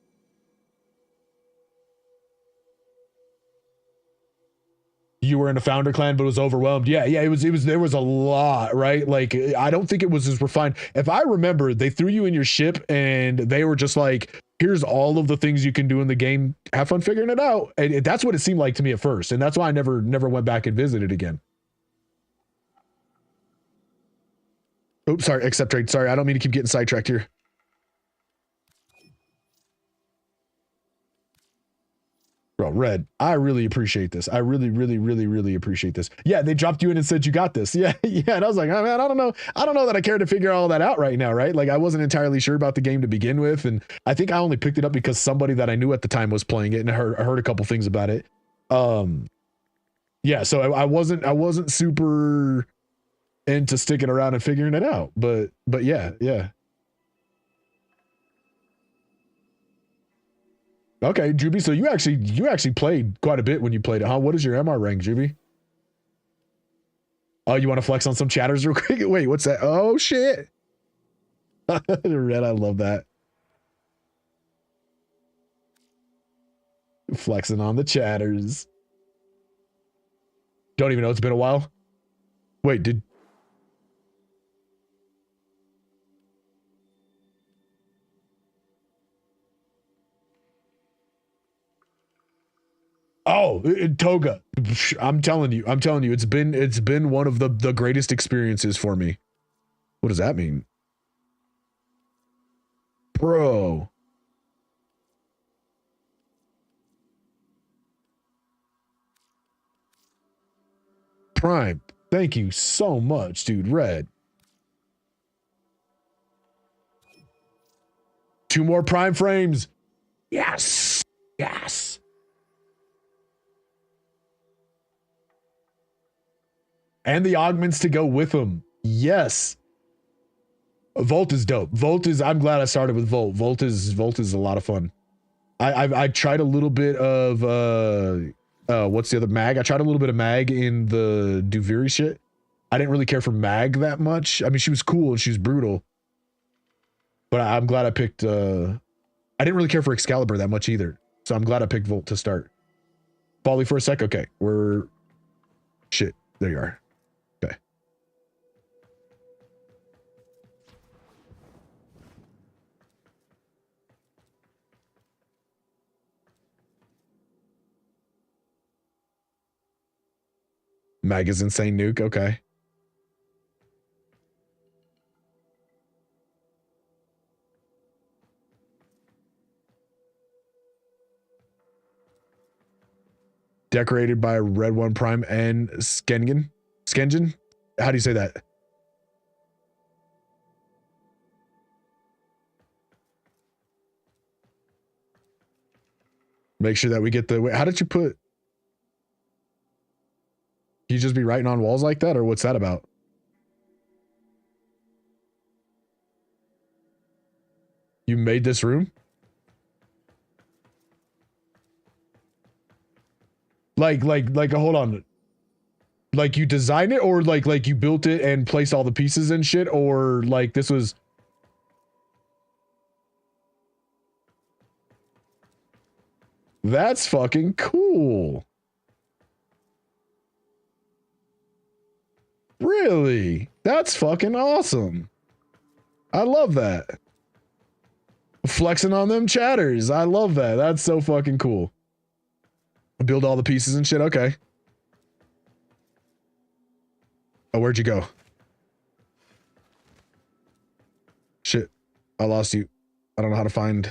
[SPEAKER 1] You were in a founder clan, but was overwhelmed. Yeah, it was, there was a lot, right? Like, I don't think it was as refined. If I remember, they threw you in your ship and they were just like, here's all of the things you can do in the game. Have fun figuring it out. And that's what it seemed like to me at first. And that's why I never went back and visited again. Oops, sorry, accept trade. Sorry, I don't mean to keep getting sidetracked here. Bro, Red, I really appreciate this. I really appreciate this. Yeah, they dropped you in and said you got this. Yeah, yeah. And I was like, oh, man, I don't know that I care to figure all that out right now, right? Like, I wasn't entirely sure about the game to begin with, and I think I only picked it up because somebody that I knew at the time was playing it, and I heard a couple things about it. Yeah, so I wasn't super into sticking around and figuring it out, but yeah. Okay, Juby, so you actually played quite a bit when you played it, huh? What is your MR rank, Juby? Oh, you want to flex on some chatters real quick? Wait, what's that? Oh, shit. Red, I love that. Flexing on the chatters. Don't even know, it's been a while. Wait, did... Oh, Toga. I'm telling you, it's been one of the greatest experiences for me. What does that mean? Bro. Prime, thank you so much, dude. Red. 2 more Prime frames. Yes. Yes. And the augments to go with them. Yes. Volt is dope. I'm glad I started with Volt. Volt is a lot of fun. I tried a little bit of what's the other Mag? I tried a little bit of Mag in the Duviri shit. I didn't really care for Mag that much. I mean, she was cool and she was brutal. But I'm glad I picked I didn't really care for Excalibur that much either. So I'm glad I picked Volt to start. Folly for a sec. Okay. Shit. There you are. Okay. Mag is insane nuke. Okay. Decorated by Red One Prime and Skengen. How do you say that? Make sure that we get the... Wait, how did you put... You just be writing on walls like that, or what's that about? You made this room? Like, hold on. Like you designed it, or like you built it and placed all the pieces and shit, or like this was... That's fucking cool. Really? That's fucking awesome. I love that. Flexing on them chatters. I love that. That's so fucking cool. Build all the pieces and shit. Okay. Oh, where'd you go? Shit. I lost you. I don't know how to find...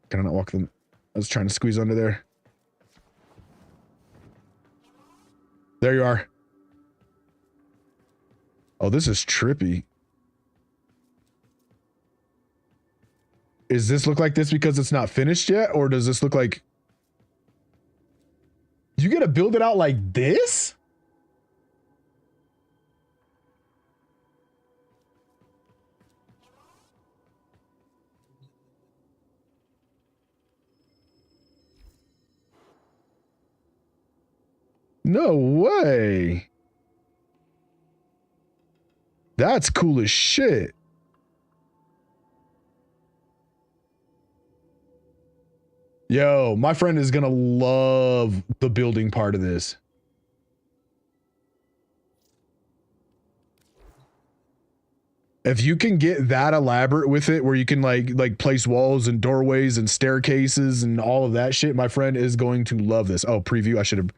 [SPEAKER 1] Can I not walk them? I was trying to squeeze under there. There you are. Oh, this is trippy. Does this look like this because it's not finished yet? Or does this look like... You gotta build it out like this? No way. That's cool as shit. Yo, my friend is gonna love the building part of this. If you can get that elaborate with it, where you can like place walls and doorways and staircases and all of that shit, my friend is going to love this. Oh, preview. I should have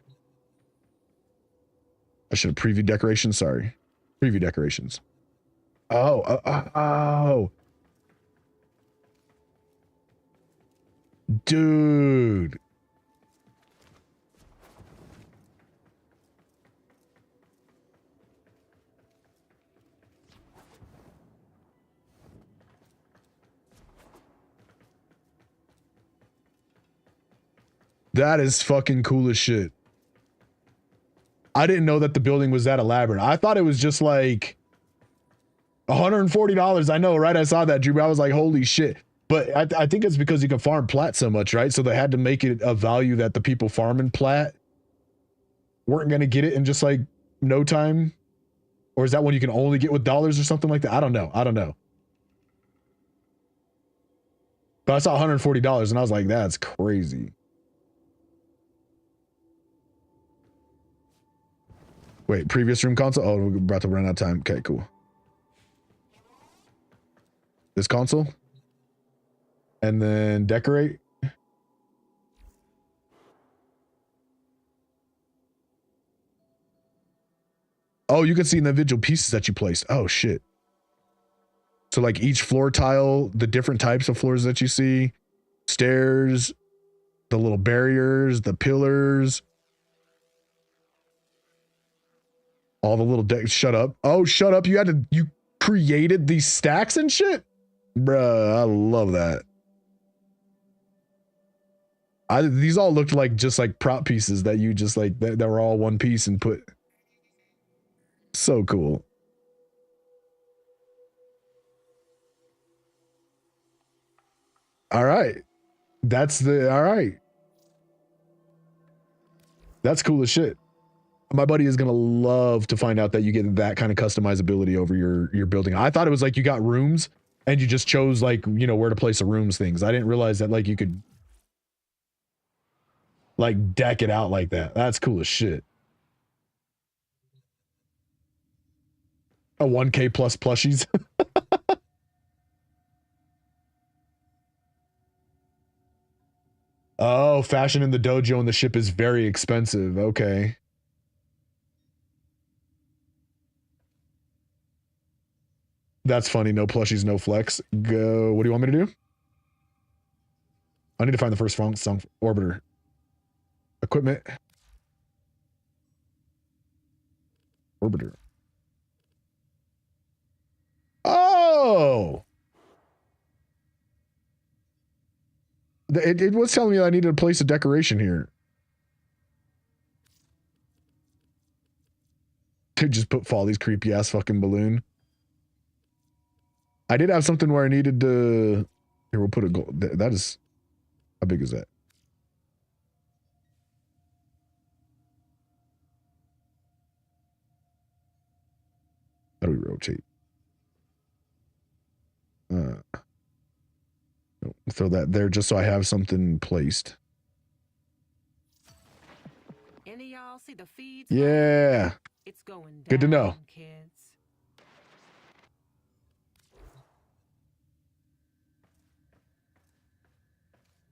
[SPEAKER 1] previewed decorations. Sorry, preview decorations. Oh, dude. That is fucking cool as shit. I didn't know that the building was that elaborate. I thought it was just like $140. I know, right? I saw that, Drew, but I was like, holy shit. But I think it's because you can farm plat so much, right? So they had to make it a value that the people farming plat weren't going to get it in just like no time. Or is that one you can only get with dollars or something like that? I don't know. I don't know. But I saw $140 and I was like, that's crazy. Wait, previous room console? Oh, we're about to run out of time. Okay, cool. This console? And then decorate. Oh, you can see the individual pieces that you placed. Oh, shit. So like each floor tile, the different types of floors that you see, stairs, the little barriers, the pillars, all the little decks. Shut up. Oh, shut up. You created these stacks and shit? Bruh, I love that. These all looked like just like prop pieces that you just like, that were all one piece and put. So cool. All right. All right. That's cool as shit. My buddy is going to love to find out that you get that kind of customizability over your building. I thought it was like you got rooms and you just chose like, you know, where to place the rooms things. I didn't realize that like you could like deck it out like that. That's cool as shit. A 1K plus plushies. Oh, fashion in the dojo and the ship is very expensive. Okay. That's funny. No plushies, no flex. Go. What do you want me to do? I need to find the first song orbiter. Equipment. Orbiter. Oh! It was telling me I needed to place a decoration here. To just put Folly's creepy ass fucking balloon. I did have something where I needed to. Here, we'll put a gold. That is. How big is that? How do we rotate? Throw that there just so I have something placed.
[SPEAKER 13] Any of y'all see the feeds?
[SPEAKER 1] Yeah.
[SPEAKER 13] It's going down,
[SPEAKER 1] good to know.
[SPEAKER 13] Kids.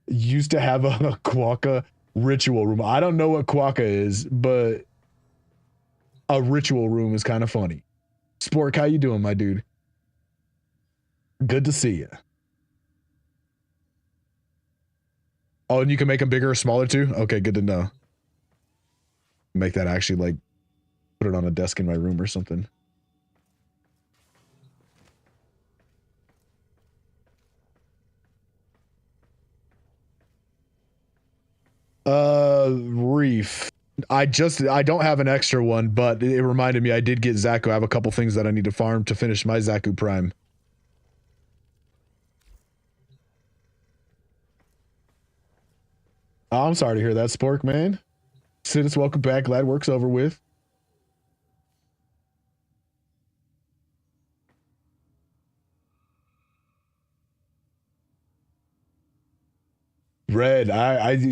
[SPEAKER 1] Used to have a Quokka ritual room. I don't know what Quokka is, but a ritual room is kind of funny. Spork, how you doing, my dude? Good to see you. Oh, and you can make them bigger or smaller too? Okay, good to know. Make that actually like put it on a desk in my room or something. Reef. I don't have an extra one, but it reminded me I did get Zaku. I have a couple things that I need to farm to finish my Zaku Prime. Oh, I'm sorry to hear that, Spork, man. Sidus, welcome back. Glad work's over with. Red,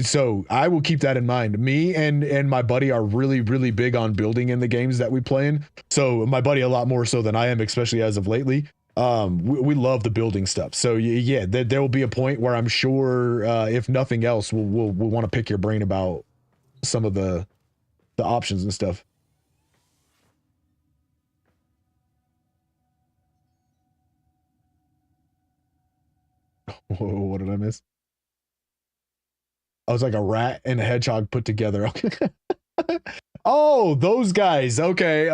[SPEAKER 1] so I will keep that in mind. Me and my buddy are really big on building in the games that we play in. So my buddy a lot more so than I am, especially as of lately. We love the building stuff. So yeah, there will be a point where I'm sure, if nothing else, we'll want to pick your brain about some of the options and stuff. Whoa, what did I miss? I was like a rat and a hedgehog put together. Oh, those guys. Okay.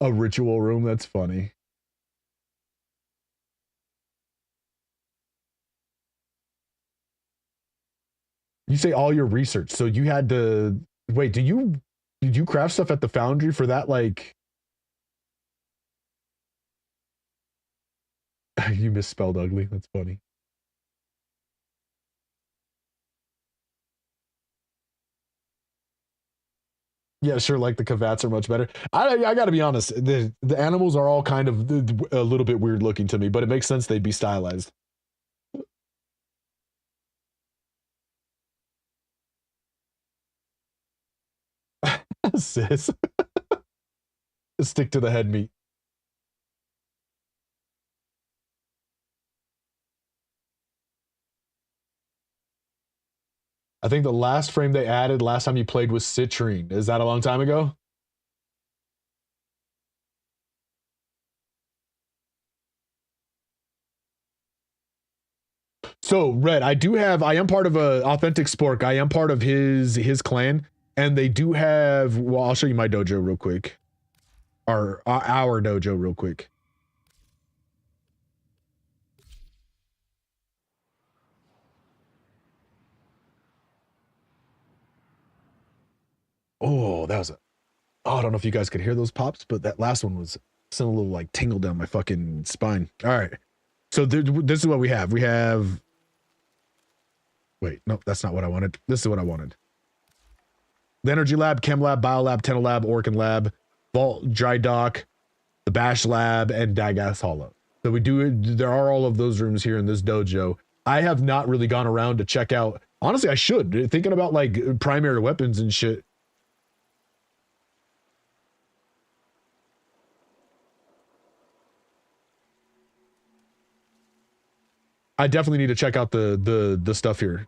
[SPEAKER 1] A ritual room. That's funny. You say all your research. So you had to wait, did you craft stuff at the foundry for that? Like you misspelled ugly. That's funny. Yeah, sure. Like the Kavats are much better. I got to be honest. The animals are all kind of a little bit weird looking to me, but it makes sense they'd be stylized. Sis, stick to the head meat. I think the last frame they added last time you played was Citrine. Is that a long time ago? So Red, I am part of a Authentic Spork. I am part of his clan, and they do have. Well, I'll show you my dojo real quick, or our dojo real quick. Oh, that was a. Oh, I don't know if you guys could hear those pops, but that last one was sent a little like tingle down my fucking spine. All right, so this is what we have. We have. Wait, no, that's not what I wanted. This is what I wanted. The Energy Lab, Chem Lab, Bio Lab, Tenno Lab, Orkin Lab, Vault, Dry Dock, the Bash Lab, and Dagas Hollow. So there are all of those rooms here in this dojo. I have not really gone around to check out. Honestly, I should. Thinking about like primary weapons and shit. I definitely need to check out the stuff here.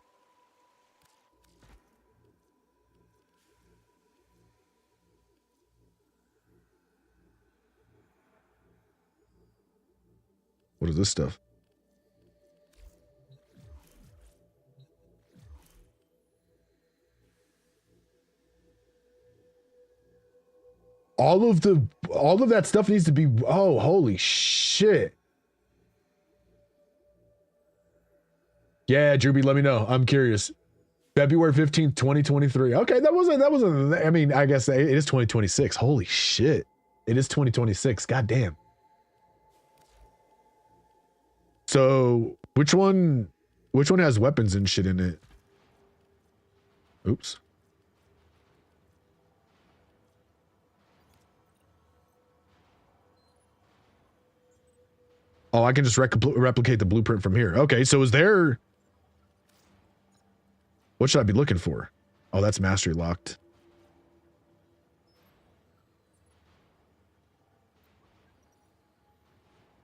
[SPEAKER 1] What is this stuff? All of that stuff needs to be. Oh, holy shit. Yeah, Drewby, let me know. I'm curious. February 15th, 2023. Okay, that wasn't, I mean, I guess it is 2026. Holy shit. It is 2026. God damn. So which one has weapons and shit in it? Oops. Oh, I can just replicate the blueprint from here. Okay, so is there... What should I be looking for? Oh, that's mastery locked.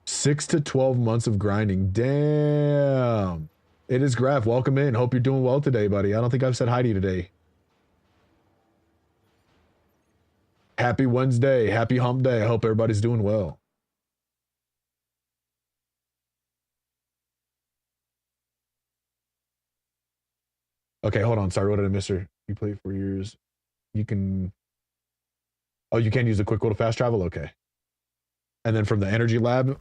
[SPEAKER 1] Six to 12 months of grinding. Damn. It is Graf. Welcome in. Hope you're doing well today, buddy. I don't think I've said hi to you today. Happy Wednesday. Happy hump day. I hope everybody's doing well. Okay, hold on. Sorry, what did I miss her? You played 4 years. You can... Oh, you can use the quick will to fast travel? Okay. And then from the energy lab...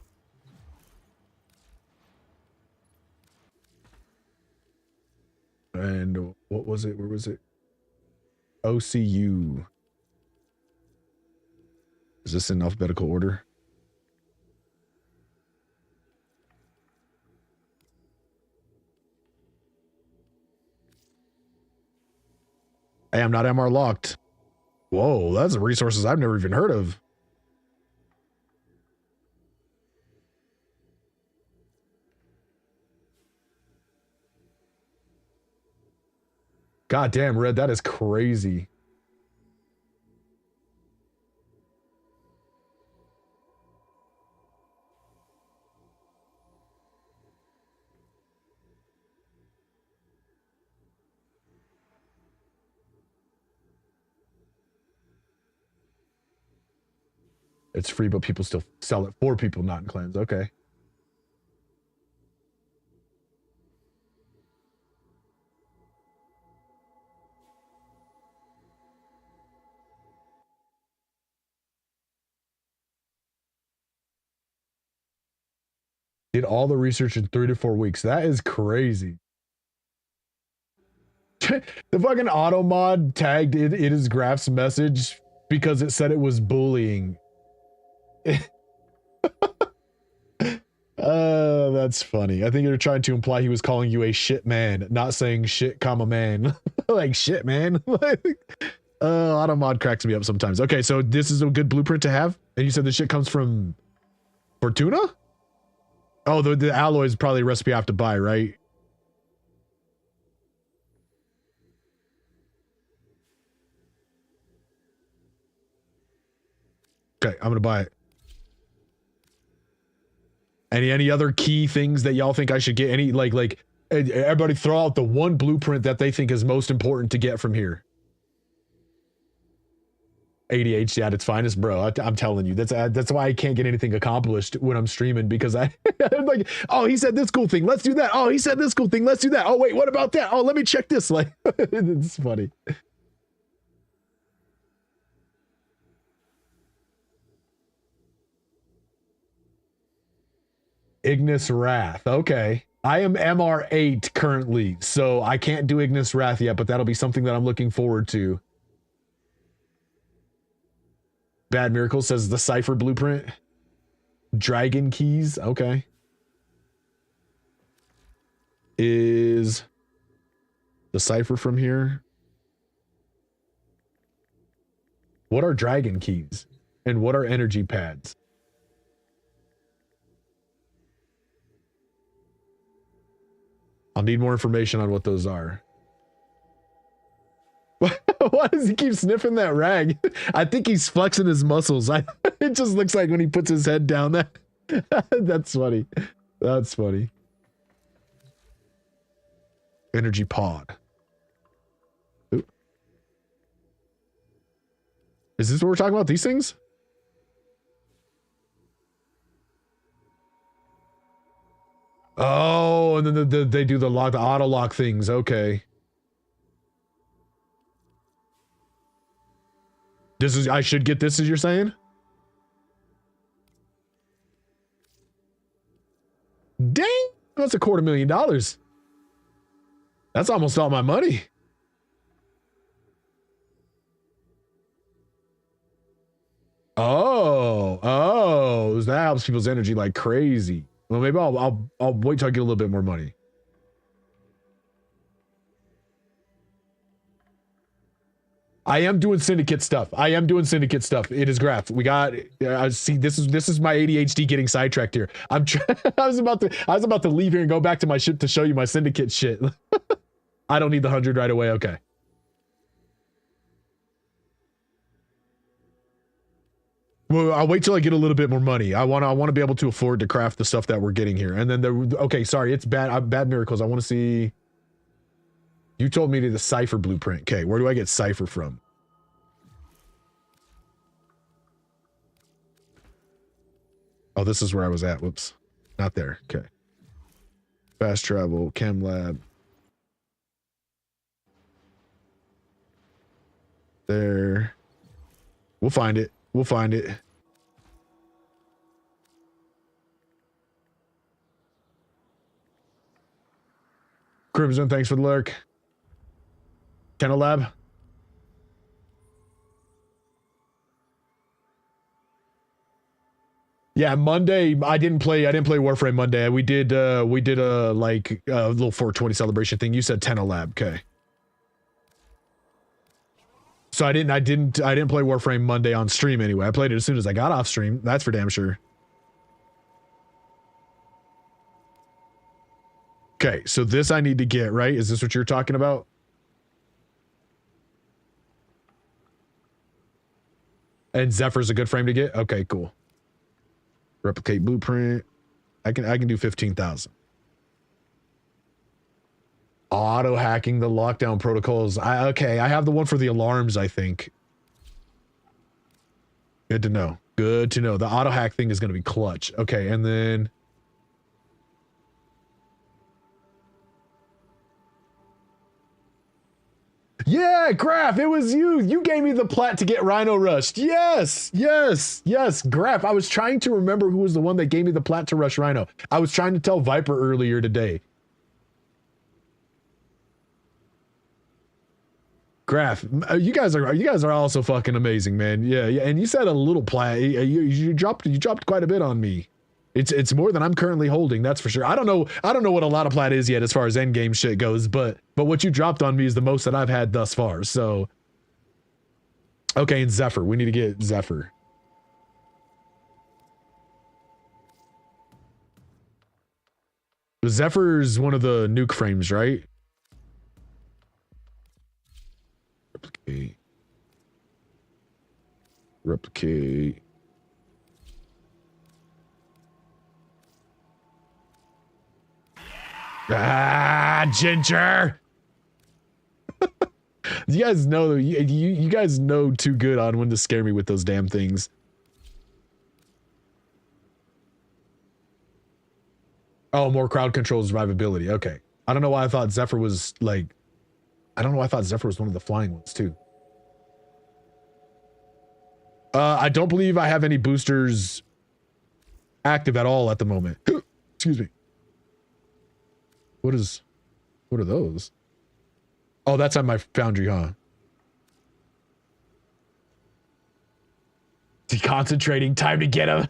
[SPEAKER 1] And what was it? Where was it? OCU. Is this in alphabetical order? Hey, I'm not MR locked. Whoa, that's resources I've never even heard of. God damn, Red, that is crazy. It's free, but people still sell it for people not in clans. Okay. Did all the research in 3 to 4 weeks. That is crazy. The fucking auto mod tagged it as Graf's message because it said it was bullying. That's funny. I think they're trying to imply he was calling you a shit man, not saying shit comma man. Like shit man. Auto mod cracks me up sometimes. Okay, so this is a good blueprint to have. And you said the shit comes from Fortuna? Oh, the alloy is probably a recipe I have to buy, right? Okay, I'm gonna buy it. Any other key things that y'all think I should get? Any like everybody throw out the one blueprint that they think is most important to get from here. ADHD at its finest, bro. I'm telling you, that's why I can't get anything accomplished when I'm streaming, because I'm like, oh, he said this cool thing, let's do that. Oh, he said this cool thing, let's do that. Oh wait, what about that? Oh, let me check this. Like, it's funny. Ignis Wrath. Okay. I am MR8 currently, so I can't do Ignis Wrath yet, but that'll be something that I'm looking forward to. Bad Miracle says the Cipher blueprint. Dragon keys. Okay. Is the Cipher from here? What are dragon keys? And what are energy pads? I'll need more information on what those are. Why does he keep sniffing that rag? I think he's flexing his muscles. It just looks like when he puts his head down there. That's funny. That's funny. Energy pod. Ooh. Is this what we're talking about? These things? Oh, and then they do the auto lock things. Okay. I should get this, as you're saying? Dang, that's $250,000. That's almost all my money. Oh, that helps people's energy like crazy. Well, maybe I'll wait till I get a little bit more money. I am doing syndicate stuff. It is Graph. We got. See, this is my ADHD getting sidetracked here. I was about to leave here and go back to my ship to show you my syndicate shit. I don't need the 100 right away. Okay. Well, I'll wait till I get a little bit more money. I want to be able to afford to craft the stuff that we're getting here. And then okay, sorry, it's bad miracles. I want to see. You told me to the Cipher blueprint. Okay, where do I get Cipher from? Oh, this is where I was at. Whoops. Not there. Okay. Fast travel, chem lab. There. We'll find it. We'll find it. Crimson, thanks for the lurk. Tenno lab. Yeah, Monday I didn't play Warframe Monday. We did a like a little 420 celebration thing. You said Tenno lab, okay. So I didn't play Warframe Monday on stream anyway. I played it as soon as I got off stream. That's for damn sure. Okay, so this I need to get, right? Is this what you're talking about? And Zephyr's a good frame to get? Okay, cool. Replicate blueprint. I can do 15,000. Auto hacking the lockdown protocols. Okay, I have the one for the alarms, I think. Good to know. Good to know. The auto hack thing is going to be clutch. Okay, and then yeah, Graph, it was you. You gave me the plat to get Rhino rushed. Yes, yes, yes. Graph, I was trying to remember who was the one that gave me the plat to rush Rhino. I was trying to tell Viper earlier today. Graph, you guys are also fucking amazing, man. Yeah, yeah. And you said a little plat. You dropped quite a bit on me. It's more than I'm currently holding, that's for sure. I don't know what a lot of plat is yet as far as end game shit goes, but what you dropped on me is the most that I've had thus far. So okay, and Zephyr, we need to get Zephyr. Zephyr's one of the nuke frames, right? Replicate. Ah, Ginger. You guys know you guys know too good on when to scare me with those damn things. Oh, more crowd control survivability. Okay. I don't know why I thought Zephyr was like, I don't know why I thought Zephyr was one of the flying ones too. I don't believe I have any boosters active at all at the moment. Excuse me. What are those? Oh, that's on my foundry, huh? Deconcentrating, time to get him.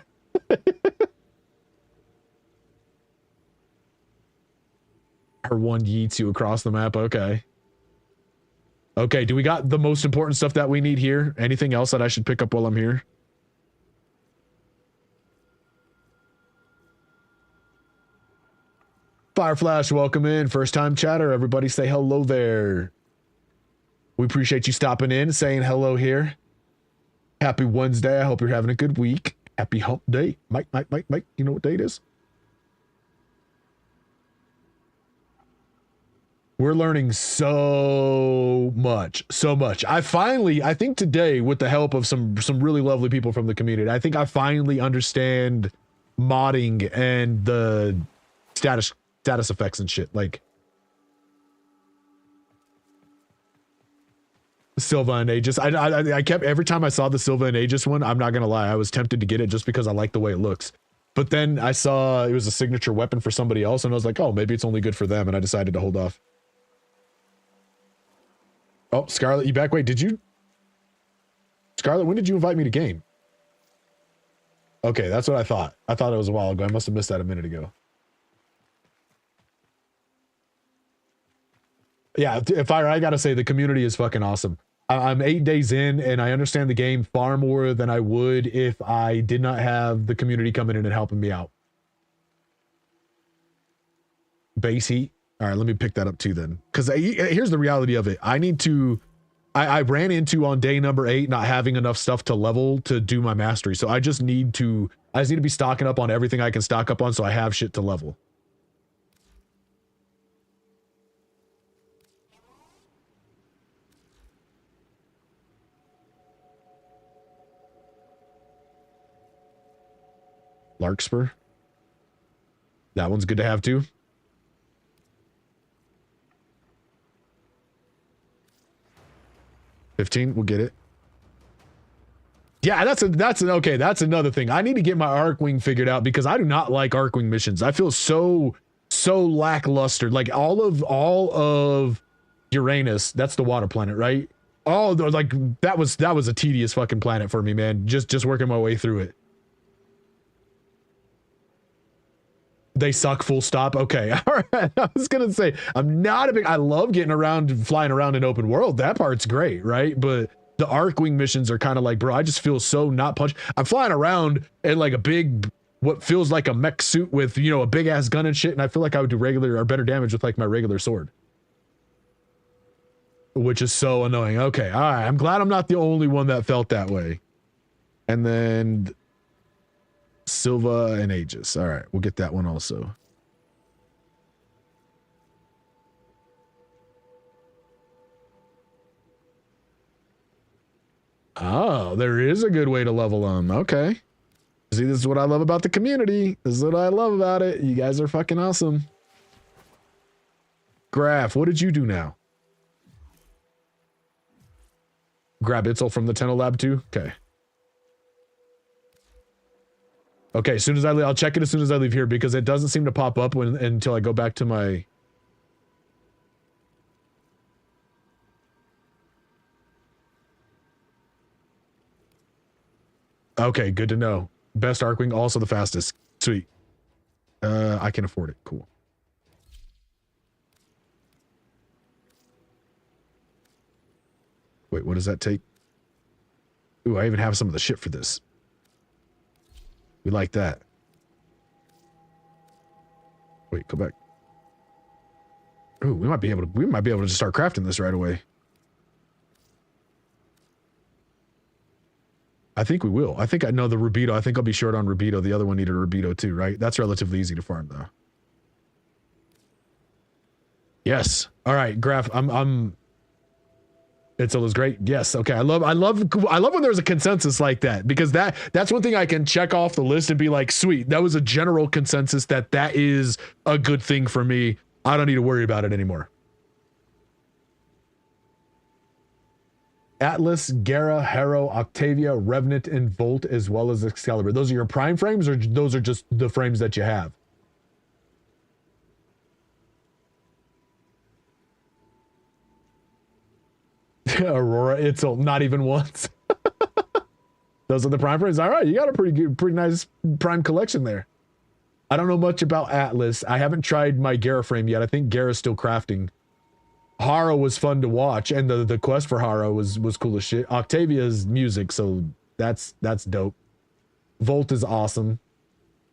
[SPEAKER 1] Her one yeets you across the map. Okay. Okay, do we got the most important stuff that we need here? Anything else that I should pick up while I'm here? Fireflash, welcome in. First time chatter. Everybody say hello there. We appreciate you stopping in, saying hello here. Happy Wednesday. I hope you're having a good week. Happy hump day. Mike. You know what day it is? We're learning so much. I think today, with the help of some really lovely people from the community, I think I finally understand modding and the status effects and shit. Like Silva and Aegis. I kept, every time I saw the Silva and Aegis one, I'm not gonna lie, I was tempted to get it just because I like the way it looks. But then I saw it was a signature weapon for somebody else, and I was like, oh, maybe it's only good for them, and I decided to hold off. Oh, Scarlet, you back? Wait, did you? Scarlet, when did you invite me to game? Okay, that's what I thought. I thought it was a while ago. I must have missed that a minute ago. Yeah, Fire, I gotta say, the community is fucking awesome. I'm 8 days in, and I understand the game far more than I would if I did not have the community coming in and helping me out. Base heat. All right, let me pick that up too then. Because here's the reality of it. I ran into on day number 8 not having enough stuff to level to do my mastery. So I just need to be stocking up on everything I can stock up on so I have shit to level. Larkspur. That one's good to have too. $15, we'll get it. Yeah, that's another thing. I need to get my Arcwing figured out because I do not like Arcwing missions. I feel so lackluster. Like all of Uranus, that's the water planet, right? Oh, like that was a tedious fucking planet for me, man. Just working my way through it. They suck, full stop. Okay. All right. I was going to say, I love getting around, flying around in open world. That part's great, right? But The Arcwing missions are kind of like, bro, I just feel so not punched. I'm flying around in like a big, what feels like a mech suit with, you know, a big ass gun and shit. And I feel like I would do regular or better damage with like my regular sword. Which is so annoying. Okay, all right. I'm glad I'm not the only one that felt that way. And then Silva and Aegis. All right, we'll get that one also. Oh, there is a good way to level them. Okay. See, this is what I love about the community. This is what I love about it. You guys are fucking awesome. Graph, what did you do now? Grab Itzel from the Tenno lab too? Okay. Okay, as soon as I leave, I'll check it as soon as I leave here because it doesn't seem to pop up until I go back to my... Okay, good to know. Best Arcwing, also the fastest. Sweet. I can afford it. Cool. Wait, what does that take? Ooh, I even have some of the shit for this. We like that. Wait, go back. Ooh, we might be able to just start crafting this right away. I think we will. I think I know the Rubito. I think I'll be short on Rubito. The other one needed a Rubito too, right? That's relatively easy to farm though. Yes. All right, Graph. Itzel is great. Yes. Okay. I love when there's a consensus like that because that's one thing I can check off the list and be like, sweet, that was a general consensus that is a good thing for me. I don't need to worry about it anymore. Atlas, Gera, Harrow, Octavia, Revenant, and Volt, as well as Excalibur. Those are your prime frames, or those are just the frames that you have? Aurora, Itzel, not even once. Those are the prime frames. All right, you got a pretty nice prime collection there. I don't know much about Atlas. I haven't tried my Gera frame yet. I think Gera's still crafting. Haro was fun to watch, and the quest for Haro was cool as shit. Octavia's music, so that's dope. Volt is awesome.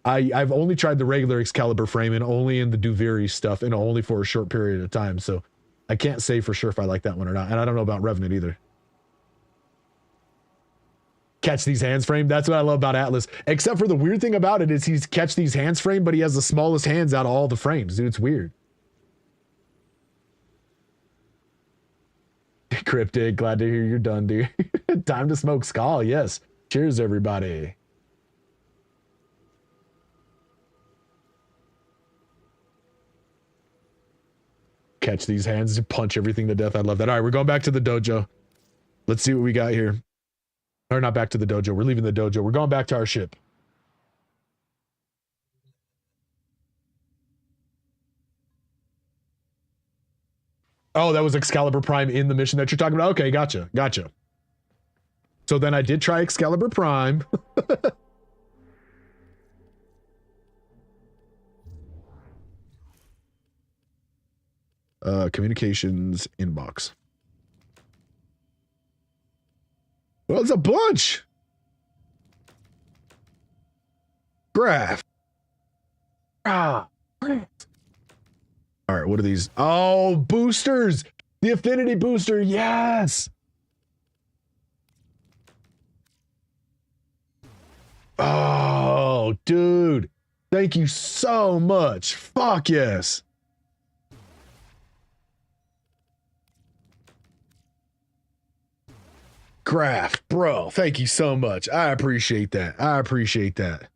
[SPEAKER 1] I've only tried the regular Excalibur frame and only in the Duviri stuff and only for a short period of time, so I can't say for sure if I like that one or not, and I don't know about Revenant either. Catch these hands frame. That's what I love about Atlas. Except for the weird thing about it is he's catch these hands frame, but he has the smallest hands out of all the frames. Dude, it's weird. Cryptic, glad to hear you're done, dude. Time to smoke Skull, yes. Cheers, everybody. Catch these hands, punch everything to death. I love that. All right, we're going back to the dojo. Let's see what we got here. Or not back to the dojo. We're leaving the dojo. We're going back to our ship. Oh, that was Excalibur Prime in the mission that you're talking about? Okay, gotcha. Gotcha. So then I did try Excalibur Prime. Communications inbox. Well, it's a bunch. Graph. Ah. All right, what are these? Oh, boosters. The affinity booster. Yes. Oh, dude. Thank you so much. Fuck yes. Graph, bro, thank you so much. I appreciate that. I appreciate that.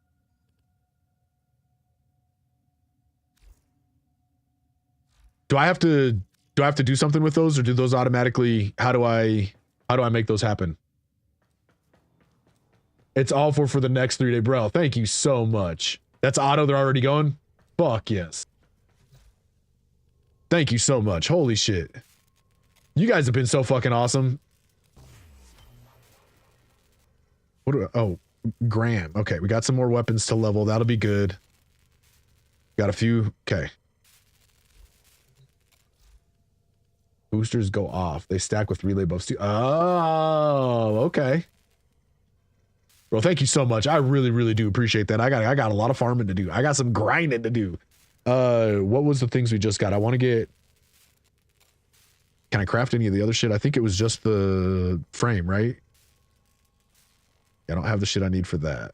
[SPEAKER 1] Do I have to do something with those, or do those automatically, how do I make those happen? It's all for the next 3 day, bro. Thank you so much. That's auto, they're already going? Fuck yes. Thank you so much. Holy shit. You guys have been so fucking awesome. What do oh, Graham. Okay, we got some more weapons to level. That'll be good. Got a few. Okay. Boosters go off. They stack with relay buffs too. Oh, okay. Well, thank you so much. I really, really do appreciate that. I got a lot of farming to do. I got some grinding to do. What was the things we just got? I want to get... Can I craft any of the other shit? I think it was just the frame, right? I don't have the shit I need for that.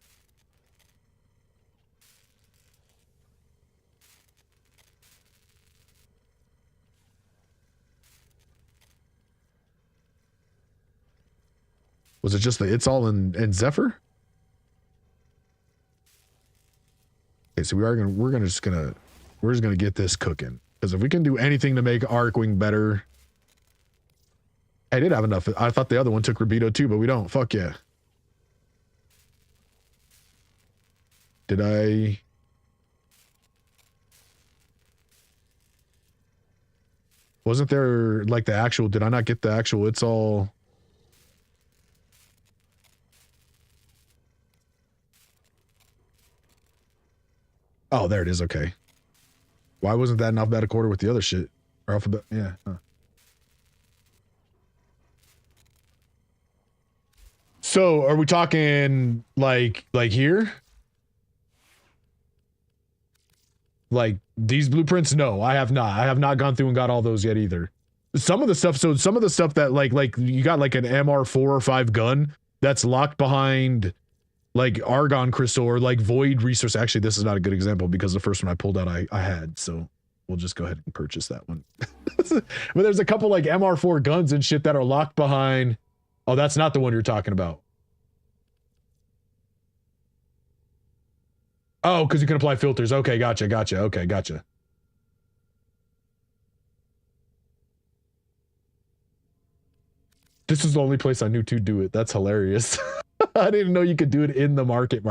[SPEAKER 1] Was it just the It's All in Zephyr? Okay, so we're just gonna get this cooking. Because if we can do anything to make Arcwing better. I did have enough. I thought the other one took Rabido too, but we don't. Fuck yeah. Did I? Wasn't there like the actual, did I not get the actual It's All? Oh, there it is. Okay. Why wasn't that in alphabetical order with the other shit? Or alphabet? Yeah. Huh. So are we talking like here? Like these blueprints? No, I have not. I have not gone through and got all those yet either. Some of the stuff, so some of the stuff that like you got like an MR4 or 5 gun that's locked behind like argon crystal or like void resource. Actually, this is not a good example because the first one I pulled out I had, so we'll just go ahead and purchase that one. But there's a couple like MR4 guns and shit that are locked behind. Oh, that's not the one you're talking about. Oh, because you can apply filters. Okay, gotcha. Okay, gotcha. This is the only place I knew to do it. That's hilarious. I didn't even know you could do it in the market.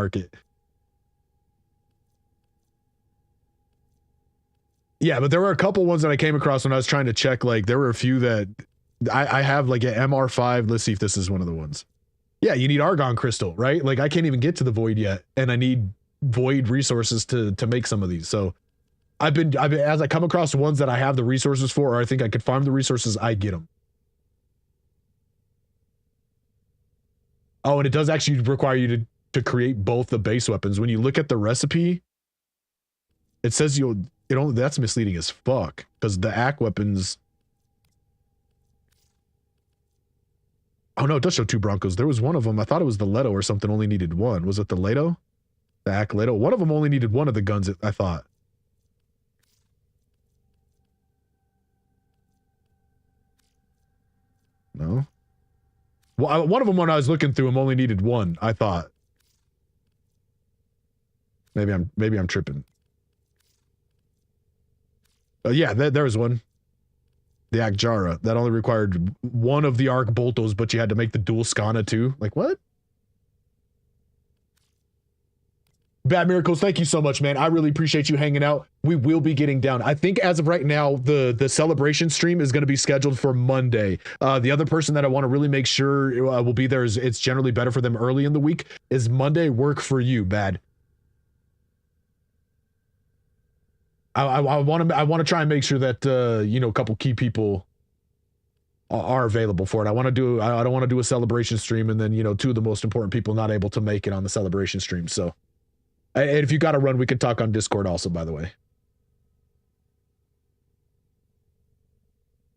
[SPEAKER 1] Yeah, but there were a couple ones that I came across when I was trying to check. Like, there were a few that I have like an MR5. Let's see if this is one of the ones. Yeah, you need argon crystal, right? Like, I can't even get to the void yet, and I need void resources to make some of these. So I've been as I come across ones that I have the resources for, or I think I could farm the resources, I get them. Oh, and it does actually require you to create both the base weapons. When you look at the recipe, it says that's misleading as fuck, because the AC weapons. Oh no, it does show 2 Broncos. There was one of them, I thought it was the Leto or something, only needed 1. Was it the Leto? The AC Leto? One of them only needed 1 of the guns, I thought. No? Well, one of them when I was looking through them only needed 1, I thought. Maybe I'm tripping. Yeah, there was one. The Akjara. That only required 1 of the Arc Boltos, but you had to make the dual Skana too. Like, what? Bad Miracles, thank you so much, man. I really appreciate you hanging out. We will be getting down. I think as of right now, the celebration stream is going to be scheduled for Monday. The other person that I want to really make sure will be there, is it's generally better for them early in the week. Is Monday work for you, Bad? I want to try and make sure that a couple key people are available for it. I don't want to do a celebration stream and then 2 of the most important people not able to make it on the celebration stream. So, and if you got to run, we can talk on Discord also, by the way.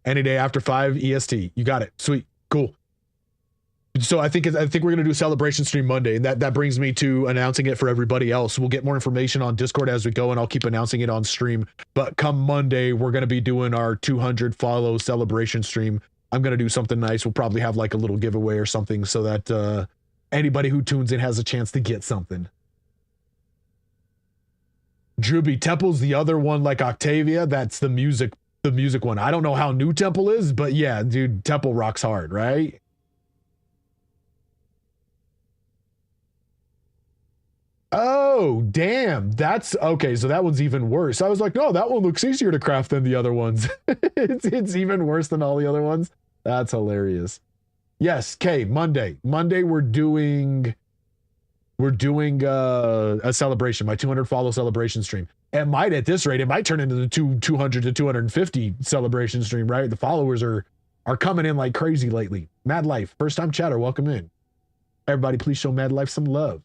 [SPEAKER 1] Any day after 5 EST. You got it. Sweet. Cool. So I think we're going to do a celebration stream Monday, and that brings me to announcing it for everybody else. We'll get more information on Discord as we go, and I'll keep announcing it on stream. But come Monday, we're going to be doing our 200 follow celebration stream. I'm going to do something nice. We'll probably have like a little giveaway or something so that anybody who tunes in has a chance to get something. Druby, Temple's the other one, like Octavia. That's the music one. I don't know how new Temple is, but yeah, dude, Temple rocks hard, right? Oh, damn. That's okay. So that one's even worse. I was like, no, that one looks easier to craft than the other ones. it's even worse than all the other ones. That's hilarious. Yes. Okay. Monday we're doing a celebration, my 200 follow celebration stream. it might, at this rate, it might turn into the 200 to 250 celebration stream, right? The followers are coming in like crazy lately. Mad Life, first time chatter, welcome in. Everybody, please show Mad Life some love.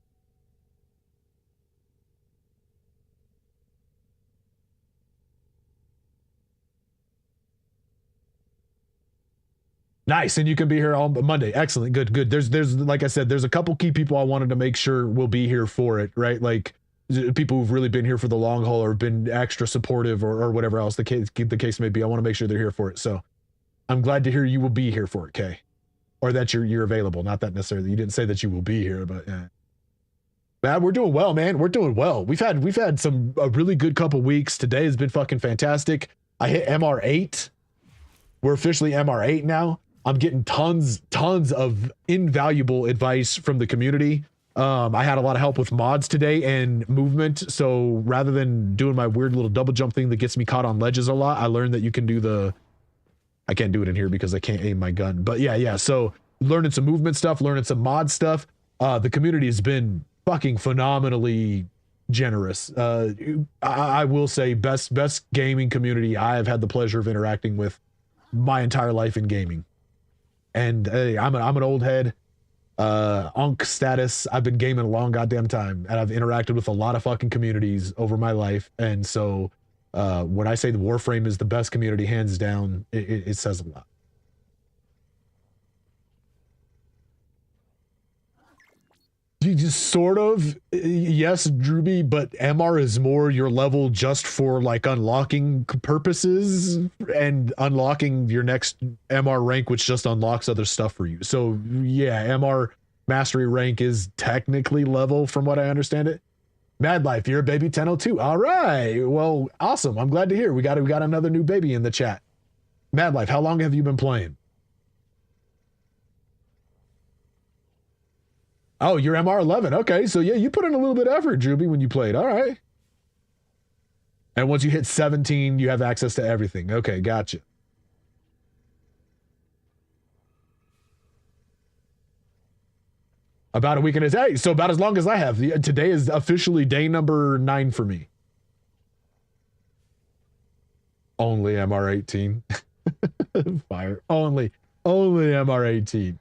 [SPEAKER 1] Nice, and you can be here on Monday. Excellent, good. There's like I said, there's a couple key people I wanted to make sure will be here for it, right? Like people who've really been here for the long haul or been extra supportive or whatever else the case may be. I want to make sure they're here for it. So I'm glad to hear you will be here for it, Kay, or that you're available. Not that necessarily you didn't say that you will be here, but yeah. Man, we're doing well, man. We're doing well. We've had a really good couple weeks. Today has been fucking fantastic. I hit MR8. We're officially MR8 now. I'm getting tons of invaluable advice from the community. I had a lot of help with mods today and movement. So rather than doing my weird little double jump thing that gets me caught on ledges a lot, I learned that you can do I can't do it in here because I can't aim my gun. But yeah. So learning some movement stuff, learning some mod stuff. The community has been fucking phenomenally generous. I will say best gaming community I have had the pleasure of interacting with my entire life in gaming. And hey, I'm an old head, unk status. I've been gaming a long goddamn time, and I've interacted with a lot of fucking communities over my life. And so when I say the Warframe is the best community, hands down, it says a lot. You just sort of, yes, Drewby, but MR is more your level just for like unlocking purposes and unlocking your next MR rank, which just unlocks other stuff for you. So yeah, MR mastery rank is technically level from what I understand it. Mad Life, you're a baby Tenno too. All right, well, awesome. I'm glad to hear we got another new baby in the chat. Mad Life, how long have you been playing? Oh, you're MR11. Okay, so yeah, you put in a little bit of effort, Drewby, when you played. All right. And once you hit 17, you have access to everything. Okay, gotcha. About a week and a day. So about as long as I have. Today is officially day number 9 for me. Only MR18. Fire. Only MR18.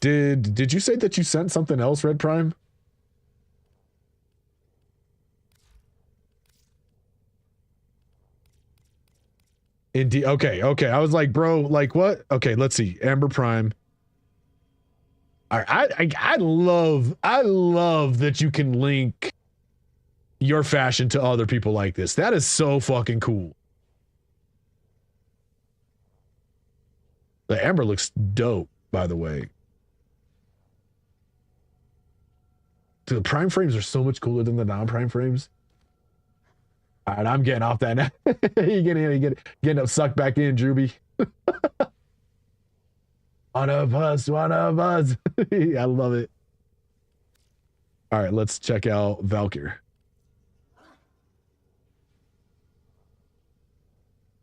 [SPEAKER 1] Did you say that you sent something else, Red Prime? Indeed. Okay. I was like, bro, like what? Okay, let's see. Amber Prime. I love that you can link your fashion to other people like this. That is so fucking cool. The Amber looks dope, by the way. Dude, the prime frames are so much cooler than the non-prime frames. All right, I'm getting off that now. You getting sucked back in, Drewby. One of us. I love it. All right, let's check out Valkyr.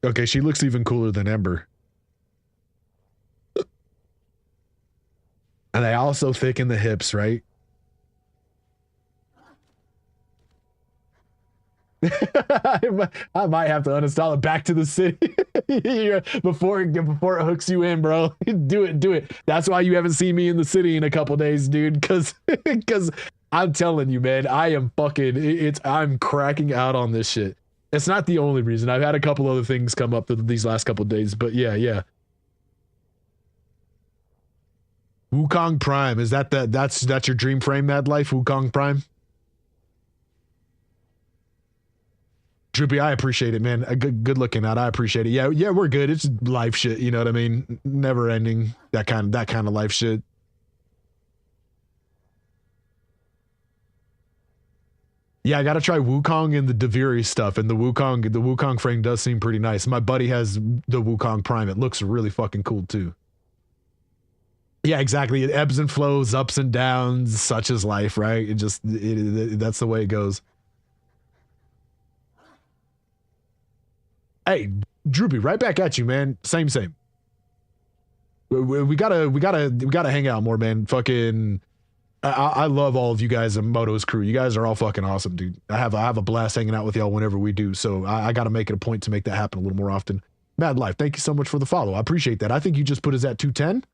[SPEAKER 1] Okay, she looks even cooler than Ember. And they also thicken the hips, right? I might have to uninstall it back to the city before it hooks you in, bro. Do it. That's why you haven't seen me in the city in a couple days, dude. Because I'm telling you, man, I am I'm cracking out on this shit. It's not the only reason. I've had a couple other things come up these last couple days, but yeah. Wukong Prime, is that's your dream frame, Mad Life? Wukong Prime? Droopy, I appreciate it, man. Good looking out. I appreciate it. Yeah, we're good. It's life shit, you know what I mean? Never ending. That kind of life shit. Yeah, I gotta try Wukong and the Deviri stuff, and the Wukong frame does seem pretty nice. My buddy has the Wukong Prime. It looks really fucking cool too. Yeah, exactly. It ebbs and flows, ups and downs, such is life, right? That's the way it goes. Hey, Droopy, right back at you, man. Same. We gotta hang out more, man. Fucking I love all of you guys and Moto's crew. You guys are all fucking awesome, dude. I have a blast hanging out with y'all whenever we do. So I got to make it a point to make that happen a little more often. Mad Life, thank you so much for the follow. I appreciate that. I think you just put us at 210.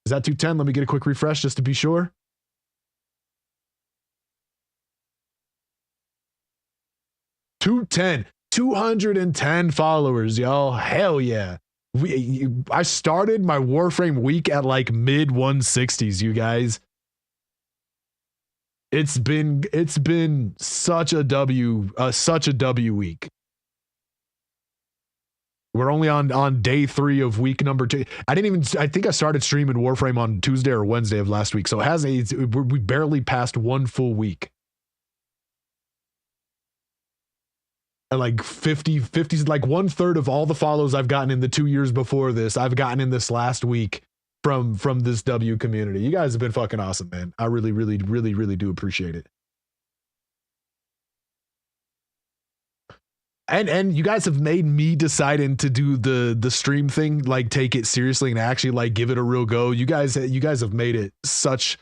[SPEAKER 1] Is that 210? Let me get a quick refresh just to be sure. $210, 210 followers, y'all. Hell yeah. I started my Warframe week at like mid 160s, you guys. It's been such a W week. We're only on day 3 of week number 2. I think I started streaming Warframe on Tuesday or Wednesday of last week. So we barely passed 1 full week. And like 50, like 1/3 of all the follows I've gotten in the 2 years before this, I've gotten in this last week from this W community. You guys have been fucking awesome, man. I really, really, really, really do appreciate it. And you guys have made me deciding to do the stream thing, like take it seriously and actually like give it a real go. You guys have made it such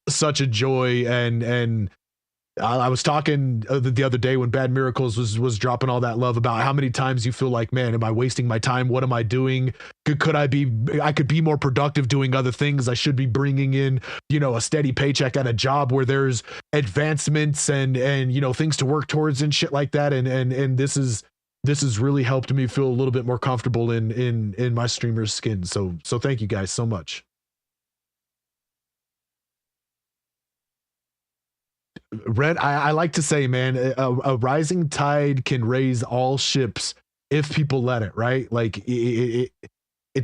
[SPEAKER 1] a joy. And I was talking the other day when Bad Miracles was dropping all that love about how many times you feel like, man, am I wasting my time? What am I doing? I could be more productive doing other things. I should be bringing in, a steady paycheck at a job where there's advancements and things to work towards and shit like that. And this has really helped me feel a little bit more comfortable in my streamer's skin. So thank you guys so much. Red, I like to say, man, a rising tide can raise all ships if people let it, right? Like it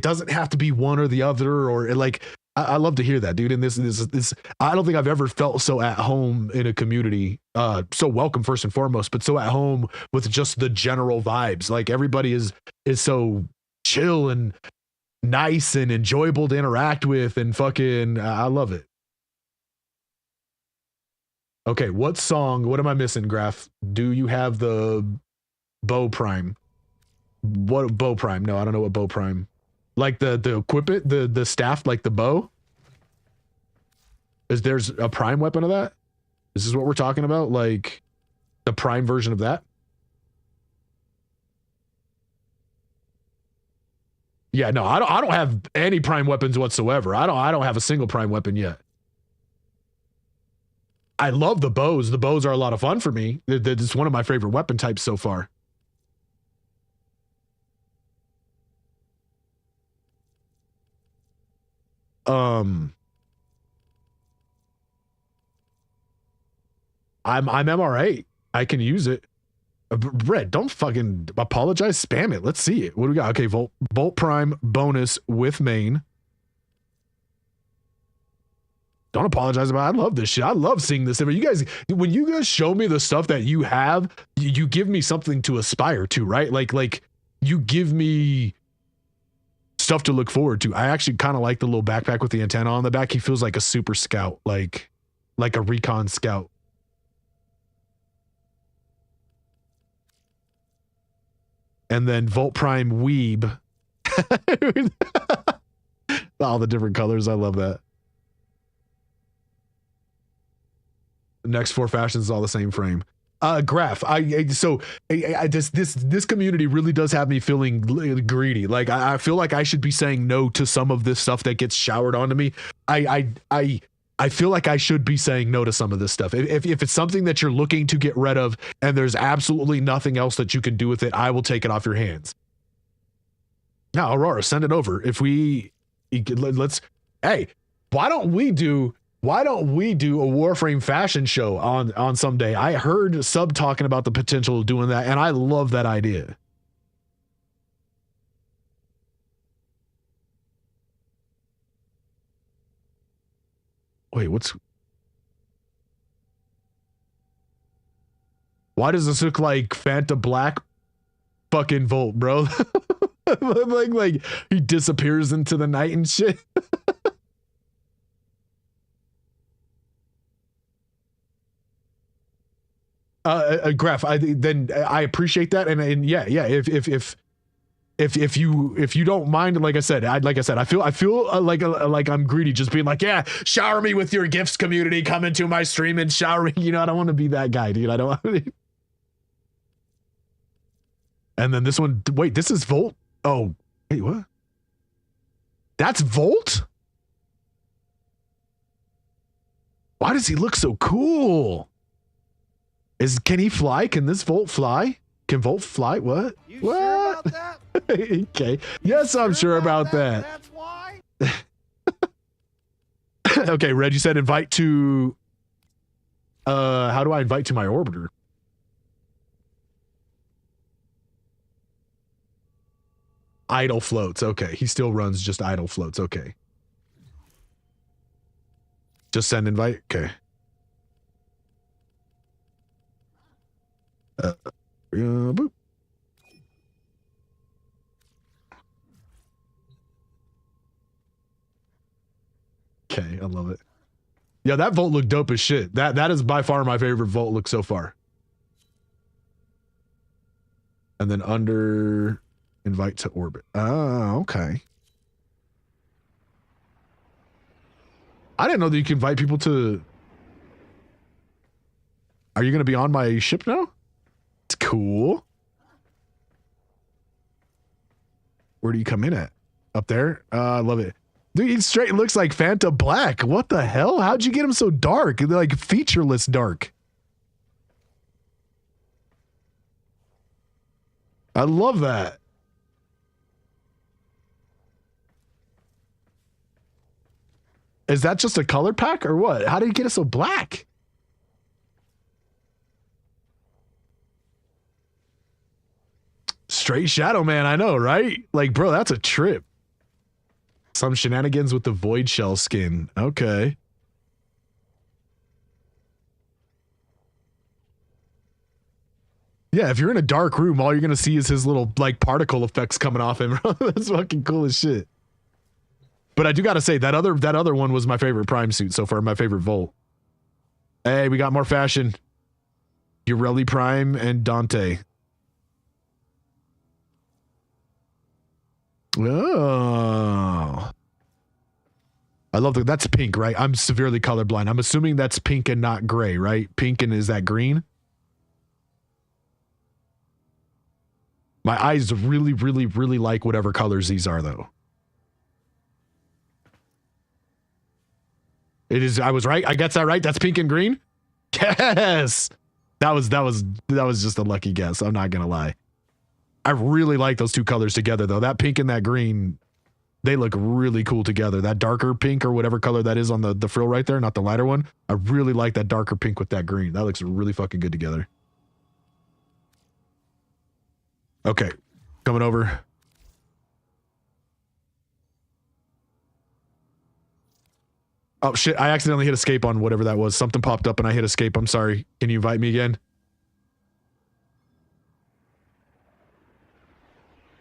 [SPEAKER 1] doesn't have to be one or the other, or like I love to hear that, dude. And this I don't think I've ever felt so at home in a community, so welcome first and foremost, but so at home with just the general vibes. Like everybody is so chill and nice and enjoyable to interact with, and fucking I love it. Okay, what am I missing, Graph? Do you have the bow prime? What bow prime? No, I don't know what bow prime. Like the equipment, the staff, like the bow? There's a prime weapon of that? Is this what we're talking about? Like the prime version of that? Yeah, no, I don't have any prime weapons whatsoever. I don't have a single prime weapon yet. I love the bows. The bows are a lot of fun for me. It's one of my favorite weapon types so far. I'm MR8. I can use it. Red, don't fucking apologize. Spam it. Let's see it. What do we got? Okay, Volt Prime bonus with main. Don't apologize about it. I love this shit. I love seeing this. You guys, when you guys show me the stuff that you have, you give me something to aspire to, right? Like you give me stuff to look forward to. I actually kind of like the little backpack with the antenna on the back. He feels like a super scout, like a recon scout. And then Volt Prime Weeb. All the different colors. I love that. Next 4 fashions is all the same frame. Graph, this community really does have me feeling greedy. Like I feel like I should be saying no to some of this stuff that gets showered onto me. I feel like I should be saying no to some of this stuff. If it's something that you're looking to get rid of and there's absolutely nothing else that you can do with it, I will take it off your hands. Now, Aurora, send it over. Hey, why don't we do a Warframe fashion show on some day? I heard Sub talking about the potential of doing that, and I love that idea. Wait, why does this look like Fanta Black fucking Volt, bro? like he disappears into the night and shit. Graph, I appreciate that, and yeah, if if you don't mind, like I said, I feel like I'm greedy, just being like, yeah, shower me with your gifts, community. Come into my stream and shower me. You know, I don't want to be that guy, dude. I don't want to. And then this one, wait, this is Volt. Oh, wait, what? That's Volt? Why does he look so cool? Can he fly? Can this Volt fly? Can Volt fly? What?
[SPEAKER 2] You
[SPEAKER 1] what?
[SPEAKER 2] sure about that?
[SPEAKER 1] Okay. Yes, I'm sure about that.
[SPEAKER 2] That's why?
[SPEAKER 1] Okay, Red, you said invite to... how do I invite to my orbiter? Idle floats. Okay, he still runs just idle floats. Okay. Just send invite? Okay. Boop. Okay, I love it. Yeah, that Volt looked dope as shit. That is by far my favorite Volt look so far. And then under invite to orbit. Oh, okay. I didn't know that you can invite people to... Are you going to be on my ship now? It's cool. Where do you come in at? Up there? I love it. Dude, he straight looks like Fanta Black. What the hell? How'd you get him so dark? They're like featureless dark. I love that. Is that just a color pack or what? How did he get it so black? Straight Shadow Man, I know, right? Like, bro, that's a trip. Some shenanigans with the Void Shell skin. Okay. Yeah, if you're in a dark room, all you're going to see is his little, like, particle effects coming off him. That's fucking cool as shit. But I do got to say, that other one was my favorite Prime suit so far, my favorite Volt. Hey, we got more fashion. Urelli Prime and Dante. Oh. I love that. That's pink, right? I'm severely colorblind. I'm assuming that's pink and not gray, right? Pink and is that green? My eyes really, really, really like whatever colors these are, though. It is. I was right. I guess that right. That's pink and green. Yes. That was just a lucky guess. I'm not gonna lie. I really like those two colors together, though. That pink and that green, they look really cool together. That darker pink or whatever color that is on the frill right there, not the lighter one. I really like that darker pink with that green. That looks really fucking good together. Okay, coming over. Oh shit, I accidentally hit escape on whatever that was. Something popped up and I hit escape. I'm sorry. Can you invite me again?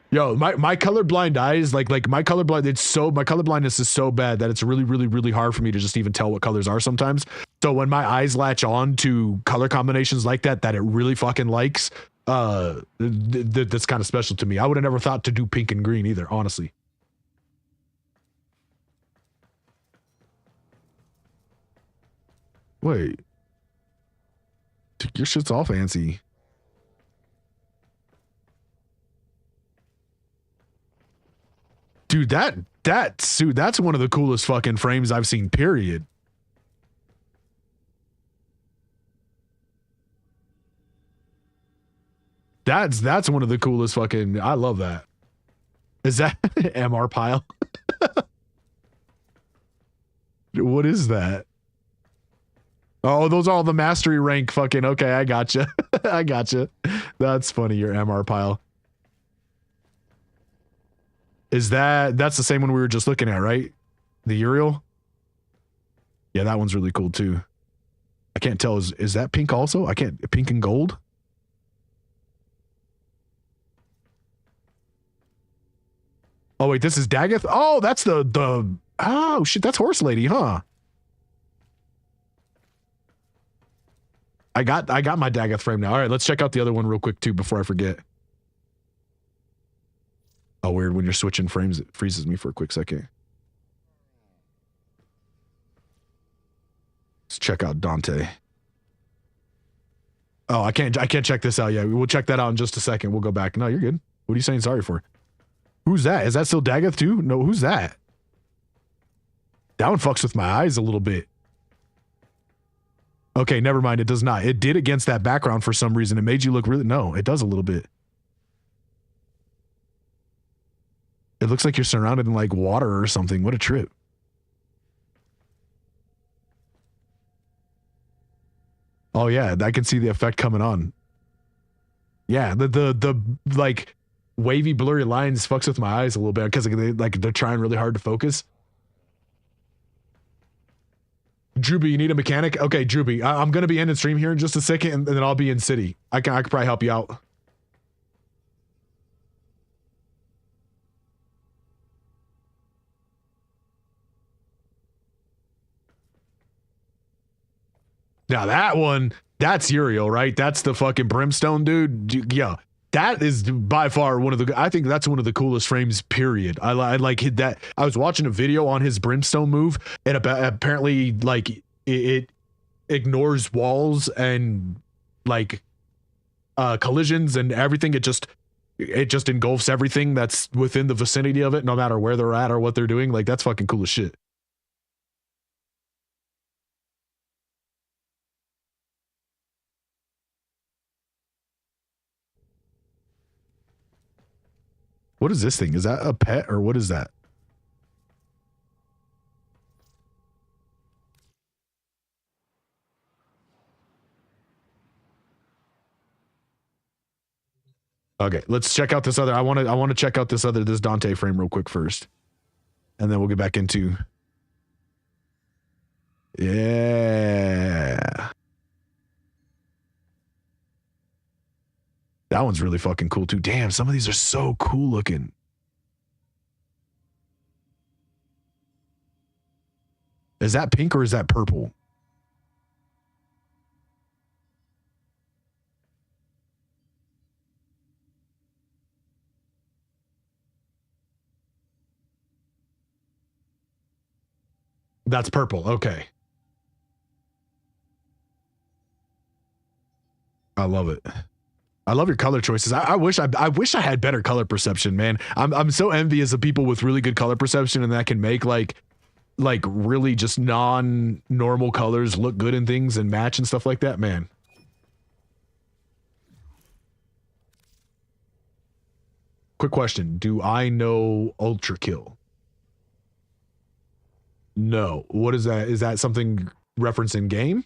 [SPEAKER 1] Yo, my colorblind eyes, like my colorblindness is so bad that it's really, really, really hard for me to just even tell what colors are sometimes. So when my eyes latch on to color combinations like that it really fucking likes, that's kind of special to me. I would have never thought to do pink and green either, honestly. Wait. Dude, your shit's all fancy. Dude, that suit, that's one of the coolest fucking frames I've seen, period. That's one of the coolest fucking, I love that. Is that MR pile? What is that? Oh, those are all the mastery rank fucking, okay, I gotcha. I gotcha. That's funny, your MR pile. That's the same one we were just looking at, right? The Uriel? Yeah, that one's really cool too. I can't tell, is that pink also? I can't, pink and gold? Oh wait, this is Daggett? Oh, that's the oh shit, that's Horse Lady, huh? I got my Daggett frame now. All right, let's check out the other one real quick too before I forget. Oh, weird. When you're switching frames, it freezes me for a quick second. Let's check out Dante. Oh, I can't check this out yet. We'll check that out in just a second. We'll go back. No, you're good. What are you saying sorry for? Who's that? Is that still Dagoth too? No, who's that? That one fucks with my eyes a little bit. Okay, never mind. It does not. It did against that background for some reason. It made you look really... No, it does a little bit. It looks like you're surrounded in like water or something. What a trip. Oh yeah, I can see the effect coming on. Yeah, the like wavy blurry lines fucks with my eyes a little bit because they're trying really hard to focus. Drewby, you need a mechanic? Okay, Drewby, I'm gonna be ending stream here in just a second, and then I'll be in city. I could probably help you out. Now that one, that's Uriel, right? That's the fucking brimstone dude. Yeah, that is by far one of the. I think that's one of the coolest frames. Period. I like hit that. I was watching a video on his brimstone move, and apparently, like it ignores walls and like collisions and everything. It just engulfs everything that's within the vicinity of it, no matter where they're at or what they're doing. Like that's fucking cool as shit. What is this thing? Is that a pet or what is that? Okay, let's check out this other. I want to check out this Dante frame real quick first. And then we'll get back into. Yeah. That one's really fucking cool too. Damn, some of these are so cool looking. Is that pink or is that purple? That's purple. Okay. I love it. I love your color choices. I wish I had better color perception, man. I'm so envious of people with really good color perception and that can make like really just non-normal colors look good in things and match and stuff like that, man. Quick question. Do I know Ultra Kill? No. What is that? Is that something referencing game?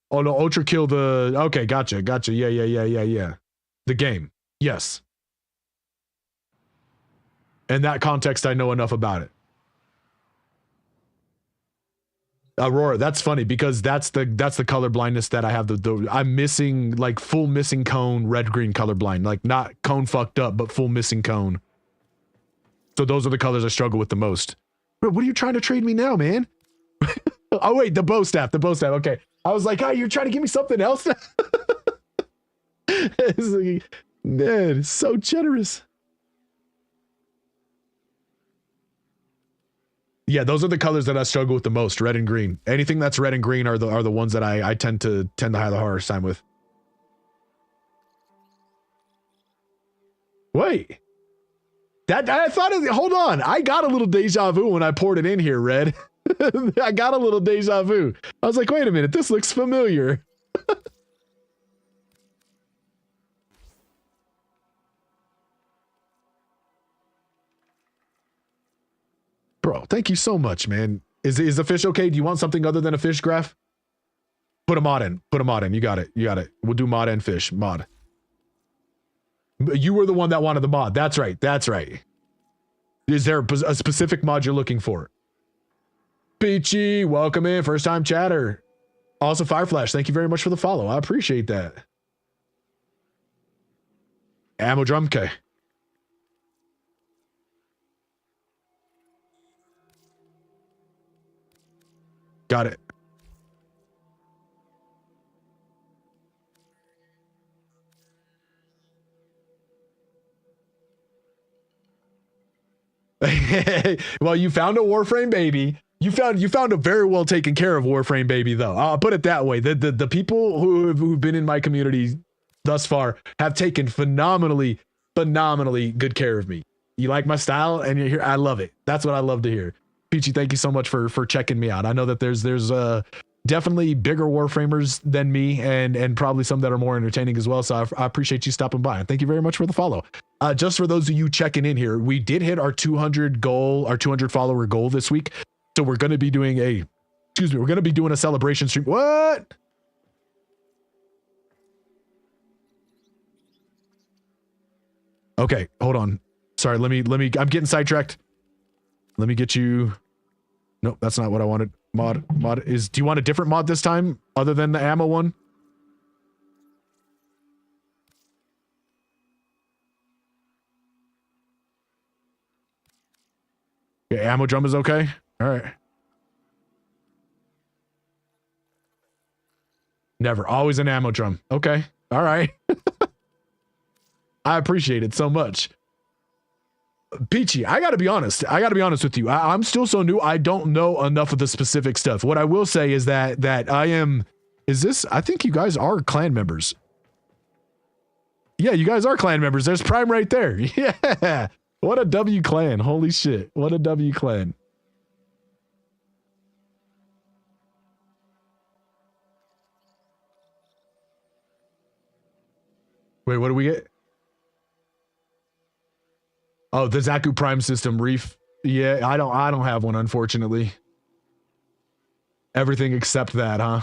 [SPEAKER 1] Oh no, Ultra Kill the... Okay, gotcha. Yeah. The game. Yes. In that context, I know enough about it. Aurora, that's funny because that's the color blindness that I have. I'm missing like full missing cone, red green color blind, like not cone fucked up, but full missing cone. So those are the colors I struggle with the most. Bro, what are you trying to trade me now, man? Oh wait, the bow staff. Okay, I was like, oh, you're trying to give me something else. It's like, man, it's so generous. Yeah, those are the colors that I struggle with the most, red and green. Anything that's red and green are the ones that I tend to have the hardest time with. Wait. I thought hold on. I got a little deja vu when I poured it in here, Red. I got a little deja vu. I was like, wait a minute, this looks familiar. Bro, thank you so much, man. Is the fish okay? Do you want something other than a fish graph? Put a mod in. You got it. We'll do mod and fish. Mod. You were the one that wanted the mod. That's right. Is there a specific mod you're looking for? Peachy, welcome in. First time chatter. Also, Fireflash, thank you very much for the follow. I appreciate that. Ammo drum, okay. Got it. Well, you found a Warframe baby. You found a very well taken care of Warframe baby, though. I'll put it that way. The people who've been in my community thus far have taken phenomenally good care of me. You like my style, and you're here. I love it. That's what I love to hear. Peachy, thank you so much for checking me out. I know that there's definitely bigger Warframers than me, and probably some that are more entertaining as well. So I appreciate you stopping by, and thank you very much for the follow. Just for those of you checking in here, we did hit our 200 follower goal this week. So we're going to be doing a celebration stream. What? Okay, hold on. Sorry, let me, I'm getting sidetracked. Let me get you. Nope, that's not what I wanted. Mod is, do you want a different mod this time other than the ammo one? Yeah, ammo drum is okay. All right. Never. Always an ammo drum. Okay. All right. I appreciate it so much. Peachy, I gotta be honest with you. I'm still so new. I don't know enough of the specific stuff. What I will say is that I think you guys are clan members. Yeah, you guys are clan members. There's Prime right there. Yeah. What a W clan. Holy shit. What a W clan. Wait, what do we get? Oh, the Zaku Prime system, Reef. Yeah, I don't have one, unfortunately. Everything except that, huh?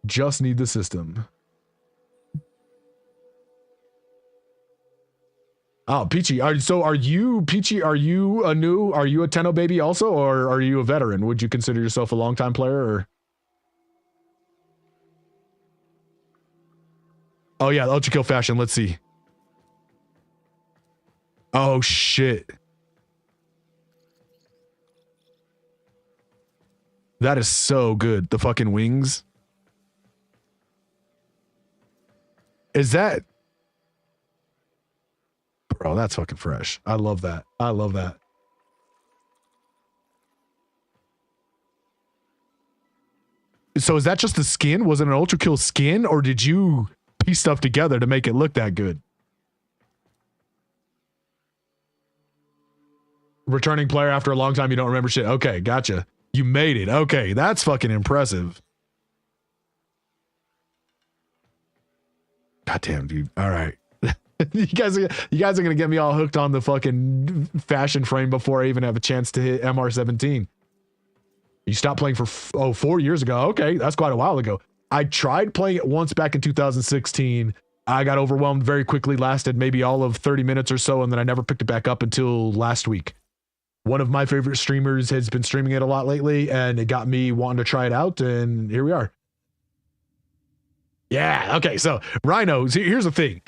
[SPEAKER 1] Just need the system. Oh, Peachy. Are you a Tenno baby also, or are you a veteran? Would you consider yourself a longtime player, or? Oh yeah, Ultra Kill fashion. Let's see. Oh shit. That is so good. The fucking wings. Is that? Bro, that's fucking fresh. I love that. I love that. So is that just the skin? Was it an Ultra Kill skin, or did you piece stuff together to make it look that good? Returning player after a long time, you don't remember shit. Okay, gotcha. You made it. Okay, that's fucking impressive. Goddamn, dude. All right. you guys are gonna get me all hooked on the fucking fashion frame before I even have a chance to hit MR17. You stopped playing for 4 years ago. Okay, that's quite a while ago. I tried playing it once back in 2016. I got overwhelmed very quickly, lasted maybe all of 30 minutes or so, and then I never picked it back up until last week. One of my favorite streamers has been streaming it a lot lately, and it got me wanting to try it out, and here we are. Yeah, okay, so Rhino, here's the thing.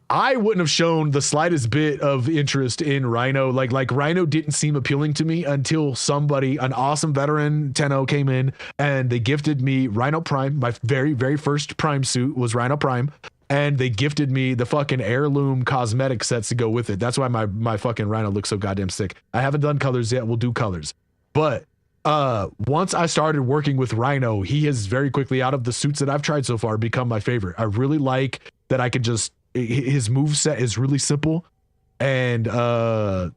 [SPEAKER 1] I wouldn't have shown the slightest bit of interest in Rhino. Like Rhino didn't seem appealing to me until somebody, an awesome veteran, Tenno, came in and they gifted me Rhino Prime. My very, very first Prime suit was Rhino Prime. And they gifted me the fucking heirloom cosmetic sets to go with it. That's why my fucking Rhino looks so goddamn sick. I haven't done colors yet. We'll do colors. But once I started working with Rhino, he has very quickly, out of the suits that I've tried so far, become my favorite. I really like that I can just, his move set is really simple, and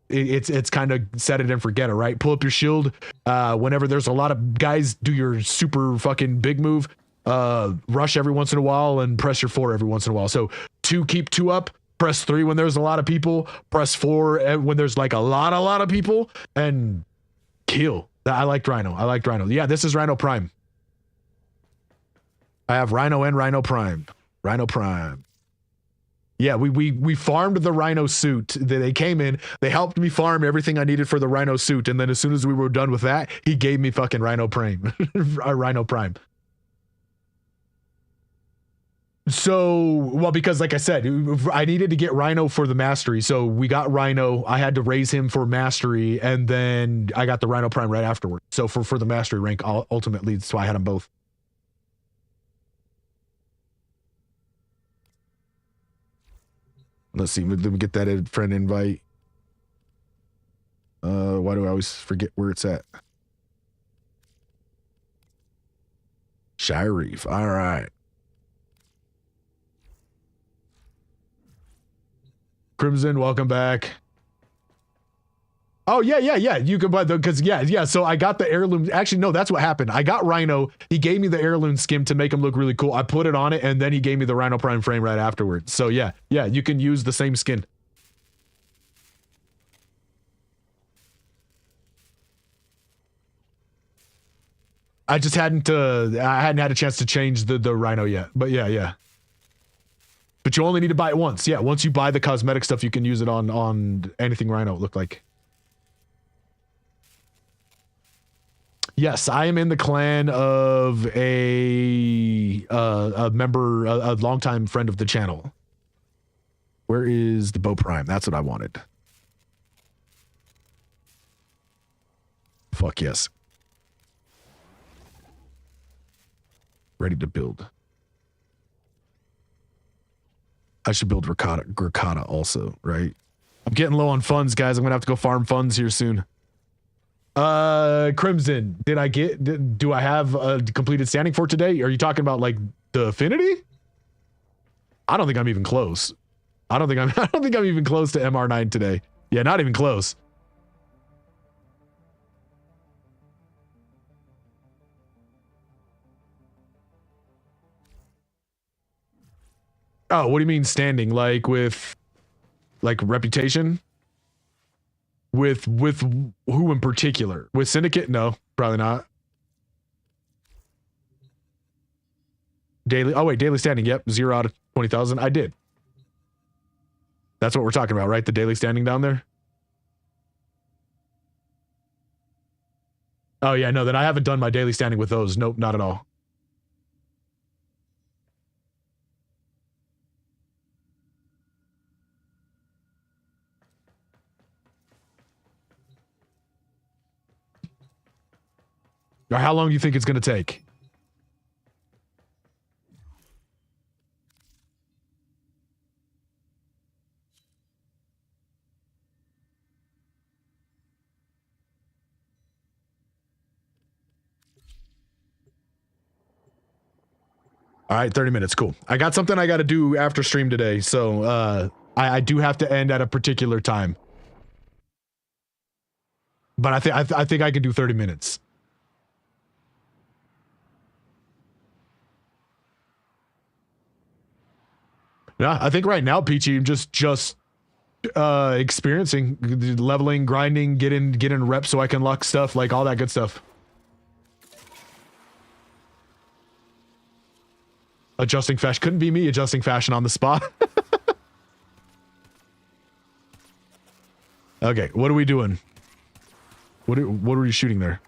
[SPEAKER 1] it's kind of set it and forget it, right? Pull up your shield whenever there's a lot of guys, do your super fucking big move, rush every once in a while, and press your 4 every once in a while. So keep 2 up, press 3 when there's a lot of people, press 4 when there's like a lot of people, and kill. I liked Rhino. Yeah, this is Rhino Prime. I have Rhino and Rhino Prime. Rhino Prime. Yeah, we farmed the Rhino suit. They came in, they helped me farm everything I needed for the Rhino suit, and then as soon as we were done with that, he gave me fucking Rhino Prime. Rhino Prime. So, well, because like I said, I needed to get Rhino for the mastery, so we got Rhino. I had to raise him for mastery, and then I got the Rhino Prime right afterward. So for the mastery rank, ultimately, so I had them both. Let's see. Let me get that friend invite. Why do I always forget where it's at? Shire Reef. All right. Crimson, welcome back. Oh, yeah. You can buy the, because, yeah. So I got the heirloom. Actually, no, that's what happened. I got Rhino. He gave me the heirloom skin to make him look really cool. I put it on it, and then he gave me the Rhino Prime frame right afterwards. So, yeah, you can use the same skin. I just hadn't had a chance to change the Rhino yet. But, yeah. But you only need to buy it once. Yeah, once you buy the cosmetic stuff, you can use it on anything Rhino looked like. Yes, I am in the clan of a member, a longtime friend of the channel. Where is the Bow Prime? That's what I wanted. Fuck yes. Ready to build. I should build Gricotta also, right? I'm getting low on funds, guys. I'm gonna have to go farm funds here soon. Crimson, do I have a completed standing for today? Are you talking about like the affinity? I don't think I'm even close. I don't think I'm even close to MR9 today. Yeah, not even close. Oh, what do you mean standing? Like with like reputation? With who in particular? With Syndicate? No, probably not. Daily. Oh wait, daily standing. Yep, 0 out of 20,000. I did. That's what we're talking about, right? The daily standing down there. Oh yeah, no. Then I haven't done my daily standing with those. Nope, not at all. Or how long do you think it's going to take? All right, 30 minutes. Cool. I got something I got to do after stream today, so I do have to end at a particular time. But I think I can do 30 minutes. Yeah, I think right now, Peachy, I'm just experiencing, leveling, grinding, getting reps so I can luck stuff, like all that good stuff. Adjusting fashion. Couldn't be me adjusting fashion on the spot. Okay, what are we doing? What are you shooting there?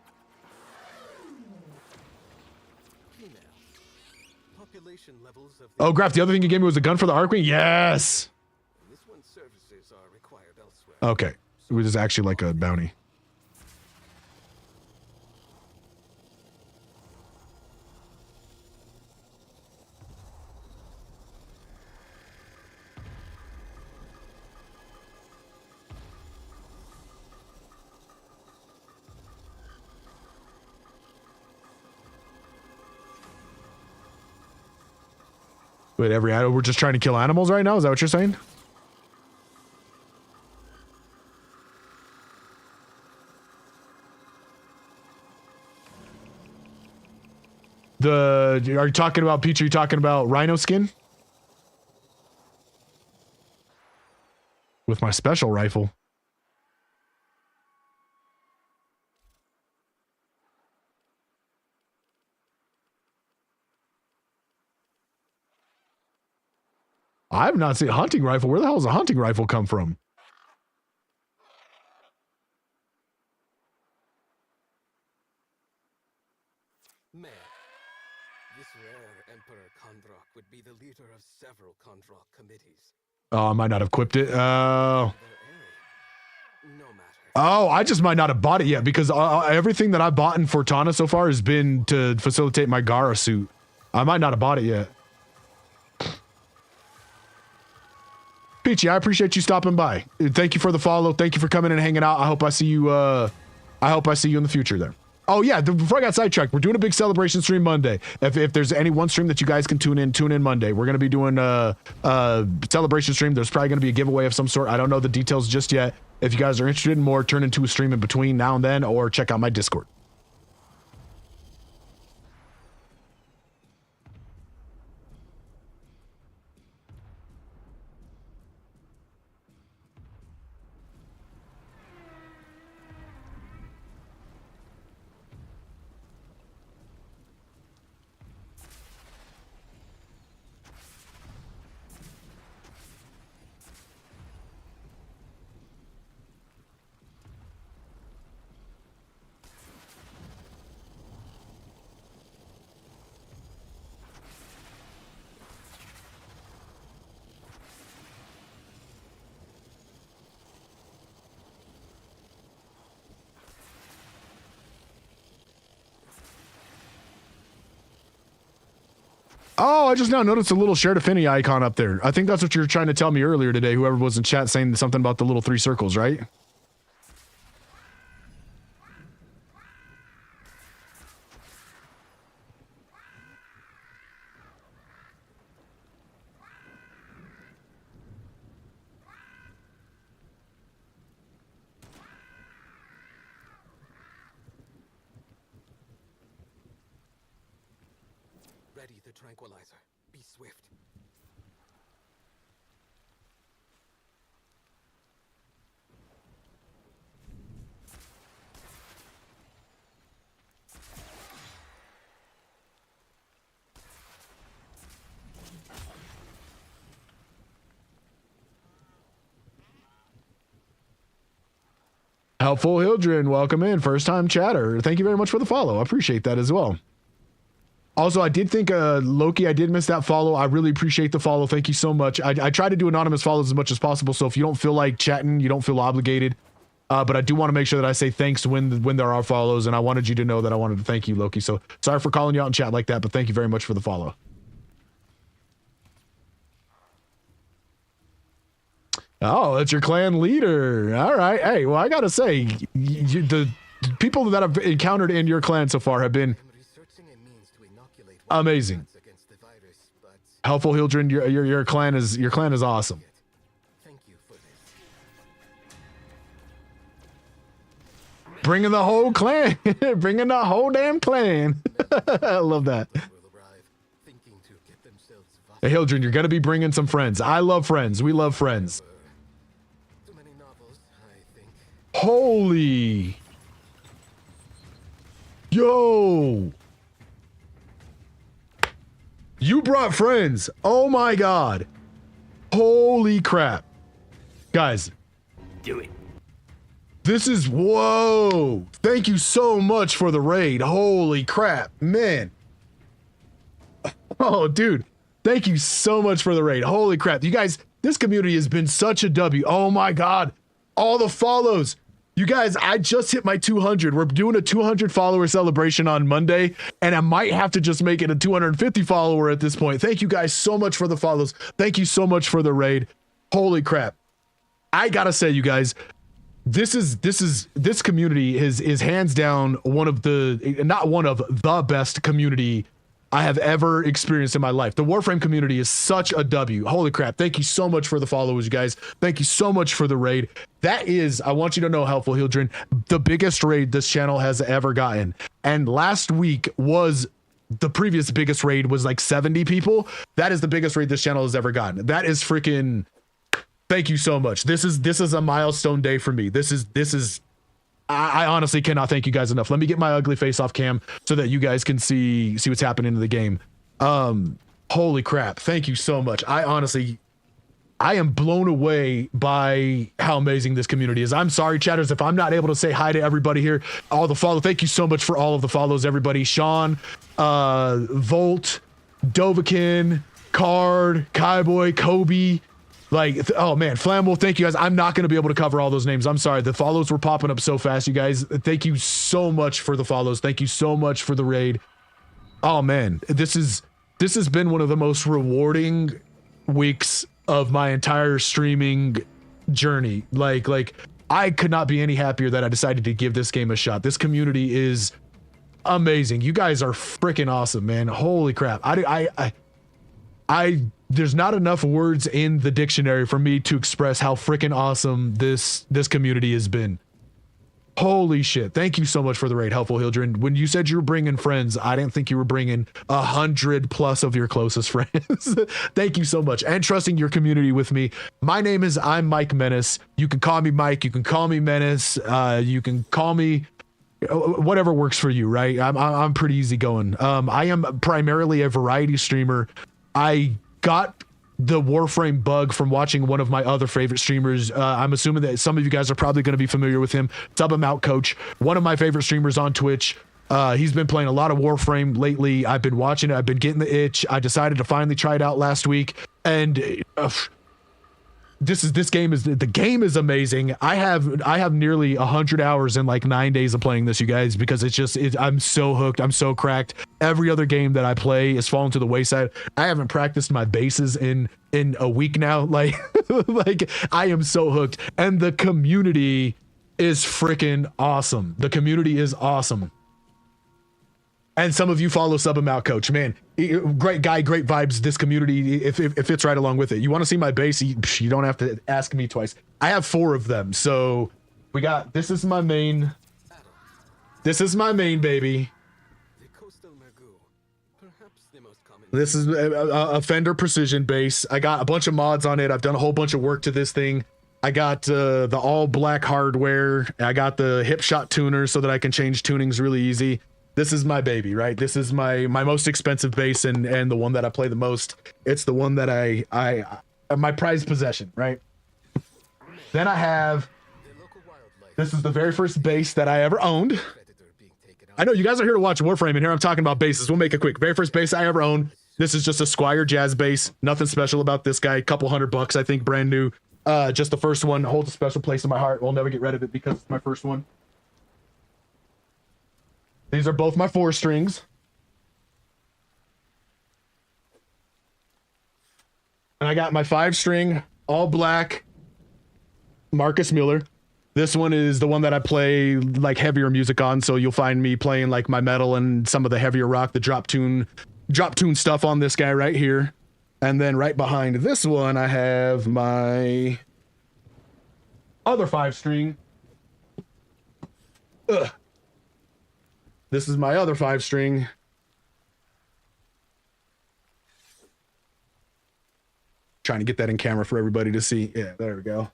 [SPEAKER 1] Oh, Graf, the other thing you gave me was a gun for the Archwing? Yes! Okay, it was actually like a bounty. Wait, we're just trying to kill animals right now? Is that what you're saying? Are you talking about, Peach, are you talking about rhino skin? With my special rifle. I've not seen a hunting rifle. Where the hell does a hunting rifle come from?
[SPEAKER 14] Man, this rare Emperor Kondrak would be the leader of several Kondrak committees.
[SPEAKER 1] Oh, I might not have equipped it. Oh, I just might not have bought it yet because everything that I bought in Fortana so far has been to facilitate my Gara suit. I might not have bought it yet. Peachy, I appreciate you stopping by. Thank you for the follow. Thank you for coming and hanging out. I hope I see you. I hope I see you in the future there. Oh yeah, before I got sidetracked, we're doing a big celebration stream Monday. If there's any one stream that you guys can tune in Monday. We're gonna be doing a celebration stream. There's probably gonna be a giveaway of some sort. I don't know the details just yet. If you guys are interested in more, turn into a stream in between now and then, or check out my Discord. Oh, I just now noticed a little shared affinity icon up there. I think that's what you were trying to tell me earlier today, whoever was in chat saying something about the little 3 circles, right?
[SPEAKER 14] Ready the tranquilizer. Be swift.
[SPEAKER 1] Helpful Hildren, welcome in. First time chatter. Thank you very much for the follow. I appreciate that as well. Also, I did think, Loki, I did miss that follow. I really appreciate the follow. Thank you so much. I try to do anonymous follows as much as possible, so if you don't feel like chatting, you don't feel obligated. But I do want to make sure that I say thanks when there are follows, and I wanted you to know that I wanted to thank you, Loki. So sorry for calling you out in chat like that, but thank you very much for the follow. Oh, that's your clan leader. All right. Hey, well, I got to say, the people that I've encountered in your clan so far have been amazing. Helpful Hildren, your clan is awesome. Bringing the whole clan, bringing the whole damn clan. I love that. Hey, Hildren, you're gonna be bringing some friends. I love friends. We love friends. Holy. Yo. You brought friends. Oh my God. Holy crap. Guys.
[SPEAKER 10] Do it.
[SPEAKER 1] This is, whoa. Thank you so much for the raid. Holy crap, man. Oh, dude. Thank you so much for the raid. Holy crap. You guys, this community has been such a W. Oh my God. All the follows. You guys, I just hit my 200. We're doing a 200 follower celebration on Monday, and I might have to just make it a 250 follower at this point. Thank you guys so much for the follows. Thank you so much for the raid. Holy crap. I gotta say, you guys, this community is hands down one of the, not one of the best community I have ever experienced in my life. The Warframe community is such a W. Holy crap. Thank you so much for the followers, you guys. Thank you so much for the raid. That is, I want you to know, Helpful Hildren, the biggest raid this channel has ever gotten. And last week was the previous biggest raid, was like 70 people. That is the biggest raid this channel has ever gotten. That is freaking, thank you so much. This is a milestone day for me. This is I honestly cannot thank you guys enough. Let me get my ugly face off cam so that you guys can see what's happening in the game. Holy crap. Thank you so much. I am blown away by how amazing this community is. I'm sorry, chatters, if I'm not able to say hi to everybody here. All the follow. Thank you so much for all of the follows, everybody. Sean, Volt, Dovakin, Card, Kaiboy, Kobe. Like, oh man, Flammable, thank you guys. I'm not going to be able to cover all those names. I'm sorry. The follows were popping up so fast, you guys. Thank you so much for the follows. Thank you so much for the raid. Oh man, this has been one of the most rewarding weeks of my entire streaming journey. Like I could not be any happier that I decided to give this game a shot. This community is amazing. You guys are freaking awesome, man. Holy crap. I there's not enough words in the dictionary for me to express how freaking awesome this community has been. Holy shit. Thank you so much for the raid, Helpful Hildren. When you said you were bringing friends, I didn't think you were bringing 100 plus of your closest friends. Thank you so much. And trusting your community with me. My name is I'm Mike Menace. You can call me Mike. You can call me Menace. You can call me whatever works for you, right? I'm pretty easygoing. I am primarily a variety streamer. I got the Warframe bug from watching one of my other favorite streamers. I'm assuming that some of you guys are probably going to be familiar with him. Sub him out, Coach. One of my favorite streamers on Twitch. He's been playing a lot of Warframe lately. I've been watching it. I've been getting the itch. I decided to finally try it out last week. And the game is amazing. I have nearly 100 hours in like 9 days of playing this, you guys, because I'm so hooked. I'm so cracked. Every other game that I play is falling to the wayside. I haven't practiced my basses in a week now. Like I am so hooked, and the community is freaking awesome. The community is awesome. And some of you follow Sub him out, Coach. Man, great guy, great vibes. This community, if it's right along with it. You want to see my base? You don't have to ask me twice. I have 4 of them. So we got, this is my main. This is my main, baby. This is a Fender Precision bass. I got a bunch of mods on it. I've done a whole bunch of work to this thing. I got the all black hardware. I got the hip shot tuner so that I can change tunings really easy. This is my baby, right? This is my most expensive bass and the one that I play the most. It's the one that I my prized possession, right? Then I have, this is the very first bass that I ever owned. I know you guys are here to watch Warframe, and here I'm talking about basses. We'll make it quick. Very first bass I ever owned. This is just a Squire jazz bass. Nothing special about this guy. Couple $100, I think, brand new. Just the first one holds a special place in my heart. We'll never get rid of it because it's my first one. These are both my 4 strings. And I got my 5 string, all black, Marcus Miller. This one is the one that I play like heavier music on, so you'll find me playing like my metal and some of the heavier rock, the drop tune stuff on this guy right here. And then right behind this one, I have my other 5 string. This is my other 5 string. Trying to get that in camera for everybody to see. Yeah, there we go.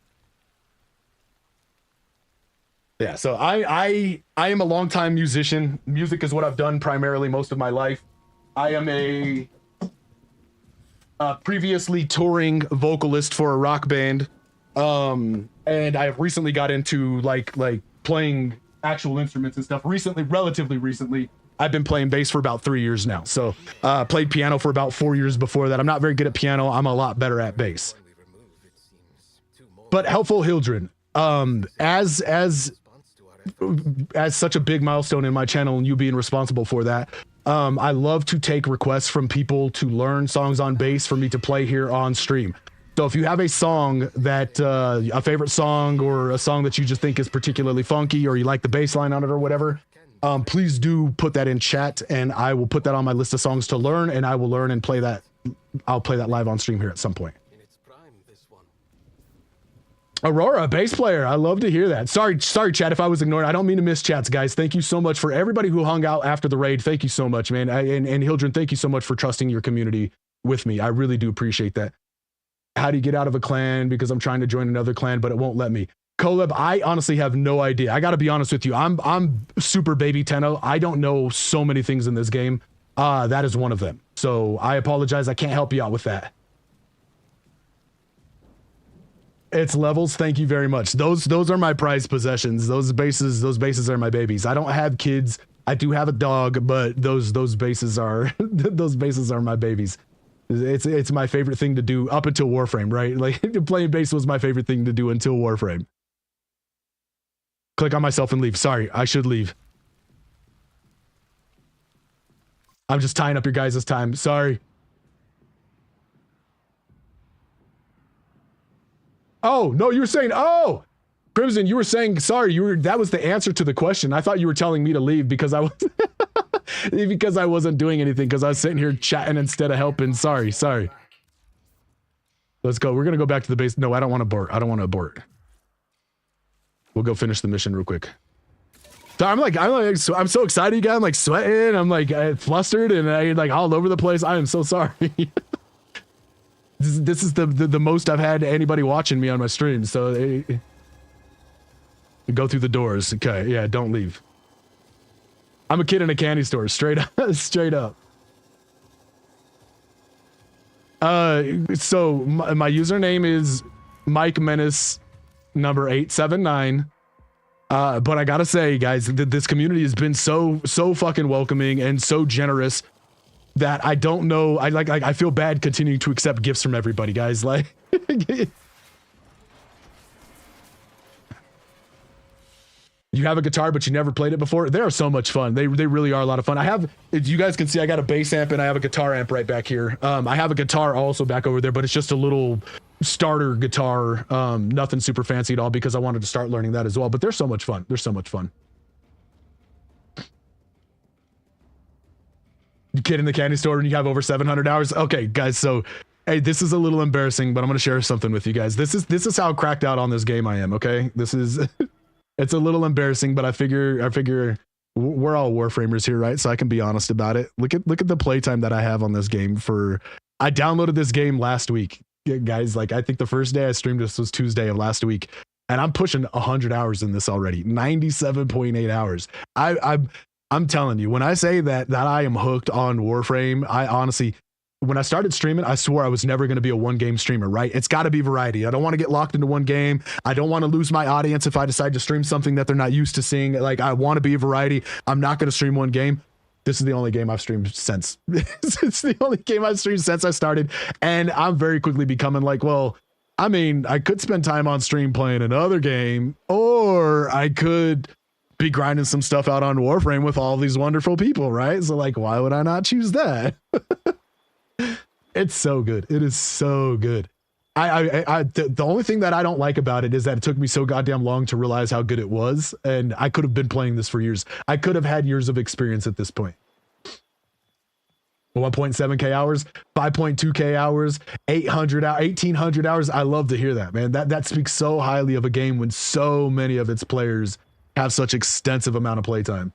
[SPEAKER 1] Yeah, so I am a longtime musician. Music is what I've done primarily most of my life. I am a previously touring vocalist for a rock band. And I've recently got into like playing actual instruments and stuff. Relatively recently, I've been playing bass for about 3 years now. So played piano for about 4 years before that. I'm not very good at piano. I'm a lot better at bass. But Helpful Hildren, as such a big milestone in my channel and you being responsible for that, I love to take requests from people to learn songs on bass for me to play here on stream. So if you have a song that, a favorite song or a song that you just think is particularly funky or you like the bass line on it or whatever, please do put that in chat and I will put that on my list of songs to learn, and I will learn and play that. I'll play that live on stream here at some point. Aurora, bass player. I love to hear that. Sorry, chat, if I was ignoring. I don't mean to miss chats, guys. Thank you so much for everybody who hung out after the raid. Thank you so much, man. And Hildren, thank you so much for trusting your community with me. I really do appreciate that. How do you get out of a clan? Because I'm trying to join another clan, but it won't let me. Coleb, I honestly have no idea. I got to be honest with you. I'm super baby Tenno. I don't know so many things in this game. That is one of them. So I apologize. I can't help you out with that. It's levels. Thank you very much. Those are my prized possessions. Those bases are my babies. I don't have kids. I do have a dog, but those bases are those bases are my babies. It's my favorite thing to do up until Warframe, right? Like playing bass was my favorite thing to do until Warframe. Click on myself and leave. Sorry, I should leave. I'm just tying up your guys' time. Sorry. Oh, no, you were saying, oh, Crimson, you were saying, sorry, that was the answer to the question. I thought you were telling me to leave because I was, because I wasn't doing anything, because I was sitting here chatting instead of helping. Sorry. Let's go. We're going to go back to the base. No, I don't want to abort. I don't want to abort. We'll go finish the mission real quick. So I'm so excited, you guys. I'm like sweating. I'm like flustered and I like all over the place. I am so sorry. This is the most I've had anybody watching me on my stream. So go through the doors. Okay, yeah, don't leave. I'm a kid in a candy store, straight up. Straight up. So my username is Mike Menace number 879. But I gotta say, guys, this community has been so fucking welcoming and so generous that I don't know. I feel bad continuing to accept gifts from everybody, guys. Like, you have a guitar, but you never played it before. They are so much fun. They really are a lot of fun. I have, as you guys can see, I got a bass amp and I have a guitar amp right back here. I have a guitar also back over there, but it's just a little starter guitar. Nothing super fancy at all because I wanted to start learning that as well. But they're so much fun. They're so much fun. You kid in the candy store and you have over 700 hours. Okay, guys. So, hey, this is a little embarrassing, but I'm going to share something with you guys. This is how cracked out on this game I am. Okay, this is. It's a little embarrassing, but I figure we're all Warframers here, right? So I can be honest about it. Look at the playtime that I have on this game. I downloaded this game last week, guys. Like, I think the first day I streamed this was Tuesday of last week, and I'm pushing 100 hours in this already. 97.8 hours. I'm telling you, when I say that I am hooked on Warframe, I honestly, when I started streaming, I swore I was never going to be a one game streamer, right? It's got to be variety. I don't want to get locked into one game. I don't want to lose my audience if I decide to stream something that they're not used to seeing. Like, I want to be a variety. I'm not going to stream one game. This is the only game I've streamed since. It's the only game I've streamed since I started. And I'm very quickly becoming like, well, I mean, I could spend time on stream playing another game, or I could be grinding some stuff out on Warframe with all these wonderful people, right? So like, why would I not choose that? It's so good. It is so good. The only thing that I don't like about it is that it took me so goddamn long to realize how good it was, and I could have been playing this for years. I could have had years of experience at this point. 1.7k hours, 5.2k hours, 1800 hours. I love to hear that, man. That speaks so highly of a game when so many of its players have such extensive amount of playtime.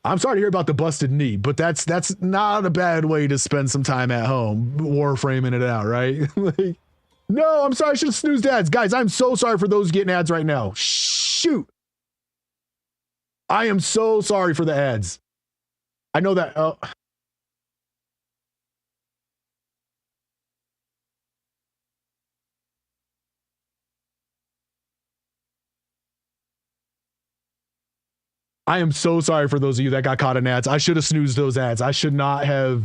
[SPEAKER 1] I'm sorry to hear about the busted knee, but that's not a bad way to spend some time at home, warframing it out, right? Like, no, I'm sorry, I should have snoozed ads. Guys, I'm so sorry for those getting ads right now. Shoot. I am so sorry for the ads. I know that. Oh. I am so sorry for those of you that got caught in ads. I should have snoozed those ads. I should not have.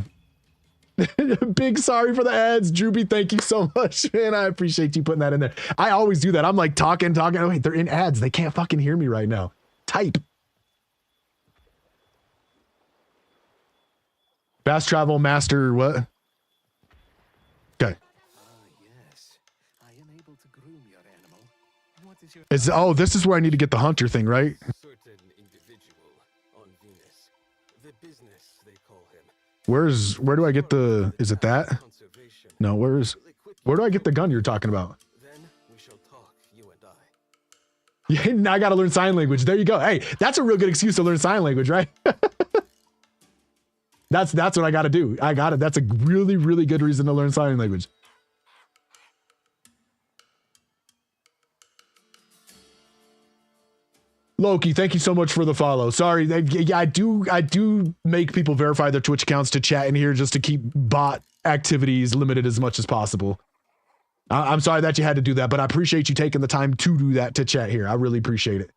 [SPEAKER 1] Big sorry for the ads. Drewby, thank you so much, man. I appreciate you putting that in there. I always do that. I'm like talking. Oh, wait, they're in ads. They can't fucking hear me right now. Type. Fast travel master, what? Okay.
[SPEAKER 14] Yes. I am able to groom your animal. What is your
[SPEAKER 1] This is where I need to get the hunter thing, right?
[SPEAKER 14] certain individual on Venus. The business they call him.
[SPEAKER 1] Where do I get the, is it that? No, where do I get the gun you're talking about?
[SPEAKER 14] Then we shall talk, you and I.
[SPEAKER 1] Yeah, now I got to learn sign language. There you go. Hey, that's a real good excuse to learn sign language, right? That's what I got to do. I got it. That's a really, really good reason to learn sign language. Loki, thank you so much for the follow. Sorry, I do make people verify their Twitch accounts to chat in here just to keep bot activities limited as much as possible. I'm sorry that you had to do that, but I appreciate you taking the time to do that to chat here. I really appreciate it.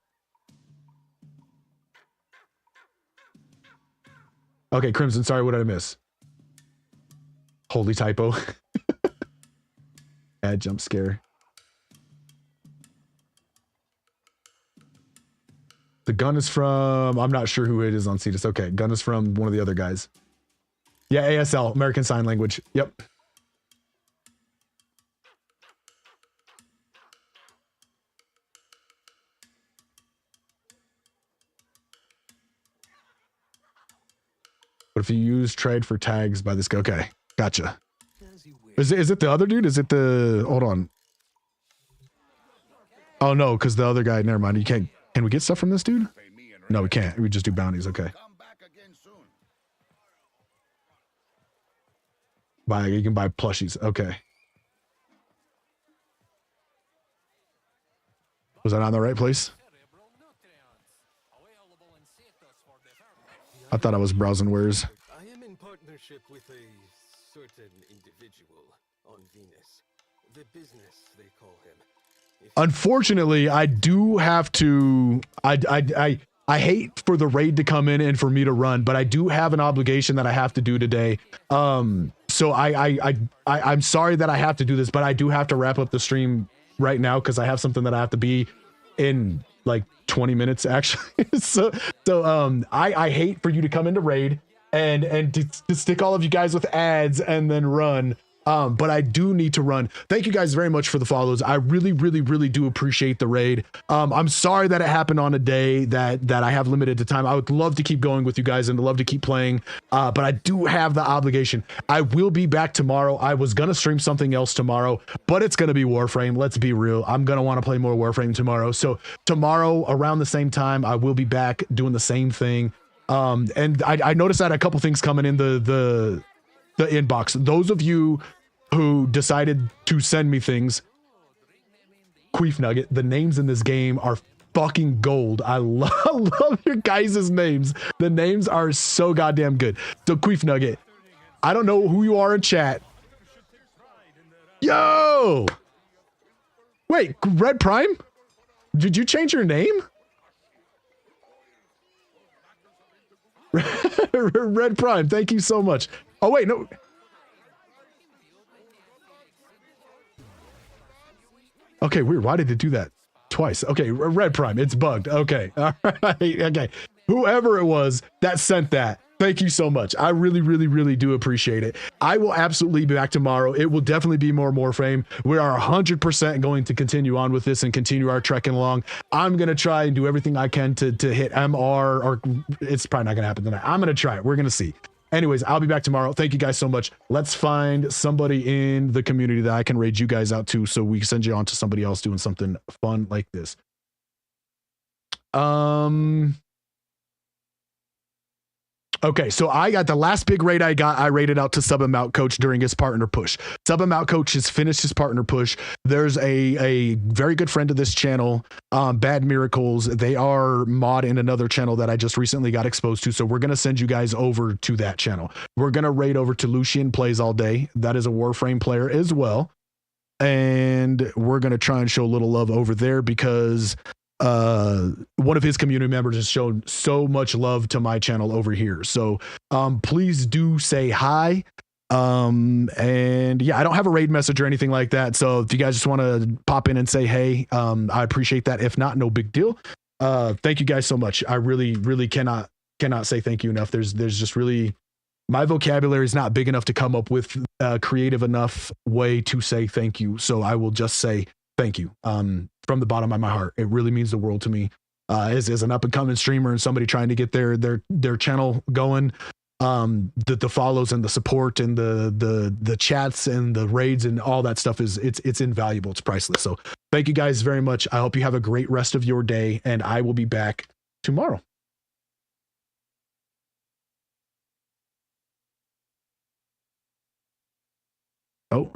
[SPEAKER 1] Okay, Crimson, sorry, what did I miss? Holy typo. Bad jump scare. The gun is from, I'm not sure who it is on Cetus. Okay, gun is from one of the other guys. Yeah, ASL, American Sign Language. Yep. But if you use trade for tags by this guy, okay, gotcha. Is it the other dude? Is it the, hold on. Oh no, because the other guy, never mind. You can't, can we get stuff from this dude? No, we can't. We just do bounties, okay. You can buy plushies, okay. Was I not in the right place? I thought I was browsing wares.
[SPEAKER 14] I am in partnership with a certain individual on Venus. The business, they call him.
[SPEAKER 1] Unfortunately, I do have to. I hate for the raid to come in and for me to run, but I do have an obligation that I have to do today. So I'm sorry that I have to do this, but I do have to wrap up the stream right now because I have something that I have to be in like 20 minutes actually. so I hate for you to come into raid and to stick all of you guys with ads and then run. But I do need to run. Thank you guys very much for the follows. I really do appreciate the raid. I'm sorry that it happened on a day that I have limited to time. I would love to keep going with you guys and love to keep playing. But I do have the obligation. I will be back tomorrow. I was going to stream something else tomorrow, but it's going to be Warframe. Let's be real. I'm going to want to play more Warframe tomorrow. So tomorrow around the same time, I will be back doing the same thing. And I noticed that a couple things coming in the inbox. Those of you who decided to send me things, Queef Nugget, the names in this game are fucking gold. I love your guys' names. The names are so goddamn good. So Queef Nugget, I don't know who you are in chat. Yo! Wait, Red Prime? Did you change your name? Red Prime, thank you so much. Oh wait, no. Okay, weird. Why did it do that twice? Okay, Red Prime, it's bugged. Okay, all right, okay. Whoever it was that sent that, thank you so much. I really do appreciate it. I will absolutely be back tomorrow. It will definitely be more Warframe. We are 100% going to continue on with this and continue our trekking along. I'm going to try and do everything I can to hit MR, or it's probably not going to happen tonight. I'm going to try it. We're going to see. Anyways, I'll be back tomorrow. Thank you guys so much. Let's find somebody in the community that I can raid you guys out to so we send you on to somebody else doing something fun like this. Okay, so I got the last big raid I got. I raided out to Sub and Mount Coach during his partner push. Sub and Mount Coach has finished his partner push. There's a very good friend of this channel, Bad Miracles. They are mod in another channel that I just recently got exposed to. So we're going to send you guys over to that channel. We're going to raid over to Lucian Plays All Day. That is a Warframe player as well. And we're going to try and show a little love over there because one of his community members has shown so much love to my channel over here. So please do say hi. And yeah, I don't have a raid message or anything like that. So if you guys just want to pop in and say hey, I appreciate that. If not, no big deal. Thank you guys so much. I really cannot say thank you enough. There's just really, my vocabulary is not big enough to come up with a creative enough way to say thank you. So I will just say thank you. From the bottom of my heart. It really means the world to me. As an up and coming streamer and somebody trying to get their channel going, the follows and the support and the chats and the raids and all that stuff it's invaluable. It's priceless. So thank you guys very much. I hope you have a great rest of your day, and I will be back tomorrow. Oh.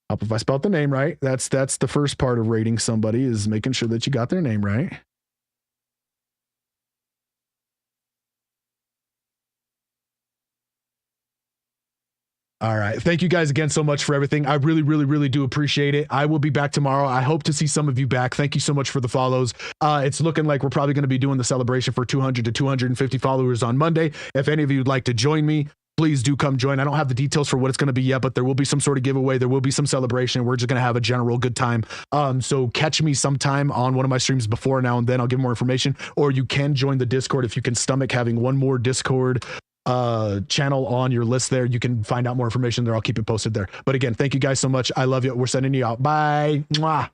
[SPEAKER 1] Hope if I spelled the name right. That's the first part of rating somebody, is making sure that you got their name right. All right. Thank you guys again so much for everything. I really do appreciate it. I will be back tomorrow. I hope to see some of you back. Thank you so much for the follows. It's looking like we're probably going to be doing the celebration for 200 to 250 followers on Monday. If any of you would like to join me, please do come join. I don't have the details for what it's going to be yet, but there will be some sort of giveaway. There will be some celebration. We're just going to have a general good time. So catch me sometime on one of my streams before now and then. I'll give more information, or you can join the Discord if you can stomach having one more Discord channel on your list there. You can find out more information there. I'll keep it posted there. But again, thank you guys so much. I love you. We're sending you out. Bye. Mwah.